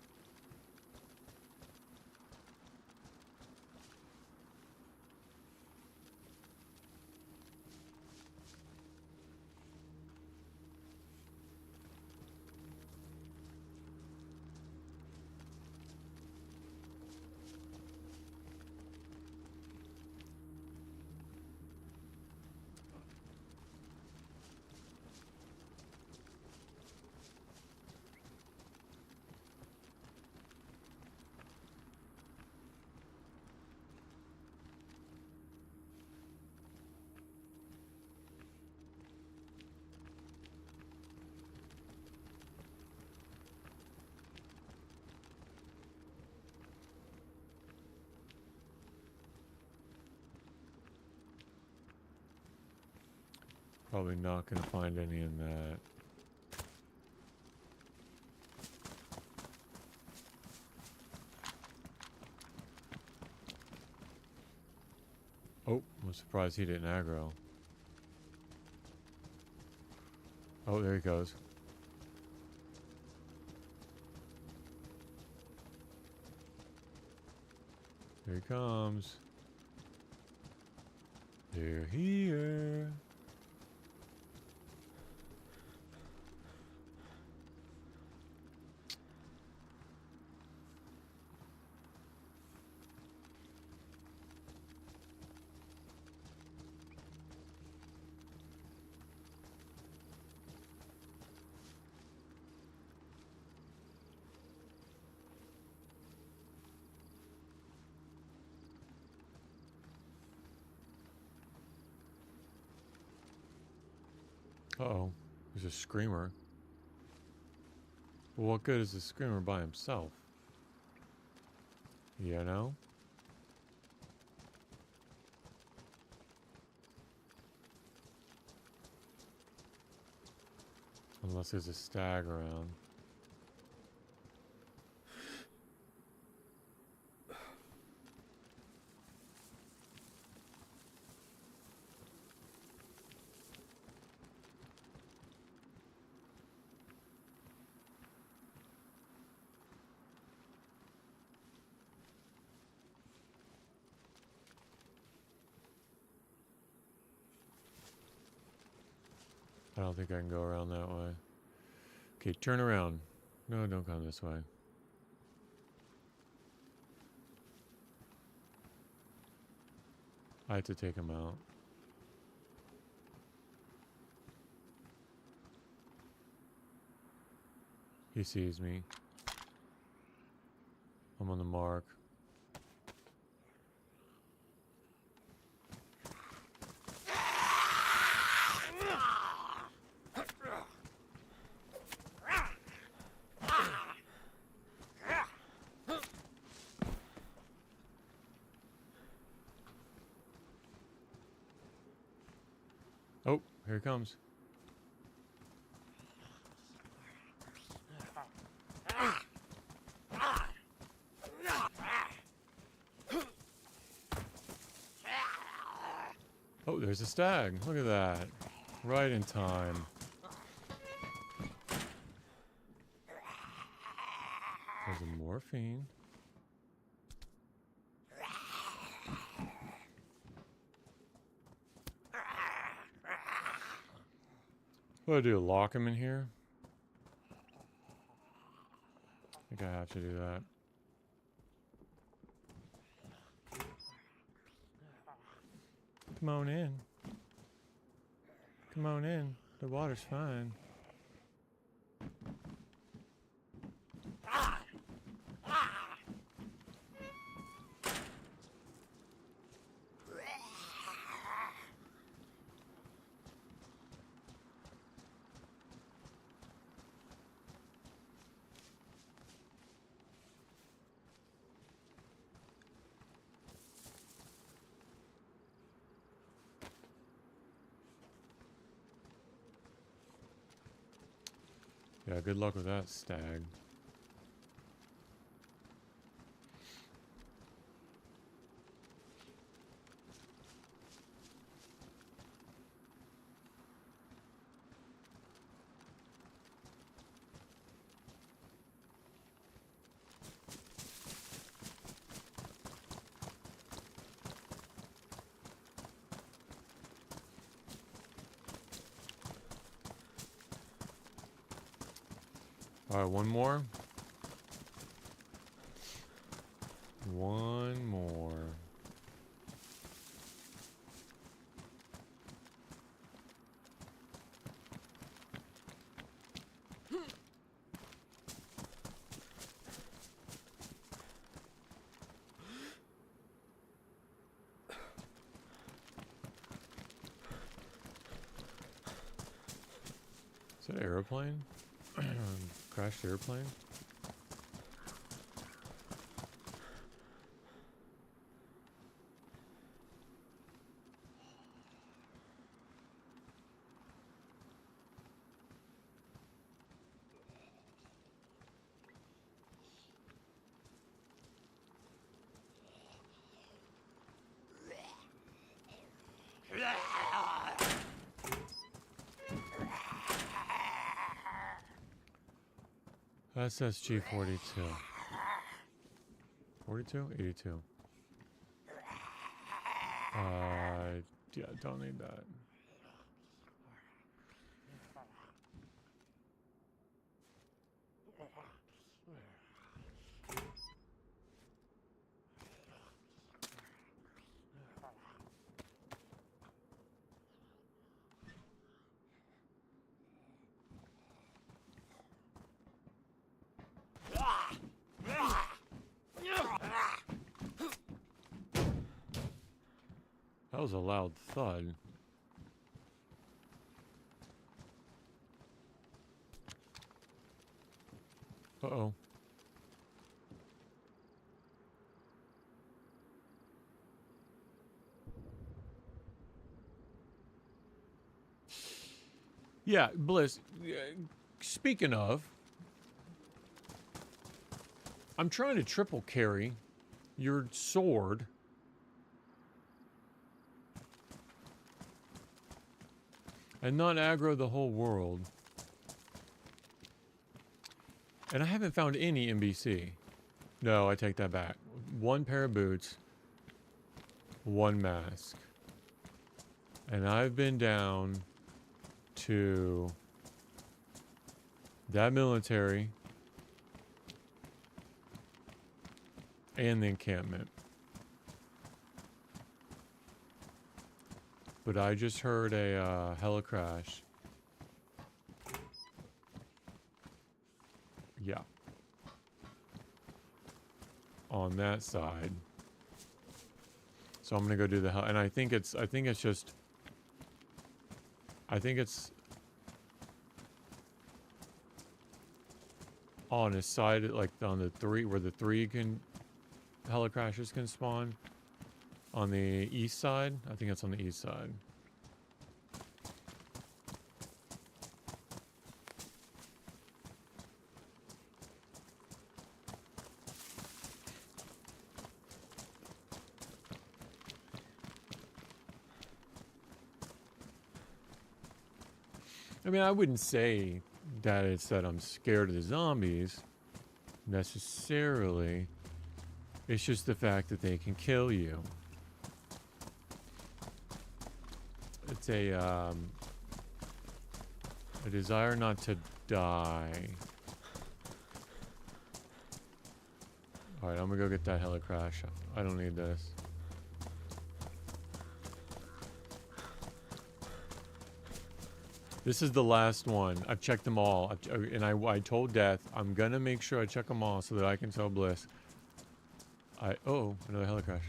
Probably not gonna find any in that. Oh, I'm surprised he didn't aggro. Oh, there he goes. Here he comes. They're here. Uh-oh. There's a screamer. Well, what good is a screamer by himself? You know? Unless there's a stag around. I don't think I can go around that way. Okay, turn around. No, don't come this way. I have to take him out. He sees me. I'm on the mark. Oh, here it comes. Oh, there's a stag. Look at that. Right in time. There's a morphine. What do I do? Lock him in here? I think I have to do that. Come on in. Come on in. The water's fine. Yeah, good luck with that, stag. Alright, one more. One more. Is that an airplane? Crashed airplane? SSG 42. 42? 82. Yeah, don't need that. That was a loud thud. Uh-oh. Yeah, Bliss, speaking of, I'm trying to triple carry your sword. And not aggro the whole world. And I haven't found any NBC. No, I take that back. One pair of boots. One mask. And I've been down to that military and the encampment. But I just heard a heli crash. Yeah. On that side. So I'm gonna go do the heli, and I think it's on his side, like on the three, where the three heli crashes can spawn. On the east side? I think it's on the east side. I mean, I wouldn't say that it's that I'm scared of the zombies, necessarily. It's just the fact that they can kill you. It's a desire not to die. Alright, I'm gonna go get that heli crash. I don't need this. This is the last one. I've checked them all. And I told Death, I'm going to make sure I check them all so that I can tell Bliss. Oh, another heli crash.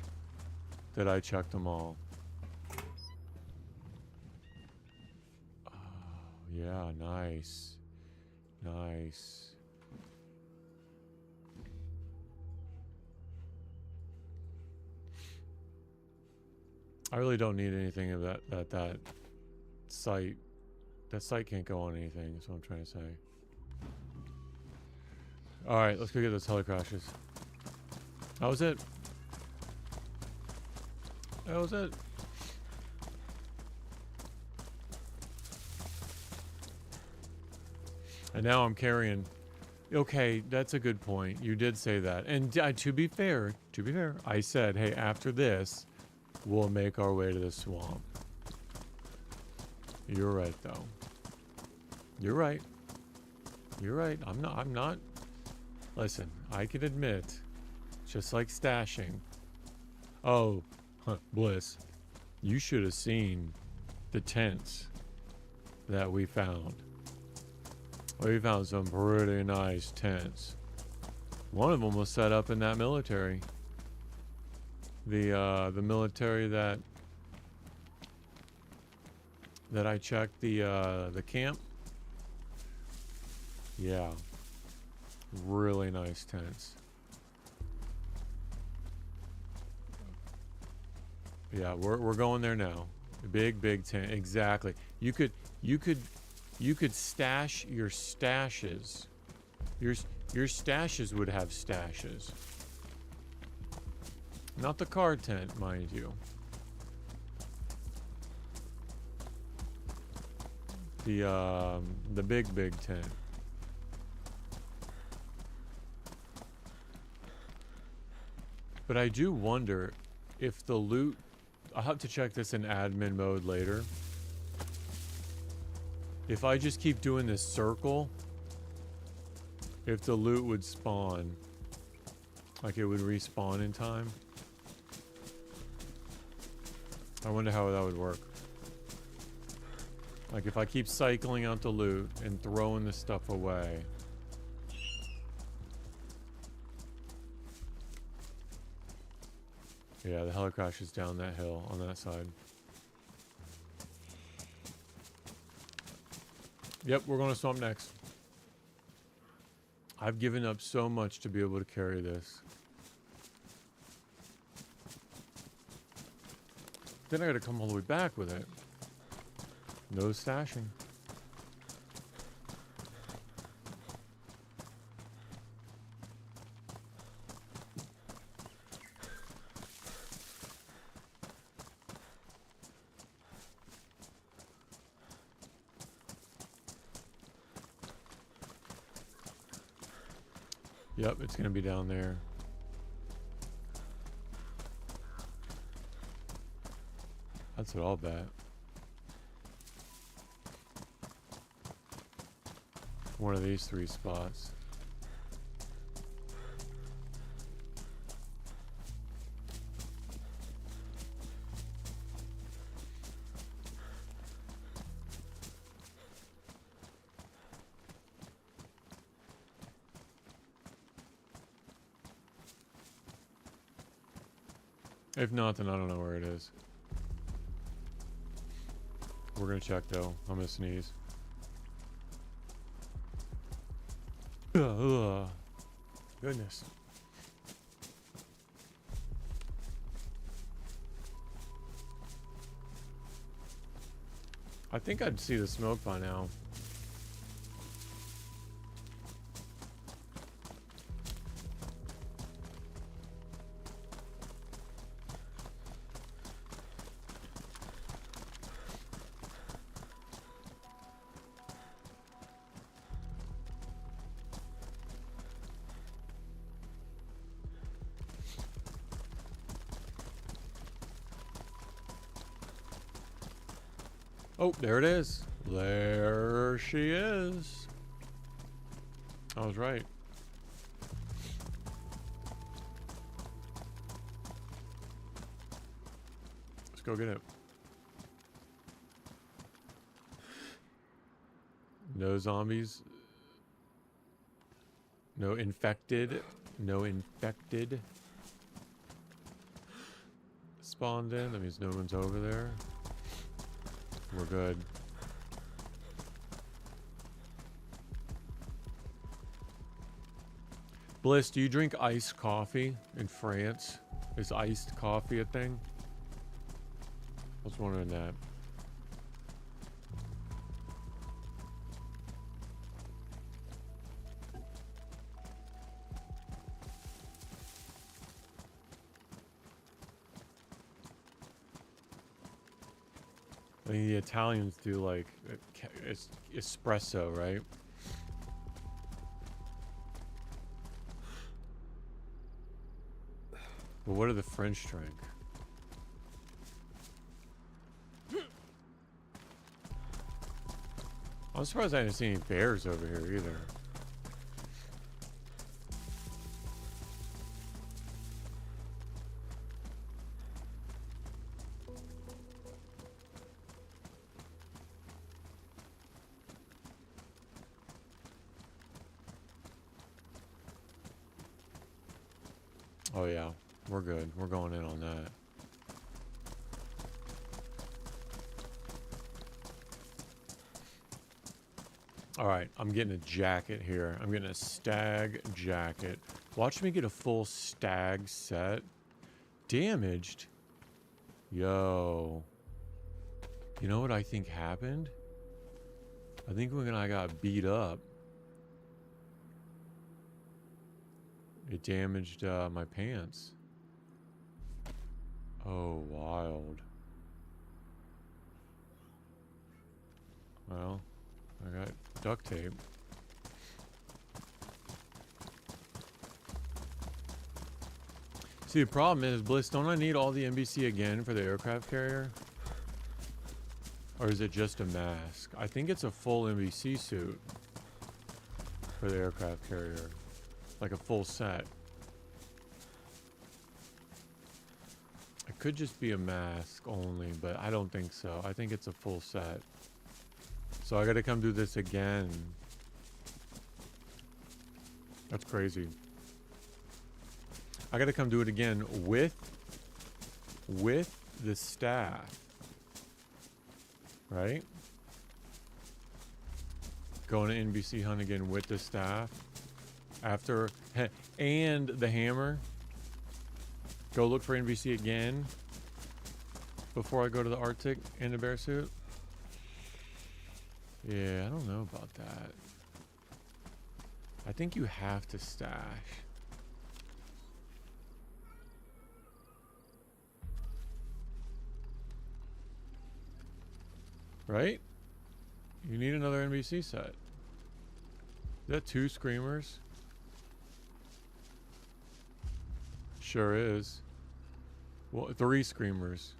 That I checked them all. Oh, yeah, nice. Nice. I really don't need anything of that site. That site can't go on anything, is what I'm trying to say. Alright, let's go get those heli crashes. That was it. That was it. And now I'm carrying... Okay, that's a good point. You did say that. And to be fair, I said, hey, after this, we'll make our way to the swamp. You're right, though. You're right. You're right. I'm not. Listen, I can admit, just like stashing. Oh, Bliss, you should have seen the tents that we found. We found some pretty nice tents. One of them was set up in that military. The military that I checked the camp. Yeah. Really nice tents. Yeah, we're going there now. Big tent. Exactly. You could stash your stashes. Your stashes would have stashes. Not the car tent, mind you. The big tent. But I do wonder if the loot... I'll have to check this in admin mode later. If I just keep doing this circle, if the loot would spawn, like it would respawn in time. I wonder how that would work. Like if I keep cycling out the loot and throwing this stuff away. Yeah, the helicrash is down that hill on that side. Yep, we're going to swamp next. I've given up so much to be able to carry this. Then I got to come all the way back with it. No stashing. Yep, it's going to be down there. That's what I'll bet. One of these three spots. If not, then I don't know where it is. We're gonna check though. I'm gonna sneeze. Ugh. Goodness. I think I'd see the smoke by now. Oh, there it is. There she is. I was right. Let's go get it. No zombies. No infected. No infected. Spawned in. That means no one's over there. We're good. Bliss, do you drink iced coffee in France? Is iced coffee a thing? I was wondering that. I mean, the Italians do like espresso, right? But what do the French drink? I'm surprised I didn't see any bears over here either. Oh yeah, we're good. We're going in on that. All right, I'm getting a jacket here. I'm getting a stag jacket. Watch me get a full stag set. Damaged? Yo. You know what I think happened? I think when I got beat up, it damaged my pants. Oh, wild. Well, I got duct tape. See, the problem is, Bliss, don't I need all the NBC again for the aircraft carrier? Or is it just a mask? I think it's a full NBC suit for the aircraft carrier. Like a full set. It could just be a mask only, but I don't think so. I think it's a full set. So I gotta come do this again. That's crazy. I gotta come do it again with the staff. Right? Going to NBC hunt again with the staff. After, and the hammer. Go look for NBC again before I go to the Arctic in the bear suit. Yeah, I don't know about that. I think you have to stash. Right? You need another NBC set. Is that 2 screamers? Sure is. Well, 3 screamers.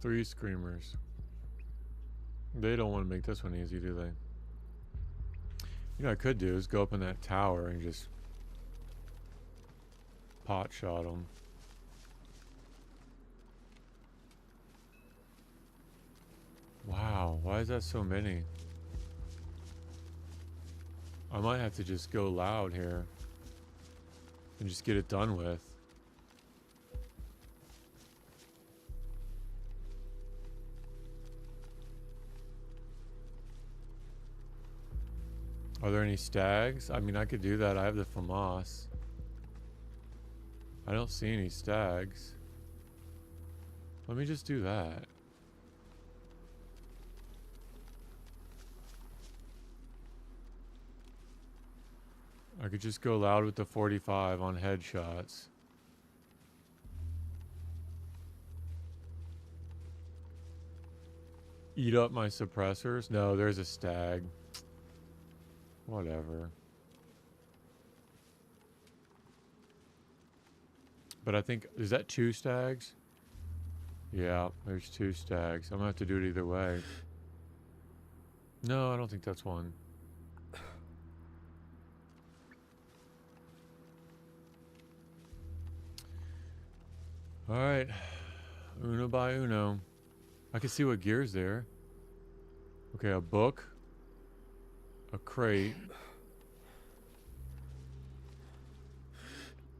3 screamers. They don't want to make this one easy, do they? You know what I could do is go up in that tower and just pot shot them. Wow, why is that so many? I might have to just go loud here and just get it done with. Are there any stags? I mean, I could do that. I have the FAMAS. I don't see any stags. Let me just do that. I could just go loud with the 45 on headshots. Eat up my suppressors? No, there's a stag. Whatever. But I think, is that 2 stags? Yeah, there's 2 stags. I'm gonna have to do it either way. No, I don't think that's one. Alright. Uno by uno. I can see what gear's there. Okay, a book. A crate.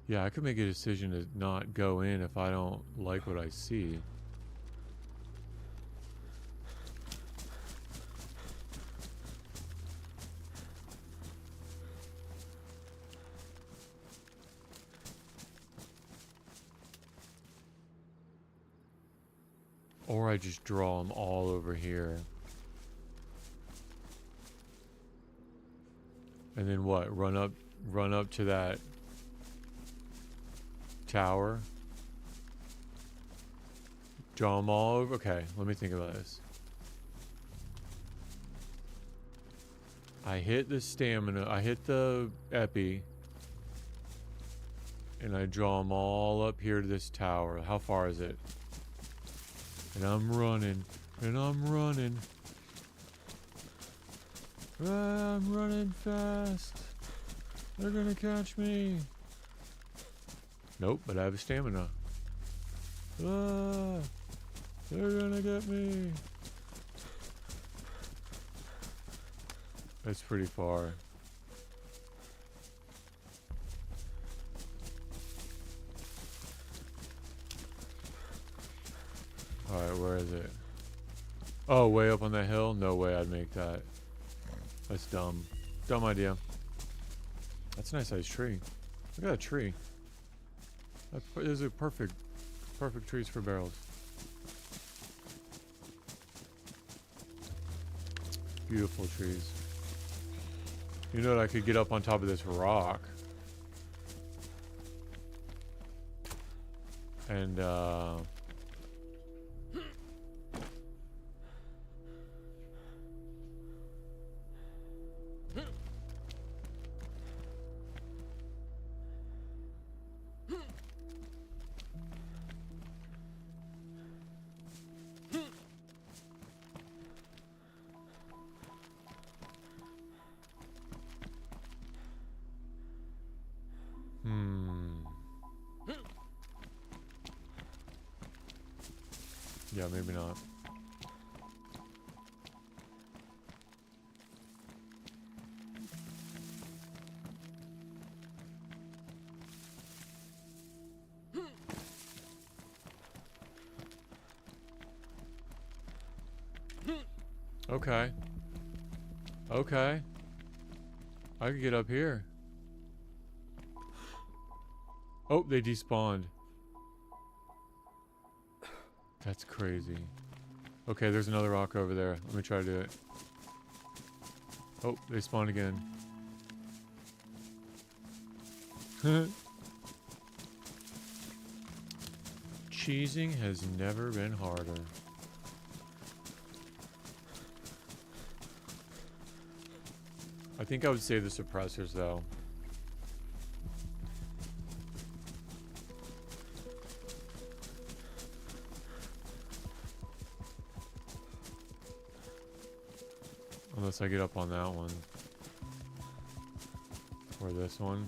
Yeah, I could make a decision to not go in if I don't like what I see. Or I just draw them all over here. And then what? Run up to that tower. Draw them all over. Okay, let me think about this. I hit the stamina. I hit the epi. And I draw them all up here to this tower. How far is it? And I'm running. And I'm running. Ah, I'm running fast. They're gonna catch me. Nope, but I have a stamina. Ah, they're gonna get me. That's pretty far. Alright, where is it? Oh, way up on that hill? No way I'd make that. That's dumb. Dumb idea. That's a nice sized tree. Look at that tree. Those are perfect trees for barrels. Beautiful trees. You know what? I could get up on top of this rock. And, yeah, maybe not. Okay. Okay. I could get up here. Oh, they despawned. That's crazy. Okay, there's another rock over there. Let me try to do it. Oh, they spawned again. Cheesing has never been harder. I think I would save the suppressors though. Unless I get up on that one. Or this one.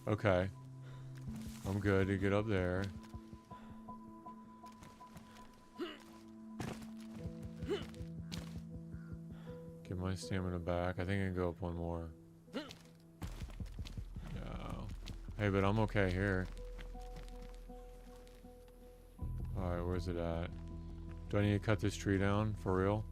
Okay. I'm good to get up there. Get my stamina back. I think I can go up one more. Yeah. Hey, but I'm okay here. Alright, where's it at? Do I need to cut this tree down? For real?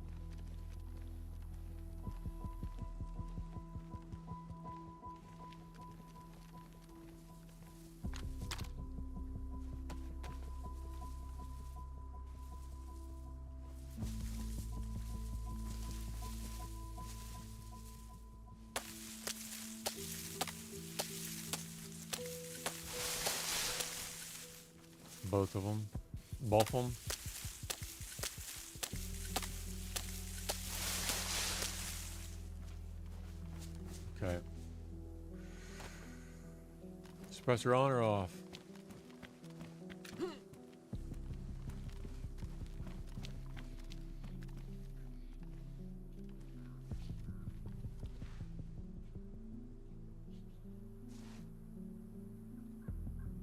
Both of them. Both of them. Okay. Suppressor on or off?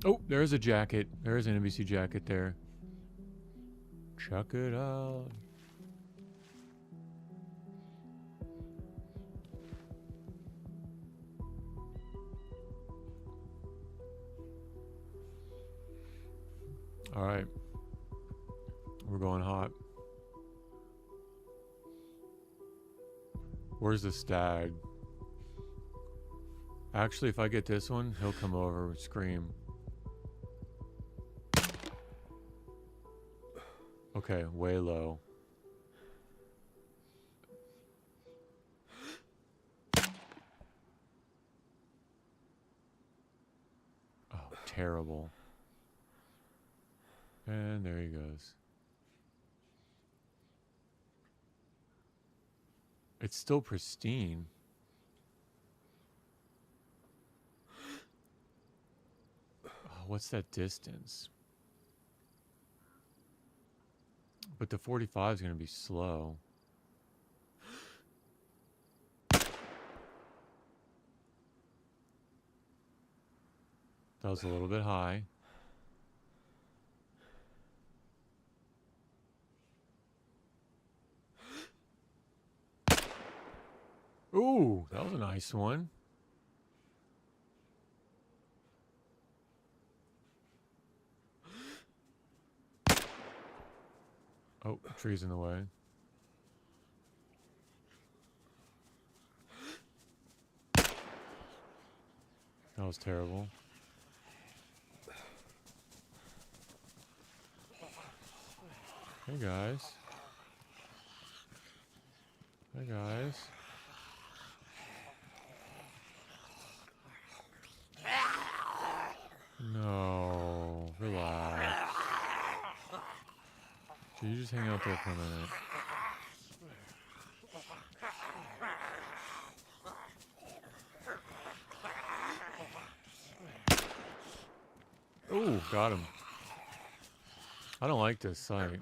Oh, there's a jacket. There's an NBC jacket there. Check it out. All right. We're going hot. Where's the stag? Actually, if I get this one, he'll come over and scream. Okay, way low. Oh, terrible. And there he goes. It's still pristine. Oh, what's that distance? But the 45 is going to be slow. That was a little bit high. Ooh, that was a nice one. Oh, tree's in the way. That was terrible. Hey guys. Hey guys. No, relax. Should you just hang out there for a minute? Ooh, got him. I don't like this sight.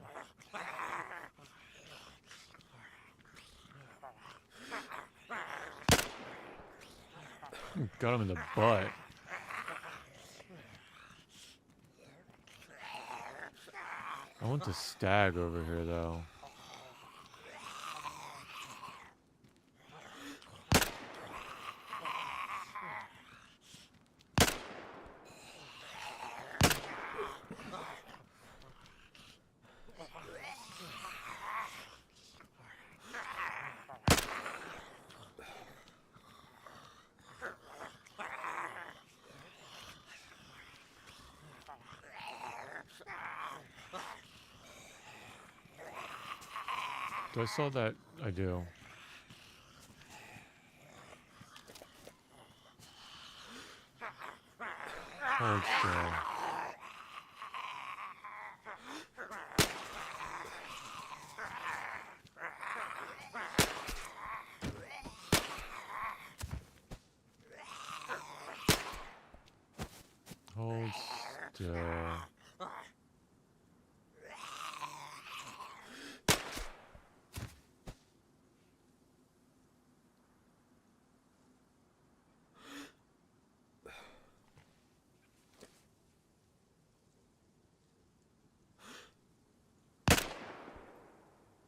Got him in the butt. I want the stag over here, though. Do I saw that? I do. Hold still. Hold still.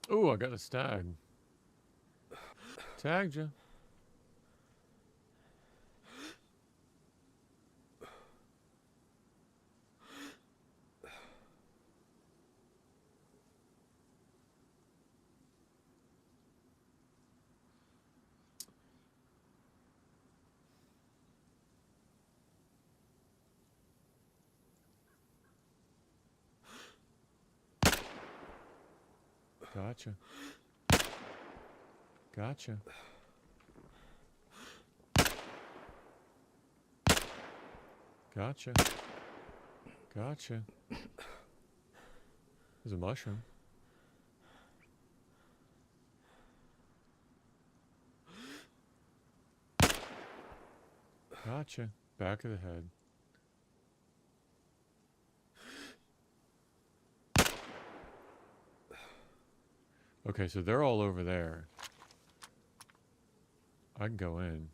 Ooh, I got a stag. Tagged you. Gotcha. Gotcha. Gotcha. Gotcha. There's a mushroom. Gotcha. Back of the head. Okay, so they're all over there. I can go in.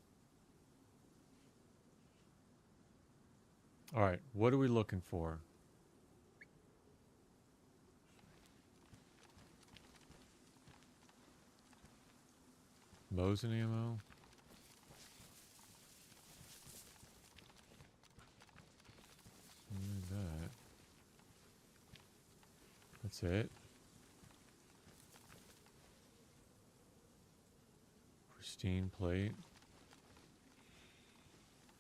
All right, what are we looking for? Mosin ammo? Look at that. That's it. Pristine plate.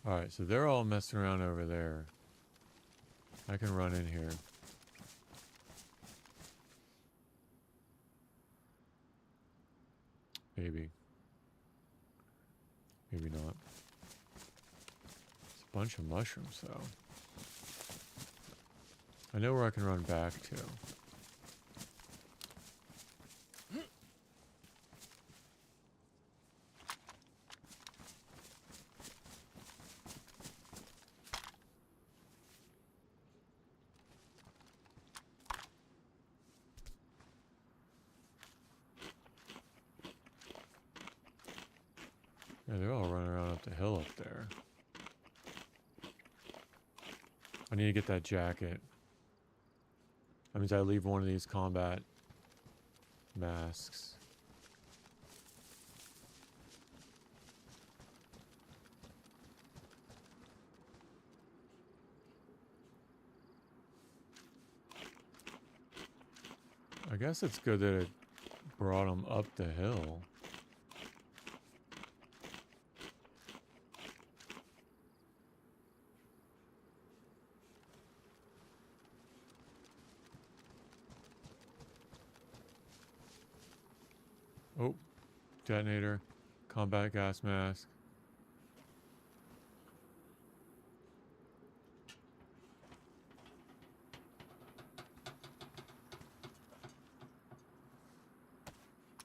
Alright, so they're all messing around over there. I can run in here. Maybe. Maybe not. It's a bunch of mushrooms, though. I know where I can run back to. Yeah, they're all running around up the hill up there. I need to get that jacket. That means I leave one of these combat masks. I guess it's good that it brought them up the hill. Oh, detonator, combat gas mask.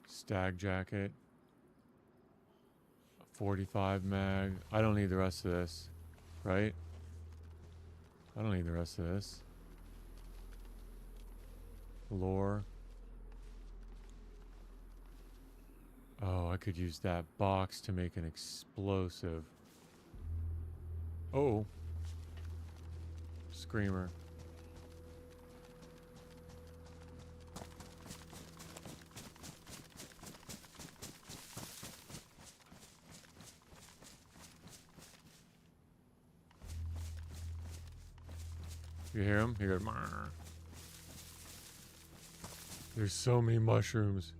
Stag jacket. 45 mag. I don't need the rest of this, right? I don't need the rest of this. Lore. Oh, I could use that box to make an explosive. Oh. Screamer. You hear him? You hear him. There's so many mushrooms.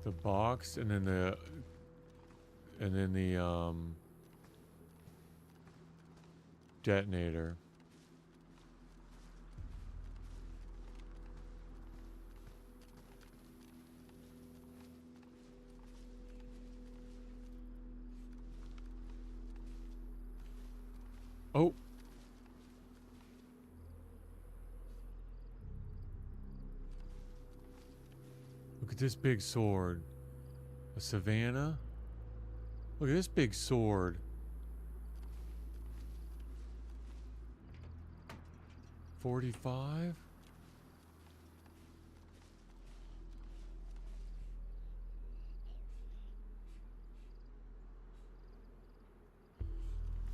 The box and then the detonator. Oh. Look at this big sword. A savannah? Look at this big sword. $45?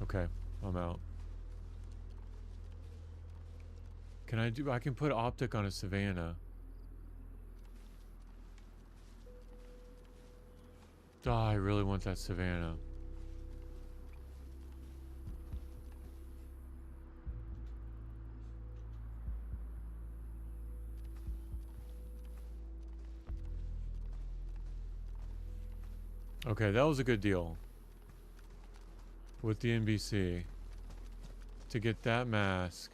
Okay, I'm out. I can put optic on a savannah. Oh, I really want that savannah. Okay, that was a good deal. With the NBC. To get that mask.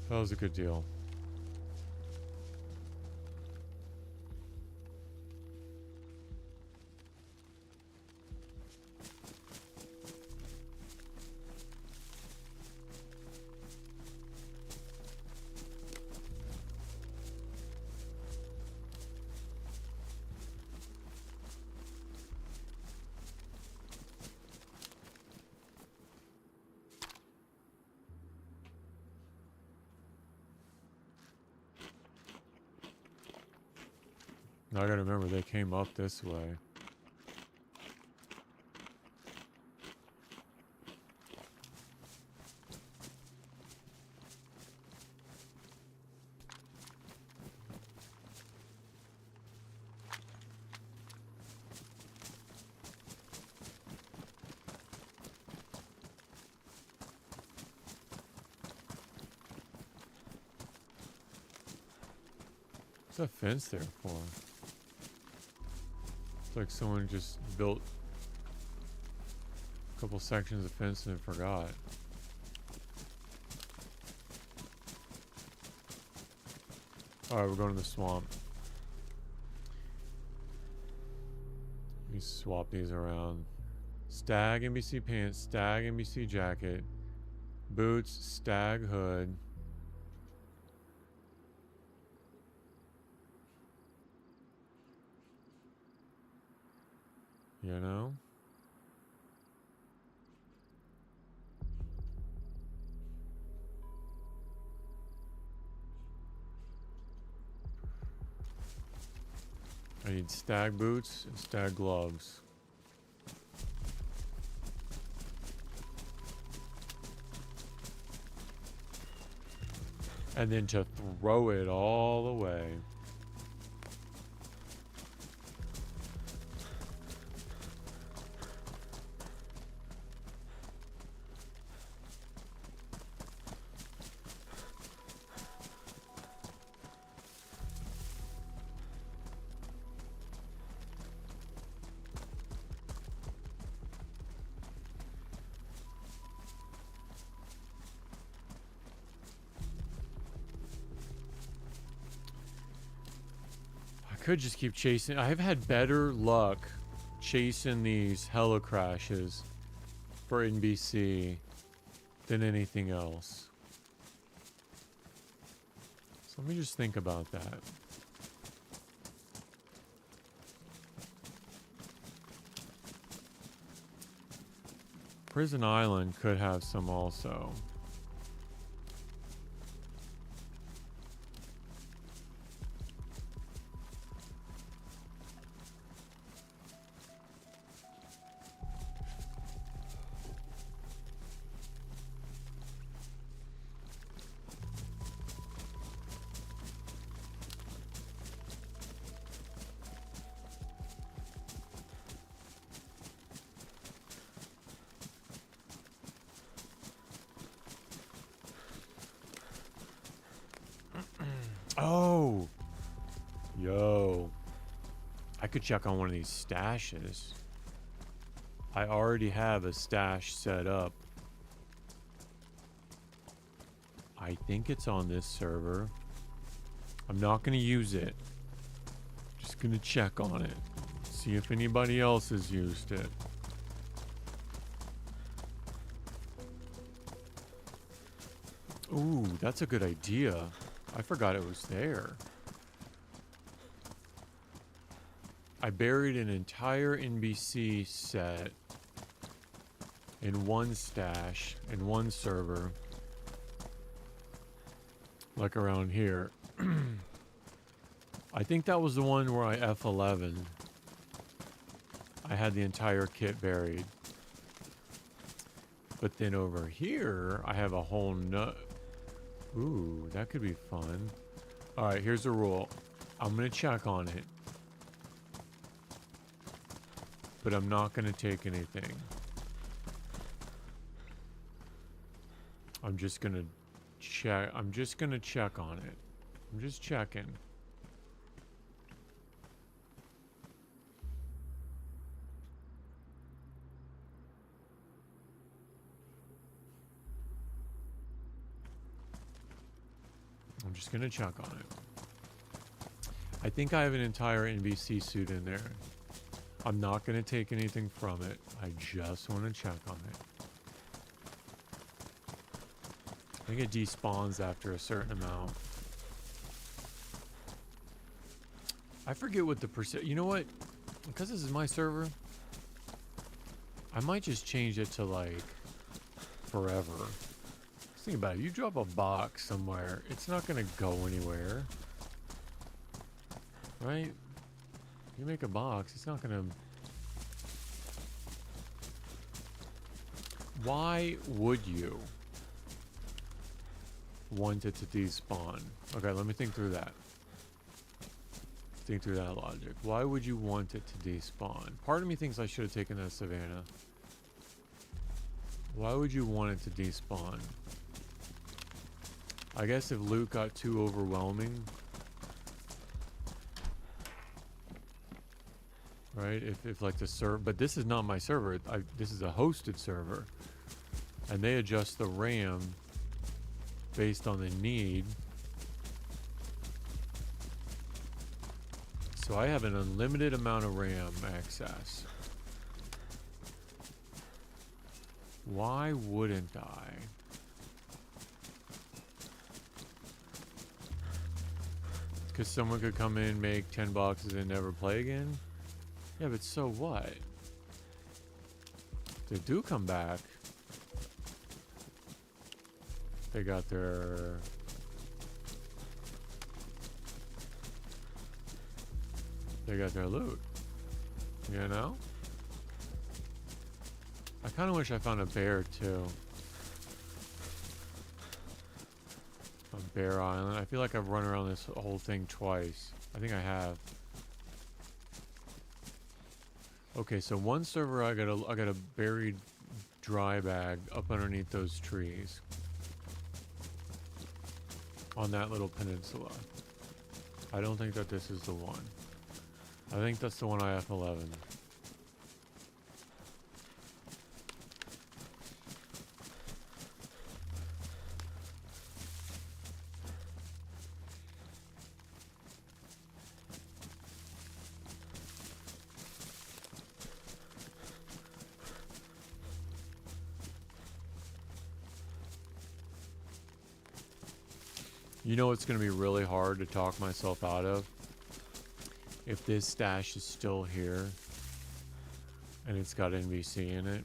That was a good deal. I gotta remember they came up this way. What's that fence there for? It's like someone just built a couple sections of fence and forgot. Alright, we're going to the swamp. Let me swap these around. Stag NBC pants, stag NBC jacket, boots, stag hood. You know? I need stag boots and stag gloves. And then to throw it all away. Could just keep chasing. I've had better luck chasing these hella crashes for NBC than anything else. So let me just think about that. Prison Island could have some also. Oh, yo, I could check on one of these stashes. I already have a stash set up. I think it's on this server. I'm not going to use it. Just going to check on it. See if anybody else has used it. Ooh, that's a good idea. I forgot it was there. I buried an entire NBC set in one stash, in one server. Like around here. I think that was the one where I F11. I had the entire kit buried. But then over here, I have a whole nut. Ooh, that could be fun. Alright, here's the rule. I'm going to check on it. But I'm not going to take anything. I'm just going to check. I'm just going to check on it. I'm just checking. I'm just going to check on it. I think I have an entire NBC suit in there. I'm not going to take anything from it. I just want to check on it. I think it despawns after a certain amount. I forget what the percent... You know what? Because this is my server, I might just change it to, like, forever. Think about it. You drop a box somewhere, it's not going to go anywhere. Right? You make a box, it's not gonna... Why would you want it to despawn? Okay, let me think through that. Think through that logic. Why would you want it to despawn? Part of me thinks I should have taken that Savannah. Why would you want it to despawn? I guess if loot got too overwhelming, right? If like the server, but this is not my server. This is a hosted server, and they adjust the RAM based on the need. So I have an unlimited amount of RAM access. Why wouldn't I? Because someone could come in, make 10 boxes, and never play again? Yeah, but so what? They do come back. They got their... They got their loot. You know? I kind of wish I found a bear, too. A bear island. I feel like I've run around this whole thing twice. I think I have. Okay, so one server I got a buried dry bag up underneath those trees. On that little peninsula. I don't think that this is the one. I think that's the one I F11. You know it's going to be really hard to talk myself out of? If this stash is still here and it's got NBC in it.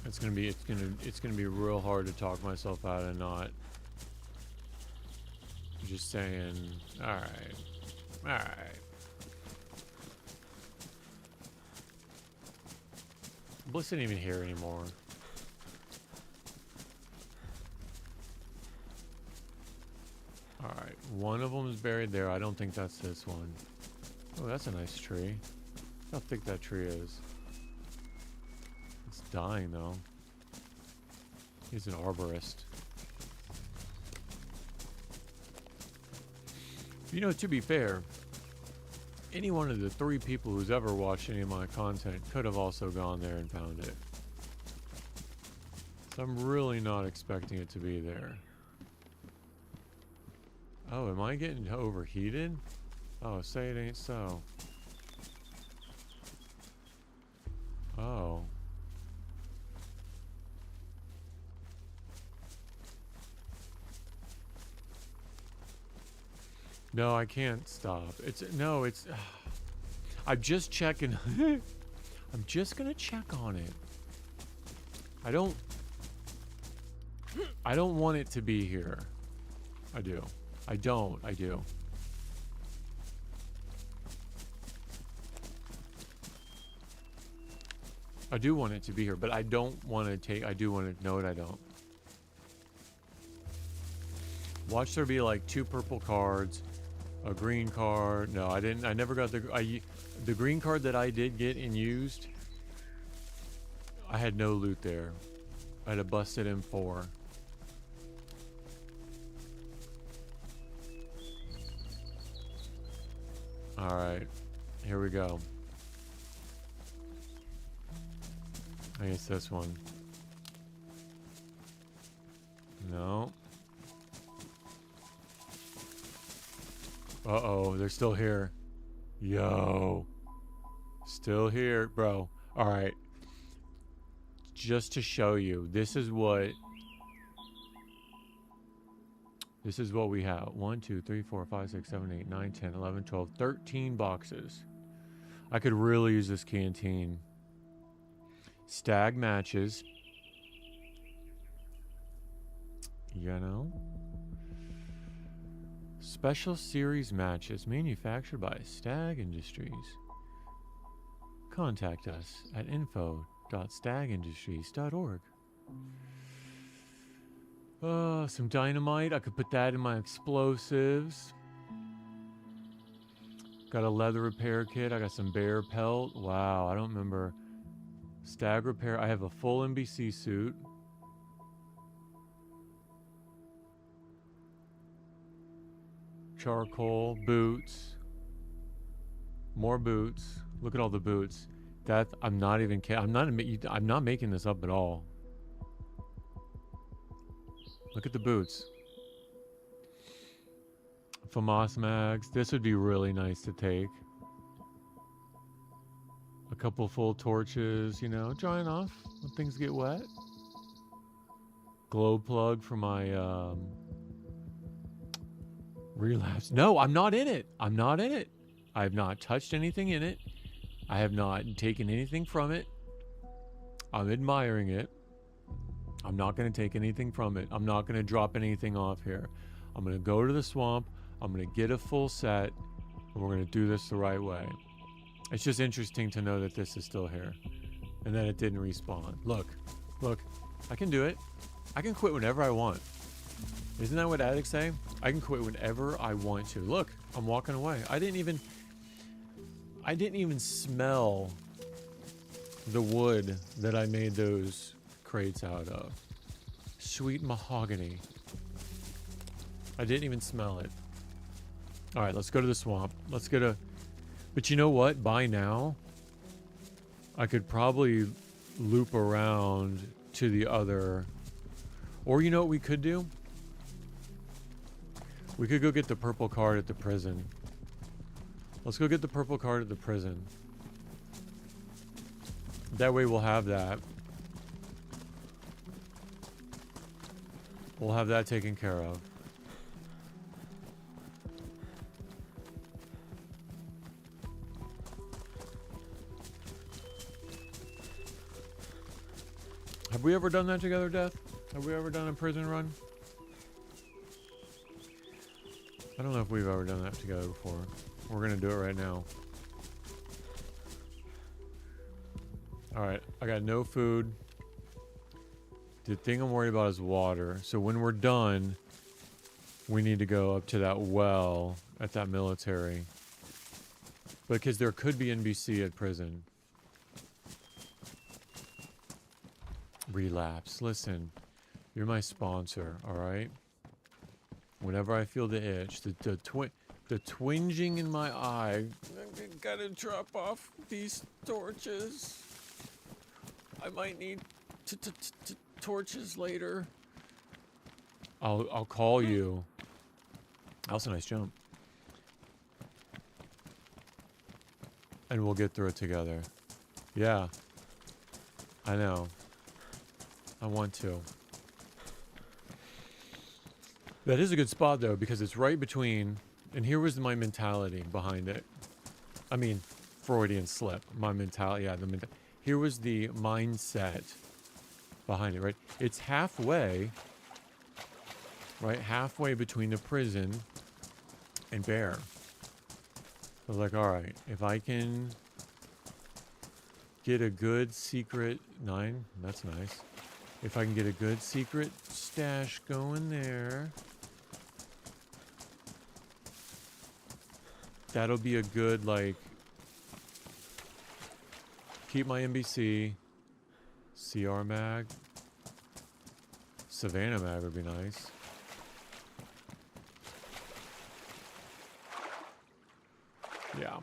It's going to be real hard to talk myself out of not just saying, all right. Bliss isn't even here anymore. Alright, one of them is buried there. I don't think that's this one. Oh, that's a nice tree. How thick that tree is. It's dying, though. He's an arborist. You know, to be fair, any one of the 3 people who's ever watched any of my content could have also gone there and found it. So I'm really not expecting it to be there. Oh, am I getting overheated? Oh, say it ain't so. Oh. No, I can't stop. I'm just checking. I'm just gonna check on it. I don't want it to be here. I do. I do. I do want it to be here, but I don't want to take... I do want to... No, I don't. Watch there be like 2 purple cards, a green card. No, I didn't. I never got the green card that I did get and used. I had no loot there. I had a busted M4. Alright, here we go. I guess this one. No. Uh-oh, they're still here. Yo. Still here, bro. Alright. Just to show you, this is what we have. 1, 2, 3, 4, 5, 6, 7, 8, 9, 10, 11, 12, 13 boxes. I could really use this canteen. Stag matches. You know? Special series matches manufactured by Stag Industries. Contact us at info.stagindustries.org. Some dynamite. I could put that in my explosives. Got a leather repair kit. I got some bear pelt. Wow, I don't remember. Stag repair. I have a full NBC suit. Charcoal, boots. More boots. Look at all the boots. That I'm not even I'm not making this up at all. Look at the boots. FAMAS mags. This would be really nice to take. A couple full torches, you know, drying off when things get wet. Glow plug for my relapse. No, I'm not in it. I'm not in it. I have not touched anything in it. I have not taken anything from it. I'm admiring it. I'm not going to take anything from it. I'm not going to drop anything off here. I'm going to go to the swamp. I'm going to get a full set. And we're going to do this the right way. It's just interesting to know that this is still here. And that it didn't respawn. Look. Look. I can do it. I can quit whenever I want. Isn't that what addicts say? I can quit whenever I want to. Look. I'm walking away. I didn't even smell the wood that I made those crates out of. Sweet mahogany. I didn't even smell it. All right, let's go to the swamp. Let's get a... But you know what? By now, I could probably loop around to the other... Or you know what we could do? We could go get the purple card at the prison. Let's go get the purple card at the prison. That way we'll have that. We'll have that taken care of. Have we ever done that together, Death? Have we ever done a prison run? I don't know if we've ever done that together before. We're gonna do it right now. Alright, I got no food. The thing I'm worried about is water. So when we're done, we need to go up to that well at that military. Because there could be NBC at prison. Relapse. Listen, you're my sponsor, alright? Whenever I feel the itch, the twinging in my eye, I gotta drop off these torches. I might need torches later. I'll call you. That was a nice jump. And we'll get through it together. Yeah. I know. I want to. That is a good spot though, because it's right between, and here was my mentality behind it. I mean, Freudian slip. My mentality, yeah, here was the mindset behind it, right? It's halfway, right? Halfway between the prison and Bear. I was like, all right, if I can get a good secret 9, that's nice. If I can get a good secret stash going there, that'll be a good, like, keep my NBC, CR mag, Savannah mag would be nice. Yeah.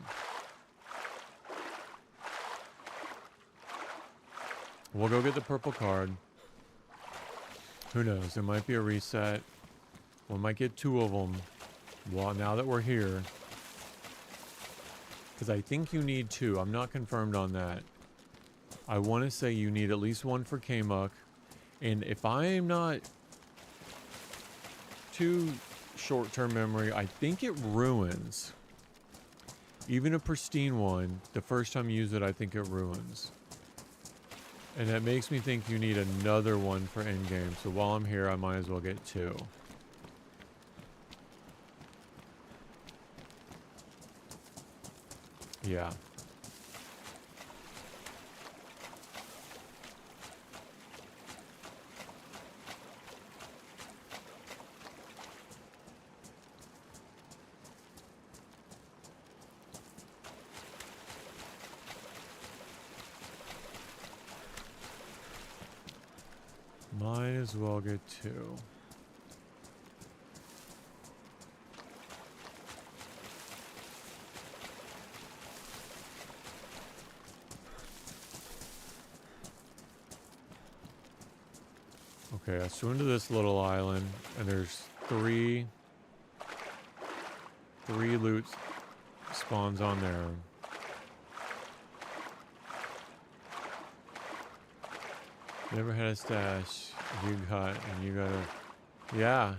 We'll go get the purple card. Who knows? There might be a reset. We might get 2 of them. Well, now that we're here. Because I think you need 2. I'm not confirmed on that. I want to say you need at least 1 for K-Muck. And if I'm not too short-term memory, I think it ruins. Even a pristine one, the first time you use it, I think it ruins. And that makes me think you need another one for endgame. So while I'm here, I might as well get 2. Yeah. Might as well get 2. Okay, I swim to this little island, and there's 3 loot spawns on there. Never had a stash. You got, and you gotta, yeah.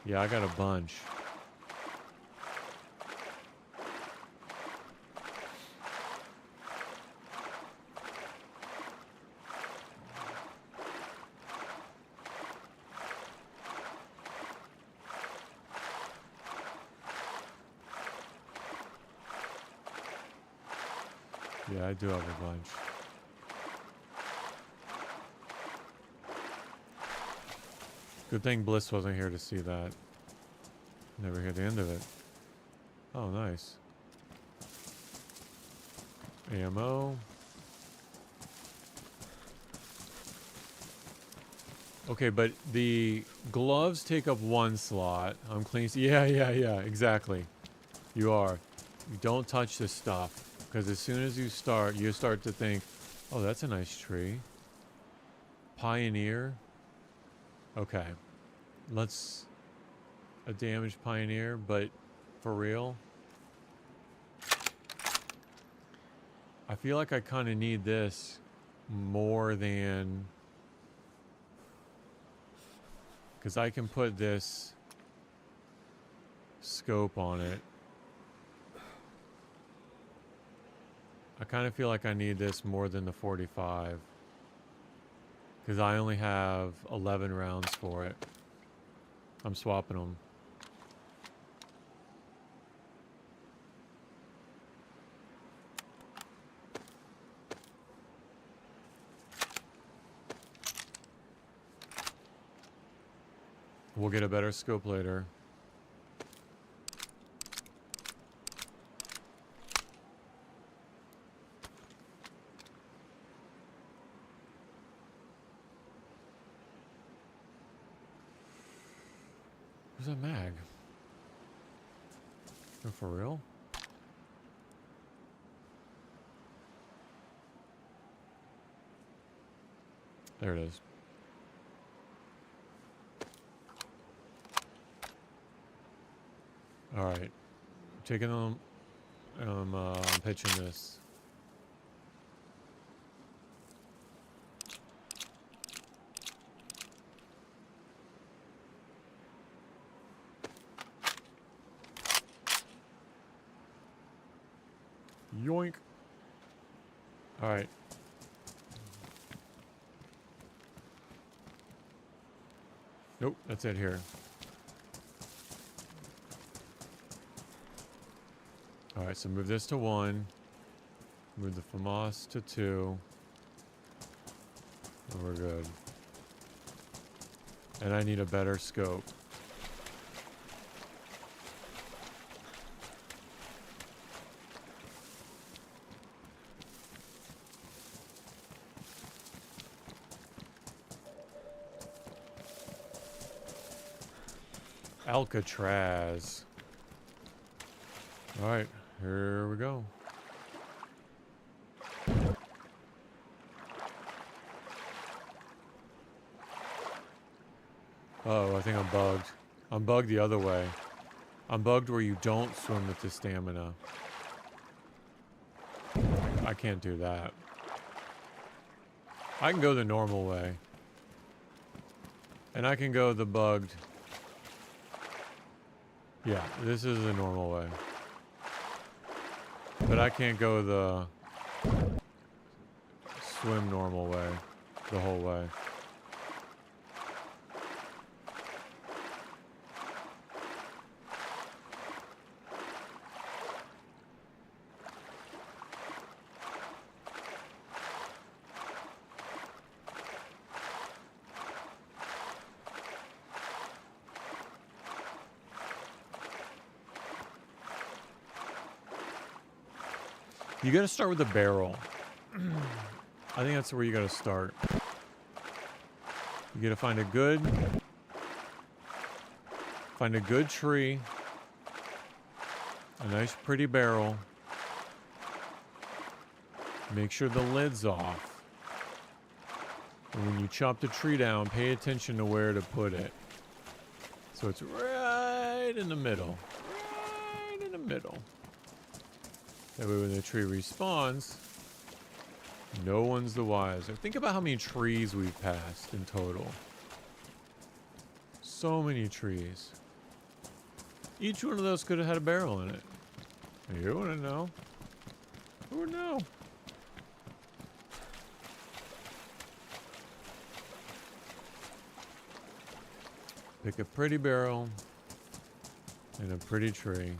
Yeah, I got a bunch. Yeah, I do have a bunch. Good thing Bliss wasn't here to see that. Never hear the end of it. Oh, nice. Ammo. Okay, but the gloves take up 1 slot. I'm clean. Yeah, exactly. You are. You don't touch this stuff. Because as soon as you start to think, oh, that's a nice tree. Pioneer. Okay. Let's a damaged pioneer, but for real. I feel like I kind of need this more than, because I can put this scope on it. I kind of feel like I need this more than the 45. Because I only have 11 rounds for it. I'm swapping them. We'll get a better scope later. Where's that mag? Oh, for real? There it is. All right, taking them. I'm pitching this. Yoink. All right. Nope, that's it here. All right, so move this to 1. Move the FAMAS to 2. And we're good. And I need a better scope. Alcatraz. All right, here we go. Oh, I think I'm bugged. I'm bugged the other way. I'm bugged where you don't swim with the stamina. I can't do that. I can go the normal way. And I can go the bugged. Yeah, this is the normal way. But I can't go the swim normal way the whole way. You got to start with the barrel. I think that's where you got to start. You got to find a good tree, a nice pretty barrel. Make sure the lid's off. And when you chop the tree down, pay attention to where to put it. So it's right in the middle. Right in the middle. That way when the tree respawns, no one's the wiser. Think about how many trees we've passed in total. So many trees. Each one of those could have had a barrel in it. You wouldn't know. Who would know? Pick a pretty barrel and a pretty tree.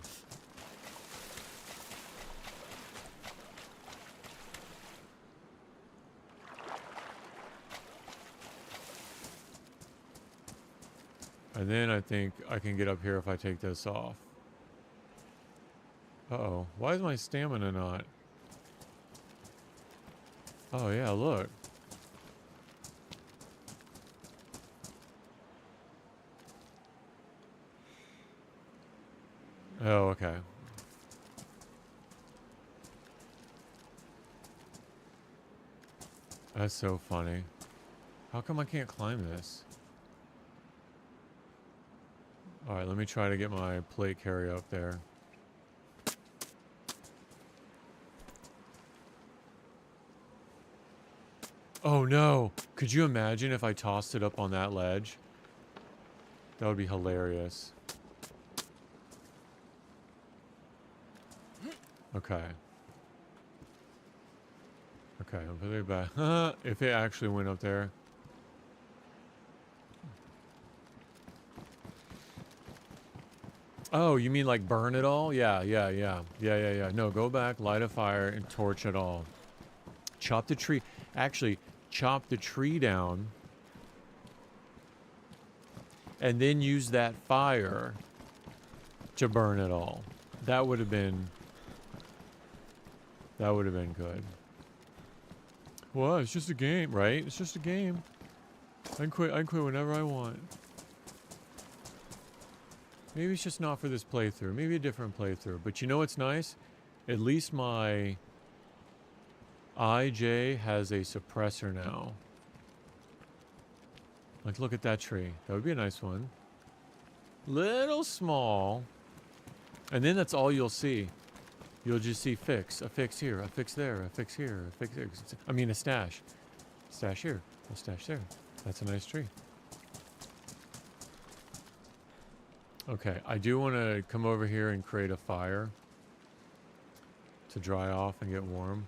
And then I think I can get up here if I take this off. Uh-oh. Why is my stamina not? Oh, yeah, look. Oh, okay. That's so funny. How come I can't climb this? Alright, let me try to get my plate carrier up there. Oh no! Could you imagine if I tossed it up on that ledge? That would be hilarious. Okay. Okay, I'll put it back. If it actually went up there. Oh, you mean like burn it all? Yeah. No, go back, light a fire, and torch it all. Chop the tree. Actually, chop the tree down. And then use that fire to burn it all. That would have been... That would have been good. Well, it's just a game, right? It's just a game. I can quit whenever I want. Maybe it's just not for this playthrough. Maybe a different playthrough. But you know what's nice? At least my IJ has a suppressor now. Like, look at that tree. That would be a nice one. Little small. And then that's all you'll see. You'll just see fix. A fix here, a fix there, a fix here, a fix there. I mean, a stash. Stash here, a stash there. That's a nice tree. Okay, I do want to come over here and create a fire to dry off and get warm.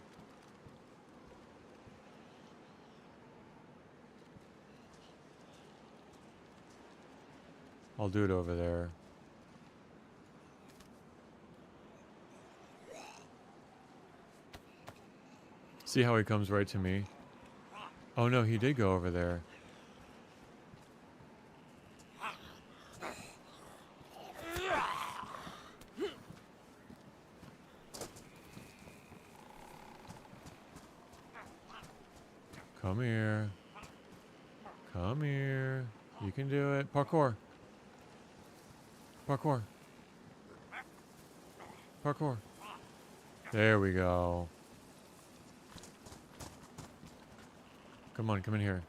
I'll do it over there. See how he comes right to me? Oh no, he did go over there. Come here. Come here. You can do it. Parkour. Parkour. Parkour. There we go. Come on, come in here.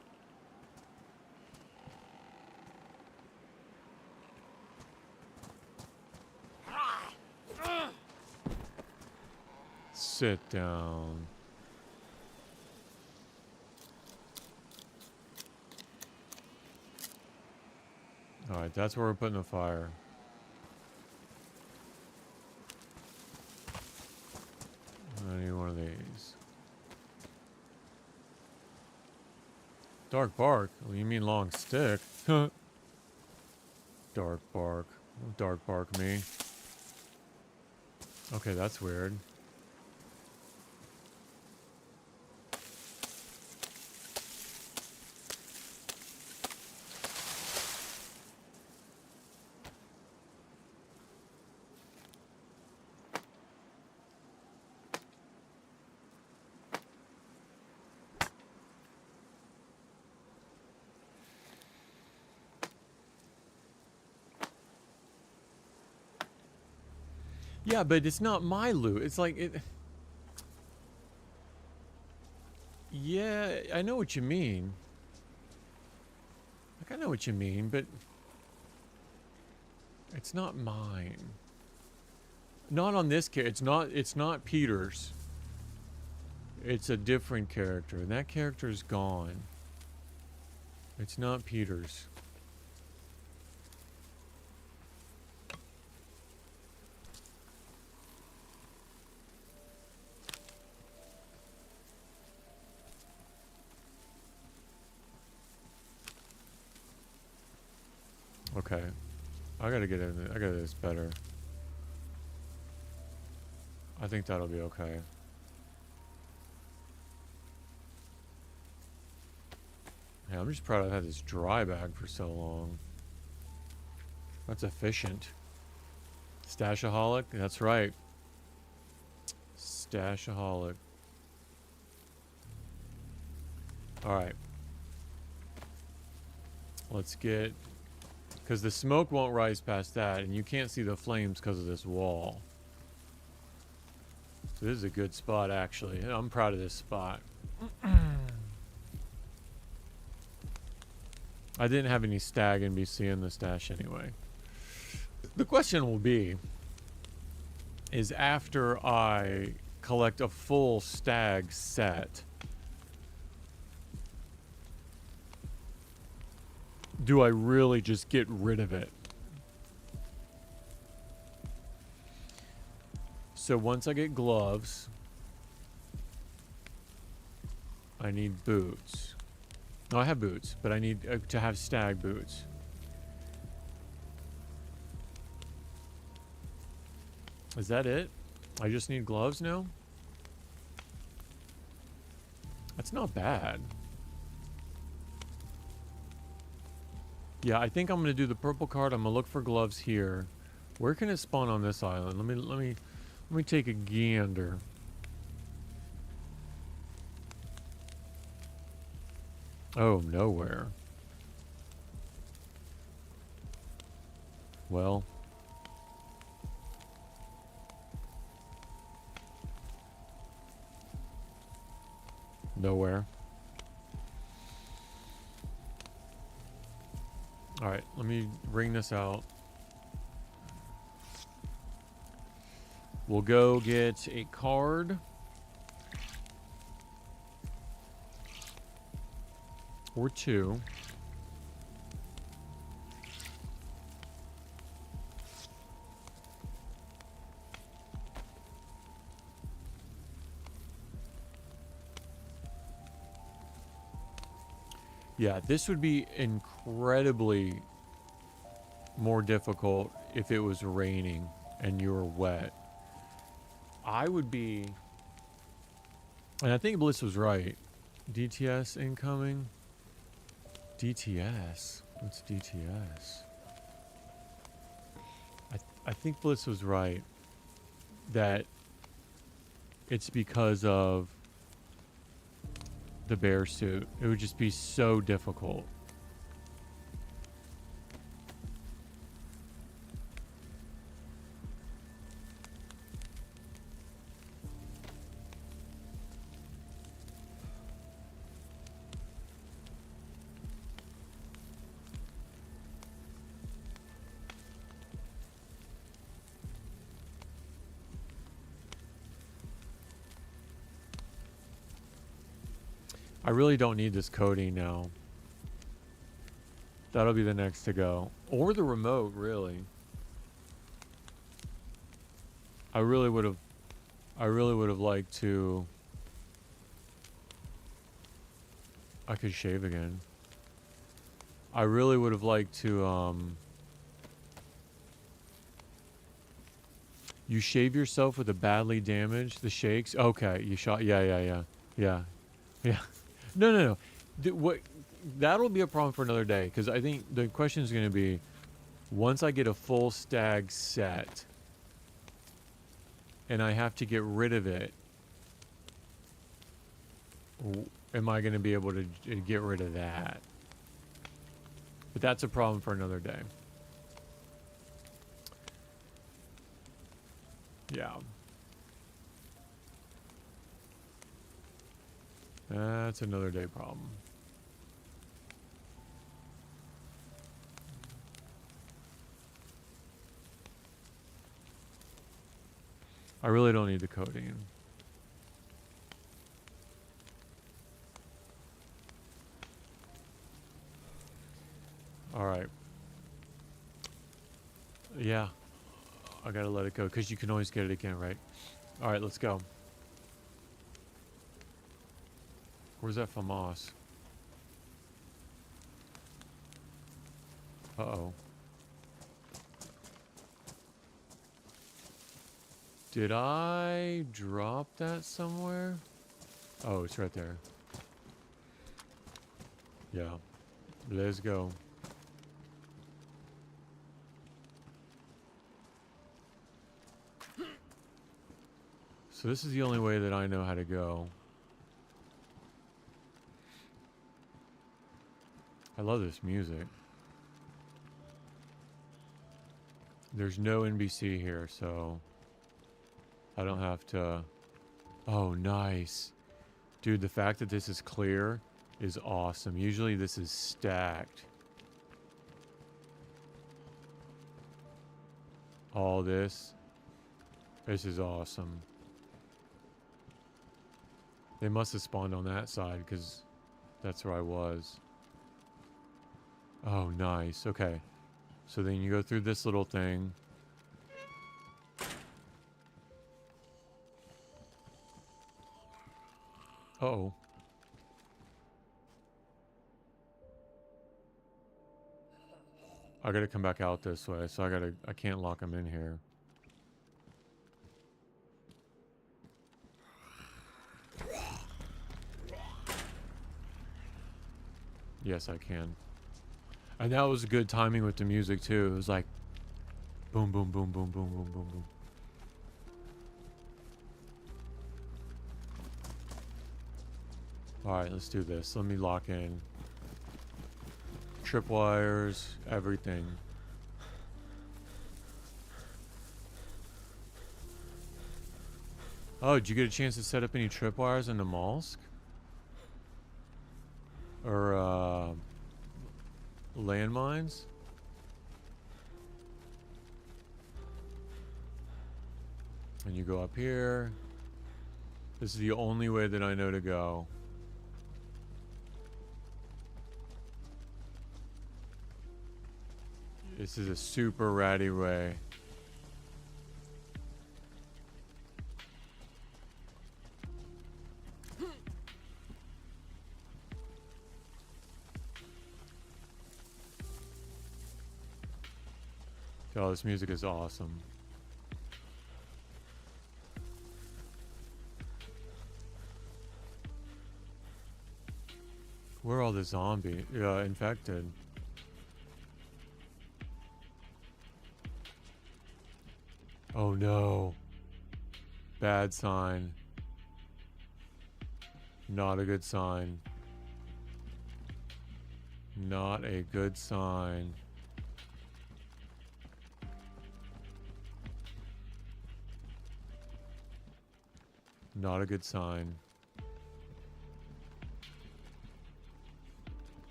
Sit down. Alright, that's where we're putting the fire. I need one of these. Dark bark? Well, you mean long stick? Dark bark. Don't dark bark me. Okay, that's weird. Yeah, but it's not my loot. It's like it. Yeah, I know what you mean. Like, I know what you mean, but it's not mine. Not on this character. It's not Peter's. It's a different character, and that character's gone. It's not Peter's. Okay. I gotta get in. I gotta do this better. I think that'll be okay. Yeah, I'm just proud I've had this dry bag for so long. That's efficient. Stashaholic? That's right. Stashaholic. Alright. Let's get... Because the smoke won't rise past that, and you can't see the flames because of this wall. So this is a good spot, actually. I'm proud of this spot. I didn't have any stag NBC in the stash anyway. The question will be, is after I collect a full stag set, do I really just get rid of it? So once I get gloves, I need boots. No, I have boots, but I need to have stag boots. Is that it? I just need gloves now? That's not bad. Yeah, I think I'm gonna do the purple card. I'm gonna look for gloves here. Where can it spawn on this island? Let me take a gander. Oh, nowhere. Well. Nowhere. Alright, let me ring this out. We'll go get a card. Or two. Yeah, this would be incredibly more difficult if it was raining and you were wet. I would be... And I think Bliss was right. DTS incoming. DTS? What's DTS? I think Bliss was right. That it's because of the bear suit. It would just be so difficult. I really don't need this codeine now. That'll be the next to go. Or the remote, really. I really would have liked to... I could shave again. I really would have liked to, You shave yourself with a badly damaged, the shakes? Okay, you shot, yeah. No. What? That'll be a problem for another day, because I think the question is going to be, once I get a full stag set, and I have to get rid of it, am I going to be able to get rid of that? But that's a problem for another day. Yeah. That's another day problem. I really don't need the codeine. All right. Yeah. I gotta let it go because you can always get it again, right? All right, let's go. Where's that FAMAS? Uh-oh. Did I drop that somewhere? Oh, it's right there. Yeah. Let's go. So this is the only way that I know how to go. I love this music. There's no NBC here, so I don't have to... Oh, nice. Dude, the fact that this is clear is awesome. Usually this is stacked. All this. This is awesome. They must have spawned on that side because that's where I was. Oh, nice. Okay. So then you go through this little thing. Uh-oh. I gotta come back out this way, so I can't lock him in here. Yes, I can. And that was good timing with the music too. It was like boom, boom, boom, boom, boom, boom, boom, boom. Alright, let's do this. Let me lock in. Tripwires, everything. Oh, did you get a chance to set up any tripwires in the Molsk? Or, landmines? And you go up here. This is the only way that I know to go. This is a super ratty way. Oh, this music is awesome. Where are all the zombies? Infected. Oh no. Bad sign. Not a good sign. Not a good sign. Not a good sign.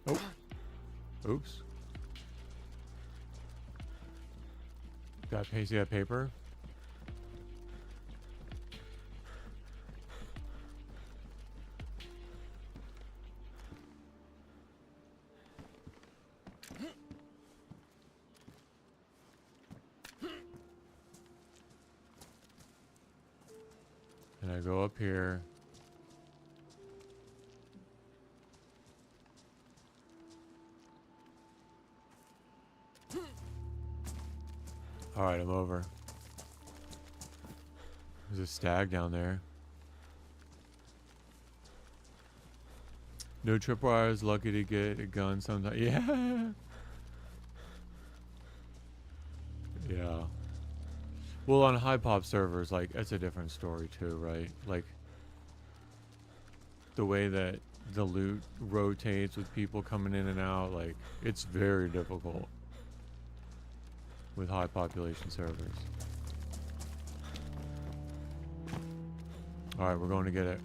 Oh. Oops. See that paper? And I go up here. Alright, I'm over. There's a stag down there. No tripwires, lucky to get a gun sometime. Yeah! Yeah. Well, on high pop servers, like, that's a different story too, right? Like, the way that the loot rotates with people coming in and out. Like, it's very difficult with high population servers. Alright, we're going to get it.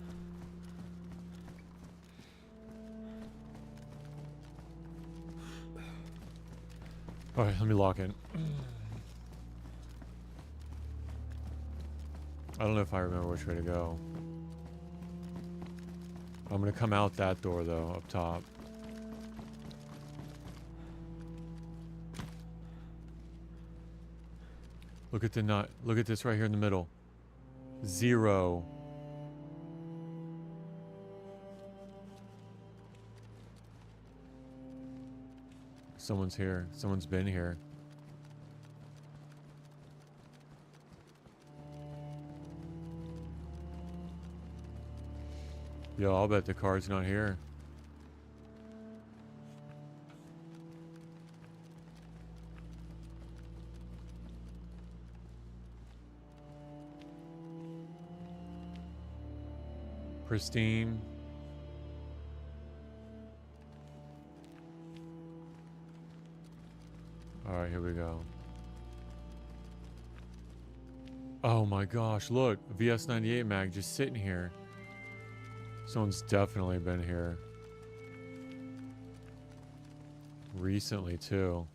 Alright, let me lock in. I don't know if I remember which way to go. I'm gonna come out that door though, up top. Look at the nut. Look at this right here in the middle. 0. Someone's here. Someone's been here. Yo, I'll bet the card's not here. Pristine. Alright, here we go. Oh my gosh, look. VS98 mag just sitting here. Someone's definitely been here. Recently, too.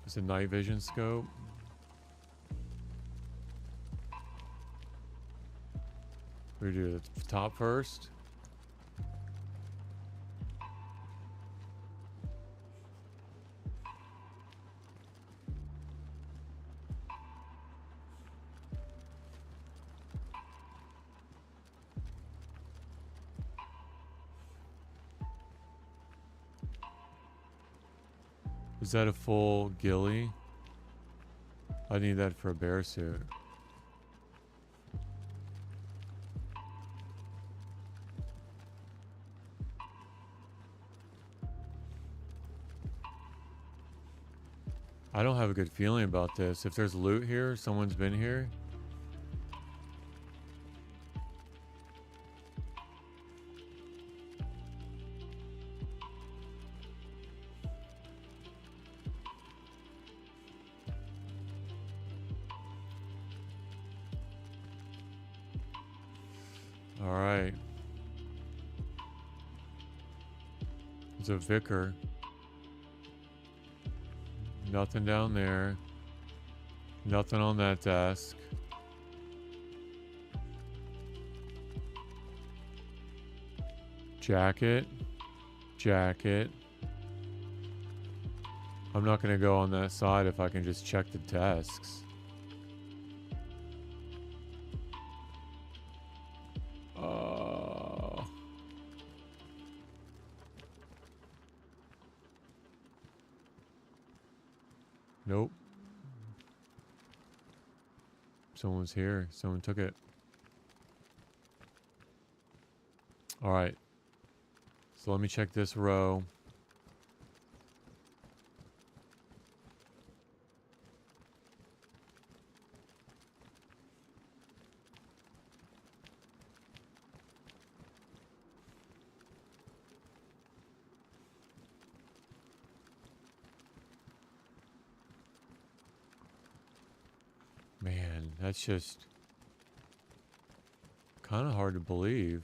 It's a night vision scope. We do the top first. Is that a full ghillie? I need that for a bear suit. I don't have a good feeling about this. If there's loot here, someone's been here. All right. There's a vicar. Nothing down there. Nothing on that desk. Jacket. Jacket. I'm not going to go on that side if I can just check the desks. Nope. Someone's here. Someone took it. All right. So let me check this row. Man, that's just kind of hard to believe.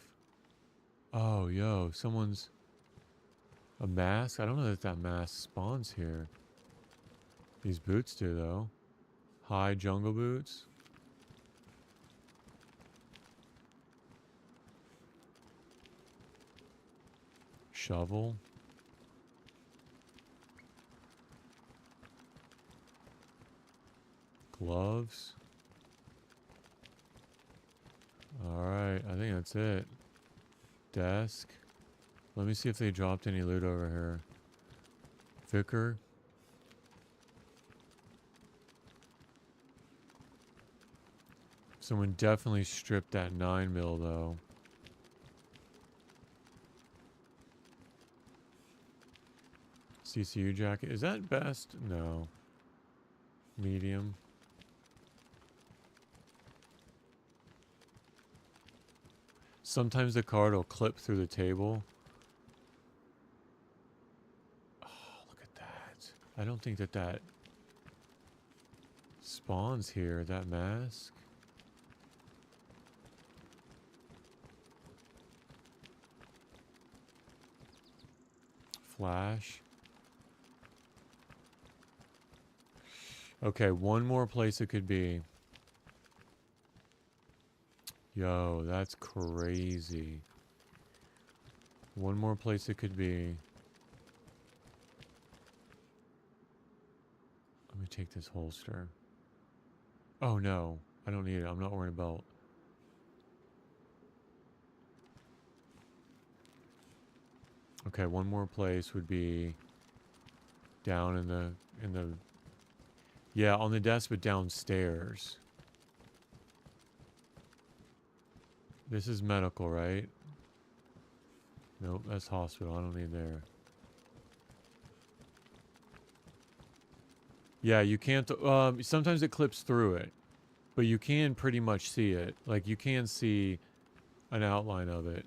Oh, yo, someone's... A mask? I don't know that mask spawns here. These boots do, though. High jungle boots. Shovel. Gloves. Alright, I think that's it. Desk. Let me see if they dropped any loot over here. Vicar. Someone definitely stripped that 9mm though. CCU jacket. Is that best? No. Medium. Sometimes the card will clip through the table. Oh, look at that. I don't think that that spawns here, that mask. Flash. Okay, one more place it could be. Yo, that's crazy. One more place it could be. Let me take this holster. Oh no, I don't need it. I'm not wearing a belt. Okay, one more place would be down in the yeah, on the desk but downstairs. This is medical, right? Nope, that's hospital. I don't need there. Yeah, you can't sometimes it clips through it, but you can pretty much see it. Like you can see an outline of it.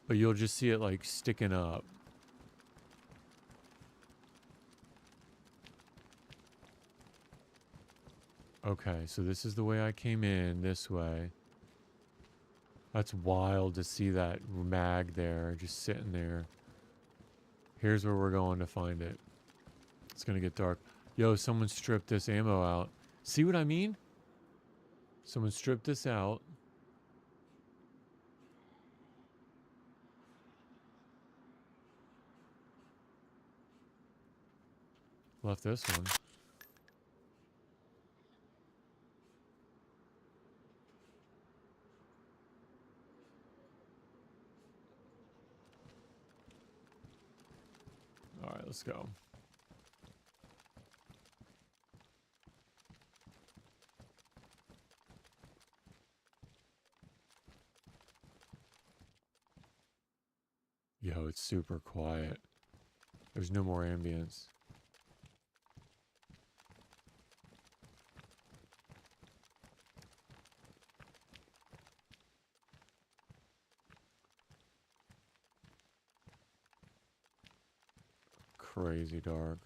But you'll just see it like sticking up. Okay, so this is the way I came in, this way. That's wild to see that mag there, just sitting there. Here's where we're going to find it. It's gonna get dark. Yo, someone stripped this ammo out. See what I mean? Someone stripped this out. Left this one. All right, let's go. Yo, it's super quiet. There's no more ambience. Crazy dark.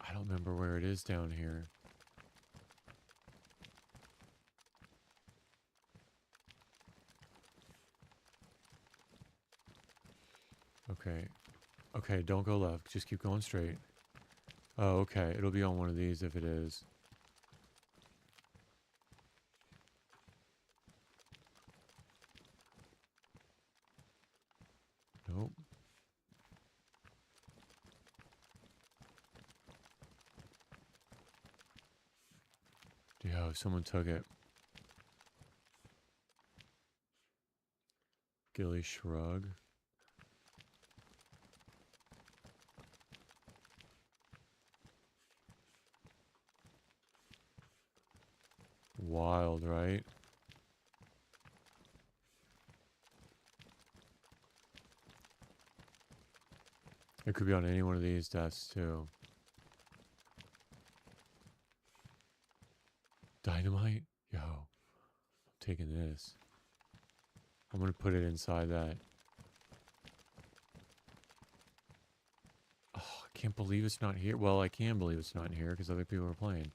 I don't remember where it is down here. Okay. Okay, don't go left. Just keep going straight. Oh, okay. It'll be on one of these if it is. Nope. Yo, someone took it. Gilly shrug. Wild, right? It could be on any one of these desks too. Dynamite? Yo, I'm taking this. I'm gonna put it inside that. Oh, I can't believe it's not here. Well, I can believe it's not here because other people are playing.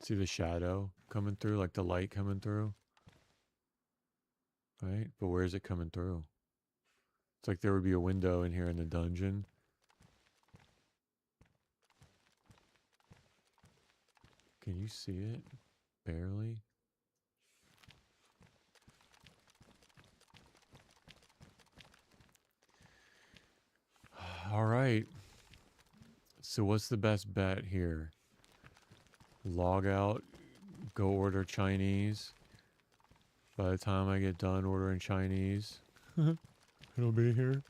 See the shadow coming through, like the light coming through? Right? But where is it coming through? It's like there would be a window in here in the dungeon. Can you see it? Barely. All right. So what's the best bet here? Log out, go order Chinese. By the time I get done ordering Chinese, it'll be here.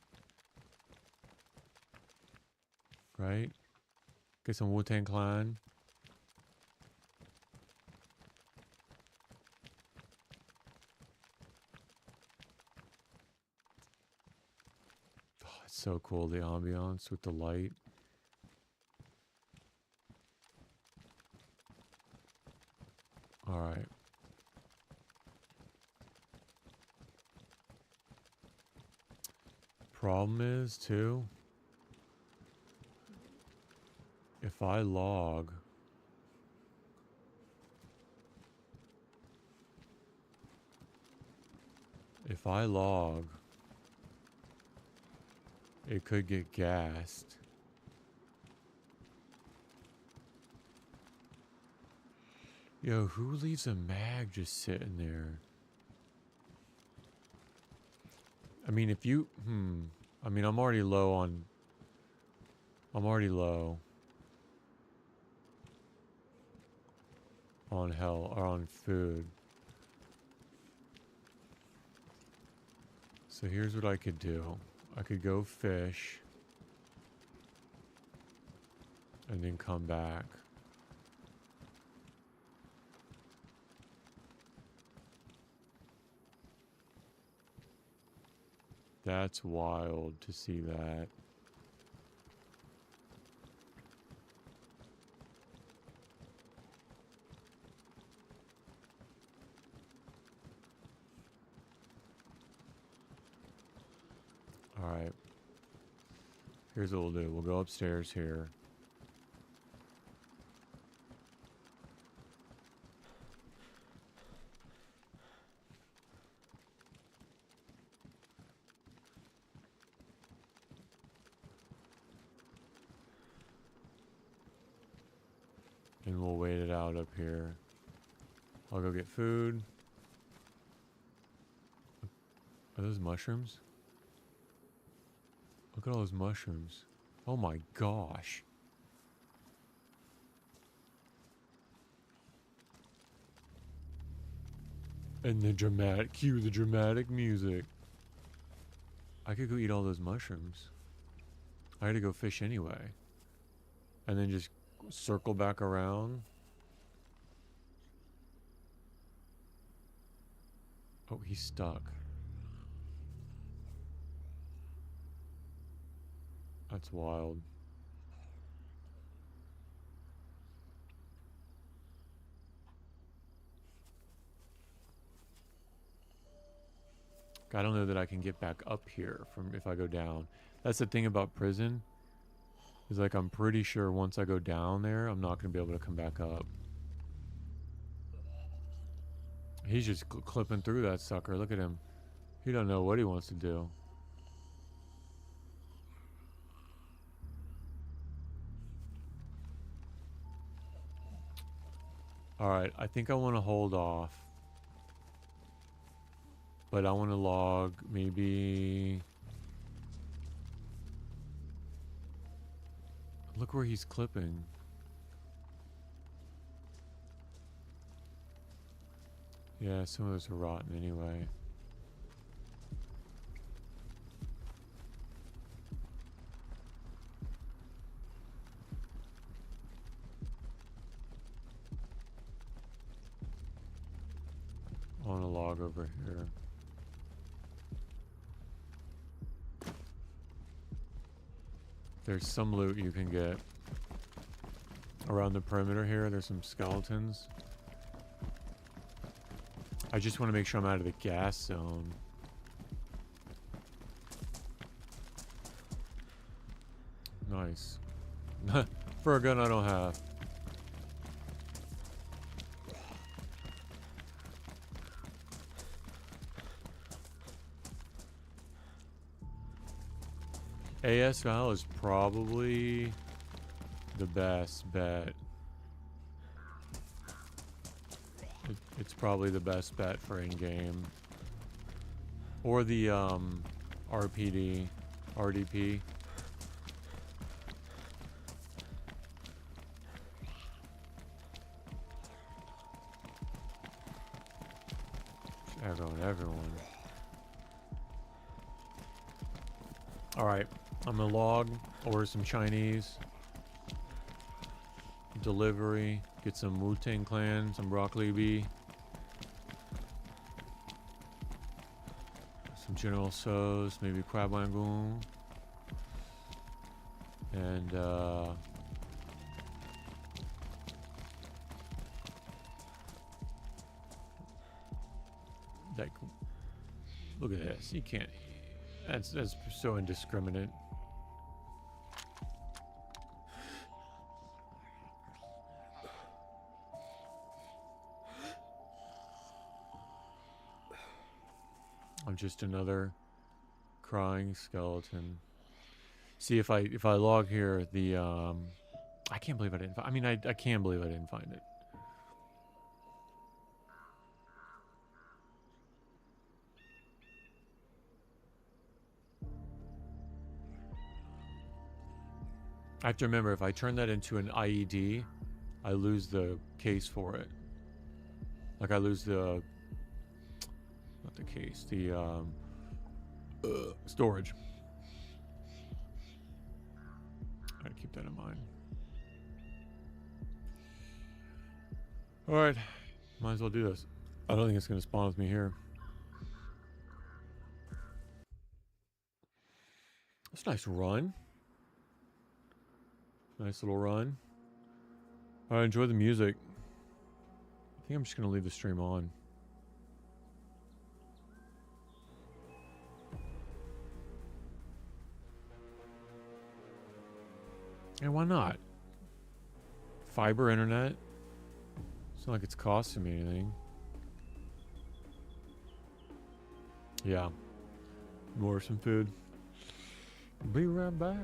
Right? Get some Wu-Tang Clan. It's so cool, the ambiance with the light. All right. Problem is, too, if I log, it could get gassed. Yo, who leaves a mag just sitting there? I mean, if you, I mean, I'm already low on hell, or on food. So here's what I could do. I could go fish and then come back. That's wild to see that. All right. Here's what we'll do. We'll go upstairs here. And we'll wait it out up here. I'll go get food. Are those mushrooms? Look at all those mushrooms. Oh my gosh. And cue the dramatic music. I could go eat all those mushrooms. I had to go fish anyway. And then just circle back around. Oh, he's stuck. That's wild. I don't know that I can get back up here from if I go down. That's the thing about prison. Is like I'm pretty sure once I go down there, I'm not going to be able to come back up. He's just clipping through that sucker. Look at him. He don't know what he wants to do. Alright, I think I want to hold off. But I want to log maybe... Look where he's clipping. Yeah, some of those are rotten anyway. I want to log over here. There's some loot you can get around the perimeter here. There's some skeletons. I just want to make sure I'm out of the gas zone. Nice. For a gun I don't have. ASL is probably the best bet. It's probably the best bet for in-game. Or the RDP. Everyone. Alright, I'm gonna log, order some Chinese. Delivery, get some Wu-Tang Clan, some broccoli bee. Some General Tso's, maybe crab rangoon. And like, look at this. You can't. That's so indiscriminate. I'm just another crying skeleton. See, if I log here, the I can't believe I didn't. I mean, I can believe I didn't find it. I have to remember, if I turn that into an IED, I lose the case for it. Like, I lose the, not the case, the storage. I gotta keep that in mind. Alright, might as well do this. I don't think it's gonna spawn with me here. That's a nice run. Nice little run. I enjoy the music. I think I'm just gonna leave the stream on. And why not? Fiber internet. It's not like it's costing me anything. Yeah. More some food. Be right back.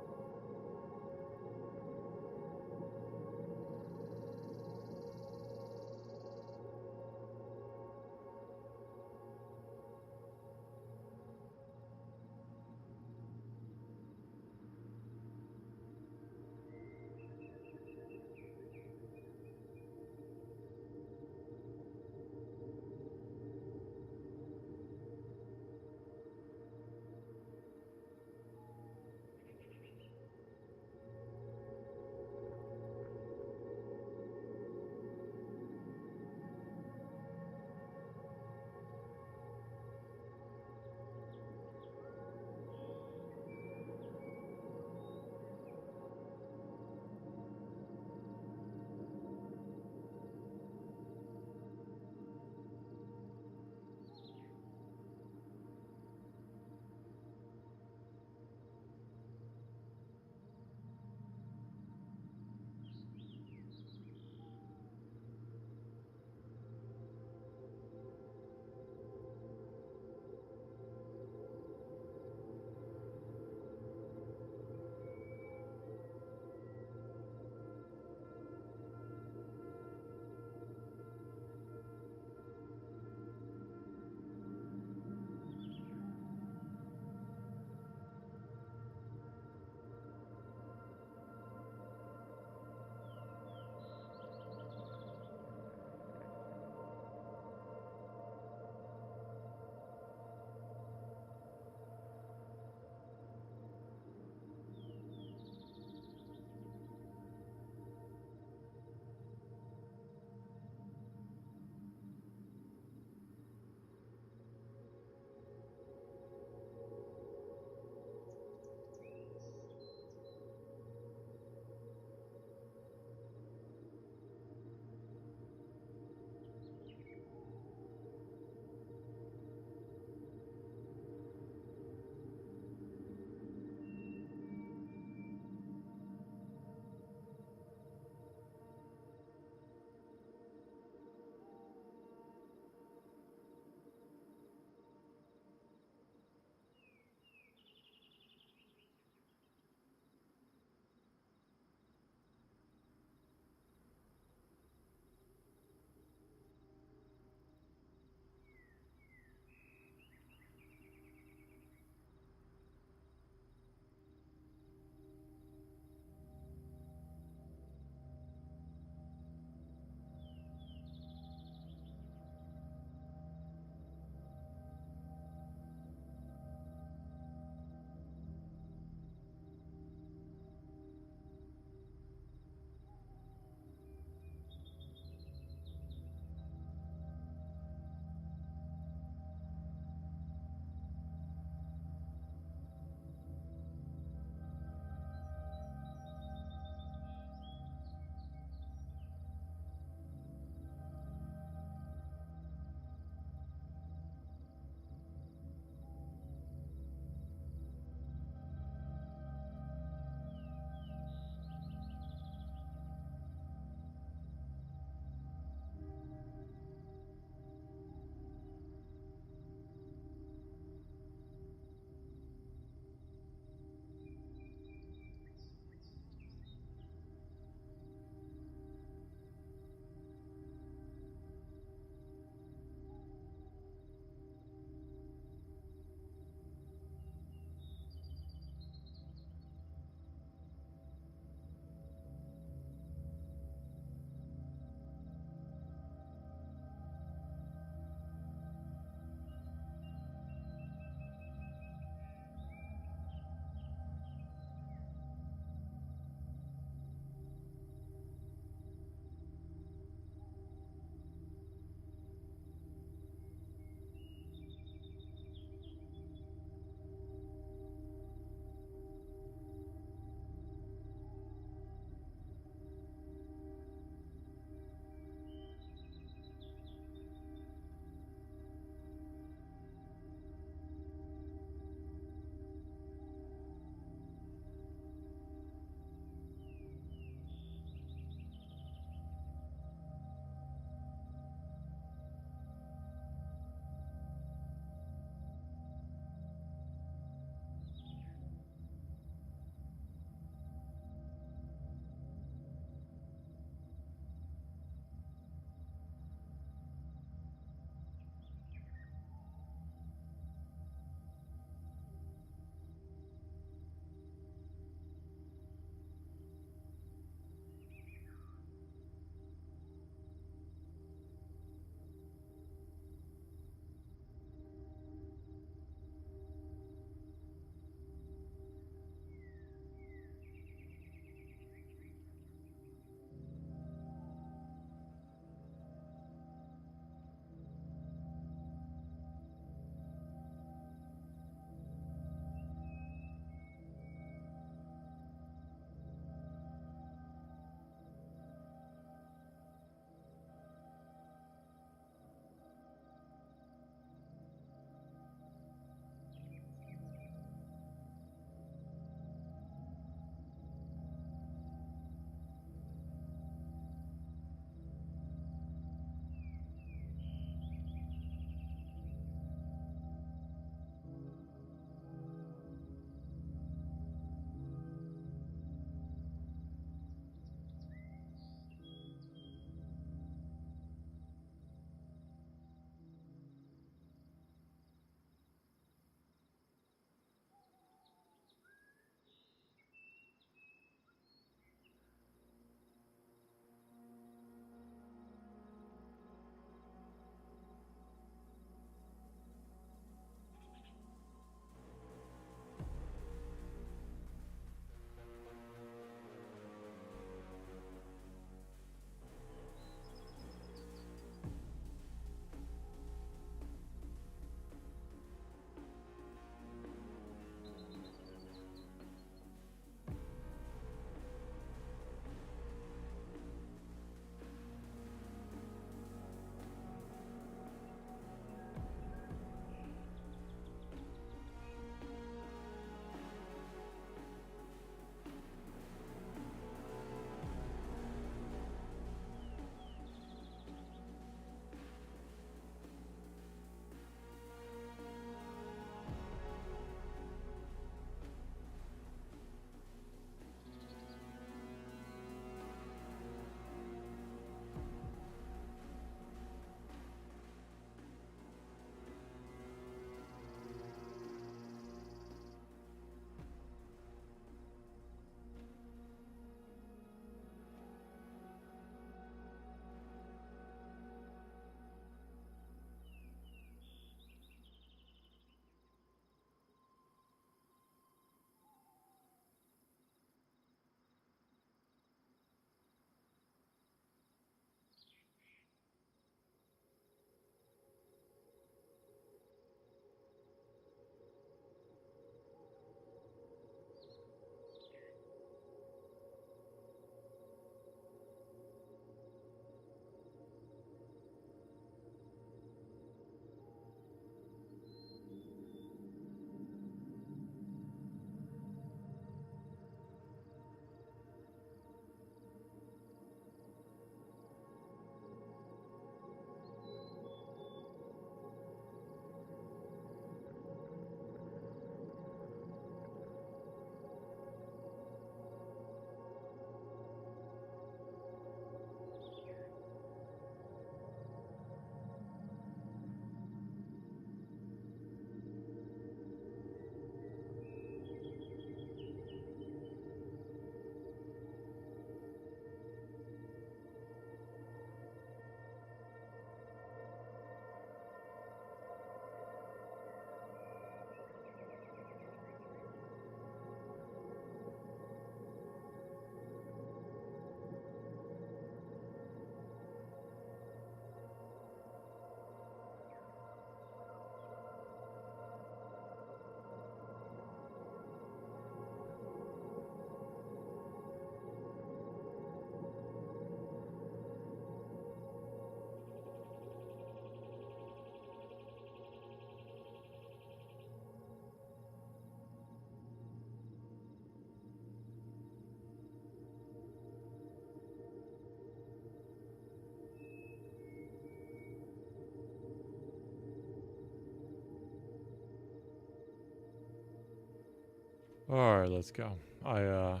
Alright, let's go. I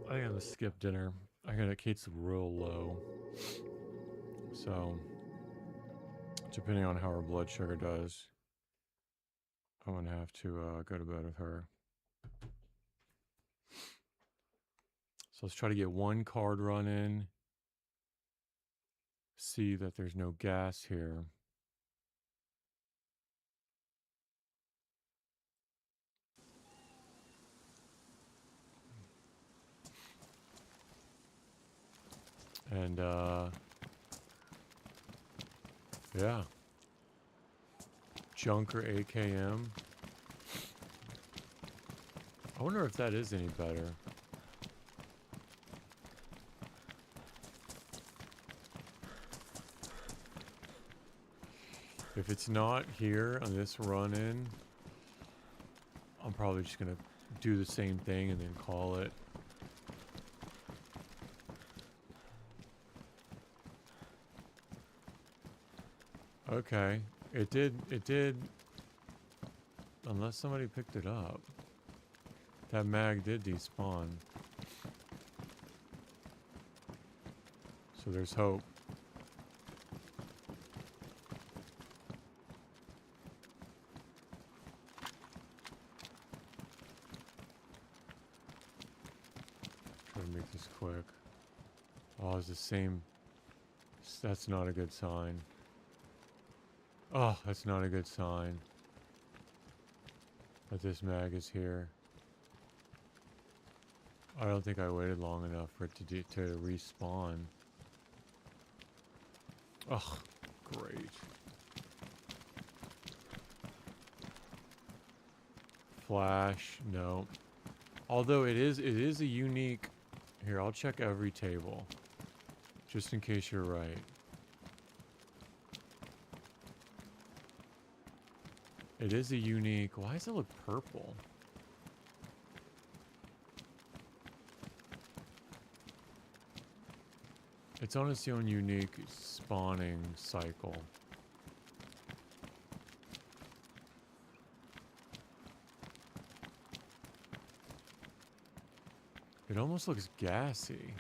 think I'm gonna skip dinner. Kate's real low. So, depending on how her blood sugar does, I'm gonna have to go to bed with her. So let's try to get one card run in. See that there's no gas here. And, yeah. Junker AKM. I wonder if that is any better. If it's not here on this run-in, I'm probably just gonna do the same thing and then call it. Okay, it did, unless somebody picked it up. That mag did despawn. So there's hope. Try to make this quick. Oh, it's the same. That's not a good sign. Oh, that's not a good sign. That this mag is here. I don't think I waited long enough for it to respawn. Oh, great. Flash, no. Although it is a unique. Here, I'll check every table, just in case you're right. It is a unique. Why does it look purple? It's on its own unique spawning cycle. It almost looks gassy.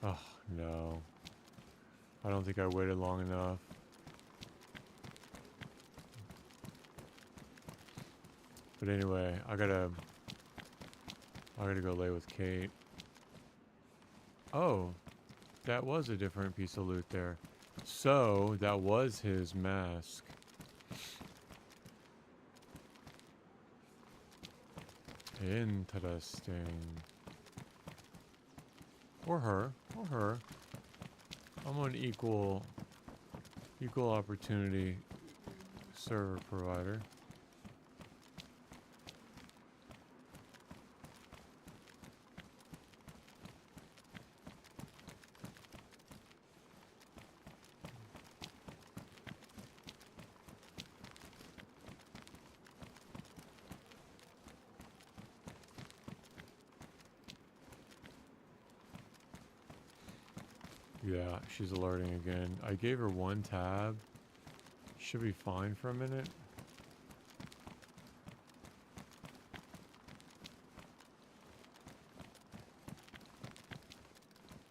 Oh, no. I don't think I waited long enough. But anyway, I gotta go lay with Kate. Oh, that was a different piece of loot there. So, that was his mask. Interesting. Or her. I'm an equal opportunity server provider. Yeah, she's alerting again. I gave her one tab. Should be fine for a minute.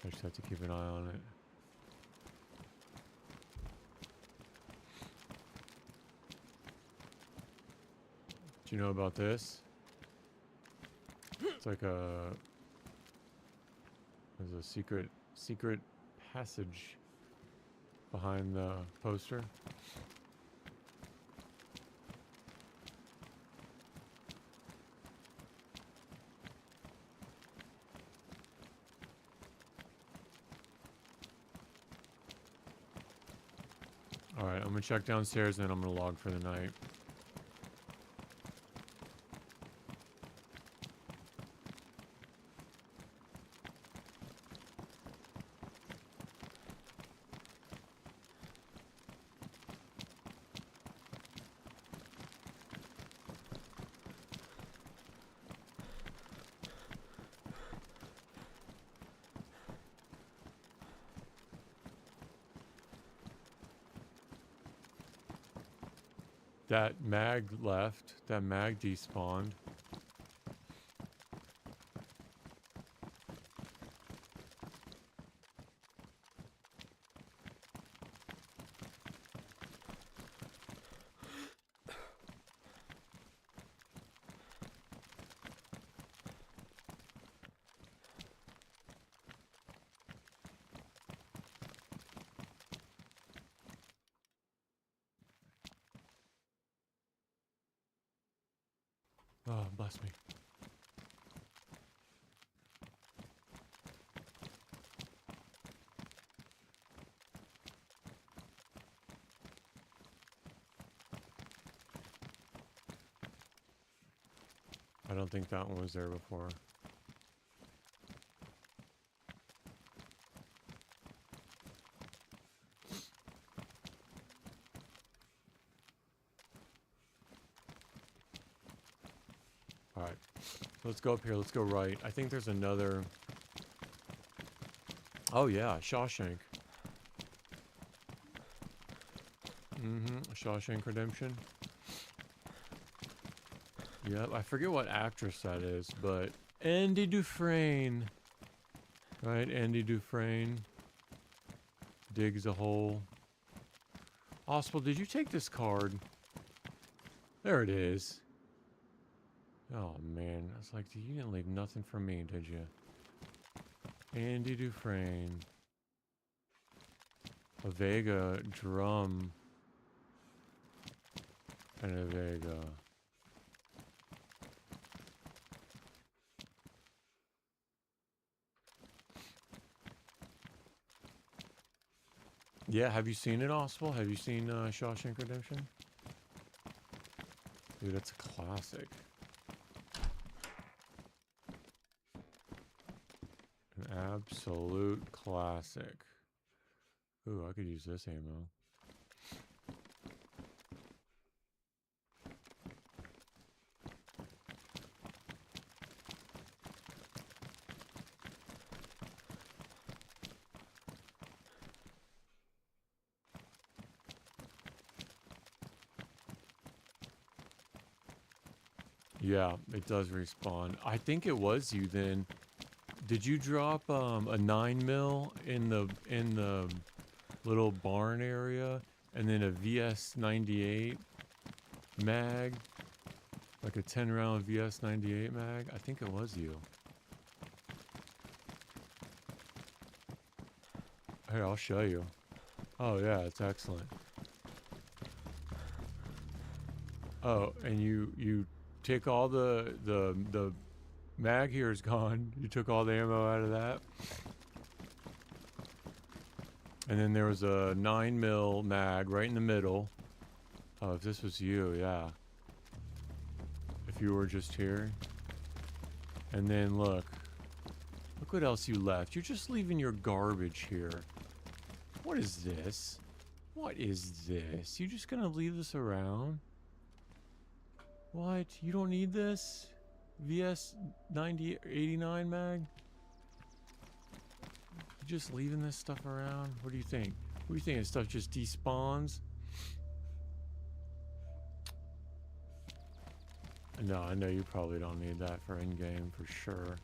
I just have to keep an eye on it. Do you know about this? It's like there's a secret passage behind the poster. Alright, I'm gonna check downstairs and then I'm gonna log for the night. that mag left. That mag despawned. Oh, bless me. I don't think that one was there before. Alright. Let's go up here. Let's go right. I think there's another... Oh, yeah. Shawshank. Shawshank Redemption. Yep. I forget what actress that is, but... Andy Dufresne. Right? Andy Dufresne. Digs a hole. Oswald, did you take this card? There it is. Oh, man. I was like, you didn't leave nothing for me, did you? Andy Dufresne. A Vega drum. And a Vega. Yeah, have you seen it, Oswald? Have you seen Shawshank Redemption? Dude, that's a classic. An absolute classic. Ooh, I could use this ammo. Yeah, it does respawn. I think it was you then. Did you drop a 9mm in the little barn area, and then a VS98 mag, like a 10-round VS98 mag? I think it was you. Here, I'll show you. Oh yeah, it's excellent. Oh, and you take all the mag here is gone. You took all the ammo out of that. And then there was a 9mm mag right in the middle. Oh, if this was you, yeah. If you were just here. And then look. Look what else you left. You're just leaving your garbage here. What is this? What is this? You just gonna leave this around? What? You don't need this? VS89 mag? You just leaving this stuff around? What do you think? What do you think? This stuff just despawns? No, I know you probably don't need that for endgame for sure.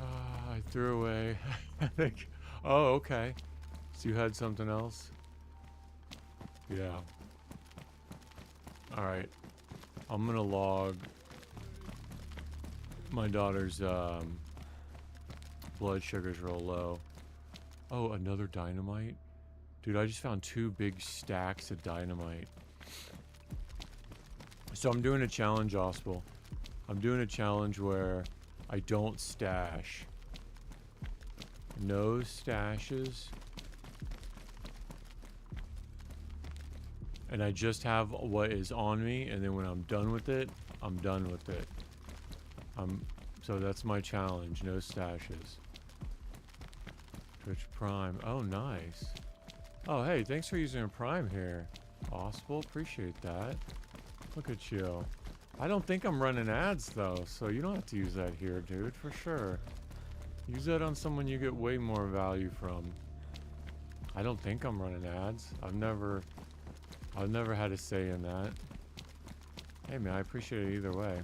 I threw away. I think. Oh, okay. So you had something else? Yeah. Alright. I'm gonna log my daughter's blood sugar's real low. Oh, another dynamite? Dude, I just found 2 big stacks of dynamite. So I'm doing a challenge, Oswald. I'm doing a challenge where I don't stash. No stashes. And I just have what is on me, and then when I'm done with it, I'm done with it. So that's my challenge, no stashes. Twitch Prime. Oh, nice. Oh, hey, thanks for using a Prime here. Oswald, appreciate that. Look at you. I don't think I'm running ads, though, so you don't have to use that here, dude, for sure. Use that on someone you get way more value from. I don't think I'm running ads. I've never I've never had a say in that. Hey man, I appreciate it either way.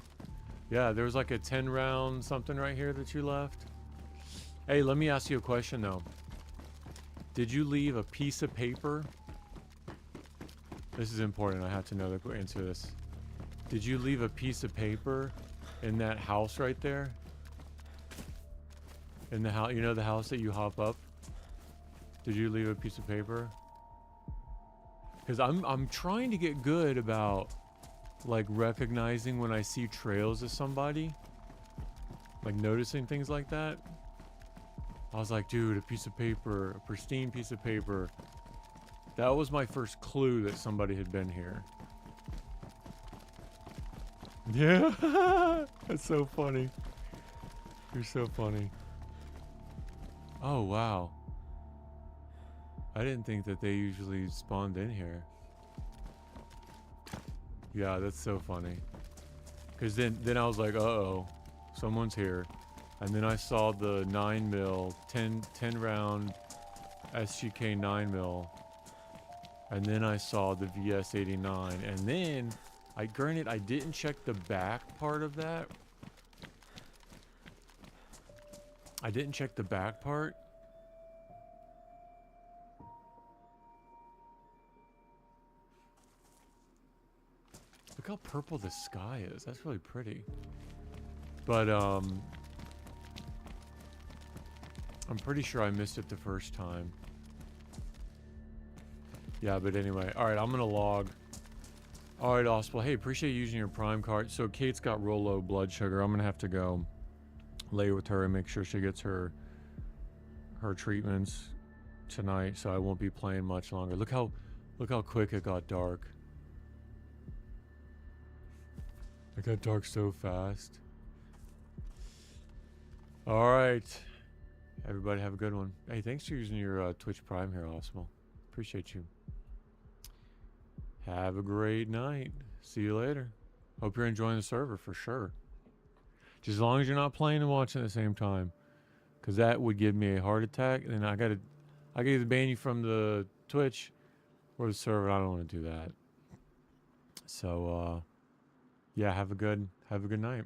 Yeah, there was like a 10 round something right here that you left. Hey, let me ask you a question though. Did you leave a piece of paper? This is important. I have to know the answer to this. Did you leave a piece of paper in that house right there? In the house, you know the house that you hop up? Did you leave a piece of paper? Because I'm trying to get good about like recognizing when I see trails of somebody, like noticing things like that. I was like, dude, a piece of paper, a pristine piece of paper. That was my first clue that somebody had been here. Yeah, that's so funny. You're so funny. Oh, wow. I didn't think that they usually spawned in here. Yeah, that's so funny. Because then I was like, uh-oh, someone's here. And then I saw the 9mm, 10 round SGK 9mm. And then I saw the VS89. And then, granted, I didn't check the back part of that. I didn't check the back part. Look how purple the sky is. That's really pretty. But, I'm pretty sure I missed it the first time. Yeah, but anyway. Alright, I'm gonna log. Alright, Auswell. Hey, appreciate you using your Prime card. So, Kate's got real low blood sugar. I'm gonna have to go lay with her and make sure she gets her treatments tonight, so I won't be playing much longer. Look how quick it got dark. It got dark so fast. Alright. Everybody have a good one. Hey, thanks for using your Twitch Prime here, Osmo. Appreciate you. Have a great night. See you later. Hope you're enjoying the server for sure. Just as long as you're not playing and watching at the same time. Because that would give me a heart attack. And I gotta either ban you from the Twitch or the server. I don't want to do that. So, yeah, have a good night.